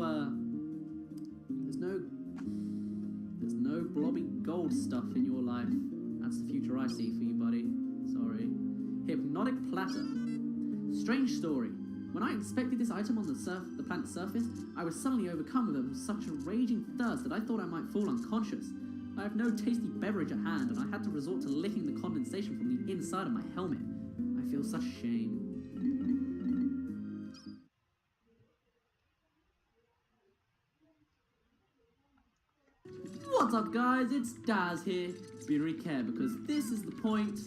blobby gold stuff in your life. That's the future I see for you, buddy. Sorry. Hypnotic platter. Strange story. When I inspected this item on the planet's surface, I was suddenly overcome with such a raging thirst that I thought I might fall unconscious. I have no tasty beverage at hand, and I had to resort to licking the condensation from the inside of my helmet. I feel such shame. What's up, guys? It's Daz here. Be very careful, because this is the point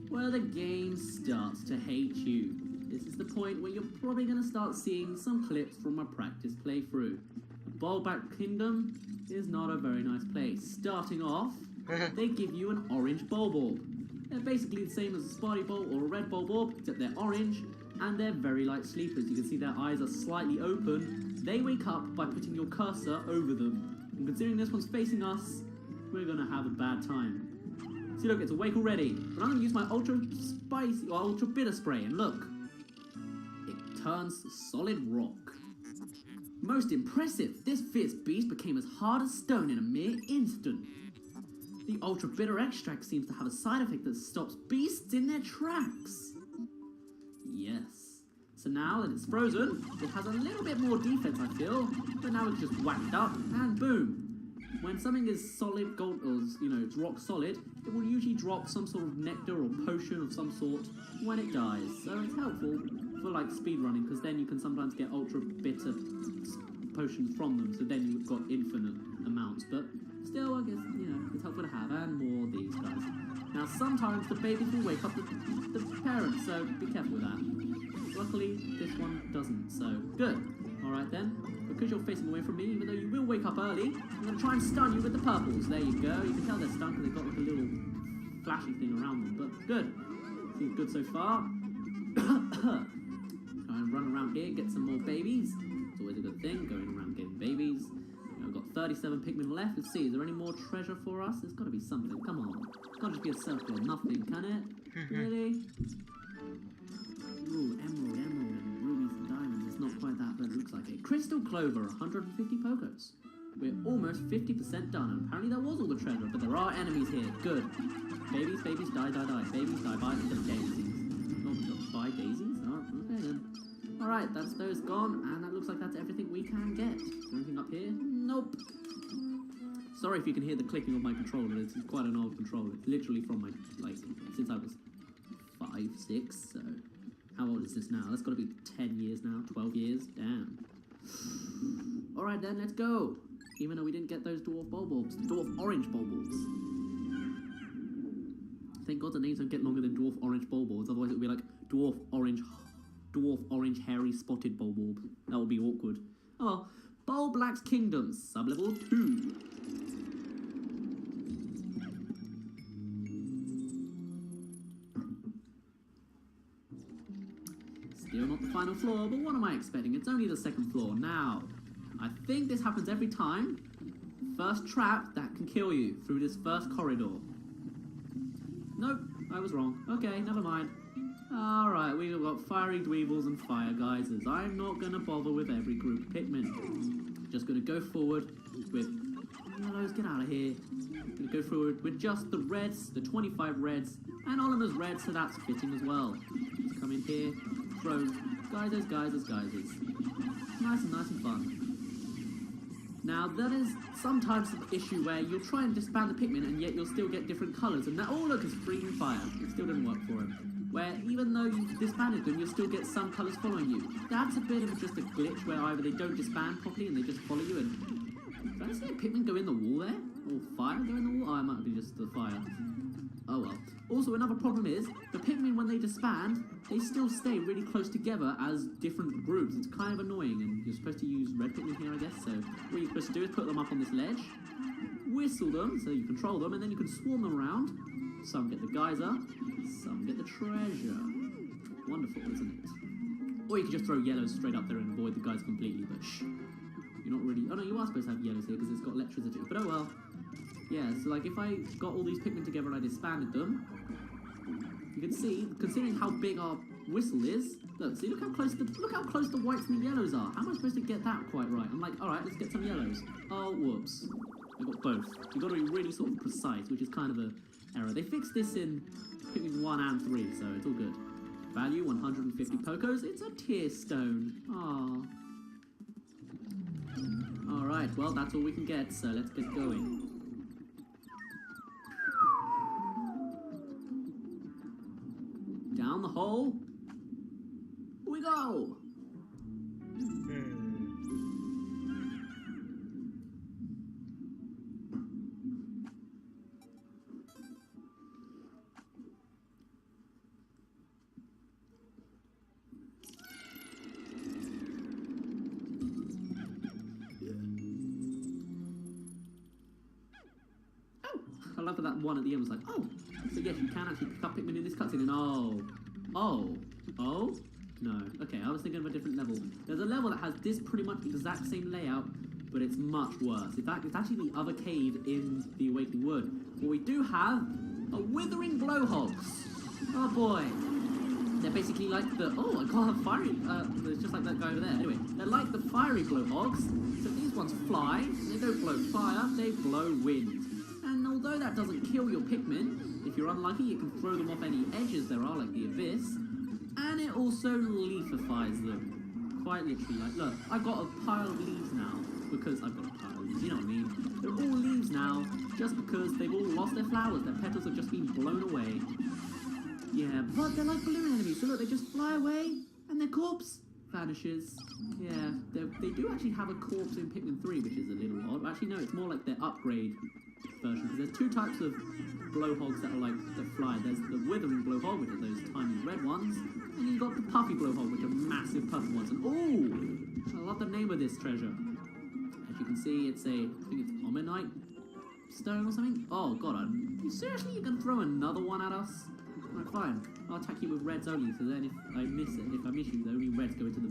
where the game starts to hate you. This is the point where you're probably going to start seeing some clips from my practice playthrough. The Bulback Kingdom is not a very nice place. Starting off, they give you an orange Bulborb. They're basically the same as a Sparty Bulb or a red Bulborb, except they're orange, and they're very light sleepers. You can see their eyes are slightly open. They wake up by putting your cursor over them. And considering this one's facing us, we're going to have a bad time. See, look, it's awake already. But I'm going to use my ultra spicy or ultra bitter spray, and look. It turns solid rock. Most impressive, this fierce beast became as hard as stone in a mere instant. The ultra bitter extract seems to have a side effect that stops beasts in their tracks. Yes. So now that it's frozen, it has a little bit more defense, I feel, but now it's just whacked up and boom. When something is solid gold, or it's rock solid, it will usually drop some sort of nectar or potion of some sort when it dies. So it's helpful for like speedrunning, because then you can sometimes get ultra bitter potions from them, so then you've got infinite amounts. But still, I guess, it's helpful to have, and more of these guys. Now, sometimes the babies will wake up the parents, so be careful with that. Luckily, this one doesn't, so good. Alright then, because you're facing away from me, even though you will wake up early, I'm going to try and stun you with the purples. There you go. You can tell they're stunned because they've got like a little flashy thing around them, but good. Seems good so far. Try and run around here, get some more babies. It's always a good thing, going around getting babies. I've got 37 Pikmin left. Let's see, is there any more treasure for us? There's got to be something. Come on. It can't just be a circle of nothing, can it? Really? Ooh, emerald, and rubies and diamonds. It's not quite that, but it looks like it. Crystal clover, 150 Pokos. We're almost 50% done, and apparently that was all the treasure, but there are enemies here. Good. Babies, die. Babies die by the daisies. Not by daisies? Oh, okay then. Alright, that's those gone, and that looks like that's everything we can get. Anything up here? Nope. Sorry if you can hear the clicking of my controller. It's quite an old controller. It's literally from my, since I was 5, 6, so... How old is this now? That's got to be 10 years now, 12 years. Damn. Alright then, let's go. Even though we didn't get those dwarf bulbs. Dwarf orange bulbs. Thank God the names don't get longer than dwarf orange bulbs. Otherwise it would be like dwarf orange hairy spotted bulb. That would be awkward. Oh well. Bulblack's Kingdom, sublevel 2. Still not the final floor, but what am I expecting? It's only the second floor. Now, I think this happens every time. First trap that can kill you through this first corridor. Nope, I was wrong. Okay, never mind. Alright, we've got fiery dweevils and fire geysers. I'm not going to bother with every group of Pikmin. Just going to go forward with... Yellows, get out of here. Going to go forward with just the reds, the 25 reds, and Oliver's red, so that's fitting as well. Just come in here. Throw geysers. Nice and fun. Now, that is sometimes an issue where you'll try and disband the Pikmin and yet you'll still get different colours. And that, oh look, it's freezing fire. It still didn't work for him. Where even though you've disbanded them, you'll still get some colours following you. That's a bit of just a glitch where either they don't disband properly and they just follow you and... Did I see a Pikmin go in the wall there? Or fire go in the wall? Oh, it might be just the fire. Oh well. Also, another problem is, the Pikmin, when they disband, they still stay really close together as different groups. It's kind of annoying, and you're supposed to use red Pikmin here, I guess, so what you're supposed to do is put them up on this ledge, whistle them, so you control them, and then you can swarm them around. Some get the geyser, some get the treasure. Wonderful, isn't it? Or you can just throw yellows straight up there and avoid the guys completely, but shh. You're not really... Oh no, you are supposed to have yellows here, because it's got electricity, but oh well. Yeah, so like if I got all these Pikmin together and I disbanded them, you can see, considering how big our whistle is, look how close the, whites and the yellows are. How am I supposed to get that quite right? I'm like, alright, let's get some yellows. Oh, whoops. Alright, let's get some yellows. There we go. Nice and nice and fun. Now, that is sometimes the issue where you'll try and disband the Pikmin and yet you'll still get some colours. And that, oh look, it's freezing fire. It still didn't work for him. Where even though you've disbanded them, you'll still get some colours. And like, alright, let's get some yellows. Oh, whoops. I got both. You've got to be really sort of precise, which is kind of a error. They fixed this in Pikmin 1 and 3, so it's all good. Value 150 Pokos. It's a tier stone. Aww. Alright, well, that's all we can get, so let's get going. Down the hole we go. I love that one at the end was like, oh, so yes, you can actually pick up Pikmin in this cutscene, and oh, no, okay, I was thinking of a different level. There's a level that has this pretty much the exact same layout, but it's much worse. In fact, it's actually the other cave in the Awakening Wood. What we do have are withering blowhogs. Oh boy. They're basically like the, oh, I can't have fiery, it's just like that guy over there. Anyway, they're like the fiery blowhogs, so these ones fly, they don't blow fire, they blow wind. And although that doesn't kill your Pikmin, if you're unlucky, you can throw them off any edges there are, like the Abyss, and it also leafifies them. Quite literally, like, look, I've got a pile of leaves now, because I've got a pile of leaves, you know what I mean? They're all leaves now, just because they've all lost their flowers, their petals have just been blown away. Yeah, but they're like balloon enemies, so look, they just fly away, and their corpse vanishes. Yeah, they do actually have a corpse in Pikmin 3, which is a little odd. Actually, no, it's more like their upgrade version, because there's two types of blowhogs that are like, that fly. There's the withering blowhog, which are those tiny red ones, and you've got the puffy blowhog, which are massive puffy ones. And oh, I love the name of this treasure. As you can see, it's a, I think it's Omenite stone or something. Oh god, seriously, you're gonna throw another one at us? Right, fine. I'll attack you with reds only, so then if I miss you, the only reds go into the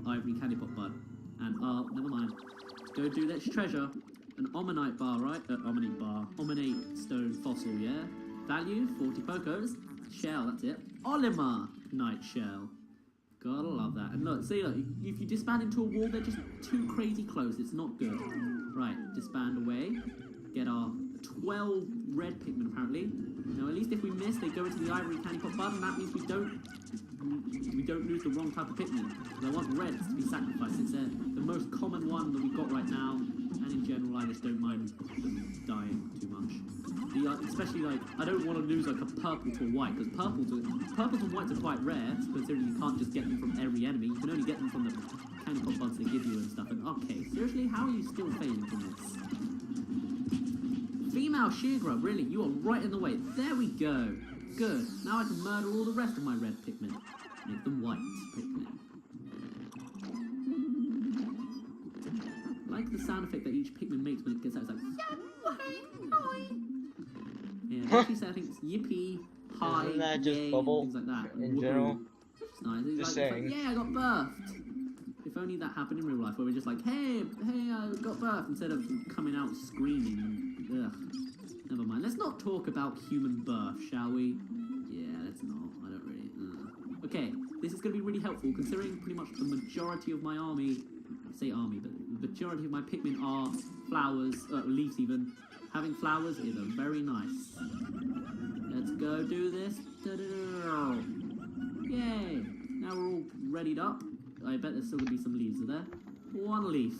ivory candy pot bud. And, never mind. Let's go do this treasure. An Omenite bar, right? Omenite stone fossil, yeah? Value, 40 Pokos. Shell, that's it. Olimar Night Shell. Gotta love that. And look, see, look, if you disband into a wall, they're just too crazy close. It's not good. Right, disband away. Get our 12 red Pikmin, apparently. Now, at least if we miss, they go into the ivory candy pot bud, and that means we don't lose the wrong type of Pikmin. And I want reds to be sacrificed, since they're the most common one that we've got right now, and in general, I just don't mind them dying too much. Especially, like, I don't want to lose, like, a purple to a white, because purples and whites are quite rare, considering you can't just get them from every enemy. You can only get them from the candy pot buds they give you and stuff. And, okay, seriously, how are you still failing from this? Female Sheargrub, really, you are right in the way. There we go. Good. Now I can murder all the rest of my red Pikmin. Make them white Pikmin. I like the sound effect that each Pikmin makes when it gets out. It's like, yeah, actually say I think it's yippee, hi, Isn't that just yay, bubble and things like that. in general? It's nice. It's Just like, saying. it's like, yeah, I got birthed. If only that happened in real life, where we're just like, hey, I got birthed, instead of coming out screaming. Ugh. Never mind. Let's not talk about human birth, shall we? Yeah, let's not. I don't really. Okay, this is going to be really helpful, considering pretty much the majority of my army, I say army, but the majority of my Pikmin are flowers, leaves even. Having flowers is a very nice. Let's go do this. Yay! Now we're all readied up. I bet there's still going to be some leaves, are there? One leaf.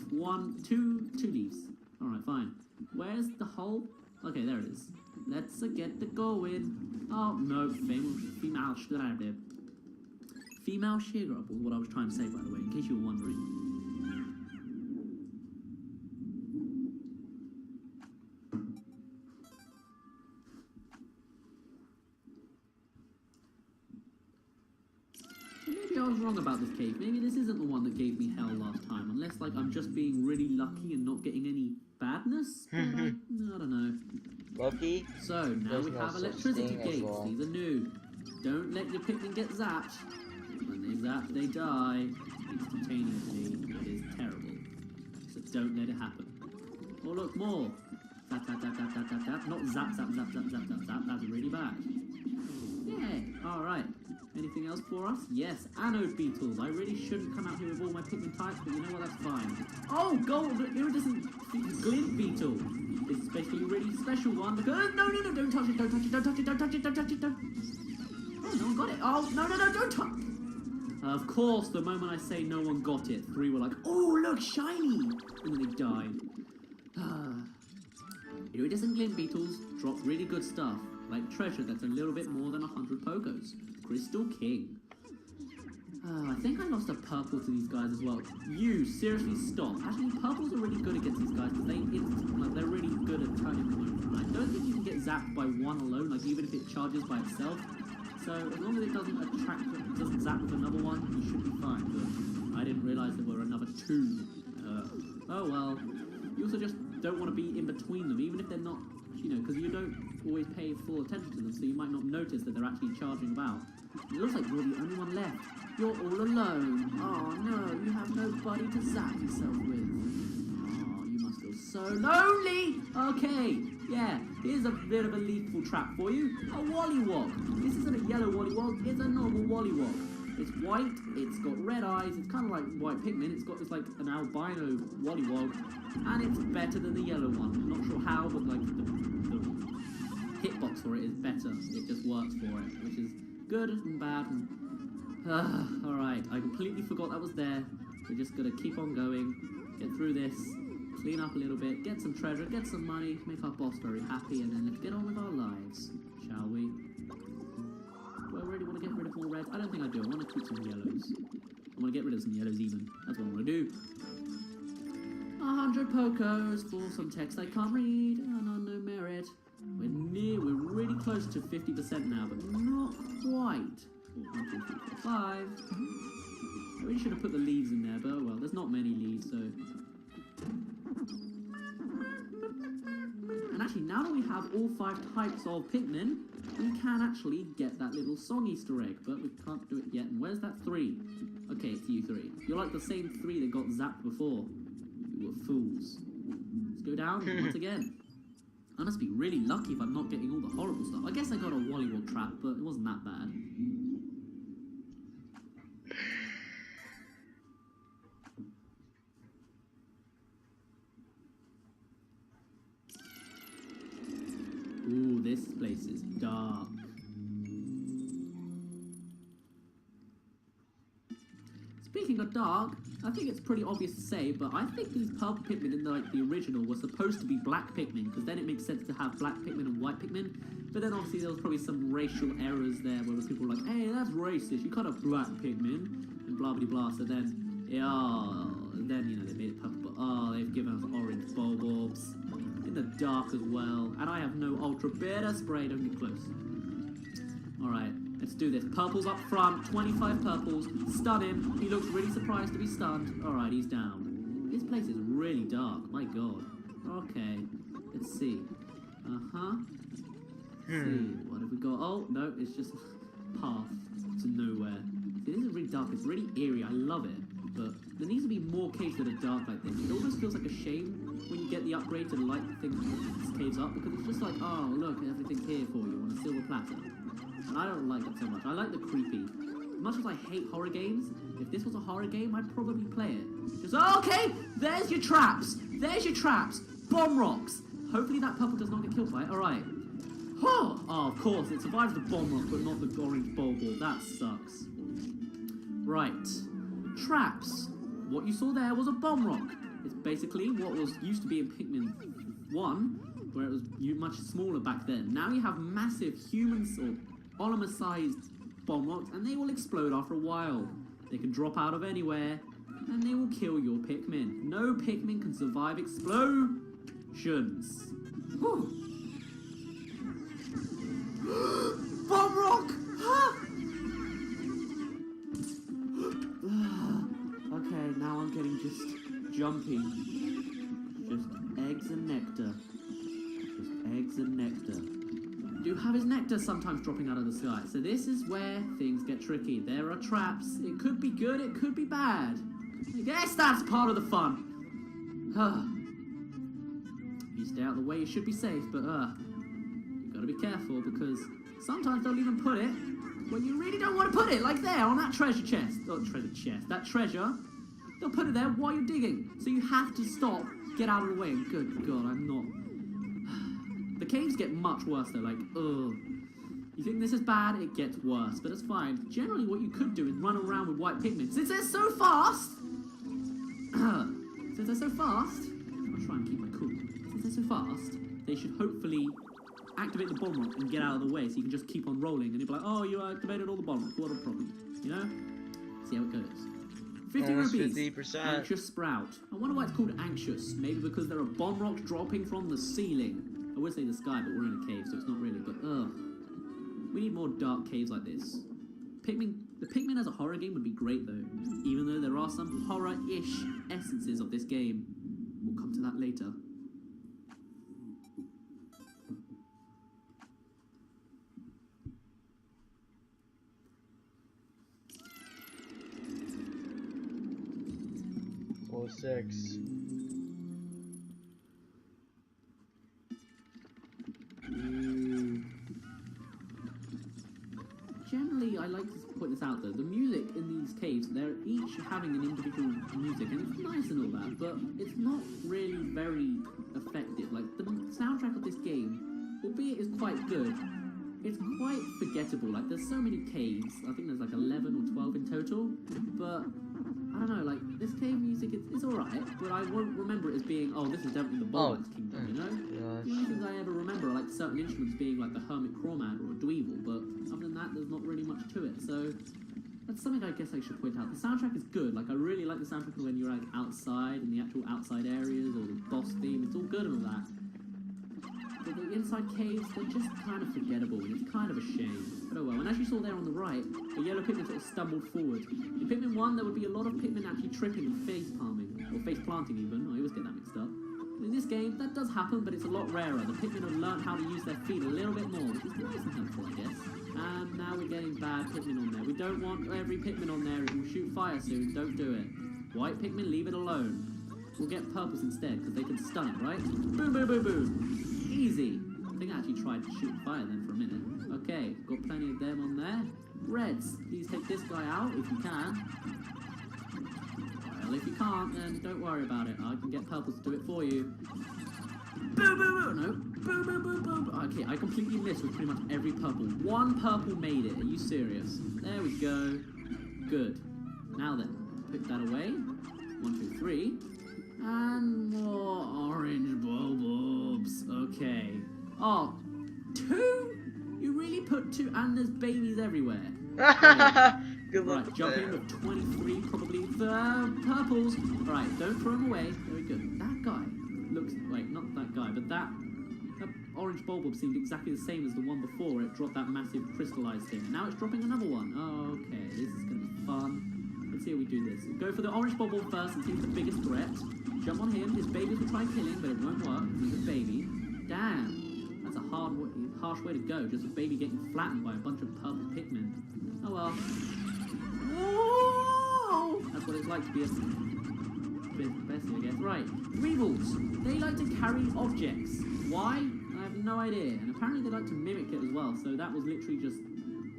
Two leaves. Alright, fine. Where's the hole? Okay, there it is. Let's get the going. Oh, no. Female Sheargrub. Female Sheargrub was what I was trying to say, by the way, in case you were wondering. Maybe I was wrong about this cave. Maybe this isn't the one that gave me hell last time. Unless, like, I'm just being really lucky and not getting any badness? I don't know. Lucky? So, now we have electricity gates. Well. These are new. Don't let your Pikmin get zapped. When they zap, they die instantaneously. It is terrible. So don't let it happen. Oh, look, more. Zap, zap, zap, zap, zap, zap, zap. Not zap, zap, zap, zap, zap, zap, zap. That's really bad. Yay. Alright. Anything else for us? Yes, anode beetles. I really shouldn't come out here with all my Pikmin types, but you know what, that's fine. Oh, gold iridescent glint beetle. This is basically a really special one because... No, don't touch it, don't touch it, don't touch it, don't touch it, don't touch it, don't... Oh, no one got it. Oh, no, don't touch... Of course, the moment I say no one got it, 3 were like, oh, look, shiny! And then they died. Iridescent glint beetles drop really good stuff, like treasure that's a little bit more than 100 Pokos. Crystal King. I think I lost a purple to these guys as well. You, seriously stop. Actually, purples are really good against these guys because they're really good at turning points. I don't think you can get zapped by one alone, like even if it charges by itself. So as long as it doesn't zap with another one, you should be fine. But I didn't realise there were another 2. Oh well. You also just don't want to be in between them, even if they're not, because you don't always pay full attention to them, so you might not notice that they're actually charging about. It looks like you're the only one left. You're all alone. Oh no, you have nobody to zap yourself with. Oh, you must feel so lonely. Okay, yeah, here's a bit of a lethal trap for you. A Wollywog. This isn't a yellow Wollywog, it's a normal Wollywog. It's white, it's got red eyes, it's kind of like white Pikmin, it's like an albino Wollywog, and it's better than the yellow one. I'm not sure how, but like the hitbox for it is better. It just works for it, which is good and bad. And, alright, I completely forgot that was there. We're just gonna keep on going, get through this, clean up a little bit, get some treasure, get some money, make our boss very happy, and then let's get on with our lives, shall we? Do I really want to get rid of more reds? I don't think I do. I want to keep some yellows. I want to get rid of some yellows even. That's what I want to do. 100 Pokos for some text I can't read and on no merit. We're really close to 50% now, but not quite. 1, 2, 3, 4, 5. I really should have put the leaves in there, but oh well, there's not many leaves, so... And actually, now that we have all 5 types of Pikmin, we can actually get that little song Easter egg, but we can't do it yet. And where's that 3? Okay, it's you 3. You're like the same 3 that got zapped before. You were fools. Let's go down once again. I must be really lucky if I'm not getting all the horrible stuff. I guess I got a Wollywog trap, but it wasn't that bad. Ooh, this place is dark. Speaking of dark, I think it's pretty obvious to say, but I think these purple Pikmin in the original were supposed to be black Pikmin, because then it makes sense to have black Pikmin and white Pikmin. But then obviously there was probably some racial errors there where people were like, hey, that's racist, you can't have black Pikmin, and blah blah blah. So then, they made it purple, but they've given us orange bulbs. In the dark as well, and I have no ultra bitter spray. Don't get close. Alright, let's do this. Purples up front, 25 purples. Stun him. He looks really surprised to be stunned. Alright, he's down. This place is really dark. My god. Okay, let's see. Let's see, what have we got? Oh, no, it's just a path to nowhere. See, this is really dark. It's really eerie. I love it. But there needs to be more caves that are dark like this. It almost feels like a shame when you get the upgrade to light these caves up, because it's just like, oh look, everything's here for you on a silver platter. And I don't like that so much. I like the creepy. As much as I hate horror games, if this was a horror game, I'd probably play it. Just, okay, there's your traps. There's your traps. Bomb rocks. Hopefully that purple does not get killed by it. Alright. Oh, of course, it survives the bomb rock, but not the orange bulbul. That sucks. Right. Traps. What you saw there was a bomb rock. It's basically what was used to be in Pikmin 1, where it was much smaller back then. Now you have massive humans or Olimar-sized bomb rocks, and they will explode after a while. They can drop out of anywhere, and they will kill your Pikmin. No Pikmin can survive explosions. Bomb rock! Okay, now I'm getting just jumpy. Just eggs and nectar. Just eggs and nectar. Do have his nectar sometimes dropping out of the sky. So this is where things get tricky. There are traps. It could be good, it could be bad. I guess that's part of the fun. If you stay out of the way, you should be safe, but you gotta be careful, because sometimes they'll even put it when you really don't want to put it, like there, on that treasure chest. Oh, treasure chest. That treasure, they'll put it there while you're digging. So you have to stop, get out of the way, and good God, I'm not... The caves get much worse though, like, ugh. You think this is bad, it gets worse, but it's fine. Generally what you could do is run around with white pigmen. Since they're so fast, I'll try and keep my cool. Since they're so fast, they should hopefully activate the bomb rock and get out of the way so you can just keep on rolling and you'll be like, oh, you activated all the bomb rock, what a problem, you know? See how it goes. 50 rupees, 50%. Anxious Sprout. I wonder why it's called anxious. Maybe because there are bomb rocks dropping from the ceiling. I would say the sky, but we're in a cave, so it's not really, but ugh. We need more dark caves like this. The Pikmin as a horror game would be great though, even though there are some horror-ish essences of this game. We'll come to that later. Floor 6. Generally, I like to point this out though, the music in these caves, they're each having an individual music, and it's nice and all that, but it's not really very effective. Like, the soundtrack of this game, albeit is quite good, it's quite forgettable. Like, there's so many caves, I think there's like 11 or 12 in total, but I don't know, like, this cave music, it's alright, but I won't remember it as being, oh, this is definitely the Bollocks Kingdom, you know? Gosh. The only things I ever remember are, like, certain instruments being, like, the Hermit Crawmad or a Dweevil, but other than that, there's not really much to it, so that's something I guess I should point out. The soundtrack is good, like, I really like the soundtrack when you're, like, outside, in the actual outside areas, or the boss theme, it's all good and all that. But the inside caves, they're just kind of forgettable, and it's kind of a shame. But oh well, and as you saw there on the right, a yellow Pikmin sort of stumbled forward. In Pikmin 1, there would be a lot of Pikmin actually tripping and face palming, or face planting even, I always get that mixed up. In this game, that does happen, but it's a lot rarer. The Pikmin have learned how to use their feet a little bit more, which is nice and helpful, I guess. And now we're getting bad Pikmin on there. We don't want every Pikmin on there, it will shoot fire soon, don't do it. White Pikmin, leave it alone. We'll get purples instead, because they can stun it, right? Boom, boom, boom, boom. Easy. I think I actually tried to shoot fire then for a minute. Okay, got plenty of them on there. Reds, please take this guy out if you can. Well, if you can't, then don't worry about it. I can get purples to do it for you. Boom, boom, boom. No. Boom, boom, boom, boom. Okay, I completely missed with pretty much every purple. One purple made it. Are you serious? There we go. Good. Now then, put that away. 1, 2, 3. And more orange bulbs. Okay. Oh, 2? You really put 2? And there's babies everywhere. Good luck. Right, jump in with 23, probably the purples. Right, don't throw them away. Very good. That guy looks, wait, not that guy, but that orange bulb seemed exactly the same as the one before. It dropped that massive crystallized thing. Now it's dropping another one. Oh, okay, this is going to be fun. Let's see how we do this. Go for the orange bulb first and see who's the biggest threat. Jump on him. His babies will try and kill him, but it won't work. He's a baby. Damn. That's a harsh way to go. Just a baby getting flattened by a bunch of purple Pikmin. Oh well. Whoa! That's what it's like to be a bestie, I guess. Right. Weevils. They like to carry objects. Why? I have no idea. And apparently they like to mimic it as well. So that was literally just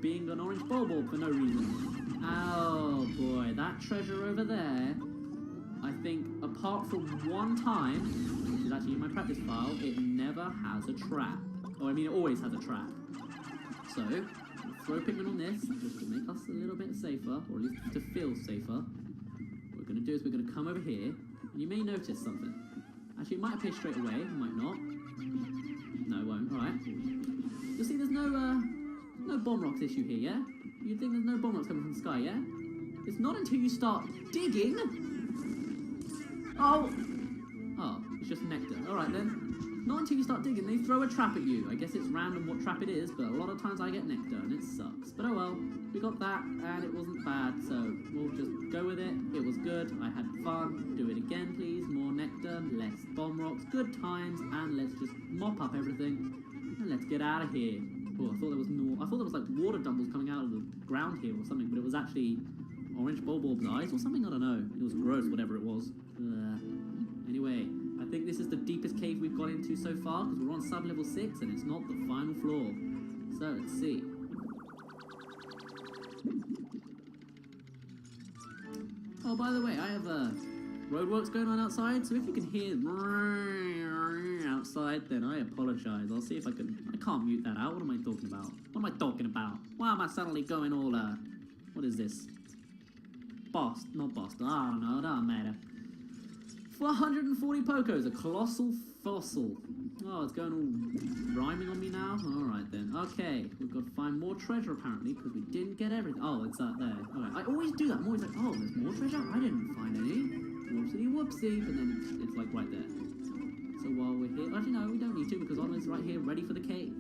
being an orange bulb for no reason. Oh boy. That treasure over there, I think, apart from one time, which is actually in my practice file, it never has a trap. Oh, I mean, it always has a trap. So, we'll throw Pikmin on this, just to make us a little bit safer, or at least to feel safer. What we're going to do is we're going to come over here, and you may notice something. Actually, it might appear straight away, it might not. No, it won't, alright. You'll see there's no bomb rocks issue here, yeah? You think there's no bomb rocks coming from the sky, yeah? It's not until you start digging. Oh, it's just nectar. Alright then. Not until you start digging, they throw a trap at you. I guess it's random what trap it is, but a lot of times I get nectar and it sucks. But oh well, we got that and it wasn't bad, so we'll just go with it. It was good, I had fun. Do it again please, more nectar, less bomb rocks, good times, and let's just mop up everything. And let's get out of here. Oh, I thought there was like water dumbles coming out of the ground here or something, but it was actually orange bulb's eyes or something, I don't know. It was gross, whatever it was. Anyway, I think this is the deepest cave we've got into so far, because we're on sub-level 6 and it's not the final floor. So, let's see. Oh, by the way, I have roadworks going on outside, so if you can hear outside, then I apologize. I'll see if I can... I can't mute that out. What am I talking about? What am I talking about? Why am I suddenly going all, what is this? Not Boston. I don't know. It doesn't matter. 440 Pokos, a colossal fossil. Oh, it's going all rhyming on me now? Alright then. Okay, we've got to find more treasure apparently, because we didn't get everything. Oh, it's out there. Alright, I always do that. I'm always like, oh, there's more treasure? I didn't find any. Whoopsie whoopsie, but then it's like right there. So while we're here, actually no, we don't need to, because Oliver's right here ready for the cave.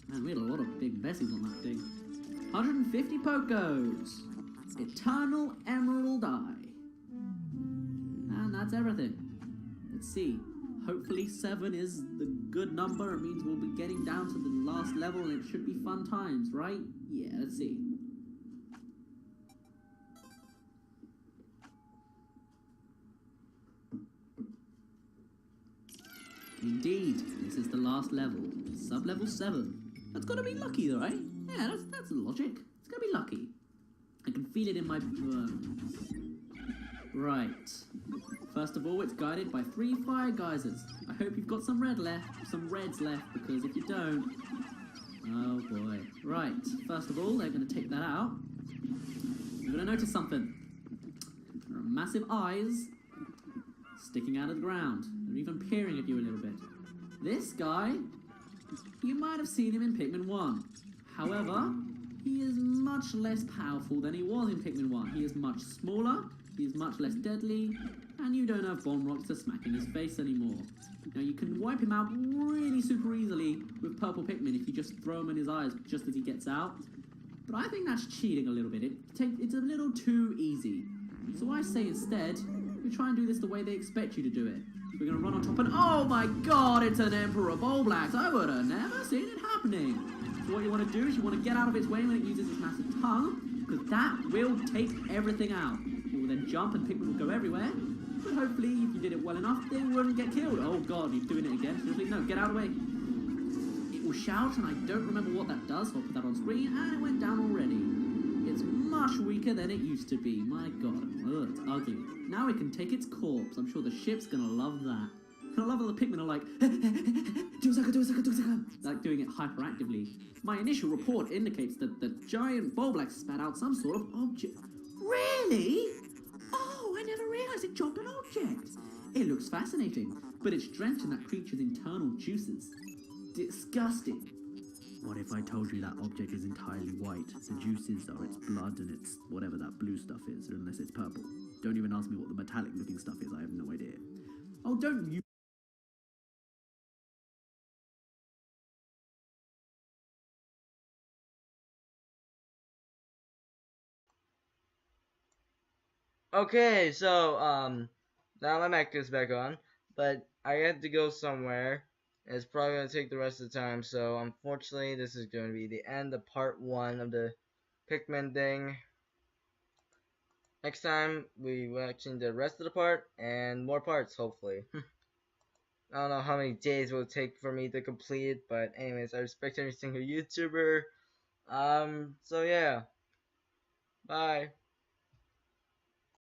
Man, we had a lot of big messes on that thing. 150 Pokos! Eternal Emerald Eye. And that's everything. Let's see. Hopefully 7 is the good number. It means we'll be getting down to the last level and it should be fun times, right? Yeah, let's see. Indeed, this is the last level. Sub-level 7. That's gotta be lucky though, right? Yeah, that's logic. It's gonna be lucky. I can feel it in my bones. Right. First of all, it's guided by 3 fire geysers. I hope you've got some reds left, because if you don't... Oh boy. Right. First of all, they're gonna take that out. You're gonna notice something. There are massive eyes sticking out of the ground. They're even peering at you a little bit. This guy, you might have seen him in Pikmin 1. However, he is much less powerful than he was in Pikmin 1. He is much smaller, he is much less deadly, and you don't have bomb rocks to smack in his face anymore. Now you can wipe him out really super easily with purple Pikmin if you just throw him in his eyes just as he gets out. But I think that's cheating a little bit. It's a little too easy. So I say instead, we try and do this the way they expect you to do it. We're going to run on top and oh my god, it's an Emperor Bulblax! I would have never seen it happening! So what you want to do is you want to get out of its way when it uses its massive tongue, because that will take everything out. It will then jump and Pikmin will go everywhere, but hopefully if you did it well enough, they wouldn't get killed. Oh god, he's doing it again. Seriously? No, get out of the way. It will shout, and I don't remember what that does, so I'll put that on screen, and it went down already. It's much weaker than it used to be. My god. Ugh, it's ugly. Now it can take its corpse. I'm sure the ship's gonna love that. I love that the Pikmin are like, do a second, like doing it hyperactively. My initial report indicates that the giant Bulblax spat out some sort of object. Really? Oh, I never realized it dropped an object. It looks fascinating, but it's drenched in that creature's internal juices. Disgusting. What if I told you that object is entirely white? The juices are its blood and it's whatever that blue stuff is, unless it's purple. Don't even ask me what the metallic looking stuff is, I have no idea. Oh, don't you... Okay, so, now my mic is back on, but I had to go somewhere. It's probably going to take the rest of the time, so unfortunately this is going to be the end of part 1 of the Pikmin thing. Next time, we will actually do the rest of the part, and more parts, hopefully. I don't know how many days it will take for me to complete it, but anyways, I respect every single YouTuber. So yeah. Bye.